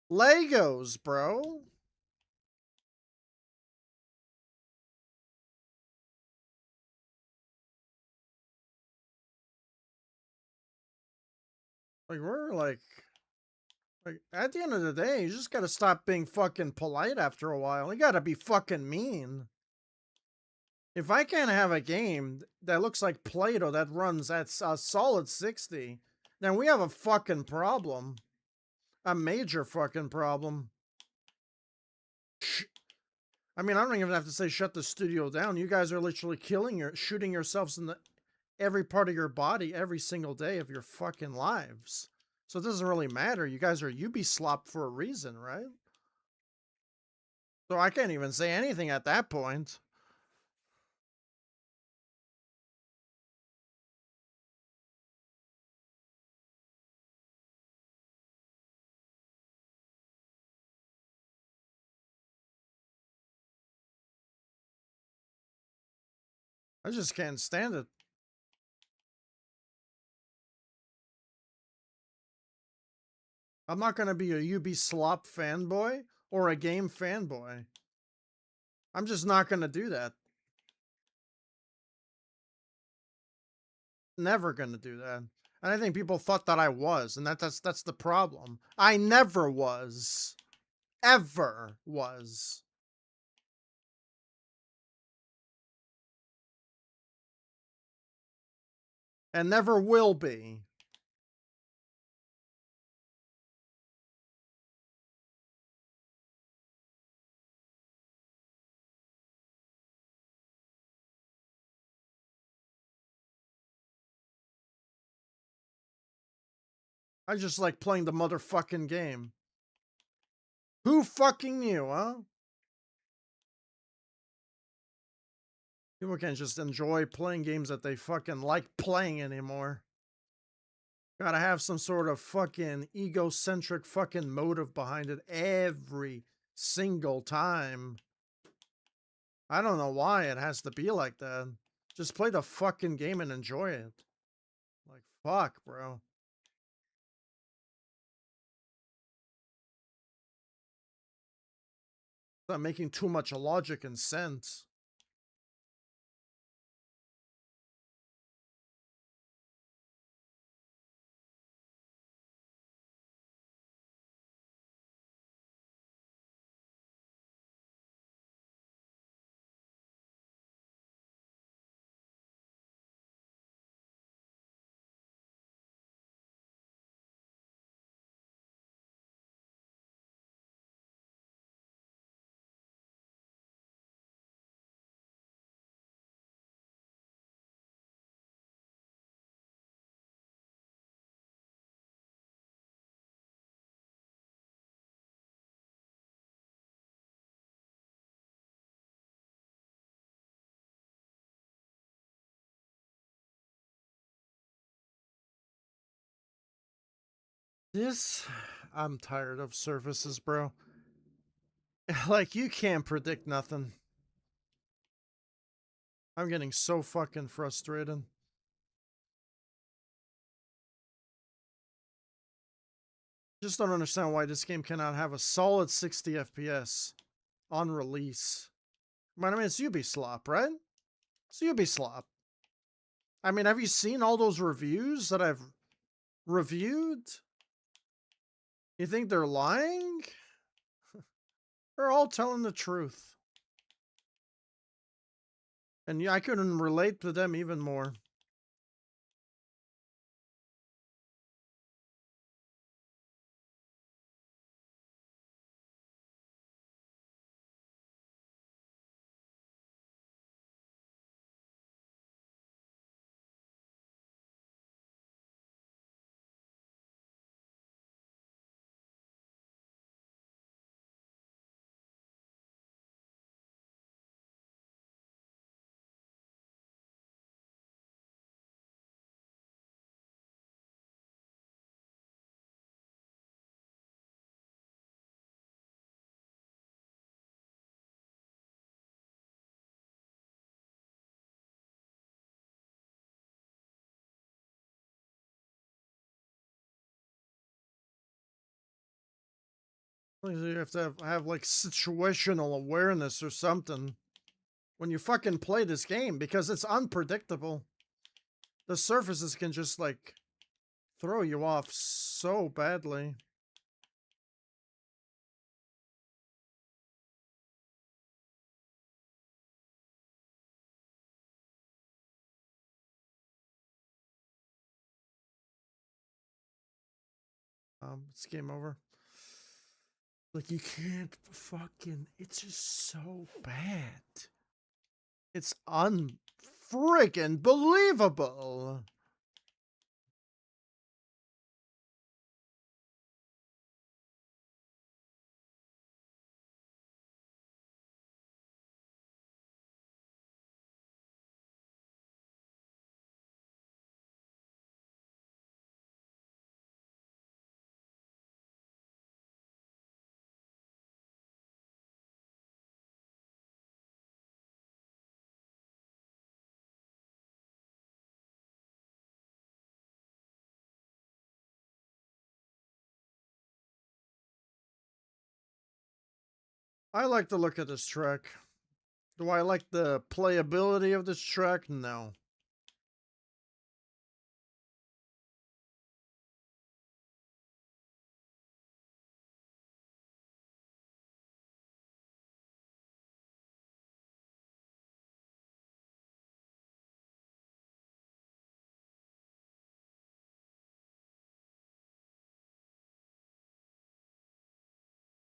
Legos, bro. Like, we're like at the end of the day, you just gotta stop being fucking polite after a while. You gotta be fucking mean. If I can't have a game that looks like Play-Doh that runs at a solid 60, then we have a fucking problem. A major fucking problem. I mean, I don't even have to say shut the studio down. You guys are literally shooting yourselves in the every part of your body every single day of your fucking lives. So it doesn't really matter. You guys are Ubislop for a reason, right? So I can't even say anything at that point. I just can't stand it. I'm not going to be a Ubislop fanboy or a game fanboy. I'm just not going to do that. Never going to do that. And I think people thought that I was, and that's the problem. I never was. Ever was. And never will be. I just like playing the motherfucking game. Who fucking knew, huh? People can't just enjoy playing games that they fucking like playing anymore. Gotta have some sort of fucking egocentric fucking motive behind it every single time. I don't know why it has to be like that. Just play the fucking game and enjoy it. Like, fuck, bro. It's not making too much logic and sense. This, I'm tired of services, bro. Like, you can't predict nothing. I'm getting so fucking frustrated. Just don't understand why this game cannot have a solid 60 FPS on release. But I mean, it's Ubislop, right? It's Ubislop. I mean, have you seen all those reviews that I've reviewed? You think they're lying? They're all telling the truth. And yeah, I couldn't relate to them even more. You have to have like situational awareness or something when you fucking play this game because it's unpredictable. The surfaces can just like throw you off so badly. It's game over. Like you can't fucking. It's just so bad. It's unfreaking believable. I like the look of this track. Do I like the playability of this track? No.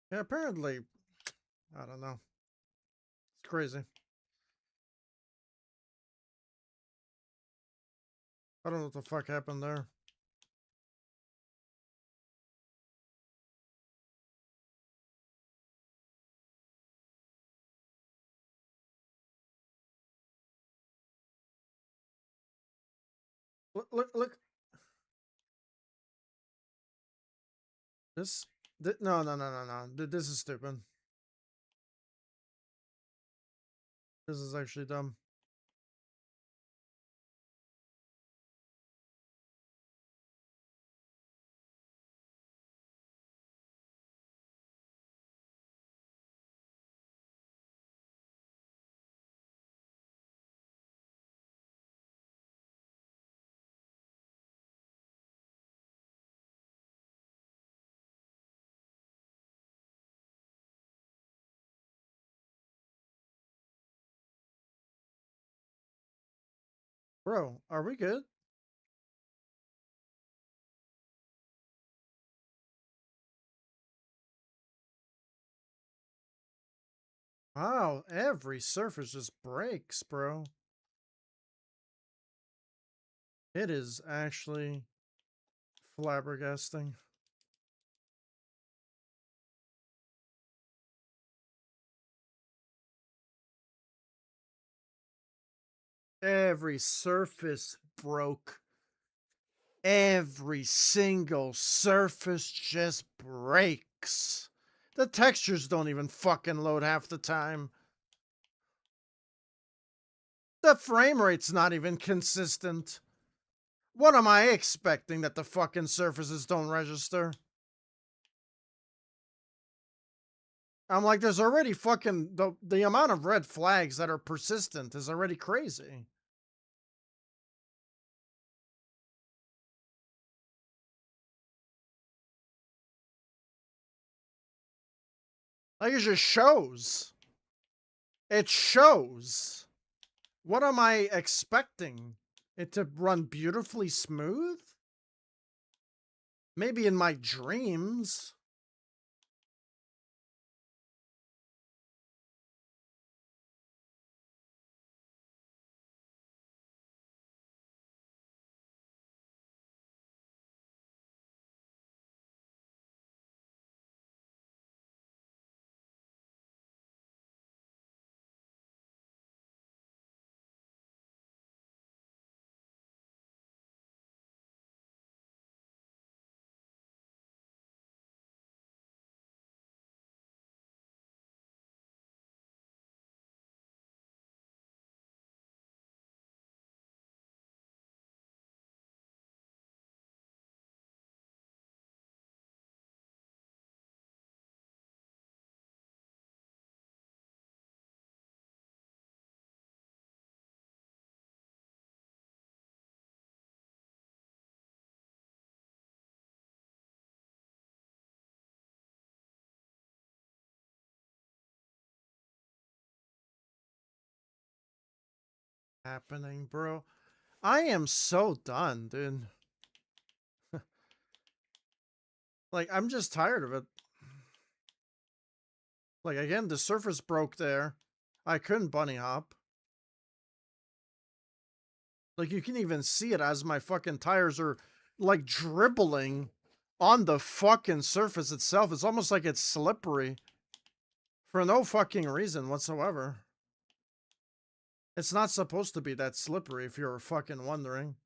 Yeah, apparently, I don't know. It's crazy. I don't know what the fuck happened there. Look. This. No. This is stupid. This is actually dumb. Bro, are we good? Wow, every surface just breaks, bro. It is actually flabbergasting. Every surface broke. Every single surface just breaks. The textures don't even fucking load half the time. The frame rate's not even consistent. What am I expecting that the fucking surfaces don't register? I'm like, there's already fucking the amount of red flags that are persistent is already crazy. Like, it just shows. It shows. What am I expecting? It to run beautifully smooth? Maybe in my dreams. Happening, bro. I am so done, dude. Like, I'm just tired of it. Like, again, the surface broke there. I couldn't bunny hop. Like, you can even see it as my fucking tires are, like, dribbling on the fucking surface itself. It's almost like it's slippery. For no fucking reason whatsoever. It's not supposed to be that slippery if you're fucking wondering.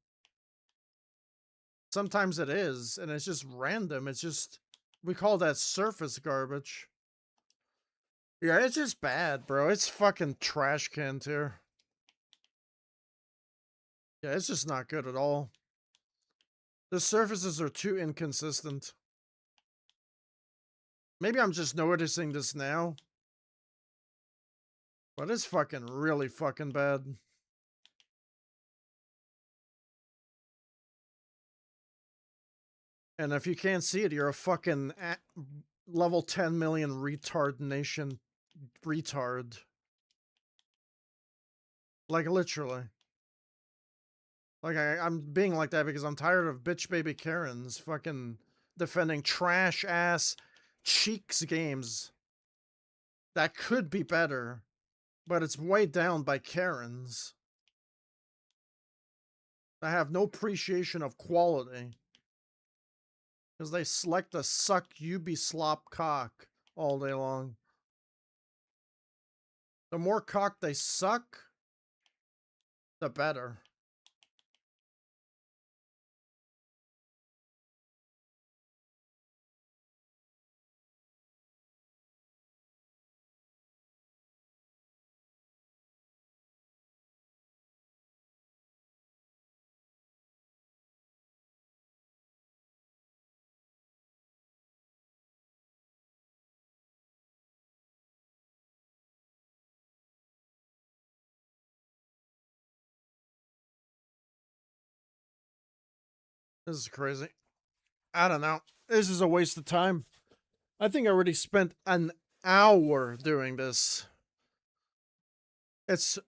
Sometimes it is, and it's just random. It's just, we call that surface garbage. Yeah, it's just bad, bro. It's fucking trash can tier. Yeah, it's just not good at all. The surfaces are too inconsistent. Maybe I'm just noticing this now. But it's fucking really fucking bad. And if you can't see it, you're a fucking level 10 million retard nation retard. Like, literally. Like, I'm being like that because I'm tired of bitch baby Karens fucking defending trash ass cheeks games that could be better, but it's weighed down by Karens. I have no appreciation of quality because they select to suck Ubi slop cock all day long. The more cock they suck, the better. This is crazy. I don't know. This is a waste of time. I think I already spent an hour doing this. It's,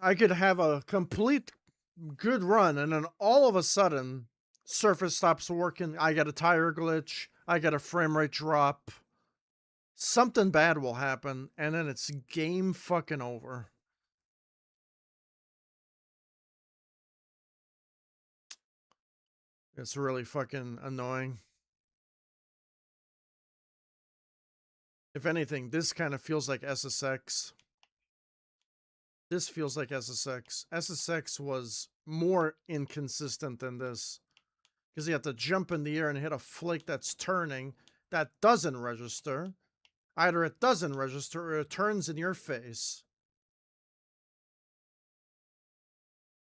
I could have a complete good run and then all of a sudden surface stops working. I get a tire glitch. I get a frame rate drop. Something bad will happen and then it's game fucking over. It's really fucking annoying. If anything, this kind of feels like SSX. This feels like SSX. SSX was more inconsistent than this. Because you have to jump in the air and hit a flake that's turning that doesn't register. Either it doesn't register or it turns in your face.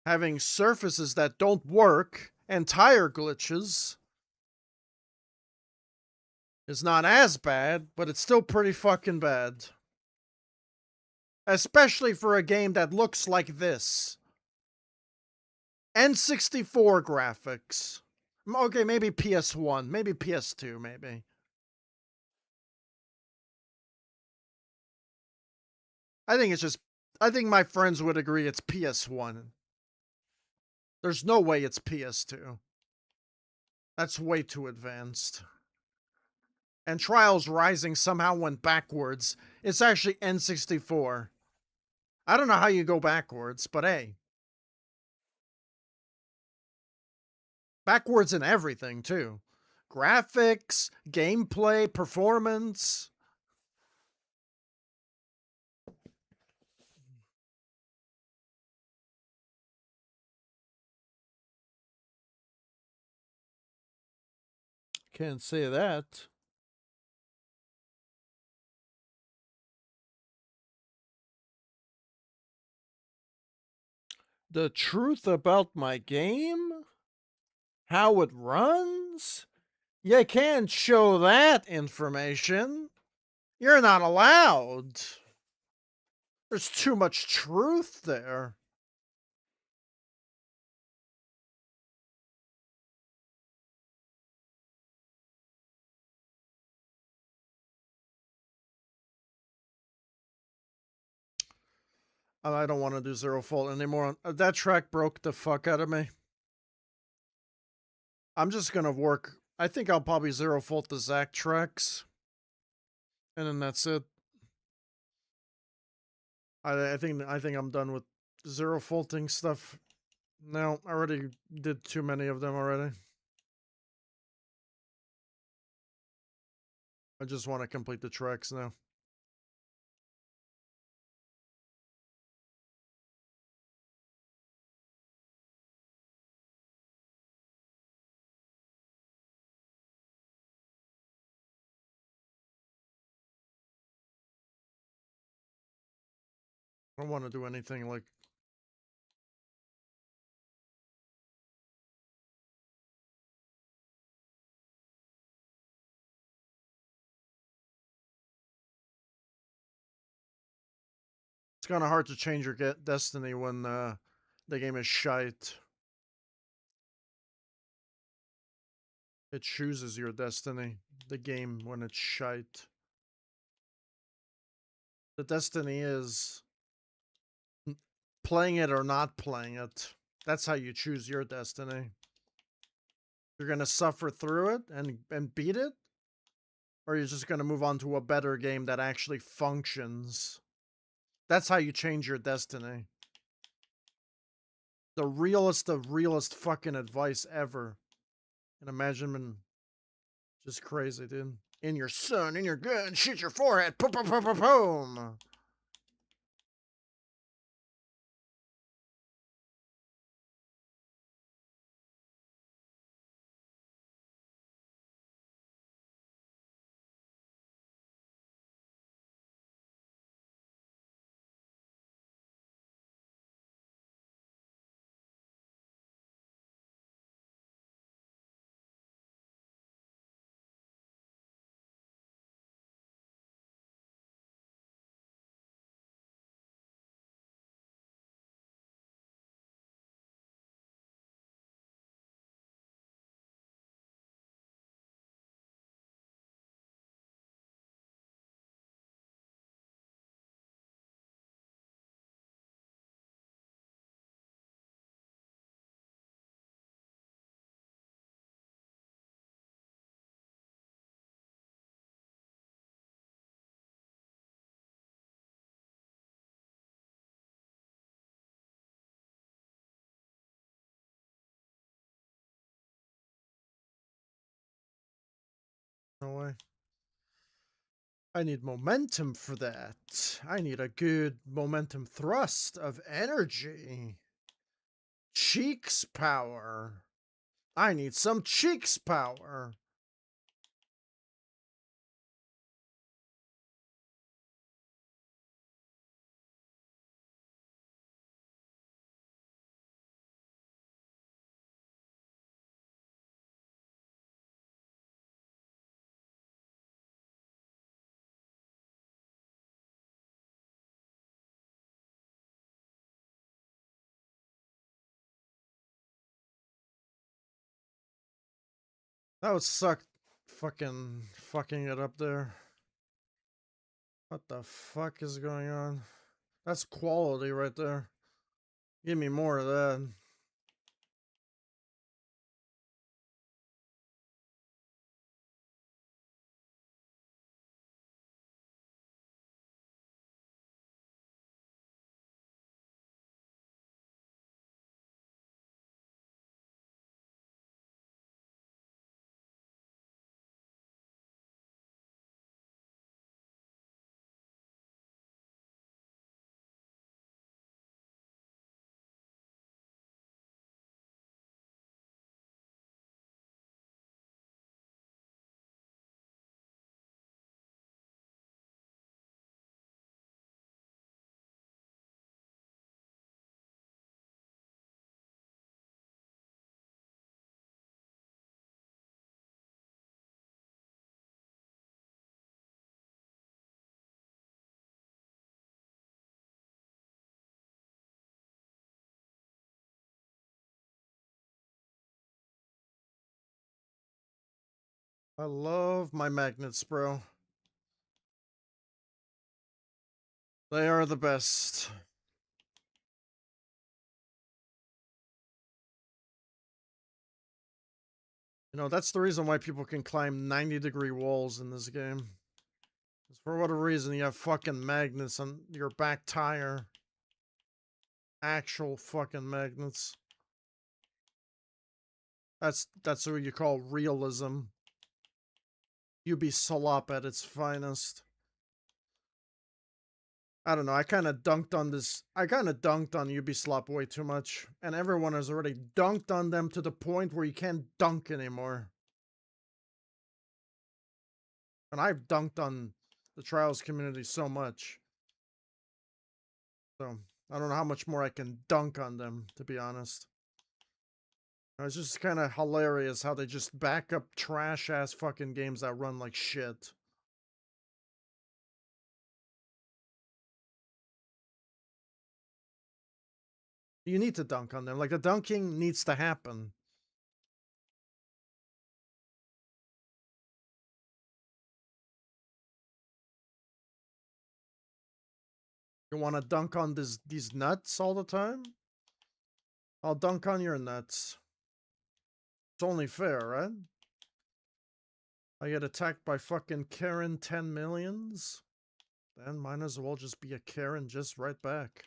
Having surfaces that don't work and tire glitches is not as bad, but it's still pretty fucking bad. Especially for a game that looks like this. N64 graphics. Okay, maybe PS1, maybe PS2, maybe. I think it's just. I think my friends would agree it's PS1. There's no way it's PS2. That's way too advanced. And Trials Rising somehow went backwards. It's actually N64. I don't know how you go backwards, but hey. Backwards in everything, too. Graphics, gameplay, performance. Can't say that. The truth about my game? How it runs? You can't show that information. You're not allowed. There's too much truth there. I don't want to do Zero Fault anymore. That track broke the fuck out of me. I'm just gonna work. I think I'll probably Zero Fault the Zack tracks. And then that's it. I think I'm done with Zero Faulting stuff. No, I already did too many of them already. I just want to complete the tracks now. I don't want to do anything like. It's kind of hard to change your destiny when the game is shite. It chooses your destiny, the game, when it's shite. The destiny is playing it or not playing it. That's how you choose your destiny. You're going to suffer through it and beat it, or you're just going to move on to a better game that actually functions. That's how you change your destiny. The realest of realest fucking advice ever. And imagine, just crazy, dude. In your son, in your gun, shoot your forehead, boom, boom, boom, boom, boom. No way. I need momentum for that. I need a good momentum thrust of energy. Cheeks power. I need some cheeks power. That would suck fucking it up there. What the fuck is going on? That's quality right there. Give me more of that. I love my magnets, bro. They are the best. You know, that's the reason why people can climb 90-degree walls in this game. For whatever reason, you have fucking magnets on your back tire. Actual fucking magnets. That's what you call realism. Ubisoft at its finest. I don't know. I kind of dunked on this. I kind of dunked on Ubisoft way too much, and everyone has already dunked on them to the point where you can't dunk anymore. And I've dunked on the Trials community so much, so I don't know how much more I can dunk on them, to be honest. It's just kind of hilarious how they just back up trash ass fucking games that run like shit. You need to dunk on them. Like, the dunking needs to happen. You want to dunk on these nuts all the time? I'll dunk on your nuts. It's only fair, right? I get attacked by fucking Karen 10 millions? Then might as well just be a Karen just right back.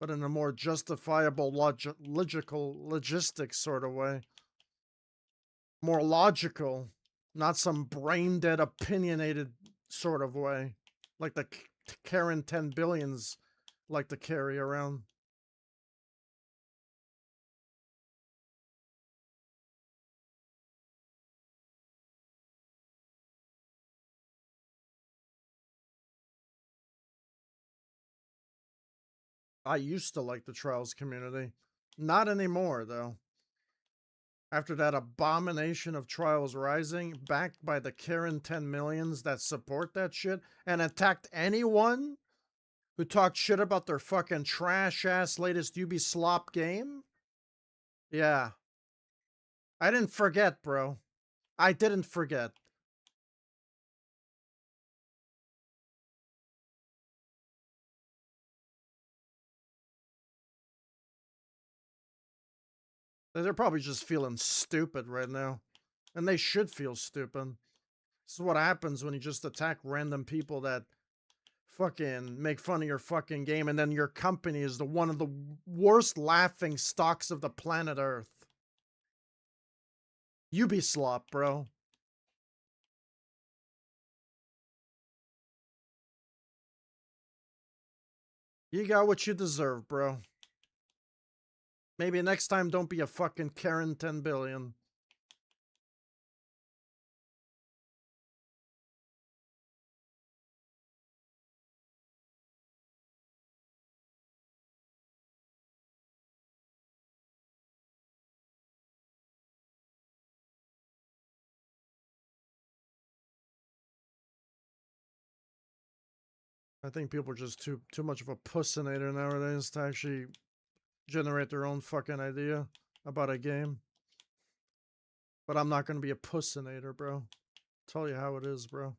But in a more justifiable, logistics sort of way. More logical. Not some brain-dead, opinionated sort of way. Like the Karen 10 billions like to carry around. I used to like the Trials community. Not anymore, though. After that abomination of Trials Rising, backed by the Karen 10 millions that support that shit, and attacked anyone who talked shit about their fucking trash-ass latest Ubisoft game? Yeah. I didn't forget, bro. I didn't forget. They're probably just feeling stupid right now. And they should feel stupid. This is what happens when you just attack random people that fucking make fun of your fucking game, and then your company is the one of the worst laughing stocks of the planet Earth. Ubisoft, bro. You got what you deserve, bro. Maybe next time don't be a fucking Karen 10 billion. I think people are just too much of a pussinator nowadays to actually generate their own fucking idea about a game. But I'm not gonna be a pussinator, bro. Tell you how it is, bro.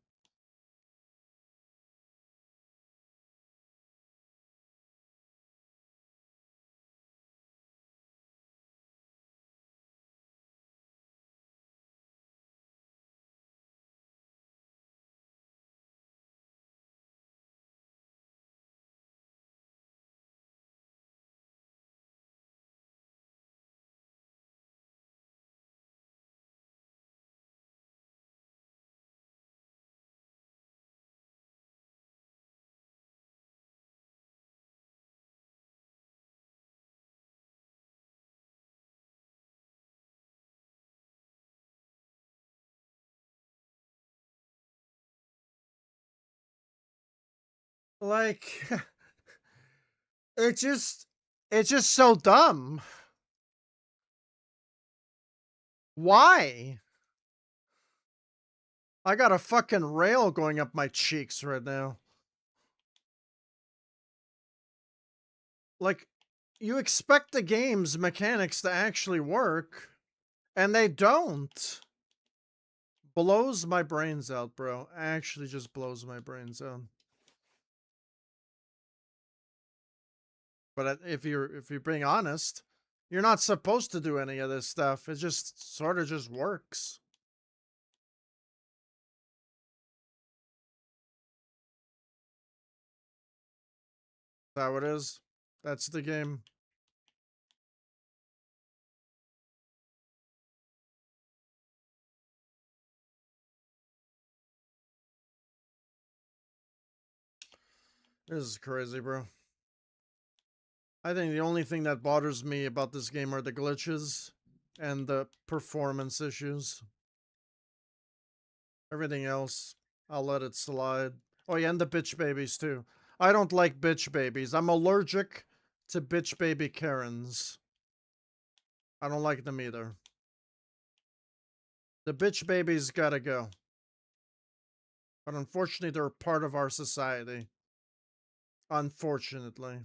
Like, it just, it's just so dumb. Why? I got a fucking rail going up my cheeks right now. Like, you expect the game's mechanics to actually work, and they don't. Blows my brains out, bro. Actually just blows my brains out. But if you're being honest, you're not supposed to do any of this stuff. It just sort of just works. Is that what it is? That's the game. This is crazy, bro. I think the only thing that bothers me about this game are the glitches and the performance issues. Everything else, I'll let it slide. Oh yeah, and the bitch babies too. I don't like bitch babies. I'm allergic to bitch baby Karens. I don't like them either. The bitch babies gotta go. But unfortunately, they're part of our society. Unfortunately.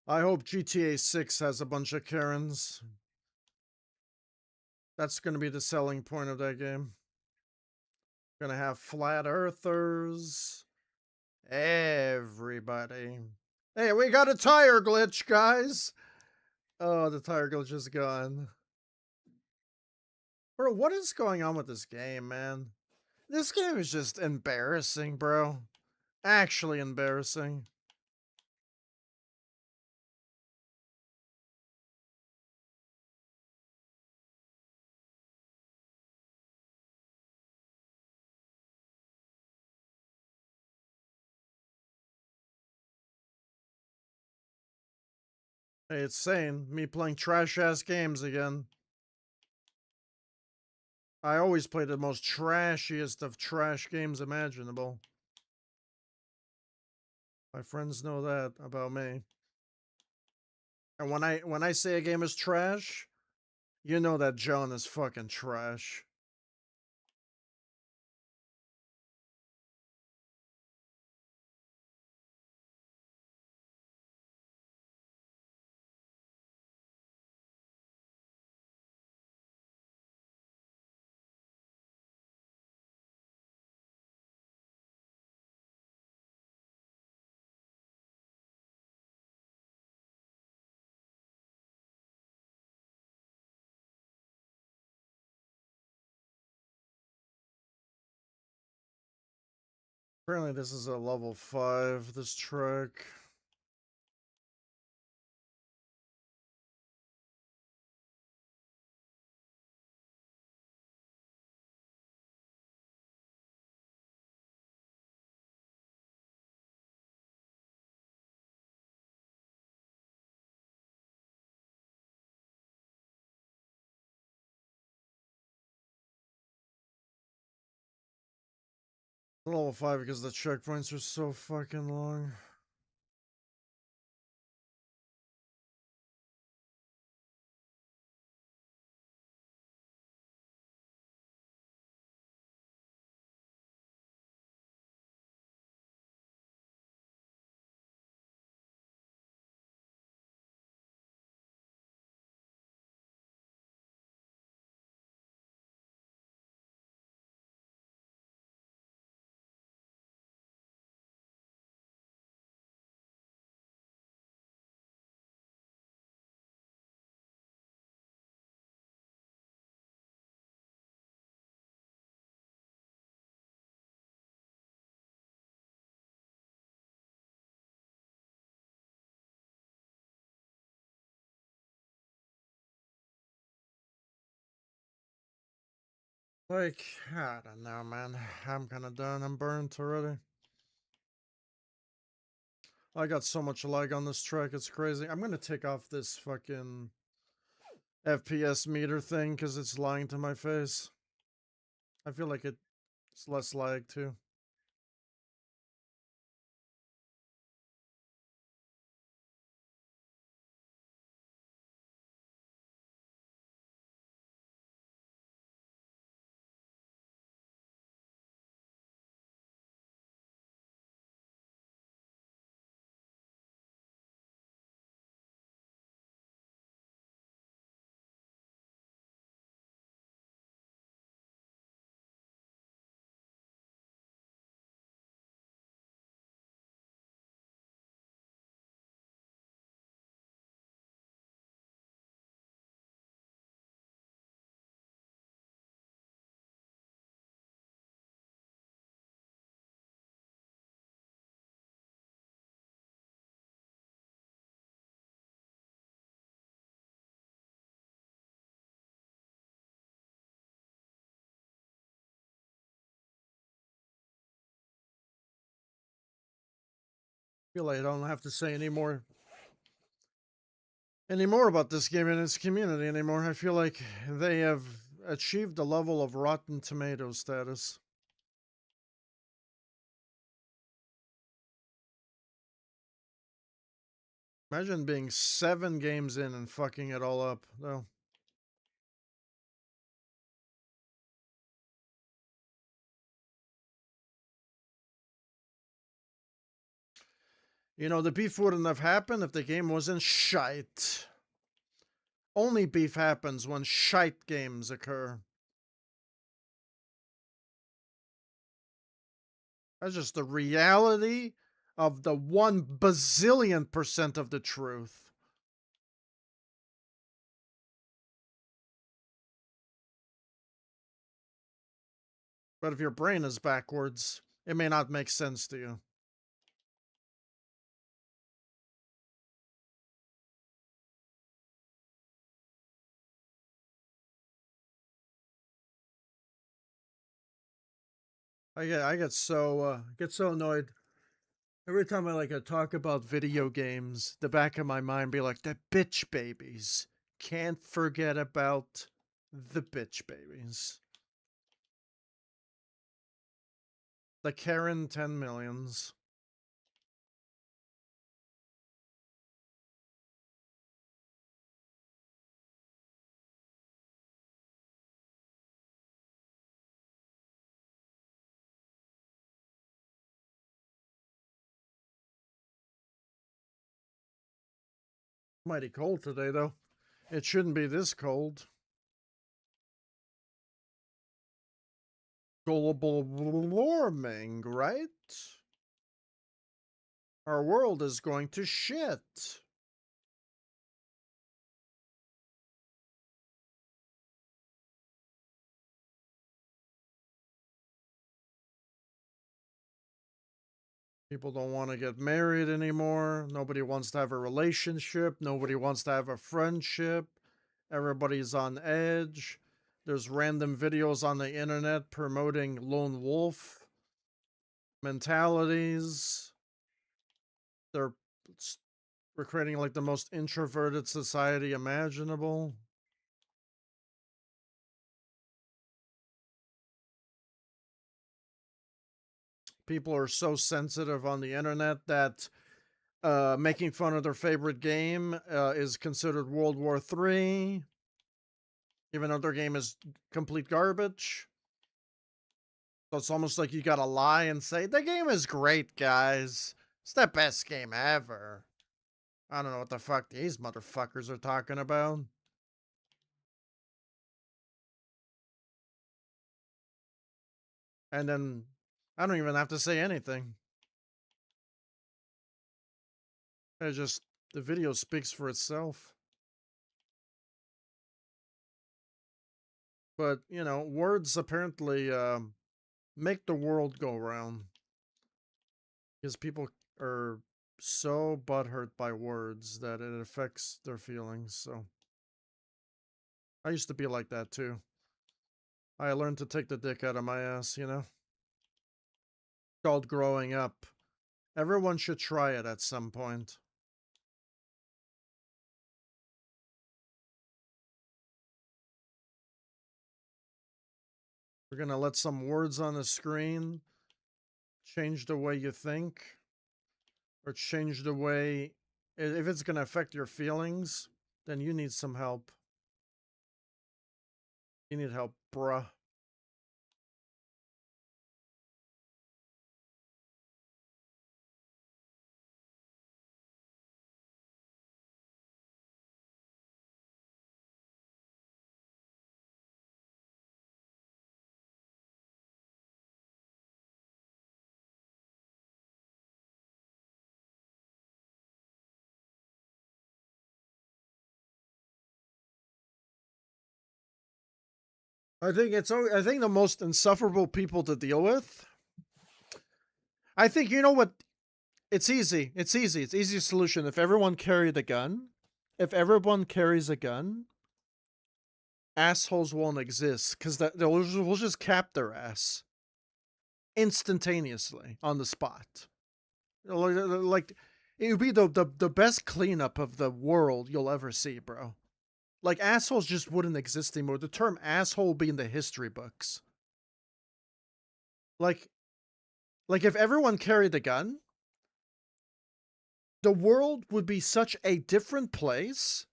I hope GTA 6 has a bunch of Karens. That's going to be the selling point of that game. Gonna have flat earthers. Everybody. Hey, we got a tire glitch, guys. Oh, the tire glitch is gone. Bro, what is going on with this game, man? This game is just embarrassing, bro. Actually embarrassing. Hey, it's sane. Me playing trash ass games again. I always play the most trashiest of trash games imaginable. My friends know that about me. And when I say a game is trash, you know that John is fucking trash. Apparently this is a level 5, this track. Level 5 because the checkpoints are so fucking long. Like, I don't know, man. I'm kind of done. I'm burnt already. I got so much lag on this track, it's crazy. I'm gonna take off this fucking FPS meter thing because it's lying to my face. I feel like it's less lag too. Feel like I don't have to say anymore about this game and its community anymore. I feel like they have achieved the level of Rotten Tomato status. Imagine being 7 games in and fucking it all up, though. You know, the beef wouldn't have happened if the game wasn't shite. Only beef happens when shite games occur. That's just the reality of the 1 bazillion% of the truth. But if your brain is backwards, it may not make sense to you. I get so annoyed every time I like talk about video games. The back of my mind be like, the bitch babies. Can't forget about the bitch babies. The Karen 10 millions. Mighty cold today, though. It shouldn't be this cold. Global warming, right? Our world is going to shit. People don't want to get married anymore. Nobody wants to have a relationship. Nobody wants to have a friendship. Everybody's on edge. There's random videos on the internet promoting lone wolf mentalities. They're we're creating like the most introverted society imaginable. People are so sensitive on the internet that making fun of their favorite game is considered World War III, even though their game is complete garbage. So it's almost like you gotta lie and say, the game is great, guys. It's the best game ever. I don't know what the fuck these motherfuckers are talking about. And then I don't even have to say anything. It just, the video speaks for itself. But, you know, words apparently make the world go round. Because people are so butthurt by words that it affects their feelings. So I used to be like that too. I learned to take the dick out of my ass, you know? Called growing up. Everyone should try it at some point. We're gonna let some words on the screen change the way you think, or change the way. If it's gonna affect your feelings, then you need some help. You need help, bruh. I think I think the most insufferable people to deal with. I think you know what. It's easy. It's easy. It's easy solution. If everyone carried a gun, if everyone carries a gun, assholes won't exist because we'll just cap their ass instantaneously on the spot. Like it would be the best cleanup of the world you'll ever see, bro. Like assholes just wouldn't exist anymore. The term asshole will be in the history books. Like if everyone carried a gun, the world would be such a different place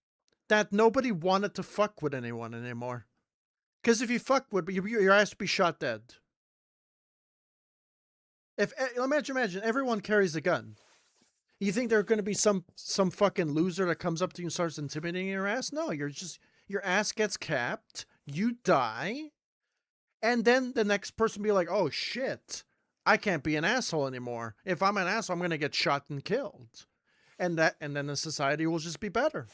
that nobody wanted to fuck with anyone anymore. Because if you fuck with, your ass would be shot dead. If imagine everyone carries a gun, you think there's going to be some fucking loser that comes up to you and starts intimidating your ass? No, your ass gets capped, you die, and then the next person be like, "Oh shit, I can't be an asshole anymore. If I'm an asshole, I'm going to get shot and killed." And then the society will just be better.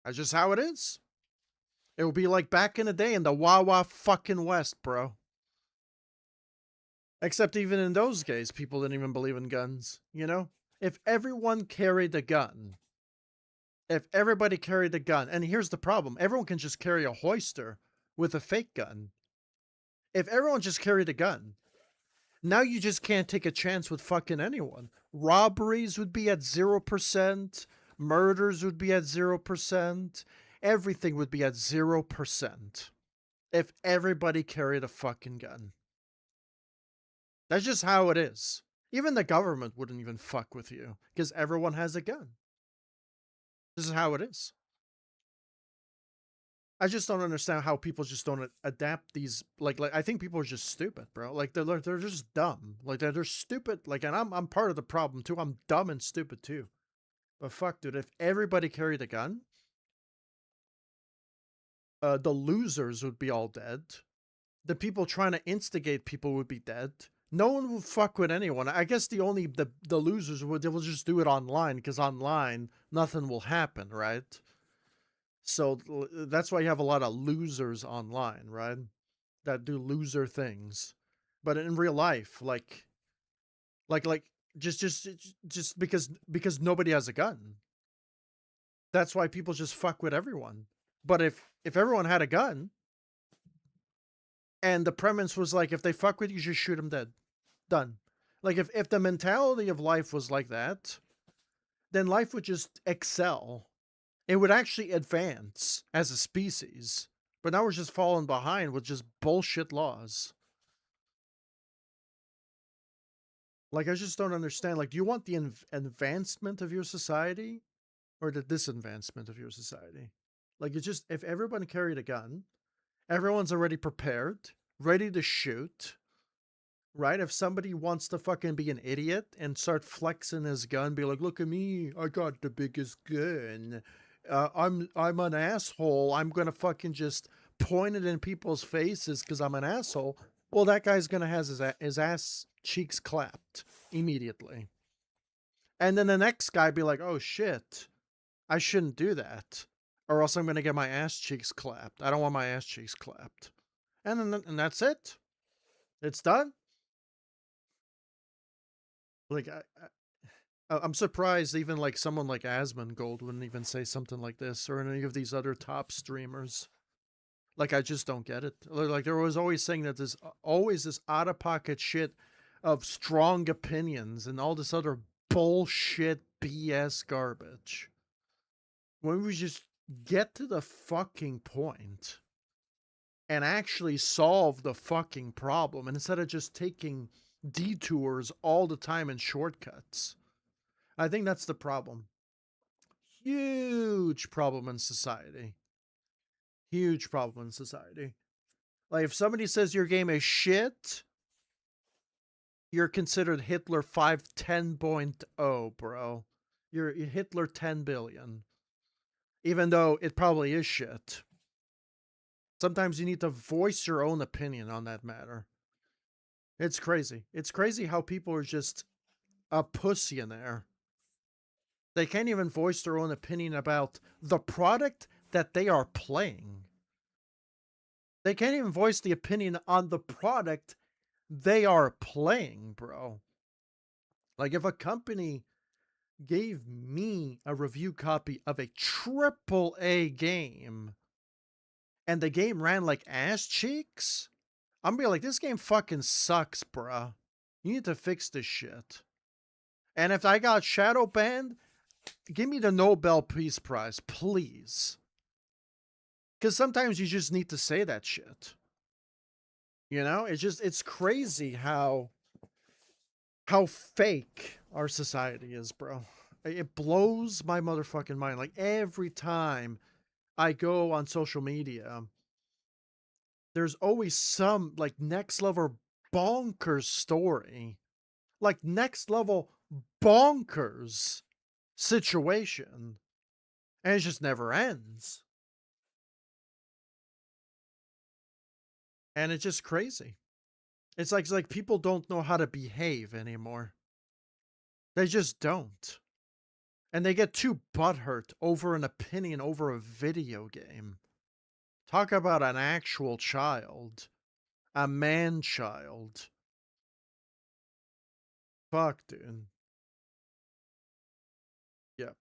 That's just how it is. It will be like back in the day in the Wawa fucking West, bro. Except even in those days, people didn't even believe in guns, you know? If everyone carried a gun, if everybody carried a gun, and here's the problem, everyone can just carry a hoister with a fake gun. If everyone just carried a gun, now you just can't take a chance with fucking anyone. Robberies would be at 0%, murders would be at 0%, everything would be at 0% if everybody carried a fucking gun. That's just how it is. Even the government wouldn't even fuck with you because everyone has a gun. This is how it is. I just don't understand how people just don't adapt these. Like I think people are just stupid, bro. Like they're just dumb. Like they're stupid. Like, and I'm part of the problem too. I'm dumb and stupid too. But fuck, dude, if everybody carried a gun, the losers would be all dead. The people trying to instigate people would be dead. No one will fuck with anyone. I guess the losers would, they will just do it online because online nothing will happen, right? So that's why you have a lot of losers online, right? That do loser things. But in real life, like just because nobody has a gun. That's why people just fuck with everyone. But if everyone had a gun, and the premise was like, if they fuck with you, just shoot them dead. Done. Like if the mentality of life was like that, then life would just excel. It would actually advance as a species. But now we're just falling behind with just bullshit laws. Like I just don't understand. Like, do you want the advancement of your society or the disadvancement of your society? Like, it's just if everyone carried a gun, everyone's already prepared, ready to shoot. Right? If somebody wants to fucking be an idiot and start flexing his gun, be like, "Look at me, I got the biggest gun. I'm an asshole. I'm gonna fucking just point it in people's faces because I'm an asshole." Well, that guy's gonna have his ass cheeks clapped immediately, and then the next guy be like, "Oh shit, I shouldn't do that, or else I'm gonna get my ass cheeks clapped. I don't want my ass cheeks clapped," and that's it. It's done. Like I'm surprised even like someone like Asmongold wouldn't even say something like this, or any of these other top streamers. Like I just don't get it. Like there was always saying that there's always this out of pocket shit of strong opinions and all this other bullshit BS garbage. When we just get to the fucking point and actually solve the fucking problem, and instead of just taking detours all the time and shortcuts. I think that's the problem. Huge problem in society. Huge problem in society. Like, if somebody says your game is shit, you're considered Hitler 510.0, bro. You're Hitler 10 billion. Even though it probably is shit. Sometimes you need to voice your own opinion on that matter. It's crazy. It's crazy how people are just a pussy in there. They can't even voice their own opinion about the product that they are playing. They can't even voice the opinion on the product they are playing, bro. Like, if a company gave me a review copy of a AAA game and the game ran like ass cheeks, I'm gonna be like, this game fucking sucks, bruh. You need to fix this shit. And if I got shadow banned, give me the Nobel Peace Prize, please. Because sometimes you just need to say that shit. You know, it's crazy how fake our society is, bro. It blows my motherfucking mind. Like, every time I go on social media, there's always some like next level bonkers story, like next level bonkers situation, and it just never ends. And it's just crazy. It's like people don't know how to behave anymore. They just don't. And they get too butthurt over an opinion over a video game. Talk about an actual child. A man child. Fuck, dude. Yeah.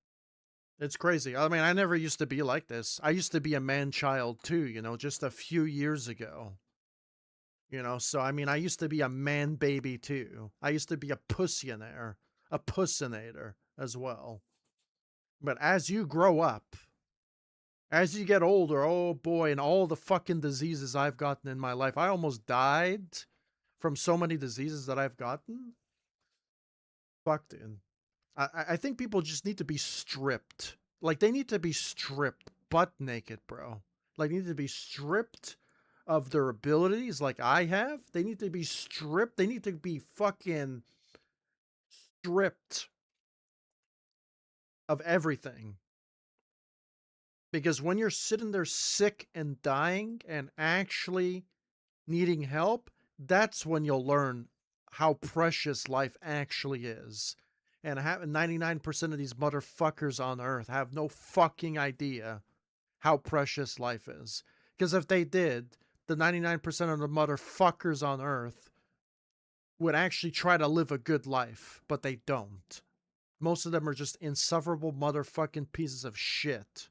It's crazy. I mean, I never used to be like this. I used to be a man child too, you know, just a few years ago. You know, so I mean, I used to be a man baby too. I used to be a pussinator, a pussinator as well. But as you grow up, as you get older, oh boy, and all the fucking diseases I've gotten in my life, I almost died from so many diseases that I've gotten. Fuck, dude. I think people just need to be stripped. Like, they need to be stripped butt naked, bro. Like, they need to be stripped of their abilities like I have. They need to be stripped. They need to be fucking stripped of everything. Because when you're sitting there sick and dying and actually needing help, that's when you'll learn how precious life actually is. And 99% of these motherfuckers on earth have no fucking idea how precious life is. Because if they did, the 99% of the motherfuckers on earth would actually try to live a good life, but they don't. Most of them are just insufferable motherfucking pieces of shit.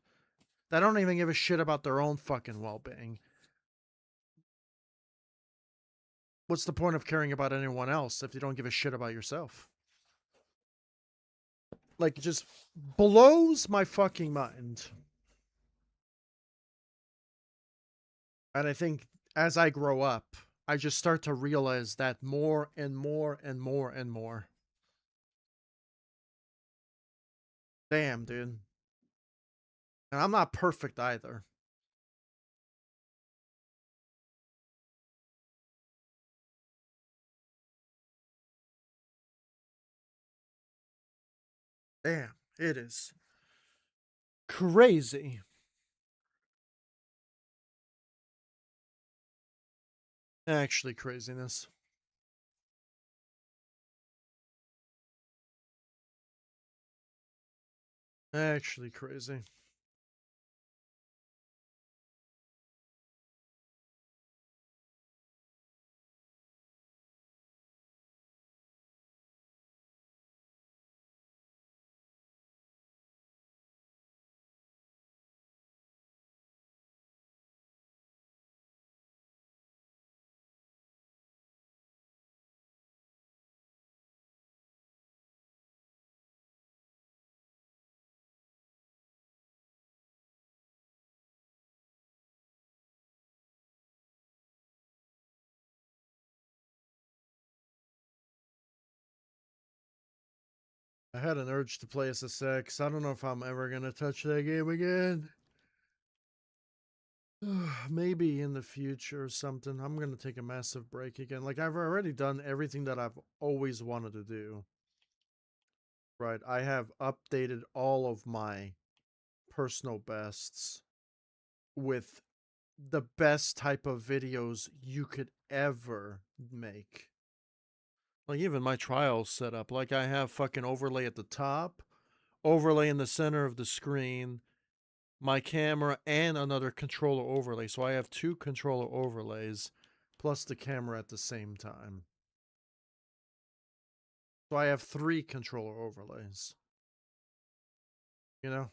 They don't even give a shit about their own fucking well-being. What's the point of caring about anyone else if you don't give a shit about yourself? Like, it just blows my fucking mind. And I think as I grow up, I just start to realize that more and more and more and more. Damn, dude. And I'm not perfect either. Damn, it is crazy. Actually, craziness. Actually, crazy. I had an urge to play SSX. I don't know if I'm ever gonna touch that game again. Maybe in the future or something. I'm gonna take a massive break again. Like, I've already done everything that I've always wanted to do. Right. I have updated all of my personal bests with the best type of videos you could ever make. Like, even my trials setup. Like, I have fucking overlay at the top, overlay in the center of the screen, my camera, and another controller overlay. So I have 2 controller overlays plus the camera at the same time. So I have 3 controller overlays. You know?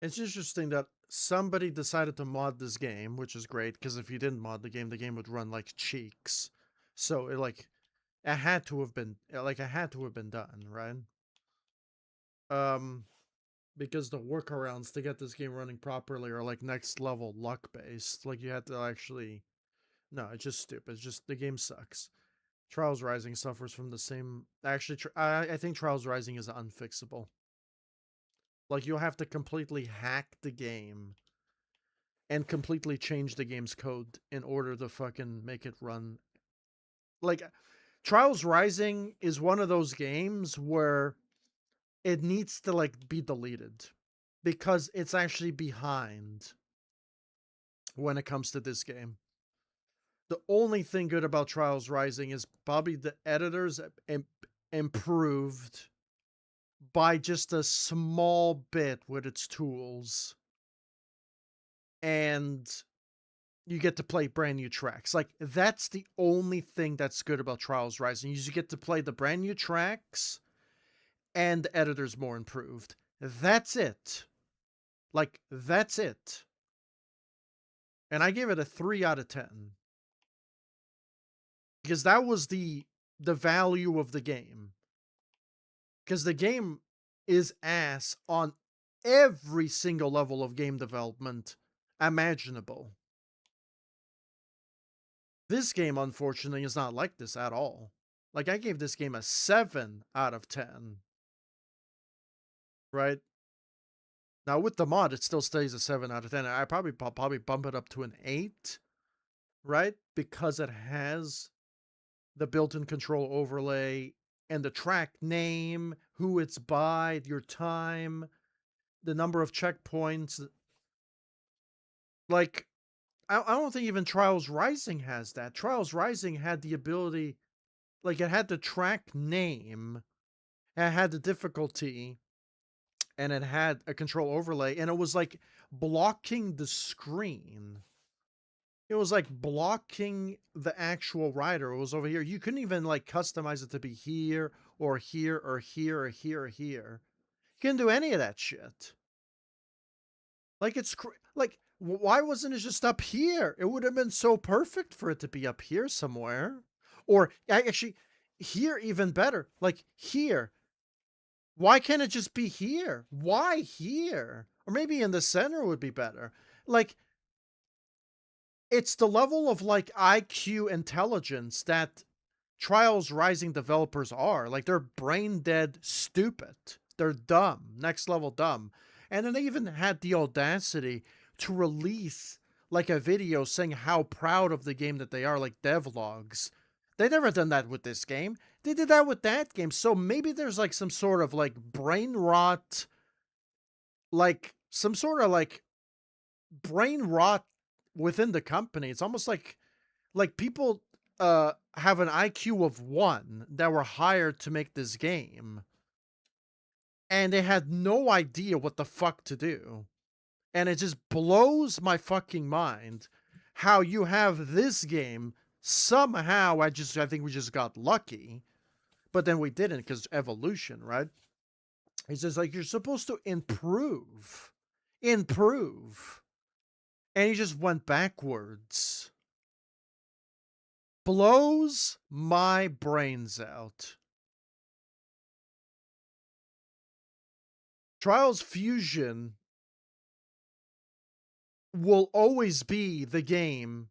It's interesting that somebody decided to mod this game, which is great, because if you didn't mod the game would run like cheeks. So it had to have been done, right? Because the workarounds to get this game running properly are like next level luck based. Like, you had to actually, no, it's just stupid. It's just the game sucks. Trials Rising suffers from the same. Actually, I think Trials Rising is unfixable. Like, you'll have to completely hack the game and completely change the game's code in order to fucking make it run. Like, Trials Rising is one of those games where it needs to like be deleted because it's actually behind when it comes to this game. The only thing good about Trials Rising is probably the editors improved by just a small bit with its tools, and you get to play brand new tracks. Like, that's the only thing that's good about Trials Rising. You get to play the brand new tracks, and the editor's more improved. That's it. Like, that's it. And I gave it a 3 out of 10. Because that was the value of the game. Because the game is ass on every single level of game development imaginable. This game, unfortunately, is not like this at all. Like, I gave this game a 7 out of 10. Right? Now, with the mod, it still stays a 7 out of 10. I probably bump it up to an 8. Right? Because it has the built-in control overlay and the track name, who it's by, your time, the number of checkpoints. Like, I don't think even Trials Rising has that. Trials Rising had the ability, like, it had the track name, it had the difficulty, and it had a control overlay, and it was like blocking the screen. It was like blocking the actual rider. It was over here. You couldn't even like customize it to be here or here or here or here or here. You couldn't do any of that shit. Like, it's like, why wasn't it just up here? It would have been so perfect for it to be up here somewhere. Or actually, here even better. Like, here. Why can't it just be here? Why here? Or maybe in the center would be better. Like, it's the level of like IQ intelligence that Trials Rising developers are. Like, they're brain dead stupid. They're dumb, next level dumb. And then they even had the audacity to release like a video saying how proud of the game that they are, like devlogs. They never done that with this game. They did that with that game. So maybe there's like some sort of like brain rot, like some sort of like brain rot within the company. It's almost like people have an IQ of 1 that were hired to make this game, and they had no idea what the fuck to do. And it just blows my fucking mind how you have this game somehow. I think we just got lucky, but then we didn't because evolution, right? It's just like, you're supposed to improve, and you just went backwards. Blows my brains out. Trials Fusion will always be the game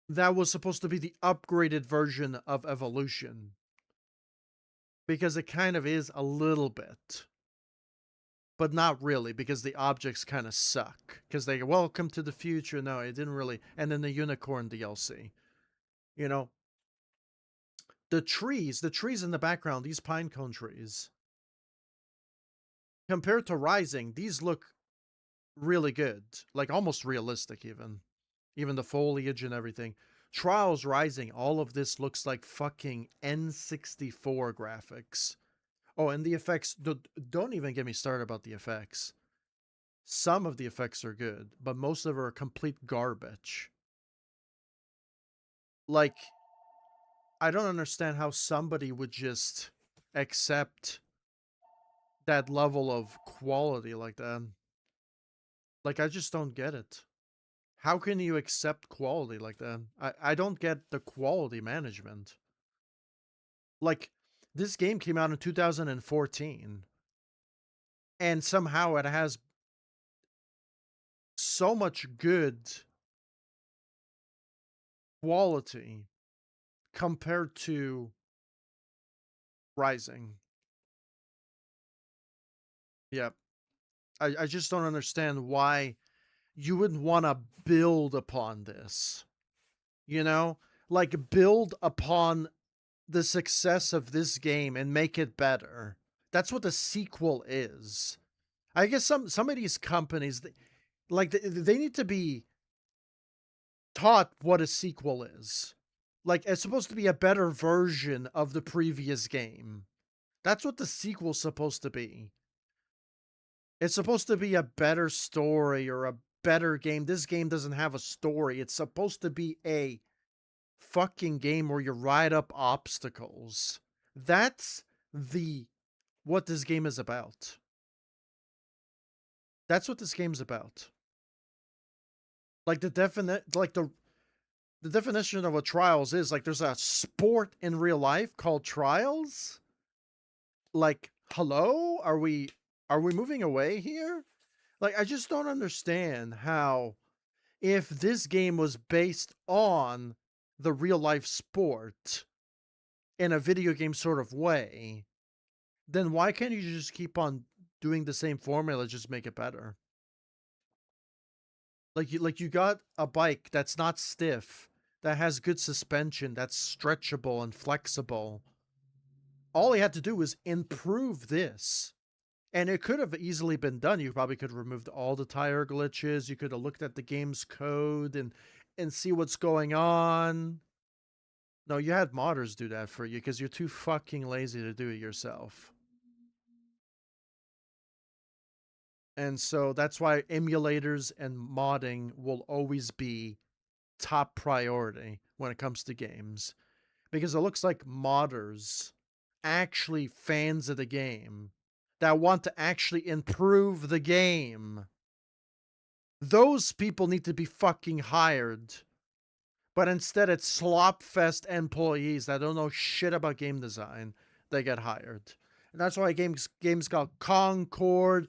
that was supposed to be the upgraded version of Evolution. Because it kind of is a little bit. But not really, because the objects kind of suck. Because they go, welcome to the future. No, it didn't really. And then the unicorn DLC. You know, the trees in the background, these pine cone trees, compared to Rising, these look really good. Like almost realistic, even. Even the foliage and everything. Trials Rising, all of this looks like fucking N64 graphics. Oh, and the effects, don't even get me started about the effects. Some of the effects are good, but most of them are complete garbage. Like, I don't understand how somebody would just accept that level of quality like that. Like, I just don't get it. How can you accept quality like that? I don't get the quality management. Like, this game came out in 2014, and somehow it has so much good quality compared to Rising. Yep. I just don't understand why you wouldn't want to build upon this. You know? Like, build upon the success of this game and make it better. That's what the sequel is. I guess some of these companies, they need to be taught what a sequel is. Like, it's supposed to be a better version of the previous game. That's what the sequel's supposed to be. It's supposed to be a better story or a better game. This game doesn't have a story. It's supposed to be a fucking game where you ride up obstacles. That's the what this game is about. That's what this game's about. Like the definition of what Trials is, like there's a sport in real life called Trials. Like, hello? Are we moving away here? Like, I just don't understand how, if this game was based on the real life sport in a video game sort of way, then why can't you just keep on doing the same formula, just make it better? Like you got a bike that's not stiff, that has good suspension, that's stretchable and flexible. All he had to do was improve this. And it could have easily been done. You probably could have removed all the tire glitches. You could have looked at the game's code and see what's going on. No, you had modders do that for you because you're too fucking lazy to do it yourself. And so that's why emulators and modding will always be top priority when it comes to games. Because it looks like modders, actually fans of the game, that want to actually improve the game, those people need to be fucking hired. But instead, it's slopfest employees that don't know shit about game design. They get hired. And that's why games got Concord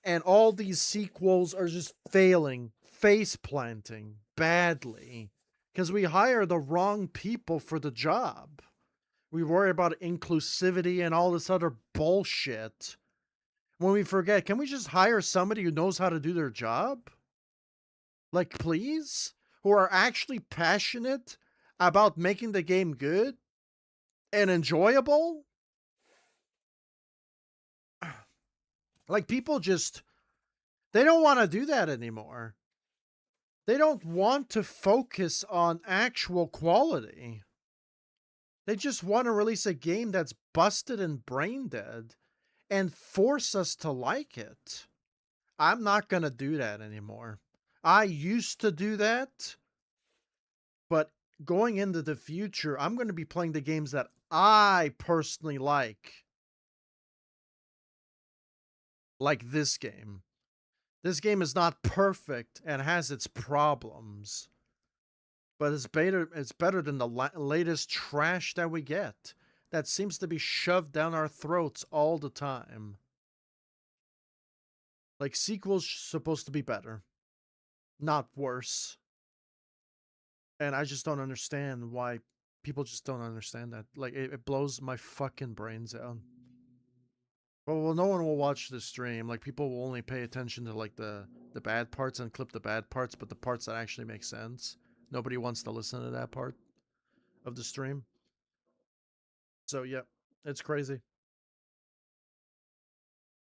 and all these sequels are just failing, face planting badly. Because we hire the wrong people for the job. We worry about inclusivity and all this other bullshit. When we forget, can we just hire somebody who knows how to do their job? Like, please? Who are actually passionate about making the game good and enjoyable? Like, people just, they don't want to do that anymore. They don't want to focus on actual quality. They just want to release a game that's busted and brain dead and force us to like it. I'm not going to do that anymore. I used to do that, but going into the future, I'm going to be playing the games that I personally like. Like this game. This game is not perfect and has its problems, but it's better than the latest trash that we get that seems to be shoved down our throats all the time. Like, sequels supposed to be better. not worse. And I just don't understand why people just don't understand that. Like, it blows my fucking brains out. Well, no one will watch the stream. Like, people will only pay attention to like the bad parts and clip the bad parts, but the parts that actually make sense, nobody wants to listen to that part of the stream. So yeah, it's crazy.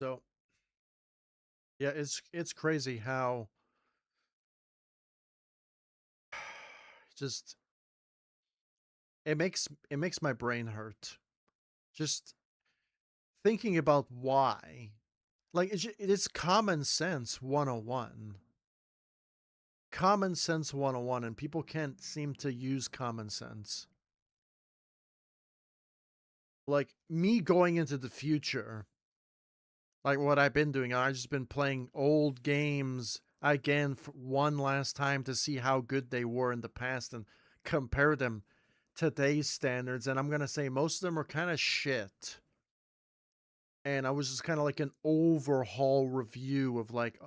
So yeah, it's crazy how just it makes my brain hurt. Just thinking about why. Like it's common sense 101. Common sense 101, and people can't seem to use common sense. Like me going into the future, like what I've been doing, I've just been playing old games again for one last time to see how good they were in the past and compare them to today's standards. And I'm gonna say most of them are kind of shit. And I was just kind of like an overhaul review of like,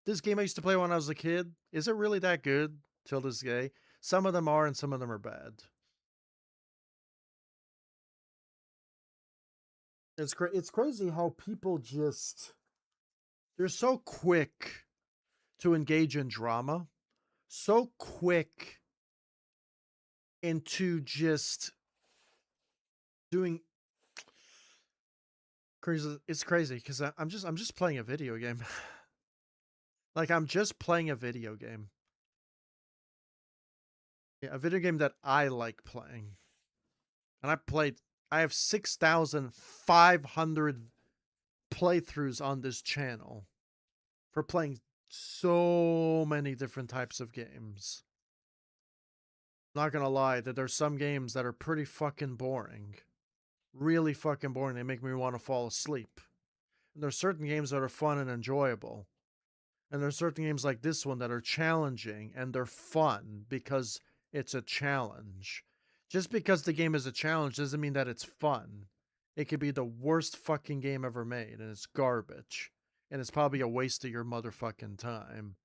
this game I used to play when I was a kid, is it really that good till this day? Some of them are, and some of them are bad. It's crazy how people just they're so quick to engage in drama, so quick into just doing crazy. It's crazy because I'm just playing a video game. Like I'm just playing a video game. Yeah, a video game that I like playing. And I have 6,500 playthroughs on this channel for playing so many different types of games. Not gonna lie, that there's some games that are pretty fucking boring. Really fucking boring. They make me want to fall asleep. And there's certain games that are fun and enjoyable. And there's certain games like this one that are challenging and they're fun because it's a challenge. Just because the game is a challenge doesn't mean that it's fun. It could be the worst fucking game ever made and it's garbage. And it's probably a waste of your motherfucking time.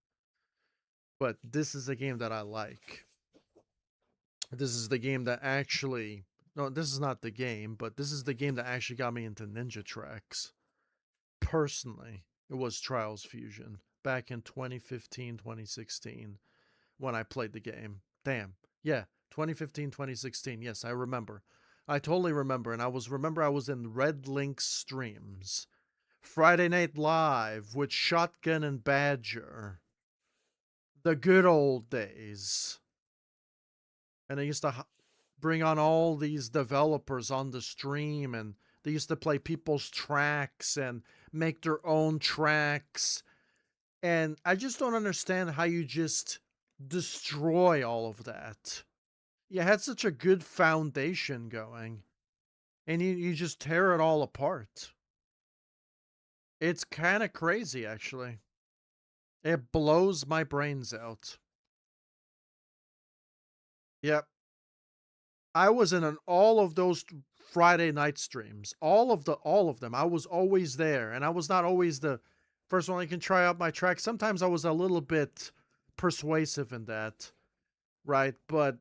But this is a game that I like. This is the game that actually. No, this is not the game, but this is the game that actually got me into Ninja Tracks. Personally, it was Trials Fusion back in 2015, 2016 when I played the game. Damn. Yeah, 2015, 2016. Yes, I remember. I totally remember. And I was in Red Link streams. Friday Night Live with Shotgun and Badger. The good old days. And I used to bring on all these developers on the stream, and they used to play people's tracks and make their own tracks. And I just don't understand how you just destroy all of that. You had such a good foundation going, and you just tear it all apart. It's kind of crazy, actually. It blows my brains out. Yep. I was in all of those Friday night streams. All of them. I was always there, and I was not always the first one I can try out my track. Sometimes I was a little bit persuasive in that, right? But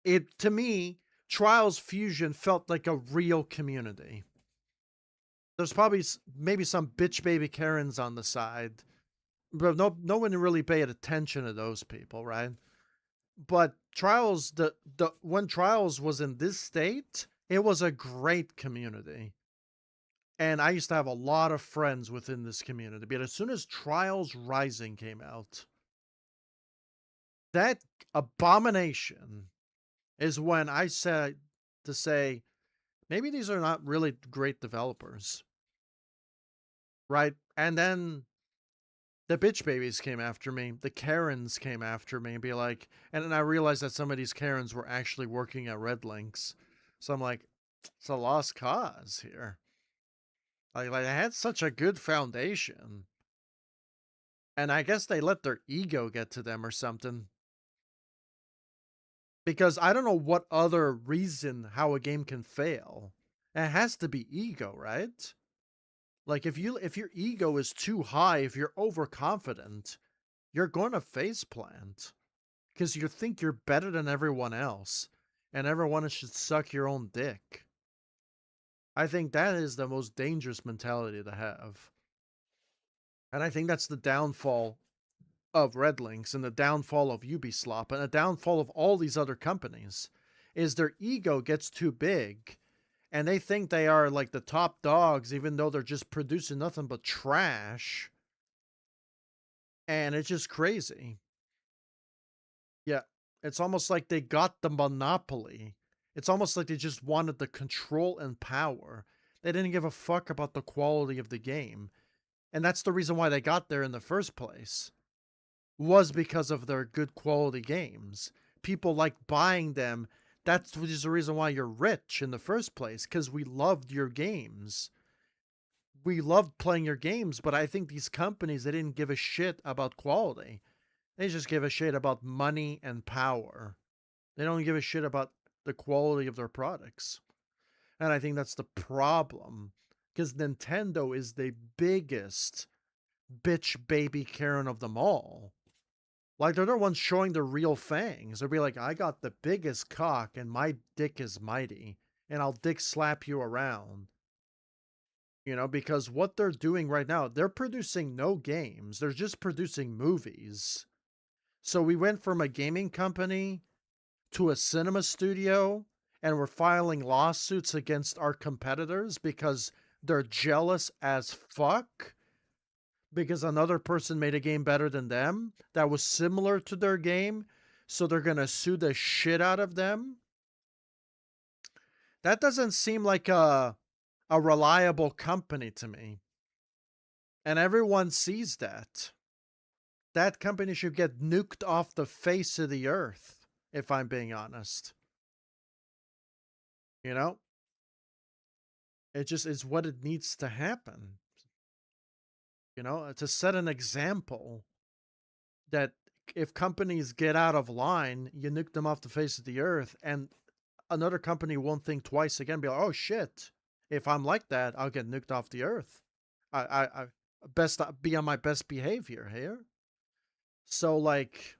it to me, Trials Fusion felt like a real community. There's probably maybe some bitch baby Karens on the side, but no one really paid attention to those people, right? But Trials, the when Trials was in this state, it was a great community. And I used to have a lot of friends within this community. But as soon as Trials Rising came out, that abomination is when I said to say, maybe these are not really great developers. Right? And then the bitch babies came after me. The Karens came after me and be like, and then I realized that some of these Karens were actually working at Red Links. So I'm like, it's a lost cause here. Like I had such a good foundation. And I guess they let their ego get to them or something. Because I don't know what other reason how a game can fail. It has to be ego, right? Like if your ego is too high, if you're overconfident, you're going to face plant because you think you're better than everyone else and everyone should suck your own dick. I think that is the most dangerous mentality to have. And I think that's the downfall of Red Links and the downfall of Ubisoft and the downfall of all these other companies is their ego gets too big and they think they are like the top dogs even though they're just producing nothing but trash. And it's just crazy. Yeah. It's almost like they got the monopoly. It's almost like they just wanted the control and power. They didn't give a fuck about the quality of the game. And that's the reason why they got there in the first place. Was because of their good quality games. People like buying them. That's the reason why you're rich in the first place, because we loved your games. We loved playing your games, but I think these companies, they didn't give a shit about quality. They just give a shit about money and power. They don't give a shit about the quality of their products. And I think that's the problem, because Nintendo is the biggest bitch baby Karen of them all. Like, they're the ones showing the real fangs. They'll be like, I got the biggest cock and my dick is mighty, and I'll dick slap you around. You know, because what they're doing right now, they're producing no games. They're just producing movies. So we went from a gaming company to a cinema studio, and we're filing lawsuits against our competitors because they're jealous as fuck because another person made a game better than them that was similar to their game, so they're going to sue the shit out of them. That doesn't seem like a reliable company to me. And everyone sees that. That company should get nuked off the face of the earth, if I'm being honest. You know? It just is what it needs to happen. You know, to set an example that if companies get out of line, you nuke them off the face of the earth, and another company won't think twice again. Be like, oh shit, if I'm like that, I'll get nuked off the earth. I best be on my best behavior here. So like,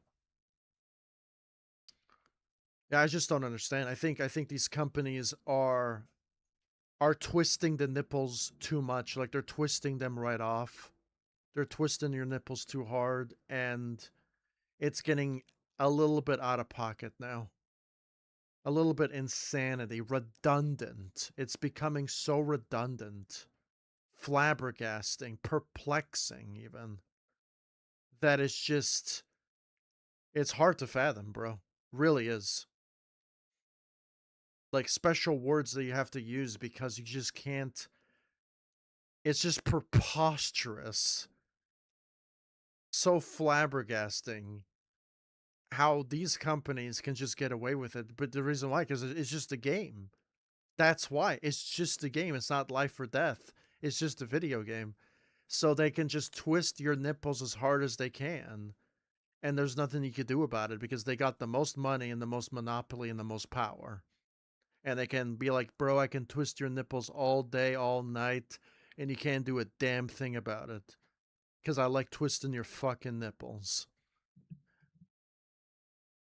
yeah, I just don't understand. I think these companies are twisting the nipples too much. Like they're twisting them right off. They're twisting your nipples too hard, and it's getting a little bit out of pocket now. A little bit insanity, redundant. It's becoming so redundant, flabbergasting, perplexing, even. That it's just, it's hard to fathom, bro. Really is. Like special words that you have to use because you just can't. It's just preposterous. So flabbergasting how these companies can just get away with it. But the reason why, because it's just a game. That's why. It's just a game. It's not life or death. It's just a video game. So they can just twist your nipples as hard as they can. And there's nothing you can do about it because they got the most money and the most monopoly and the most power. And they can be like, bro, I can twist your nipples all day, all night, and you can't do a damn thing about it. Because I like twisting your fucking nipples.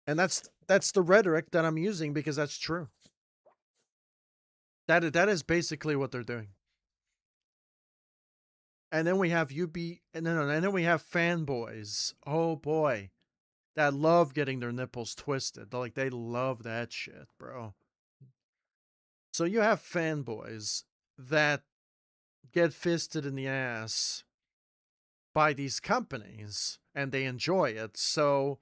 And that's the rhetoric that I'm using because that's true. That is basically what they're doing. And then we have and then we have fanboys. Oh boy, that love getting their nipples twisted. Like they love that shit, bro. So you have fanboys that get fisted in the ass by these companies and they enjoy it. So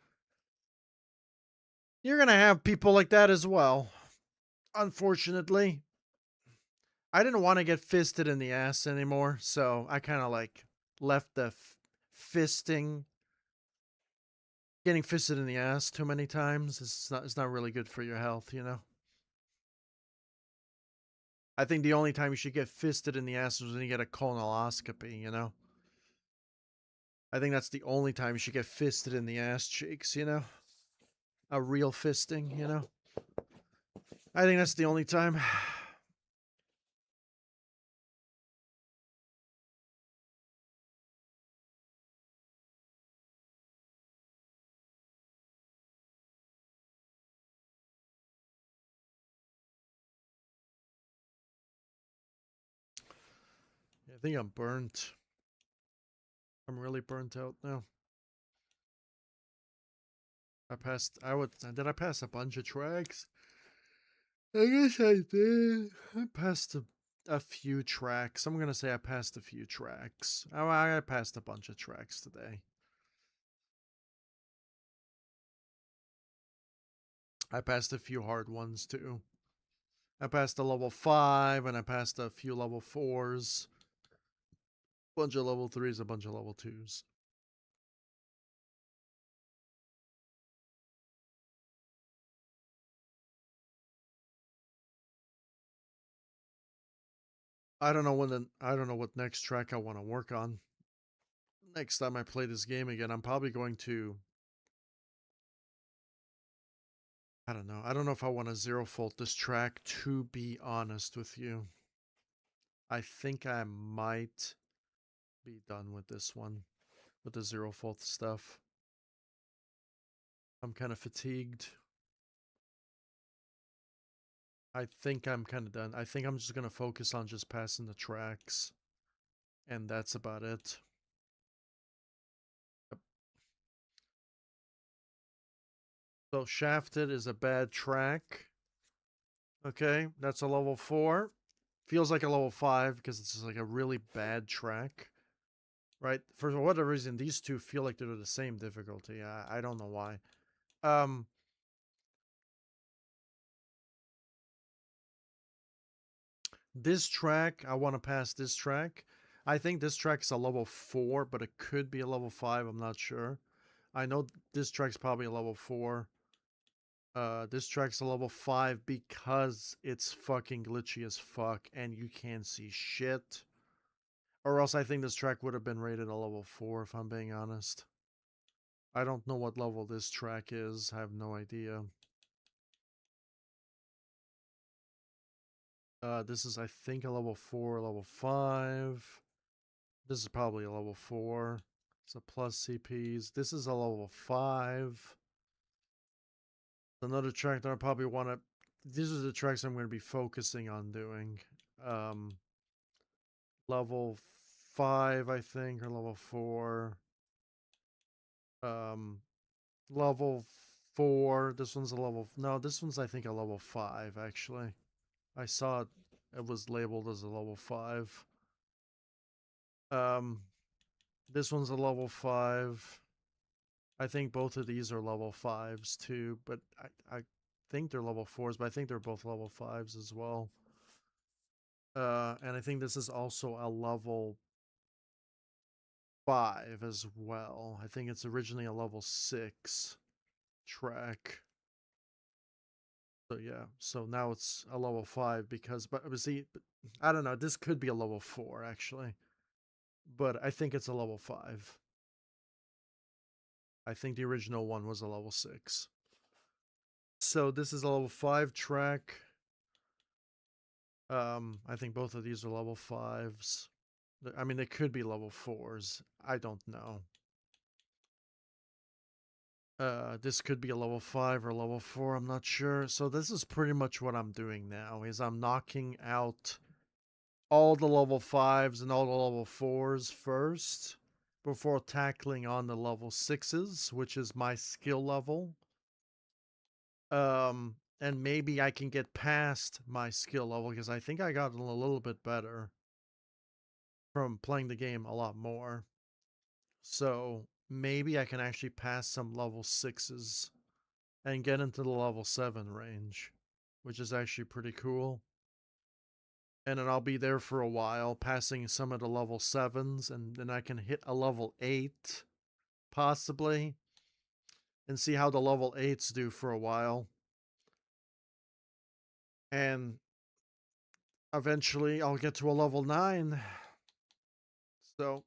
you're going to have people like that as well. Unfortunately, I didn't want to get fisted in the ass anymore, so I kind of like left the fisting. Getting fisted in the ass too many times is it's not really good for your health, you know. I think the only time you should get fisted in the ass is when you get a colonoscopy, you know. I think that's the only time you should get fisted in the ass cheeks, you know. A real fisting, you know. I think that's the only time. I think I'm burnt. I'm really burnt out now. Did I pass a bunch of tracks? I guess I did. I passed a few tracks. I'm gonna say I passed a few tracks. I passed a bunch of tracks today. I passed a few hard ones too. I passed a level 5 and I passed a few level 4s. Bunch of level 3s, a bunch of level 2s. I don't know what next track I want to work on. Next time I play this game again, I'm probably going to, I don't know. I don't know if I want to zero fault this track, to be honest with you. I think I might be done with this one, with the zero fault stuff. I'm kind of fatigued. I think I'm kind of done. I think I'm just going to focus on just passing the tracks. And that's about it. Yep. So Shafted is a bad track. Okay, that's a level 4. Feels like a level 5 because it's just like a really bad track. Right? For whatever reason, these two feel like they're the same difficulty. I don't know why. This track, I want to pass this track. I think this track is a level 4, but it could be a level 5. I'm not sure. I know this track's probably a level 4. This track's a level 5 because it's fucking glitchy as fuck and you can't see shit. Or else I think this track would have been rated a level 4 if I'm being honest. I don't know what level this track is. I have no idea. This is, I think, a level 4, level 5. This is probably a level 4. It's a plus CPs. This is a level 5. Another track that I probably want to... These are the tracks I'm going to be focusing on doing. Level 5, I think, or level 4. Level 4. This one's a level... No, this one's, I think, a level 5, actually. I saw it was labeled as a level 5. This one's a level 5. I think both of these are level 5s too, but I think they're level 4s, but I think they're both level 5s as well. And I think this is also a level 5 as well. I think it's originally a level 6 track. So yeah, so now it's a level 5 because, but see, I don't know, this could be a level 4 actually, but I think it's a level 5. I think the original one was a level 6. So this is a level 5 track. I think both of these are level 5s. I mean, they could be level 4s. I don't know. This could be a level 5 or level 4. I'm not sure. So this is pretty much what I'm doing now, is I'm knocking out all the level 5s and all the level 4s first before tackling on the level 6s, which is my skill level. And maybe I can get past my skill level because I think I got a little bit better from playing the game a lot more. So maybe I can actually pass some level 6s and get into the level 7 range, which is actually pretty cool. And then I'll be there for a while, passing some of the level 7s, and then I can hit a level 8, possibly, and see how the level 8s do for a while. And eventually I'll get to a level 9. So,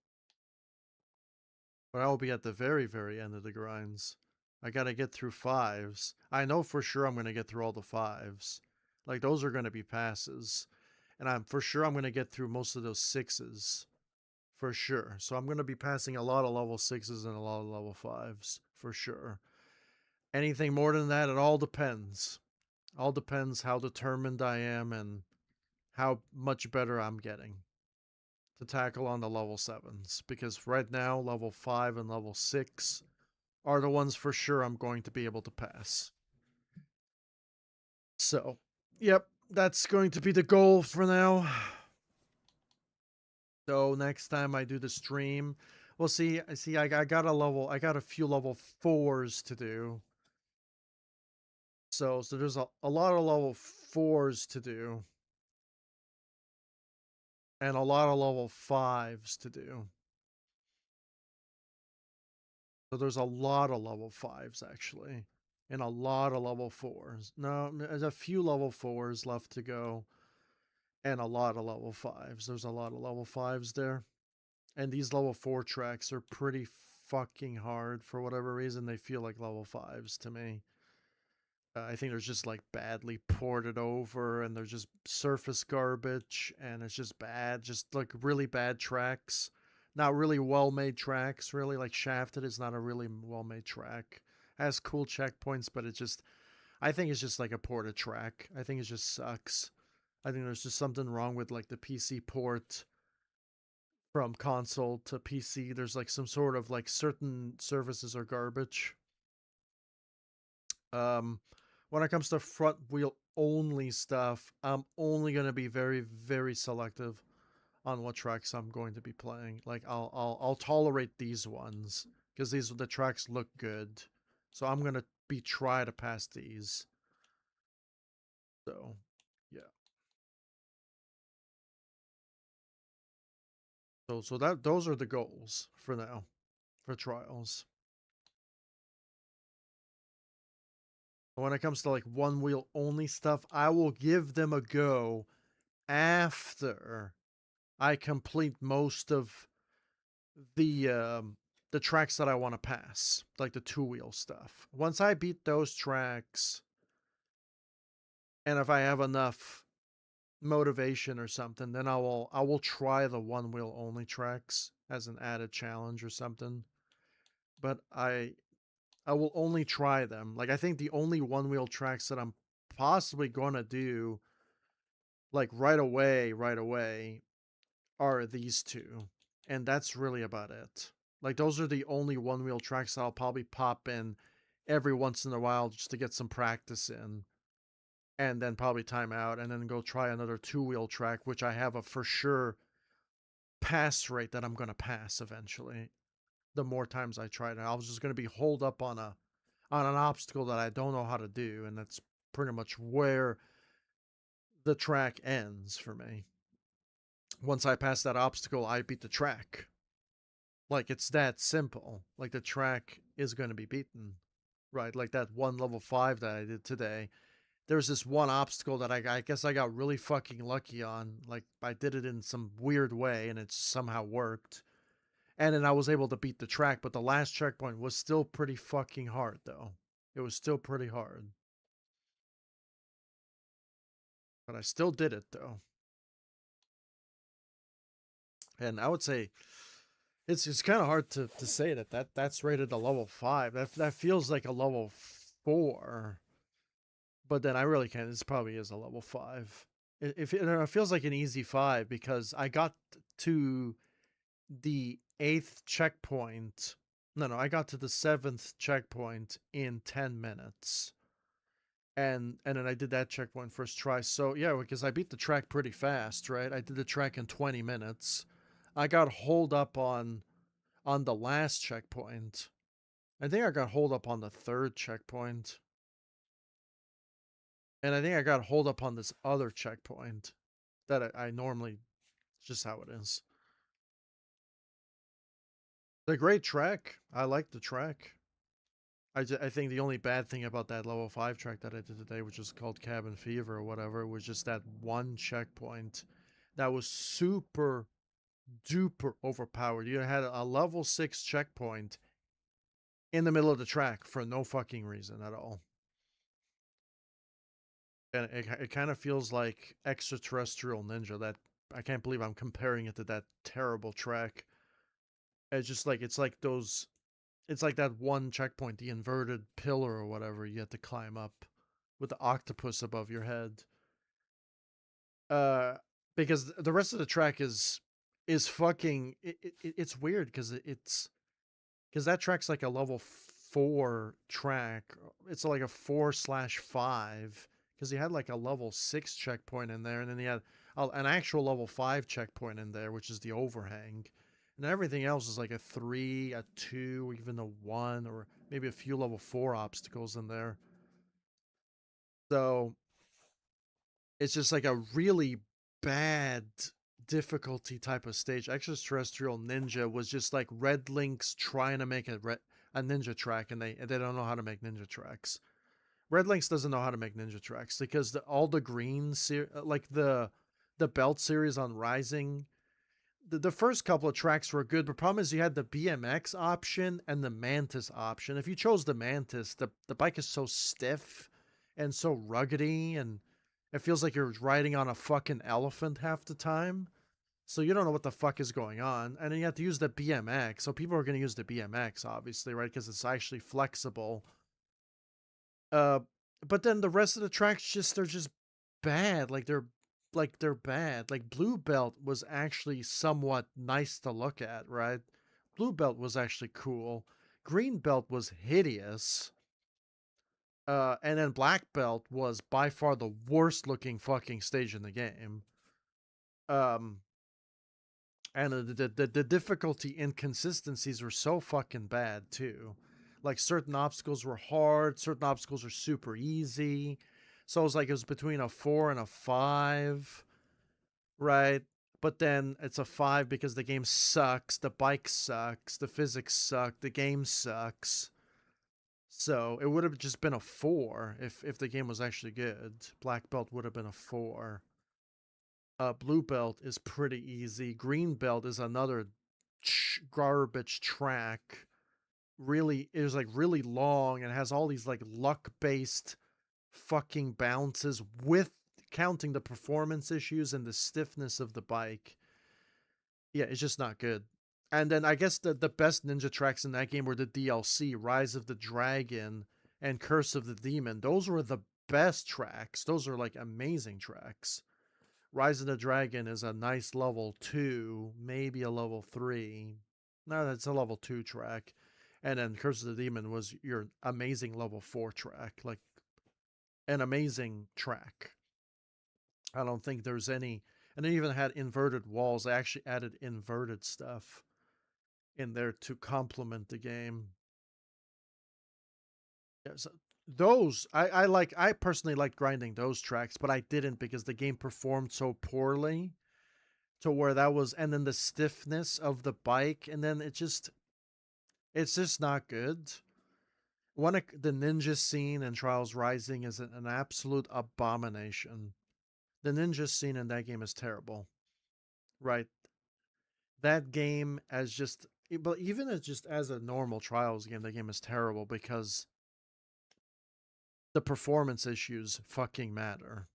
but I will be at the very, very end of the grinds. I gotta get through 5s. I know for sure I'm gonna get through all the 5s. Like, those are gonna be passes. And I'm for sure I'm gonna get through most of those 6s. For sure. So I'm gonna be passing a lot of level 6s and a lot of level 5s. For sure. Anything more than that, it all depends. All depends how determined I am and how much better I'm getting. to tackle on the level 7s, because right now level 5 and level 6 are the ones for sure I'm going to be able to pass. So, yep, that's going to be the goal for now. So next time I do the stream, well, see, I got a few level 4s to do. So there's a lot of level 4s to do. And a lot of level 5s to do. So there's a lot of level 5s actually. And a lot of level 4s. No, there's a few level 4s left to go. And a lot of level 5s. There's a lot of level 5s there. And these level 4 tracks are pretty fucking hard. For whatever reason, they feel like level 5s to me. I think they're just like badly ported over and they're just surface garbage and it's just bad. Just like really bad tracks. Not really well made tracks, really. Like Shafted is not a really well made track. It has cool checkpoints, but it just, I think it's just like a ported track. I think it just sucks. I think there's just something wrong with like the PC port from console to PC. There's like some sort of like certain services are garbage. When it comes to front wheel only stuff, I'm only going to be very, very selective on what tracks I'm going to be playing. Like I'll tolerate these ones because the tracks look good. So I'm going to try to pass these. So, yeah. So those are the goals for now for trials. When it comes to like one wheel only stuff, I will give them a go after I complete most of the tracks that I want to pass, like the two wheel stuff. Once I beat those tracks, and if I have enough motivation or something, then I will try the one wheel only tracks as an added challenge or something. But I will only try them. Like I think the only one wheel tracks that I'm possibly gonna do like right away are these two. And that's really about it. Like those are the only one wheel tracks that I'll probably pop in every once in a while just to get some practice in. And then probably time out and then go try another two wheel track, which I have a for sure pass rate that I'm gonna pass eventually. The more times I try it, I was just gonna be holed up on an obstacle that I don't know how to do, and that's pretty much where the track ends for me. Once I pass that obstacle, I beat the track. Like it's that simple. Like the track is going to be beaten, right? Like that one level 5 that I did today. There's this one obstacle that I guess I got really fucking lucky on. Like I did it in some weird way and it somehow worked. And then I was able to beat the track, but the last checkpoint was still pretty fucking hard though. It was still pretty hard. But I still did it though. And I would say it's kind of hard to say that's rated a level 5. That feels like a level 4. But then I really can't. This probably is a level 5. It feels like an easy 5 because I got to the 8th checkpoint. No, I got to the 7th checkpoint in 10 minutes. And then I did that checkpoint first try. So yeah, because I beat the track pretty fast, right? I did the track in 20 minutes. I got holed up on the last checkpoint. I think I got holed up on the 3rd checkpoint. And I think I got holed up on this other checkpoint that I normally, it's just how it is. The great track. I like the track. I think the only bad thing about that level 5 track that I did today, which is called Cabin Fever or whatever, was just that one checkpoint that was super duper overpowered. You had a level 6 checkpoint in the middle of the track for no fucking reason at all. And it kind of feels like Extraterrestrial Ninja. That I can't believe I'm comparing it to that terrible track. It's just like it's like those. It's like that one checkpoint, the inverted pillar or whatever you had to climb up with the octopus above your head. Uh, because the rest of the track is is fucking. It's weird because because that track's like a level 4 track. It's like a 4/5 because he had like a level 6 checkpoint in there, and then he had an actual level 5 checkpoint in there, which is the overhang. And everything else is like a 3, a 2, even a 1, or maybe a few level 4 obstacles in there. So it's just like a really bad difficulty type of stage. Extraterrestrial Ninja was just like Red Link's trying to make a ninja track, and they don't know how to make ninja tracks. Red Links doesn't know how to make ninja tracks because all the green like the belt series on Rising, the first couple of tracks were good, but problem is you had the BMX option and the Mantis option. If you chose the Mantis, the bike is so stiff and so ruggedy, and it feels like you're riding on a fucking elephant half the time. So you don't know what the fuck is going on. And then you have to use the BMX. So people are going to use the BMX, obviously, right? Because it's actually flexible. Uh, but then the rest of the tracks they're just bad. They're bad. Like Blue Belt was actually somewhat nice to look at, right? Blue Belt was actually cool. Green Belt was hideous. And then Black Belt was by far the worst looking fucking stage in the game. Um, and the difficulty inconsistencies were so fucking bad too. Like certain obstacles were hard, certain obstacles are super easy. So it was between a 4 and a 5, right? But then it's a 5 because the game sucks, the bike sucks, the physics suck, the game sucks. So it would have just been a 4 if the game was actually good. Black belt would have been a 4. Blue belt is pretty easy. Green belt is another garbage track. Really, it was like really long and has all these like luck based fucking bounces with counting the performance issues and the stiffness of the bike. Yeah, it's just not good. And then I guess the best ninja tracks in that game were the DLC, Rise of the Dragon and Curse of the Demon. Those were the best tracks. Those are like amazing tracks. Rise of the Dragon is a nice level 2, maybe a level 3. No, that's a level 2 track. And then Curse of the Demon was your amazing level 4 track. Like an amazing track. I don't think there's any. And they even had inverted walls. They actually added inverted stuff in there to complement the game. Yeah, so those I personally like grinding those tracks, but I didn't because the game performed so poorly to where that was, and then the stiffness of the bike, and then it's just not good. One of the ninja scene in Trials Rising is an absolute abomination. The ninja scene in that game is terrible, right? That game as just, but even as just as a normal Trials game, that game is terrible because the performance issues fucking matter,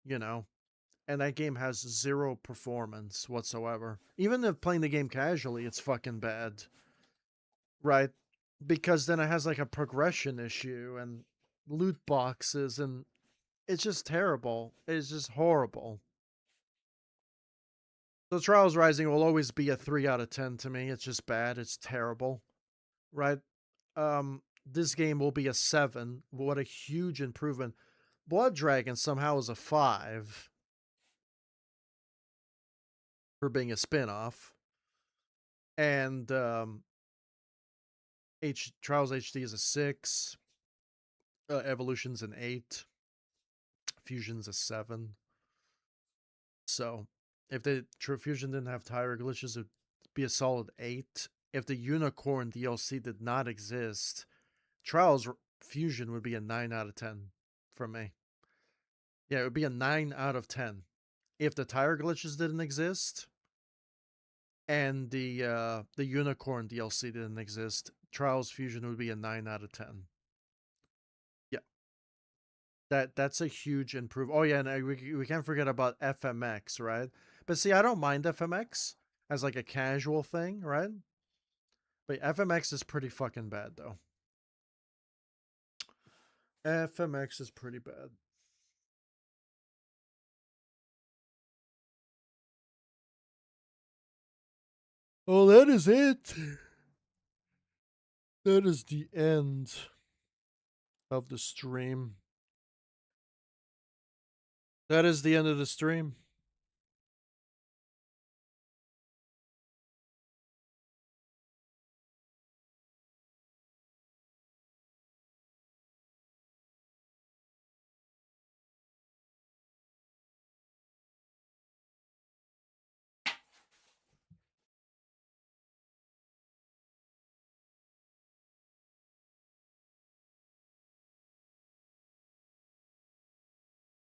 you know? And that game has zero performance whatsoever. Even if playing the game casually, it's fucking bad, right? Because then it has like a progression issue and loot boxes, and it's just terrible. It's just horrible. So Trials Rising will always be a 3 out of 10 to me. It's just bad. It's terrible, right? This game will be a 7. What a huge improvement. Blood Dragon somehow is a 5 for being a spin-off. And Trials HD is a 6. Evolution's an 8. Fusion's a 7. So if the True Fusion didn't have tire glitches, it'd be a solid 8. If the Unicorn DLC did not exist, Trials Fusion would be a 9 out of 10 from me. Yeah, it would be a 9 out of 10. If the tire glitches didn't exist and the Unicorn DLC didn't exist, Trials Fusion would be a 9 out of 10. Yeah. That's a huge improvement. Oh yeah, and we can't forget about FMX, right? But see, I don't mind FMX as like a casual thing, right? But FMX is pretty fucking bad though. FMX is pretty bad. Oh, that is it. That is the end of the stream. That is the end of the stream.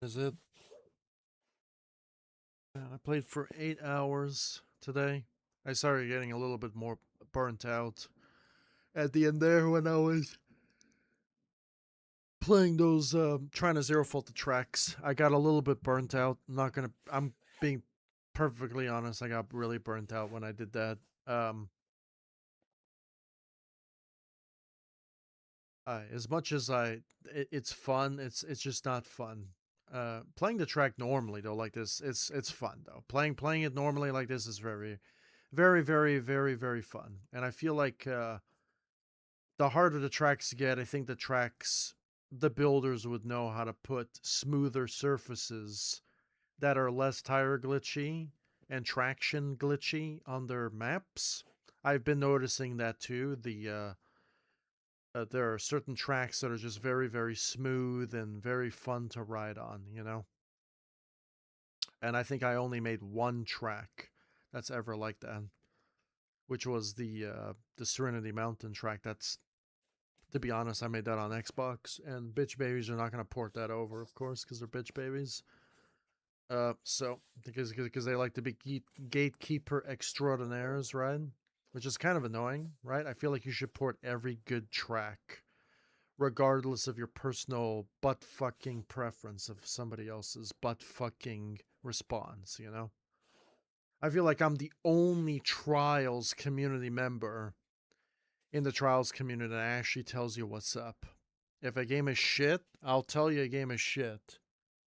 Is it? I played for 8 hours today. I started getting a little bit more burnt out at the end there when I was playing those trying to zero fault the tracks. I got a little bit burnt out. I'm being perfectly honest. I got really burnt out when I did that. Um as much as it's fun, it's just not fun. Playing the track normally though like this, it's fun though. Playing it normally like this is very very very very very fun. And I feel like the harder the tracks get, I think the builders would know how to put smoother surfaces that are less tire glitchy and traction glitchy on their maps. I've been noticing that too. There are certain tracks that are just very, very smooth and very fun to ride on, you know? And I think I only made one track that's ever like that, which was the Serenity Mountain track. That's, to be honest, I made that on Xbox, and bitch babies are not going to port that over, of course, because they're bitch babies. So because they like to be gatekeeper extraordinaires, right? Which is kind of annoying, right? I feel like you should port every good track, regardless of your personal butt fucking preference of somebody else's butt fucking response. You know, I feel like I'm the only Trials community member in the Trials community that actually tells you what's up. If a game is shit, I'll tell you a game is shit.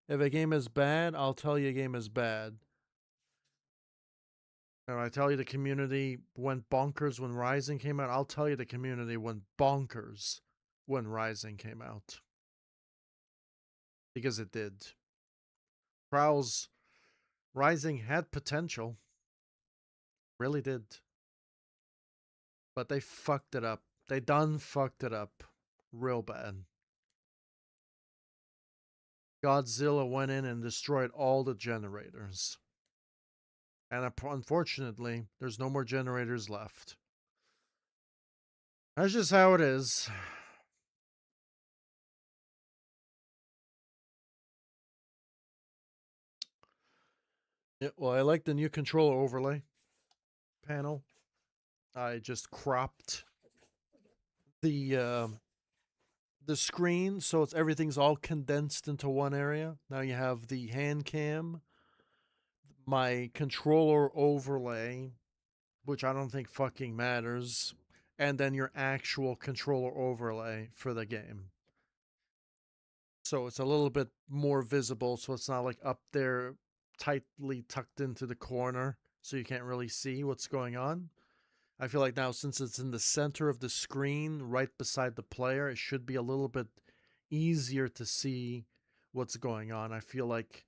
If a game is bad, I'll tell you a game is bad. And I tell you the community went bonkers when Rising came out, I'll tell you the community went bonkers when Rising came out. Because it did. Trials Rising had potential. Really did. But they fucked it up. They done fucked it up. Real bad. Godzilla went in and destroyed all the generators. And unfortunately, there's no more generators left. That's just how it is. Yeah, well, I like the new controller overlay panel. I just cropped the the screen so it's everything's all condensed into one area. Now you have the hand cam, my controller overlay, which I don't think fucking matters, and then your actual controller overlay for the game. So it's a little bit more visible, so it's not like up there tightly tucked into the corner, so you can't really see what's going on. I feel like now, since it's in the center of the screen, right beside the player, it should be a little bit easier to see what's going on. I feel like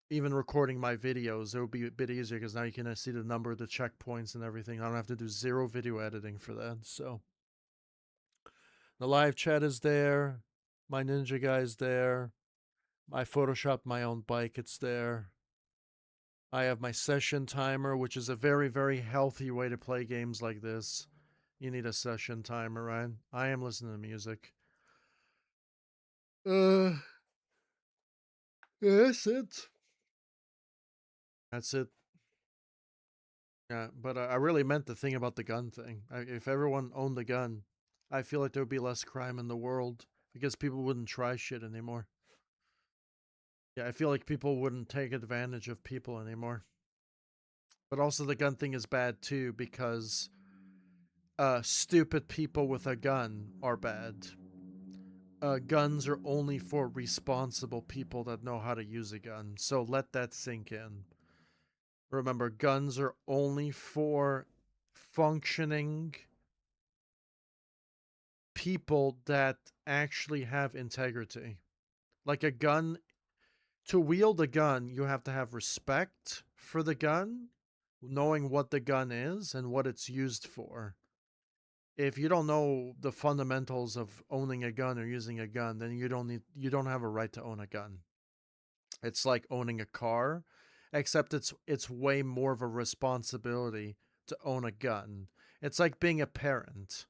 even recording my videos, it would be a bit easier because now you can see the number of the checkpoints and everything. I don't have to do zero video editing for that. So the live chat is there. My ninja guy's there. I photoshopped my own bike. It's there. I have my session timer, which is a very, very healthy way to play games like this. You need a session timer, right? I am listening to music. Uh, yeah, that's it. That's it. Yeah, but I really meant the thing about the gun thing. If everyone owned the gun, I feel like there would be less crime in the world because people wouldn't try shit anymore. Yeah, I feel like people wouldn't take advantage of people anymore. But also, the gun thing is bad too because stupid people with a gun are bad. Guns are only for responsible people that know how to use a gun. So let that sink in. Remember, guns are only for functioning people that actually have integrity. Like a gun, to wield a gun, you have to have respect for the gun, knowing what the gun is and what it's used for. If you don't know the fundamentals of owning a gun or using a gun, then you don't have a right to own a gun. It's like owning a car, except it's way more of a responsibility to own a gun. It's like being a parent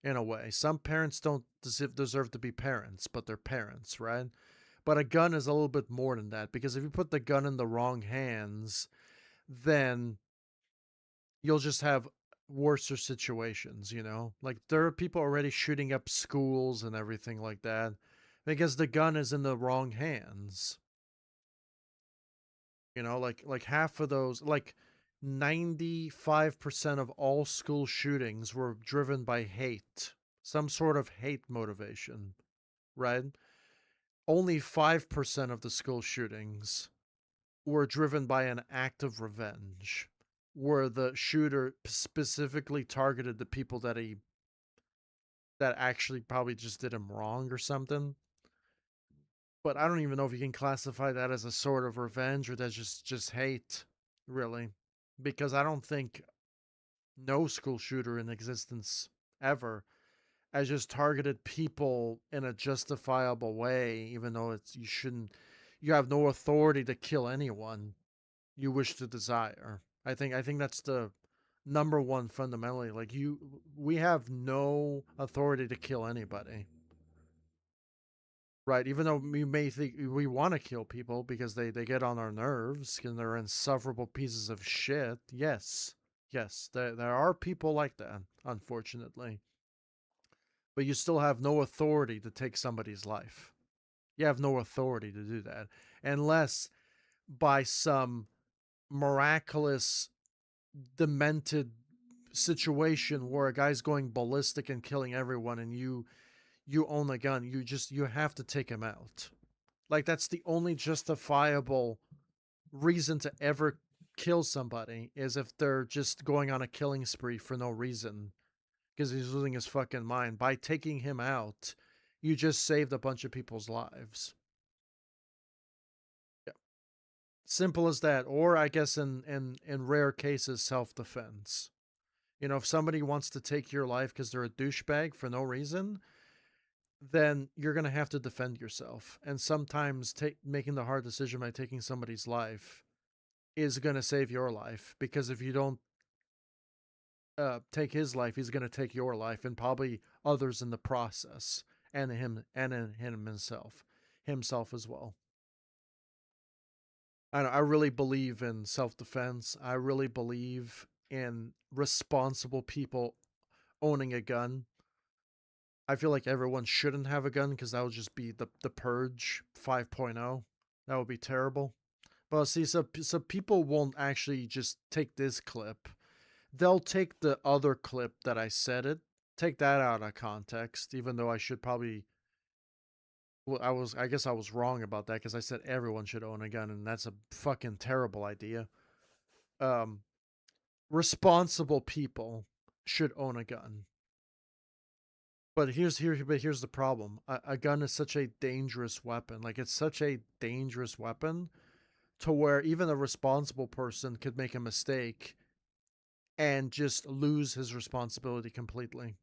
in a way. Some parents don't deserve to be parents, but they're parents, right? But a gun is a little bit more than that, because if you put the gun in the wrong hands, then you'll just have worser situations, you know? Like there are people already shooting up schools and everything like that because the gun is in the wrong hands. You know, like half of those, like 95% of all school shootings were driven by hate, some sort of hate motivation, right? Only 5% of the school shootings were driven by an act of revenge, where the shooter specifically targeted the people that actually probably just did him wrong or something. But I don't even know if you can classify that as a sort of revenge or that's just hate, really, because I don't think no school shooter in existence ever has just targeted people in a justifiable way, even though it's you shouldn't. You have no authority to kill anyone you wish to desire. I think that's the number one fundamentally. Like we have no authority to kill anybody. Right, even though we may think we want to kill people because they get on our nerves and they're insufferable pieces of shit. Yes, yes, there are people like that, unfortunately. But you still have no authority to take somebody's life. You have no authority to do that unless by some miraculous, demented situation where a guy's going ballistic and killing everyone and you own a gun. You have to take him out. Like that's the only justifiable reason to ever kill somebody is if they're just going on a killing spree for no reason because he's losing his fucking mind. By taking him out, you just saved a bunch of people's lives. Yeah. Simple as that. Or I guess in rare cases, self defense. You know, if somebody wants to take your life because they're a douchebag for no reason, then you're going to have to defend yourself. And sometimes making the hard decision by taking somebody's life is going to save your life, because if you don't take his life, he's going to take your life and probably others in the process, and him himself as well. I really believe in self defense. I really believe in responsible people owning a gun. I feel like everyone shouldn't have a gun because that would just be the purge 5.0. That would be terrible. But see, so people won't actually just take this clip. They'll take the other clip that I said it, take that out of context, even though I should probably. Well, I guess I was wrong about that because I said everyone should own a gun, and that's a fucking terrible idea. Um, Responsible people should own a gun. But here's the problem. A gun is such a dangerous weapon. Like it's such a dangerous weapon to where even a responsible person could make a mistake and just lose his responsibility completely.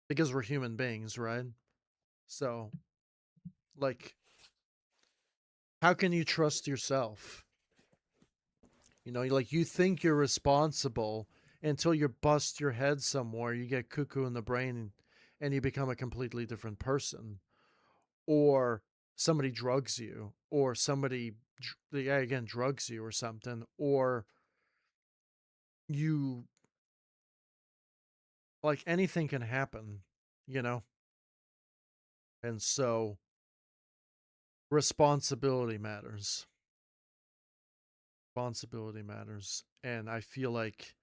Because we're human beings, right? So, like, how can you trust yourself? You know, like you think you're responsible until you bust your head somewhere, you get cuckoo in the brain, and you become a completely different person. Or somebody drugs you, or somebody, yeah, again, drugs you or something, or you, like, anything can happen, you know? And so responsibility matters. Responsibility matters. And I feel like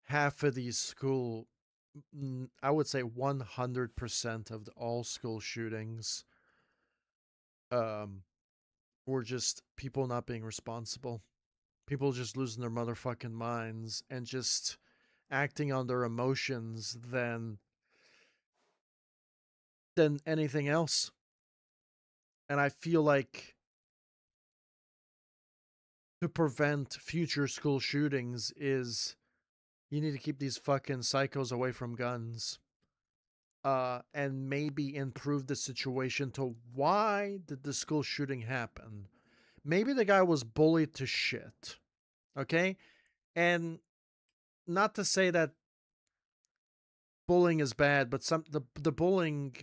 half of these I would say 100% of all school shootings um, were just people not being responsible. People just losing their motherfucking minds and just acting on their emotions than anything else. And I feel like to prevent future school shootings is you need to keep these fucking psychos away from guns. And maybe improve the situation to why did the school shooting happen? Maybe the guy was bullied to shit. Okay? And not to say that bullying is bad, but the bullying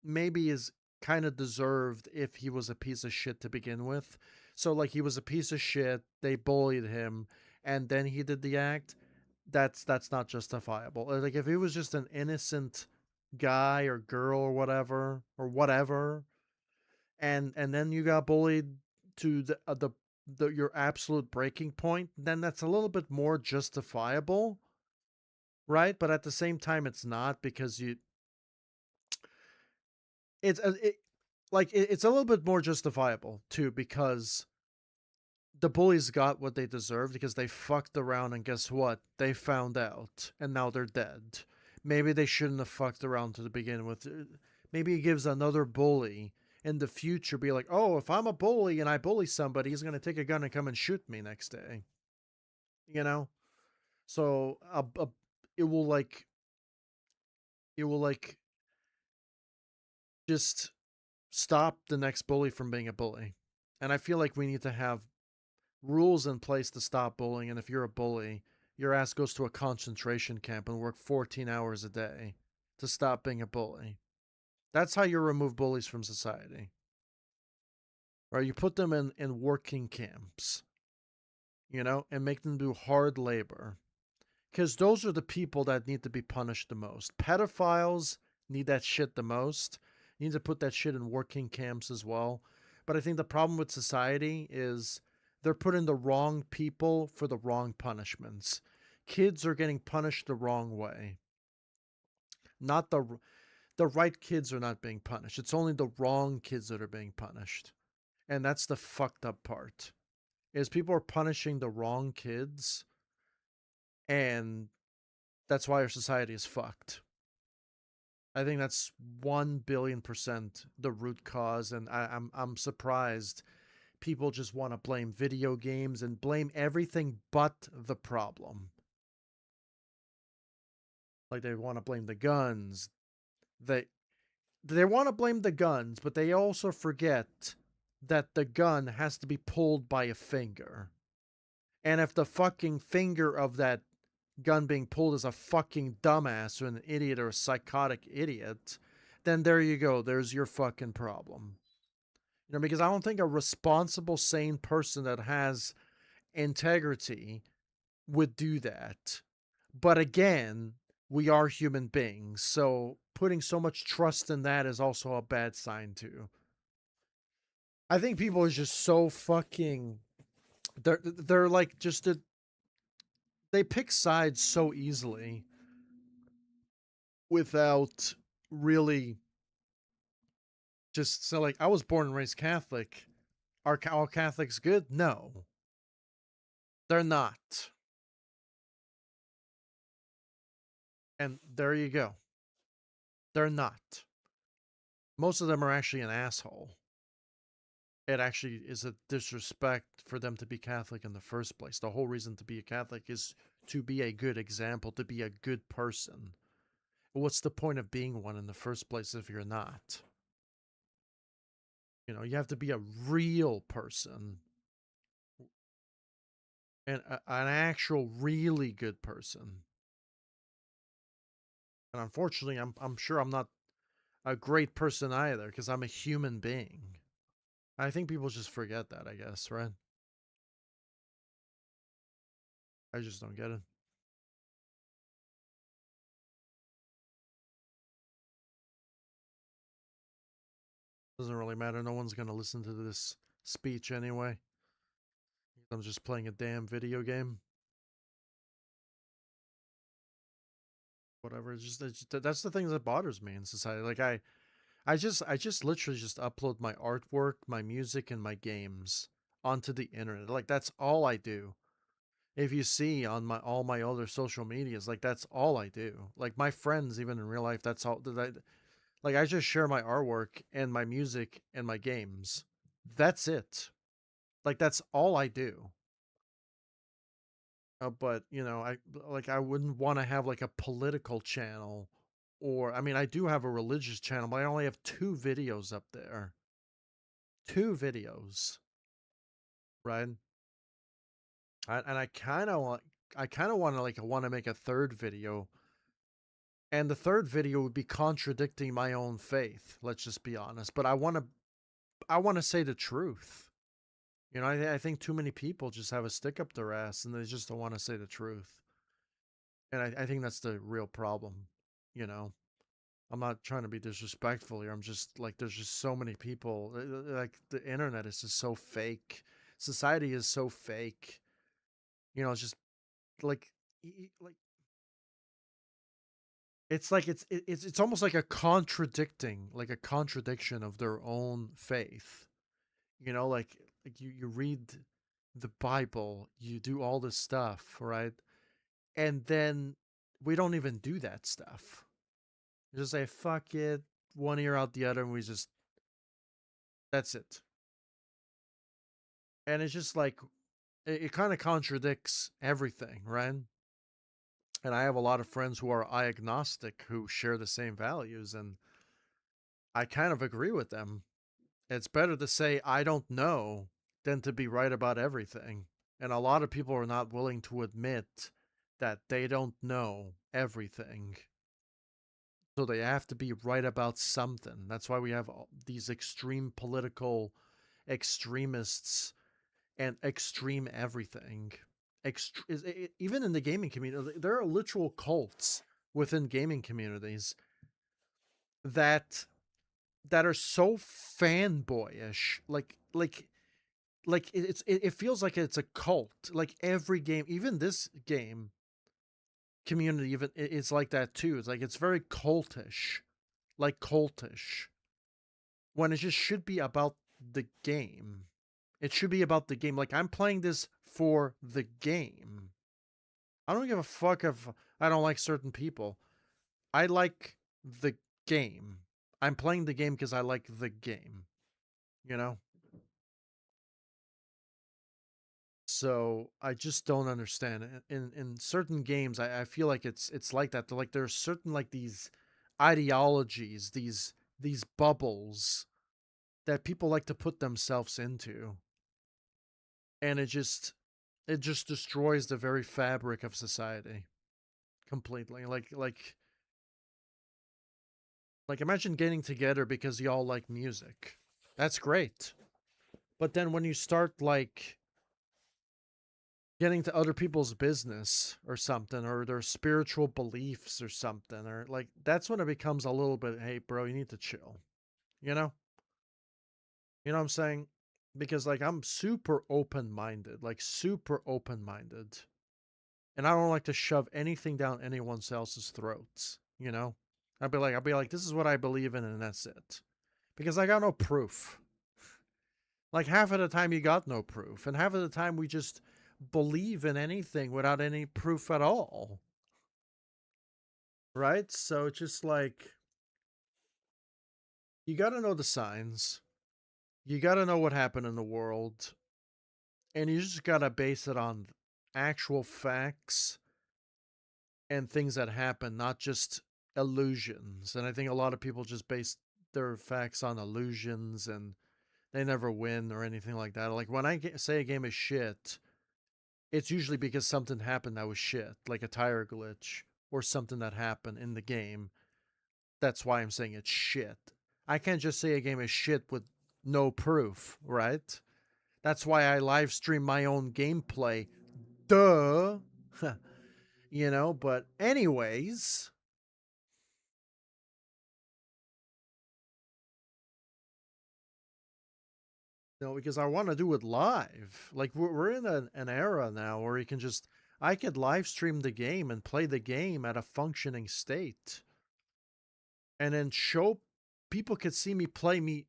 maybe is kind of deserved if he was a piece of shit to begin with. So like he was a piece of shit, they bullied him, and then he did the act. That's not justifiable. Like if he was just an innocent guy or girl or whatever, and then you got bullied to the your absolute breaking point, then that's a little bit more justifiable, right? But at the same time, it's not because it's it's a little bit more justifiable too because the bullies got what they deserved because they fucked around and guess what? They found out and now they're dead. Maybe they shouldn't have fucked around to begin with. Maybe it gives another bully in the future be like, oh, if I'm a bully and I bully somebody, he's gonna take a gun and come and shoot me next day. You know, so it will like it will like just stop the next bully from being a bully. And I feel like we need to have rules in place to stop bullying. And if you're a bully, your ass goes to a concentration camp and work 14 hours a day to stop being a bully. That's how you remove bullies from society. Or you put them in working camps, and make them do hard labor. Because those are the people that need to be punished the most. Pedophiles need that shit the most. You need to put that shit in working camps as well. But I think the problem with society is they're putting the wrong people for the wrong punishments. Kids are getting punished the wrong way. Not the right kids are not being punished. It's only the wrong kids that are being punished. And that's the fucked up part. Is people are punishing the wrong kids and that's why our society is fucked. I think that's 1 billion% the root cause, and I'm surprised people just want to blame video games and blame everything but the problem. Like they want to blame the guns. They want to blame the guns, but they also forget that the gun has to be pulled by a finger. And if the fucking finger of that gun being pulled is a fucking dumbass or an idiot or a psychotic idiot, then there you go. There's your fucking problem. Because I don't think a responsible, sane person that has integrity would do that. But again, we are human beings. So putting so much trust in that is also a bad sign, too. I think people are just so fucking. They're like just they pick sides so easily without really just so like I was born and raised Catholic. Are all Catholics good? No, they're not. And there you go. They're not. Most of them are actually an asshole. It actually is a disrespect for them to be Catholic in the first place. The whole reason to be a Catholic is to be a good example, to be a good person. What's the point of being one in the first place if you're not? You have to be a real person and an actual really good person. And unfortunately, I'm sure I'm not a great person either because I'm a human being. I think people just forget that, I guess, right? I just don't get it. Doesn't really matter. No one's going to listen to this speech anyway. I'm just playing a damn video game. Whatever. That's the thing that bothers me in society. Like I just literally just upload my artwork, my music, and my games onto the internet. Like that's all I do. If you see on my all my other social medias, like that's all I do. Like my friends, even in real life, that's all that I like. I just share my artwork and my music and my games. That's it. Like that's all I do. But you know, I wouldn't want to have like a political channel, or I mean, I do have a religious channel, but I only have 2 videos up there. 2 videos, right? And I kind of want to make a third video, and the third video would be contradicting my own faith. Let's just be honest. But I want to say the truth. You know, I think too many people just have a stick up their ass and they just don't want to say the truth. And I think that's the real problem. You know, I'm not trying to be disrespectful here. I'm just like, there's just so many people. Like the internet is just so fake. Society is so fake. You know, it's just like, like it's like it's almost like a contradiction of their own faith. You know, like you read the Bible, you do all this stuff, right? And then we don't even do that stuff. We just say fuck it, one ear out the other, and we just that's it. And it's just like it kind of contradicts everything, right? And I have a lot of friends who are agnostic who share the same values, and I kind of agree with them. It's better to say I don't know than to be right about everything. And a lot of people are not willing to admit that they don't know everything. So they have to be right about something. That's why we have these extreme political extremists and extreme everything. Even in the gaming community, there are literal cults within gaming communities that are so fanboyish, it feels like it's a cult. Like every game, even this game community, even it's like that too. It's like it's very cultish, like cultish, when it just should be about the game. It should be about the game. Like I'm playing this for the game. I don't give a fuck if I don't like certain people. I like the game. I'm playing the game because I like the game. You know. So I just don't understand. In certain games, I feel like it's like that. Like there's certain like these ideologies, these bubbles that people like to put themselves into, and it just destroys the very fabric of society completely. Like imagine getting together because y'all like music. That's great. But then when you start like getting to other people's business or something, or their spiritual beliefs or something, or like that's when it becomes a little bit, hey bro, you need to chill. You know? You know what I'm saying? Because like I'm super open-minded, like super open-minded. And I don't like to shove anything down anyone else's throats, you know? I'll be like, this is what I believe in and that's it. Because I got no proof. Like half of the time you got no proof, and half of the time we just believe in anything without any proof at all. Right? So it's just like you got to know the signs. You got to know what happened in the world, and you just got to base it on actual facts and things that happen, not just illusions. And I think a lot of people just base their facts on illusions, and they never win or anything like that. Like when I say a game is shit, it's usually because something happened that was shit, like a tire glitch or something that happened in the game. That's why I'm saying it's shit. I can't just say a game is shit with no proof, right? That's why I live stream my own gameplay. Duh. You know, but anyways, you know, because I want to do it live. Like we're in an era now where you can just I could live stream the game and play the game at a functioning state, and then show people could see me play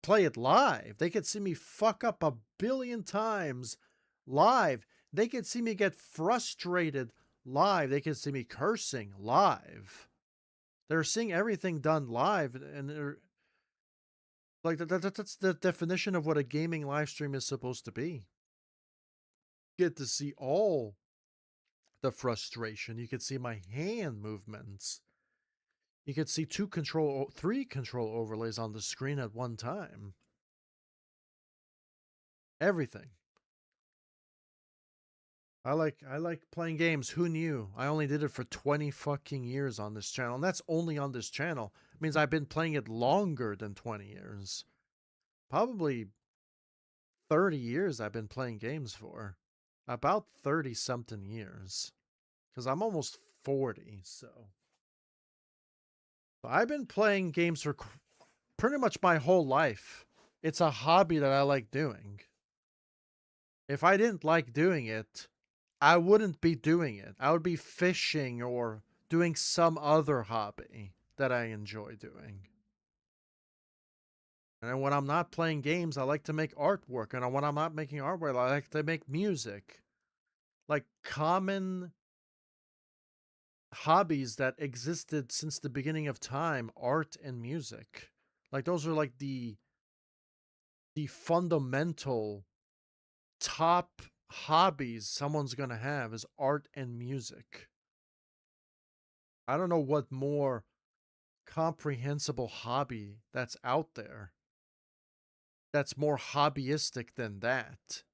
it live. They could see me fuck up a billion times live. They can see me get frustrated live. They can see me cursing live. They're seeing everything done live, and they're like that's the definition of what a gaming live stream is supposed to be. You get to see all the frustration. You can see my hand movements. You could see three control overlays on the screen at one time. Everything. I like playing games. Who knew? I only did it for 20 fucking years on this channel. And that's only on this channel. It means I've been playing it longer than 20 years. Probably 30 years I've been playing games for. About 30 something years. Cuz I'm almost 40, so I've been playing games for pretty much my whole life. It's a hobby that I like doing. If I didn't like doing it, I wouldn't be doing it. I would be fishing or doing some other hobby that I enjoy doing. And when I'm not playing games, I like to make artwork. And when I'm not making artwork, I like to make music. Like common hobbies that existed since the beginning of time, art and music. Like those are like the fundamental top hobbies someone's going to have is art and music. I don't know what more comprehensible hobby that's out there that's more hobbyistic than that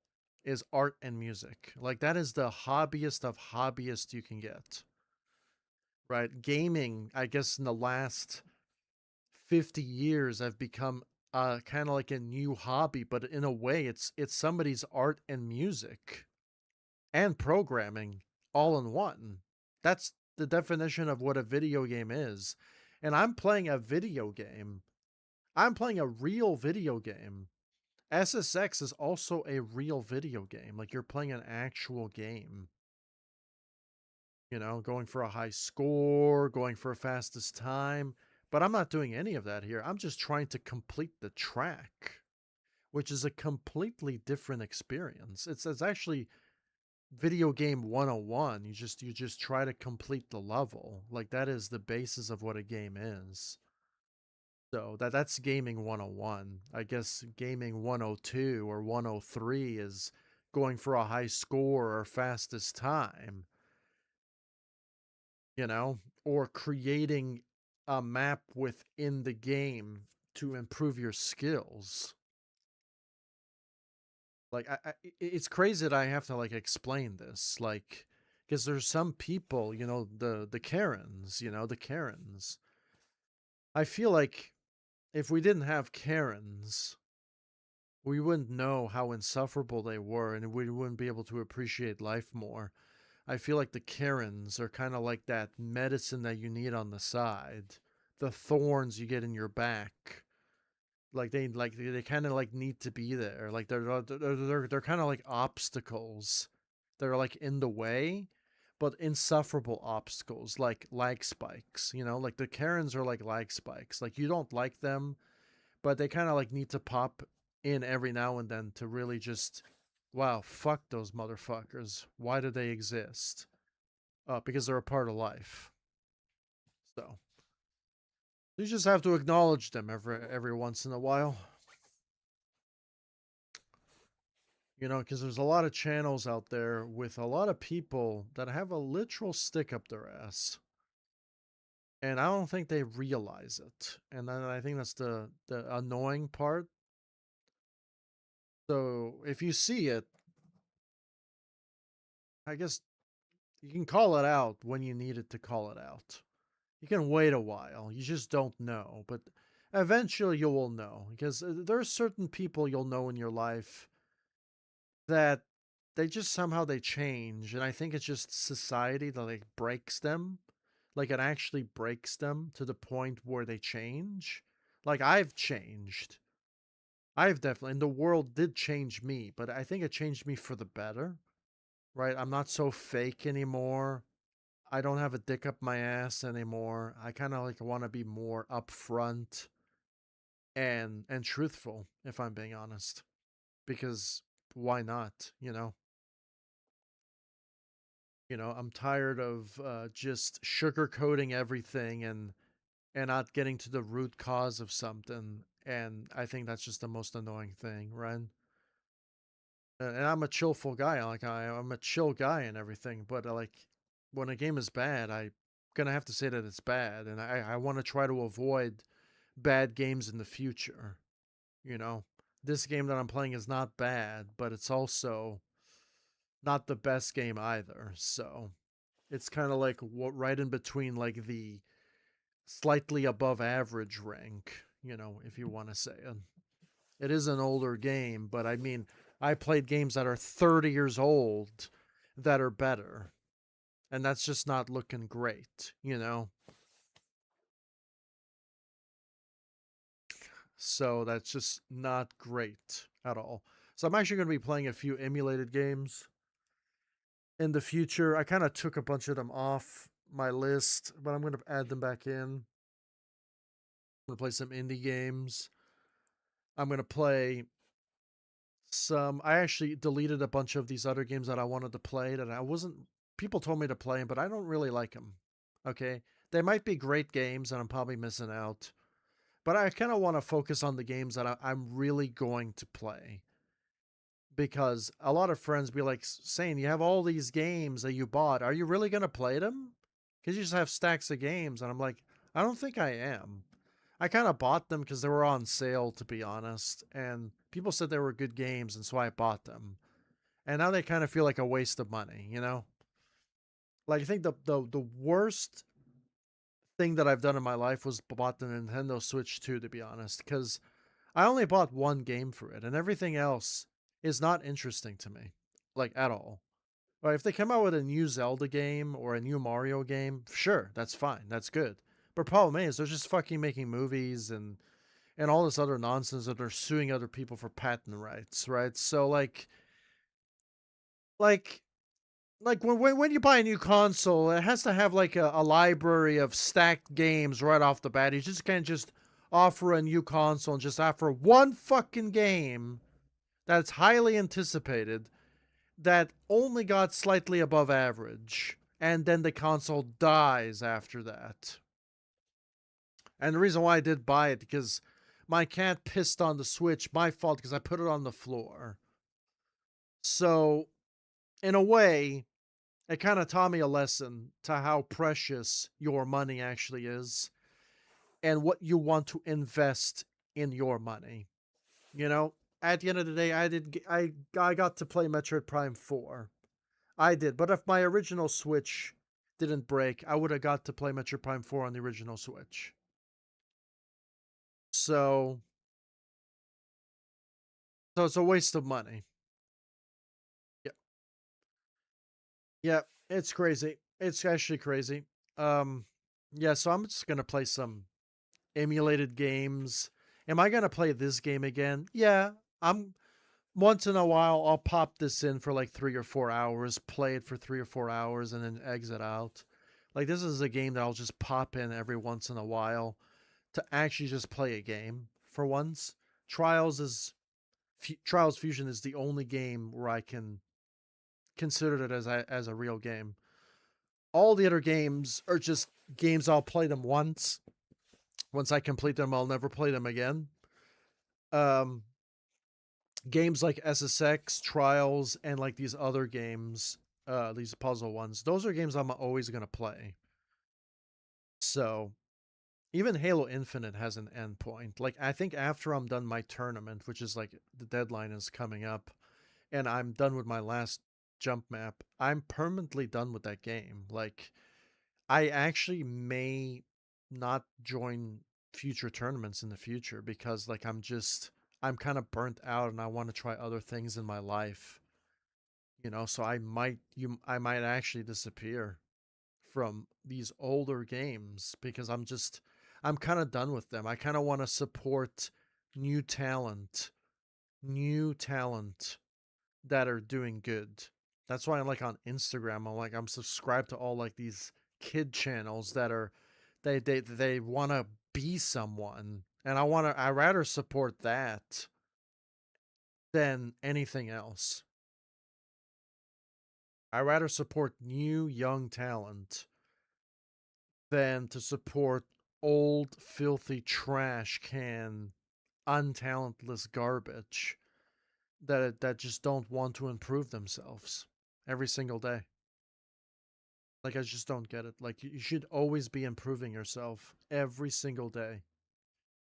is art and music. Like that is the hobbyist of hobbyists you can get. Right? Gaming, I guess in the last 50 years have become kind of like a new hobby, but in a way it's somebody's art and music and programming all in one. That's the definition of what a video game is. And I'm playing a video game. I'm playing a real video game. SSX is also a real video game. Like you're playing an actual game. You know, going for a high score, going for a fastest time. But I'm not doing any of that here. I'm just trying to complete the track, which is a completely different experience. It's actually video game 101. You just try to complete the level. Like that is the basis of what a game is. So that's gaming 101. I guess gaming 102 or 103 is going for a high score or fastest time, you know, or creating a map within the game to improve your skills. Like it's crazy that I have to like explain this, like because there's some people, you know, the Karens, you know, the Karens. I feel like if we didn't have Karens, we wouldn't know how insufferable they were, and we wouldn't be able to appreciate life more. I feel like the Karens are kind of like that medicine that you need on the side, the thorns you get in your back. Like they kind of like need to be there. Like they're kind of like obstacles. They're like in the way, but insufferable obstacles like lag spikes. You know, like the Karens are like lag spikes. Like you don't like them, but they kind of like need to pop in every now and then to really just, wow, fuck those motherfuckers. Why do they exist? Because they're a part of life. So you just have to acknowledge them every once in a while. You know, because there's a lot of channels out there with a lot of people that have a literal stick up their ass. And I don't think they realize it. And then I think that's the annoying part. So if you see it, I guess you can call it out when you need it to call it out. You can wait a while. You just don't know. But eventually you will know. Because there are certain people you'll know in your life that they just somehow they change. And I think it's just society that like breaks them. Like it actually breaks them to the point where they change. Like I've changed. I've definitely, and the world did change me, but I think it changed me for the better, right? I'm not so fake anymore. I don't have a dick up my ass anymore. I kind of like want to be more upfront and truthful, if I'm being honest, because why not, you know? I'm tired of just sugarcoating everything and not getting to the root cause of something. And I think that's just the most annoying thing, right? And I'm a chillful guy. Like I'm a chill guy and everything, but like when a game is bad, I gonna have to say that it's bad, and I want to try to avoid bad games in the future. You know, this game that I'm playing is not bad, but it's also not the best game either. So it's kind of like what right in between, like the slightly above average rank. If you want to say it. It is an older game, but I mean, I played games that are 30 years old that are better, and that's just not looking great. So that's just not great at all. So I'm actually going to be playing a few emulated games in the future. I kind of took a bunch of them off my list, but I'm going to add them back in. I'm going to play some indie games. I'm going to play some. I actually deleted a bunch of these other games that I wanted to play that I wasn't. People told me to play them, but I don't really like them. Okay. They might be great games and I'm probably missing out. But I kind of want to focus on the games that I'm really going to play, because a lot of friends be like saying, you have all these games that you bought. Are you really going to play them? Because you just have stacks of games. And I'm like, I don't think I am. I kind of bought them because they were on sale, to be honest. And people said they were good games. And so I bought them. And now they kind of feel like a waste of money? Like, I think the worst thing that I've done in my life was bought the Nintendo Switch 2, to be honest. Because I only bought one game for it. And everything else is not interesting to me. Like, at all. Right, if they come out with a new Zelda game or a new Mario game, sure, that's fine. That's good. But problem is, they're just fucking making movies and all this other nonsense that they're suing other people for patent rights, right? So like like when you buy a new console, it has to have like a library of stacked games right off the bat. You just can't just offer a new console and just offer one fucking game that's highly anticipated that only got slightly above average, and then the console dies after that. And the reason why I did buy it, because my cat pissed on the Switch, my fault, because I put it on the floor. So, in a way, it kind of taught me a lesson to how precious your money actually is and what you want to invest in your money. You know, at the end of the day, I got to play Metroid Prime 4. I did, but if my original Switch didn't break, I would have got to play Metroid Prime 4 on the original Switch. So, so it's a waste of money. Yeah, yeah, it's crazy. It's actually crazy. Um, yeah, so I'm just gonna play some emulated games. Am I gonna play this game again? Yeah, I'm. Once in a while, I'll pop this in for like 3 or 4 hours, play it for 3 or 4 hours, and then exit out. Like, this is a game that I'll just pop in every once in a while to actually just play a game for once. Trials Fusion is the only game where I can consider it as a real game. All the other games are just games I'll play them once. Once I complete them, I'll never play them again. Um, Games like SSX, Trials, and like these other games, these puzzle ones, those are games I'm always gonna play. So even Halo Infinite has an endpoint. Like, I think after I'm done my tournament, which is like the deadline is coming up, and I'm done with my last jump map, I'm permanently done with that game. Like, I actually may not join future tournaments in the future because like I'm kind of burnt out and I want to try other things in my life. So I might actually disappear from these older games because I'm kind of done with them. I kind of want to support new talent, new talent that are doing good. That's why I'm like on Instagram. I'm subscribed to all like these kid channels that are they want to be someone, and I rather support that than anything else. I rather support new young talent than to support old filthy trash can untalentless garbage that just don't want to improve themselves every single day. Like, I just don't get it. Like, you should always be improving yourself every single day.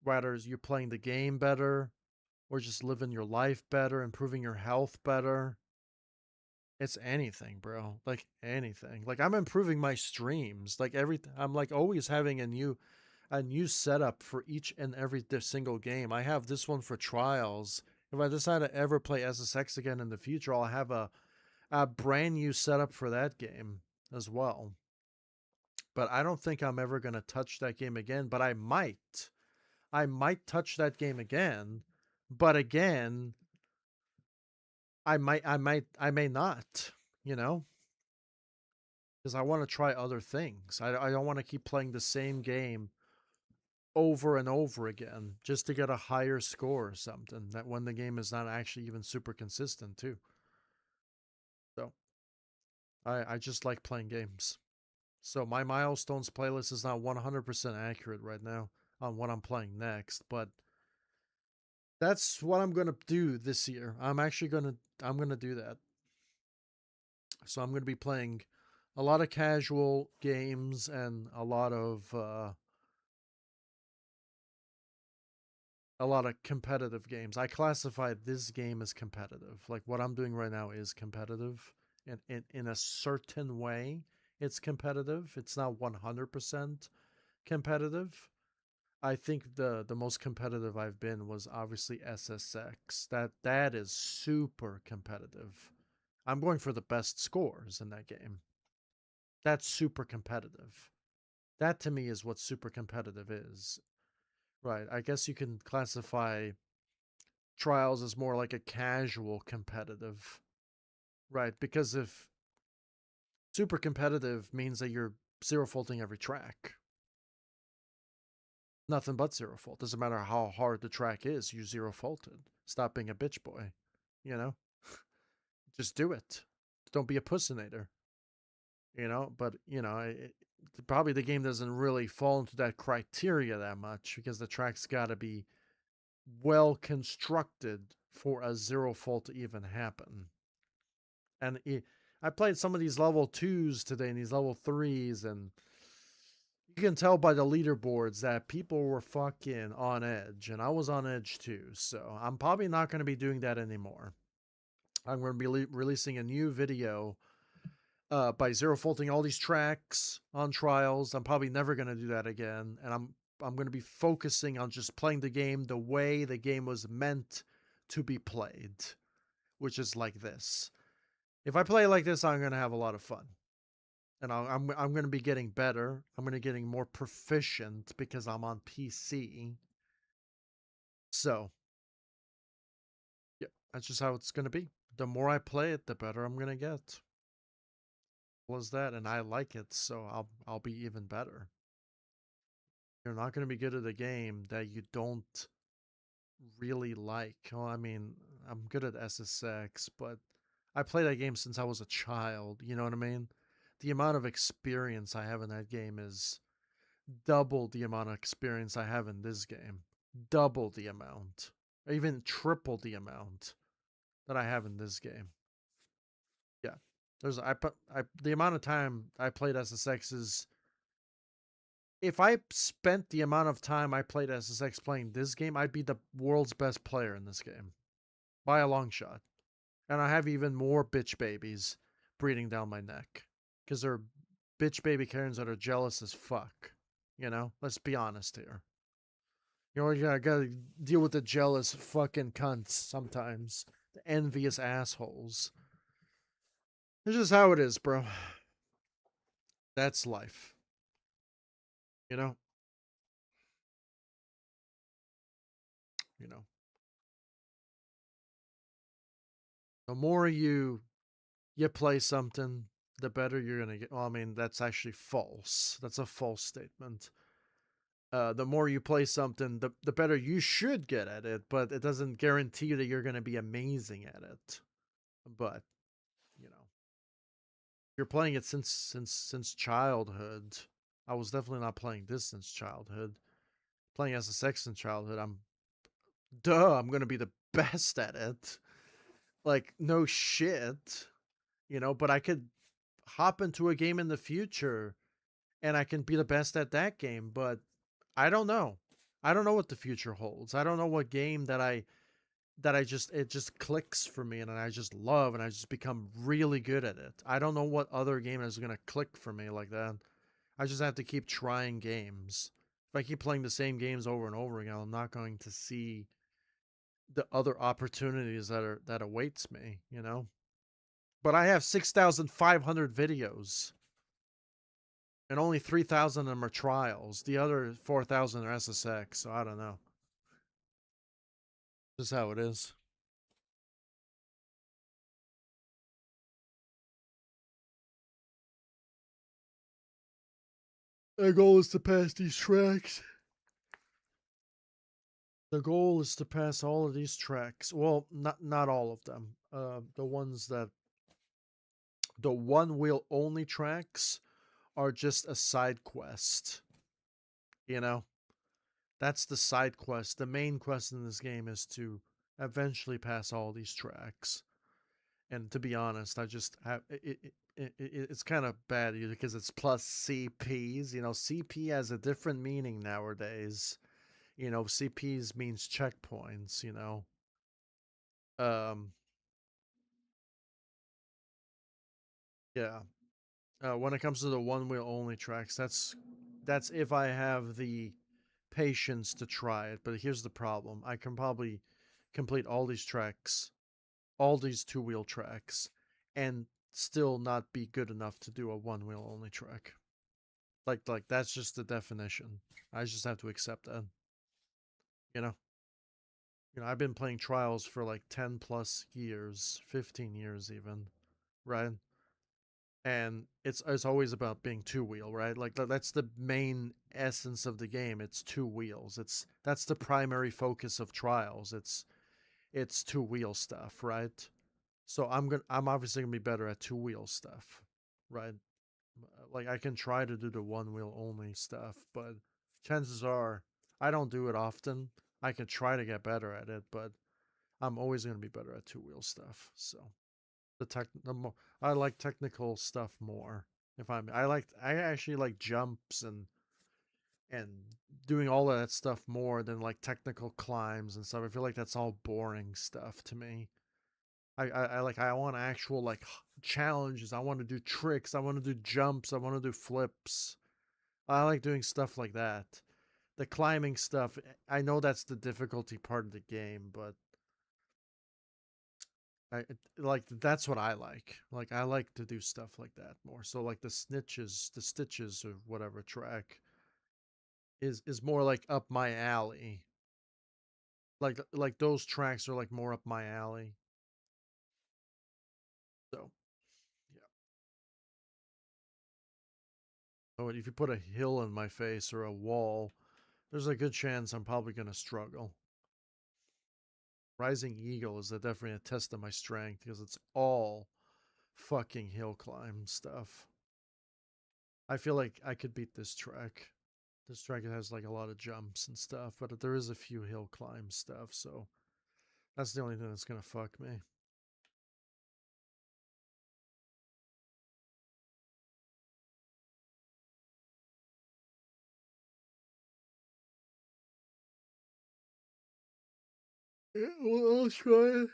Whether you're playing the game better or just living your life better, improving your health better. It's anything, bro. Like anything. Like, I'm improving my streams. Like everything. I'm like always having a new setup for each and every single game. I have this one for trials. If I decide to ever play SSX again in the future, I'll have a brand new setup for that game as well. But I don't think I'm ever going to touch that game again, but I might. I might touch that game again, but again, I may not, you know? Because I want to try other things. I don't want to keep playing the same game over and over again just to get a higher score or something, that when the game is not actually even super consistent too. So I just like playing games. So my milestones playlist is not 100% accurate right now on what I'm playing next, but that's what I'm going to do this year. I'm going to do that. So I'm going to be playing a lot of casual games and a lot of competitive games. I classify this game as competitive. Like, what I'm doing right now is competitive. And in a certain way, it's competitive. It's not 100% competitive. I think the most competitive I've been was obviously SSX. That is super competitive. I'm going for the best scores in that game. That's super competitive. That to me is what super competitive is. Right. I guess you can classify trials as more like a casual competitive. Right. Because if super competitive means that you're zero faulting every track, nothing but zero fault. Doesn't matter how hard the track is, you zero faulted. Stop being a bitch boy. You know? Just do it. Don't be a pussinator. But probably the game doesn't really fall into that criteria that much because the track's got to be well constructed for a zero fault to even happen. And I played some of these level 2s today and these level 3s, and you can tell by the leaderboards that people were fucking on edge, and I was on edge too. So I'm probably not going to be doing that anymore. I'm going to be releasing a new video by zero faulting all these tracks on trials. I'm probably never going to do that again, and I'm going to be focusing on just playing the game the way the game was meant to be played, which is like this. If I play like this, I'm going to have a lot of fun. And I'm going to be getting better. I'm going to be getting more proficient because I'm on PC. So, yeah, that's just how it's going to be. The more I play it, the better I'm going to get. Was that, and I like it, so I'll be even better. You're not going to be good at a game that you don't really like. Well, I mean, I'm good at SSX, but I played that game since I was a child. You know what I mean? The amount of experience I have in that game is double the amount of experience I have in this game. Double the amount, or even triple the amount that I have in this game. Yeah, the amount of time I played SSX is, if I spent the amount of time I played SSX playing this game, I'd be the world's best player in this game by a long shot. And I have even more bitch babies breathing down my neck because they're bitch baby Karens that are jealous as fuck. Let's be honest here. You gotta deal with the jealous fucking cunts sometimes, the envious assholes. It's just how it is, bro. That's life. You know. You know. The more you play something, the better you're gonna get. Well, I mean, that's actually false. That's a false statement. The more you play something, the better you should get at it, but it doesn't guarantee that you're gonna be amazing at it. But, you know, You're playing it since childhood. I was definitely not playing this since childhood. Playing SSX in childhood, I'm gonna be the best at it. Like, no shit. But I could hop into a game in the future and I can be the best at that game, but I don't know. I don't know what the future holds. I don't know what game that I just it just clicks for me and I just love and I just become really good at it. I don't know what other game is going to click for me like that. I just have to keep trying games. If I keep playing the same games over and over again, I'm not going to see the other opportunities that awaits me. But I have 6,500 videos and only 3,000 of them are trials. The other 4,000 are SSX, so I don't know. This is how it is. The goal is to pass these tracks. The goal is to pass all of these tracks. Well, not all of them. The one wheel only tracks are just a side quest. You know, that's the side quest. The main quest in this game is to eventually pass all these tracks. And to be honest, I just have it's kind of bad because it's plus CPs. CP has a different meaning nowadays. CPs means checkpoints. Um, yeah. When it comes to the one wheel only tracks, that's if I have the patience to try it. But here's the problem: I can probably complete all these tracks, all these two wheel tracks, and still not be good enough to do a one wheel only track. Like that's just the definition. I just have to accept that. You know. I've been playing Trials for like 10 plus years, 15 years even, right? And it's always about being two wheel, right? Like that's the main essence of the game. It's two wheels. That's the primary focus of Trials. It's two wheel stuff, right? So I'm obviously gonna be better at two wheel stuff, right? Like I can try to do the one wheel only stuff, but chances are I don't do it often. I can try to get better at it, but I'm always gonna be better at two wheel stuff. So I like technical stuff more. If I actually like jumps and doing all of that stuff more than like technical climbs and stuff. I feel like that's all boring stuff to me. I want actual like challenges. I want to do tricks. I want to do jumps. I want to do flips. I like doing stuff like that. The climbing stuff, I know that's the difficulty part of the game, but like that's what I like. Like I like to do stuff like that more. So like the stitches or whatever track is more like up my alley. Like those tracks are like more up my alley. So yeah. Oh, if you put a hill in my face or a wall, there's a good chance I'm probably gonna struggle. Rising Eagle is definitely a test of my strength because it's all fucking hill climb stuff. I feel like I could beat this track. This track has like a lot of jumps and stuff, but there is a few hill climb stuff, so that's the only thing that's gonna fuck me. Yeah, well, I'll try it.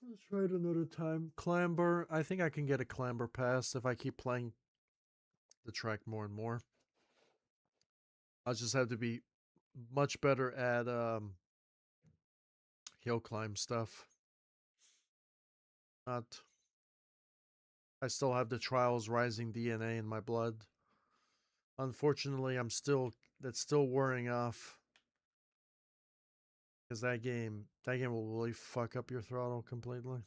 Let's try it another time. Clamber. I think I can get a clamber pass if I keep playing the track more and more. I'll just have to be much better at hill climb stuff. Not. I still have the Trials Rising DNA in my blood. Unfortunately, that's still wearing off because that game will really fuck up your throttle completely.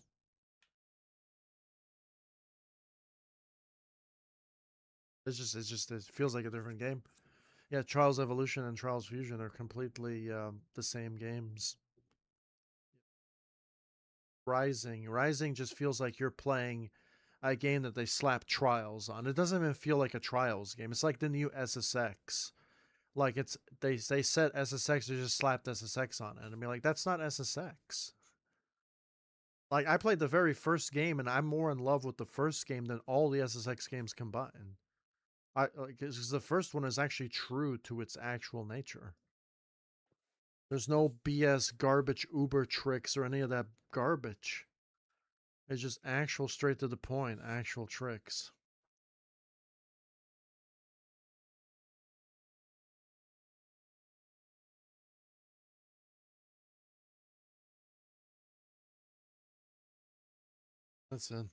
It feels like a different game. Yeah, Trials Evolution and Trials Fusion are completely the same games. Rising just feels like you're playing a game that they slap Trials on. It doesn't even feel like a Trials game. It's like the new SSX. Like it's they said SSX, they just slapped SSX on it. And I mean, like, that's not SSX. Like, I played the very first game, and I'm more in love with the first game than all the SSX games combined. Because the first one is actually true to its actual nature. There's no BS garbage Uber tricks or any of that garbage. It's just actual straight to the point, actual tricks. That's it.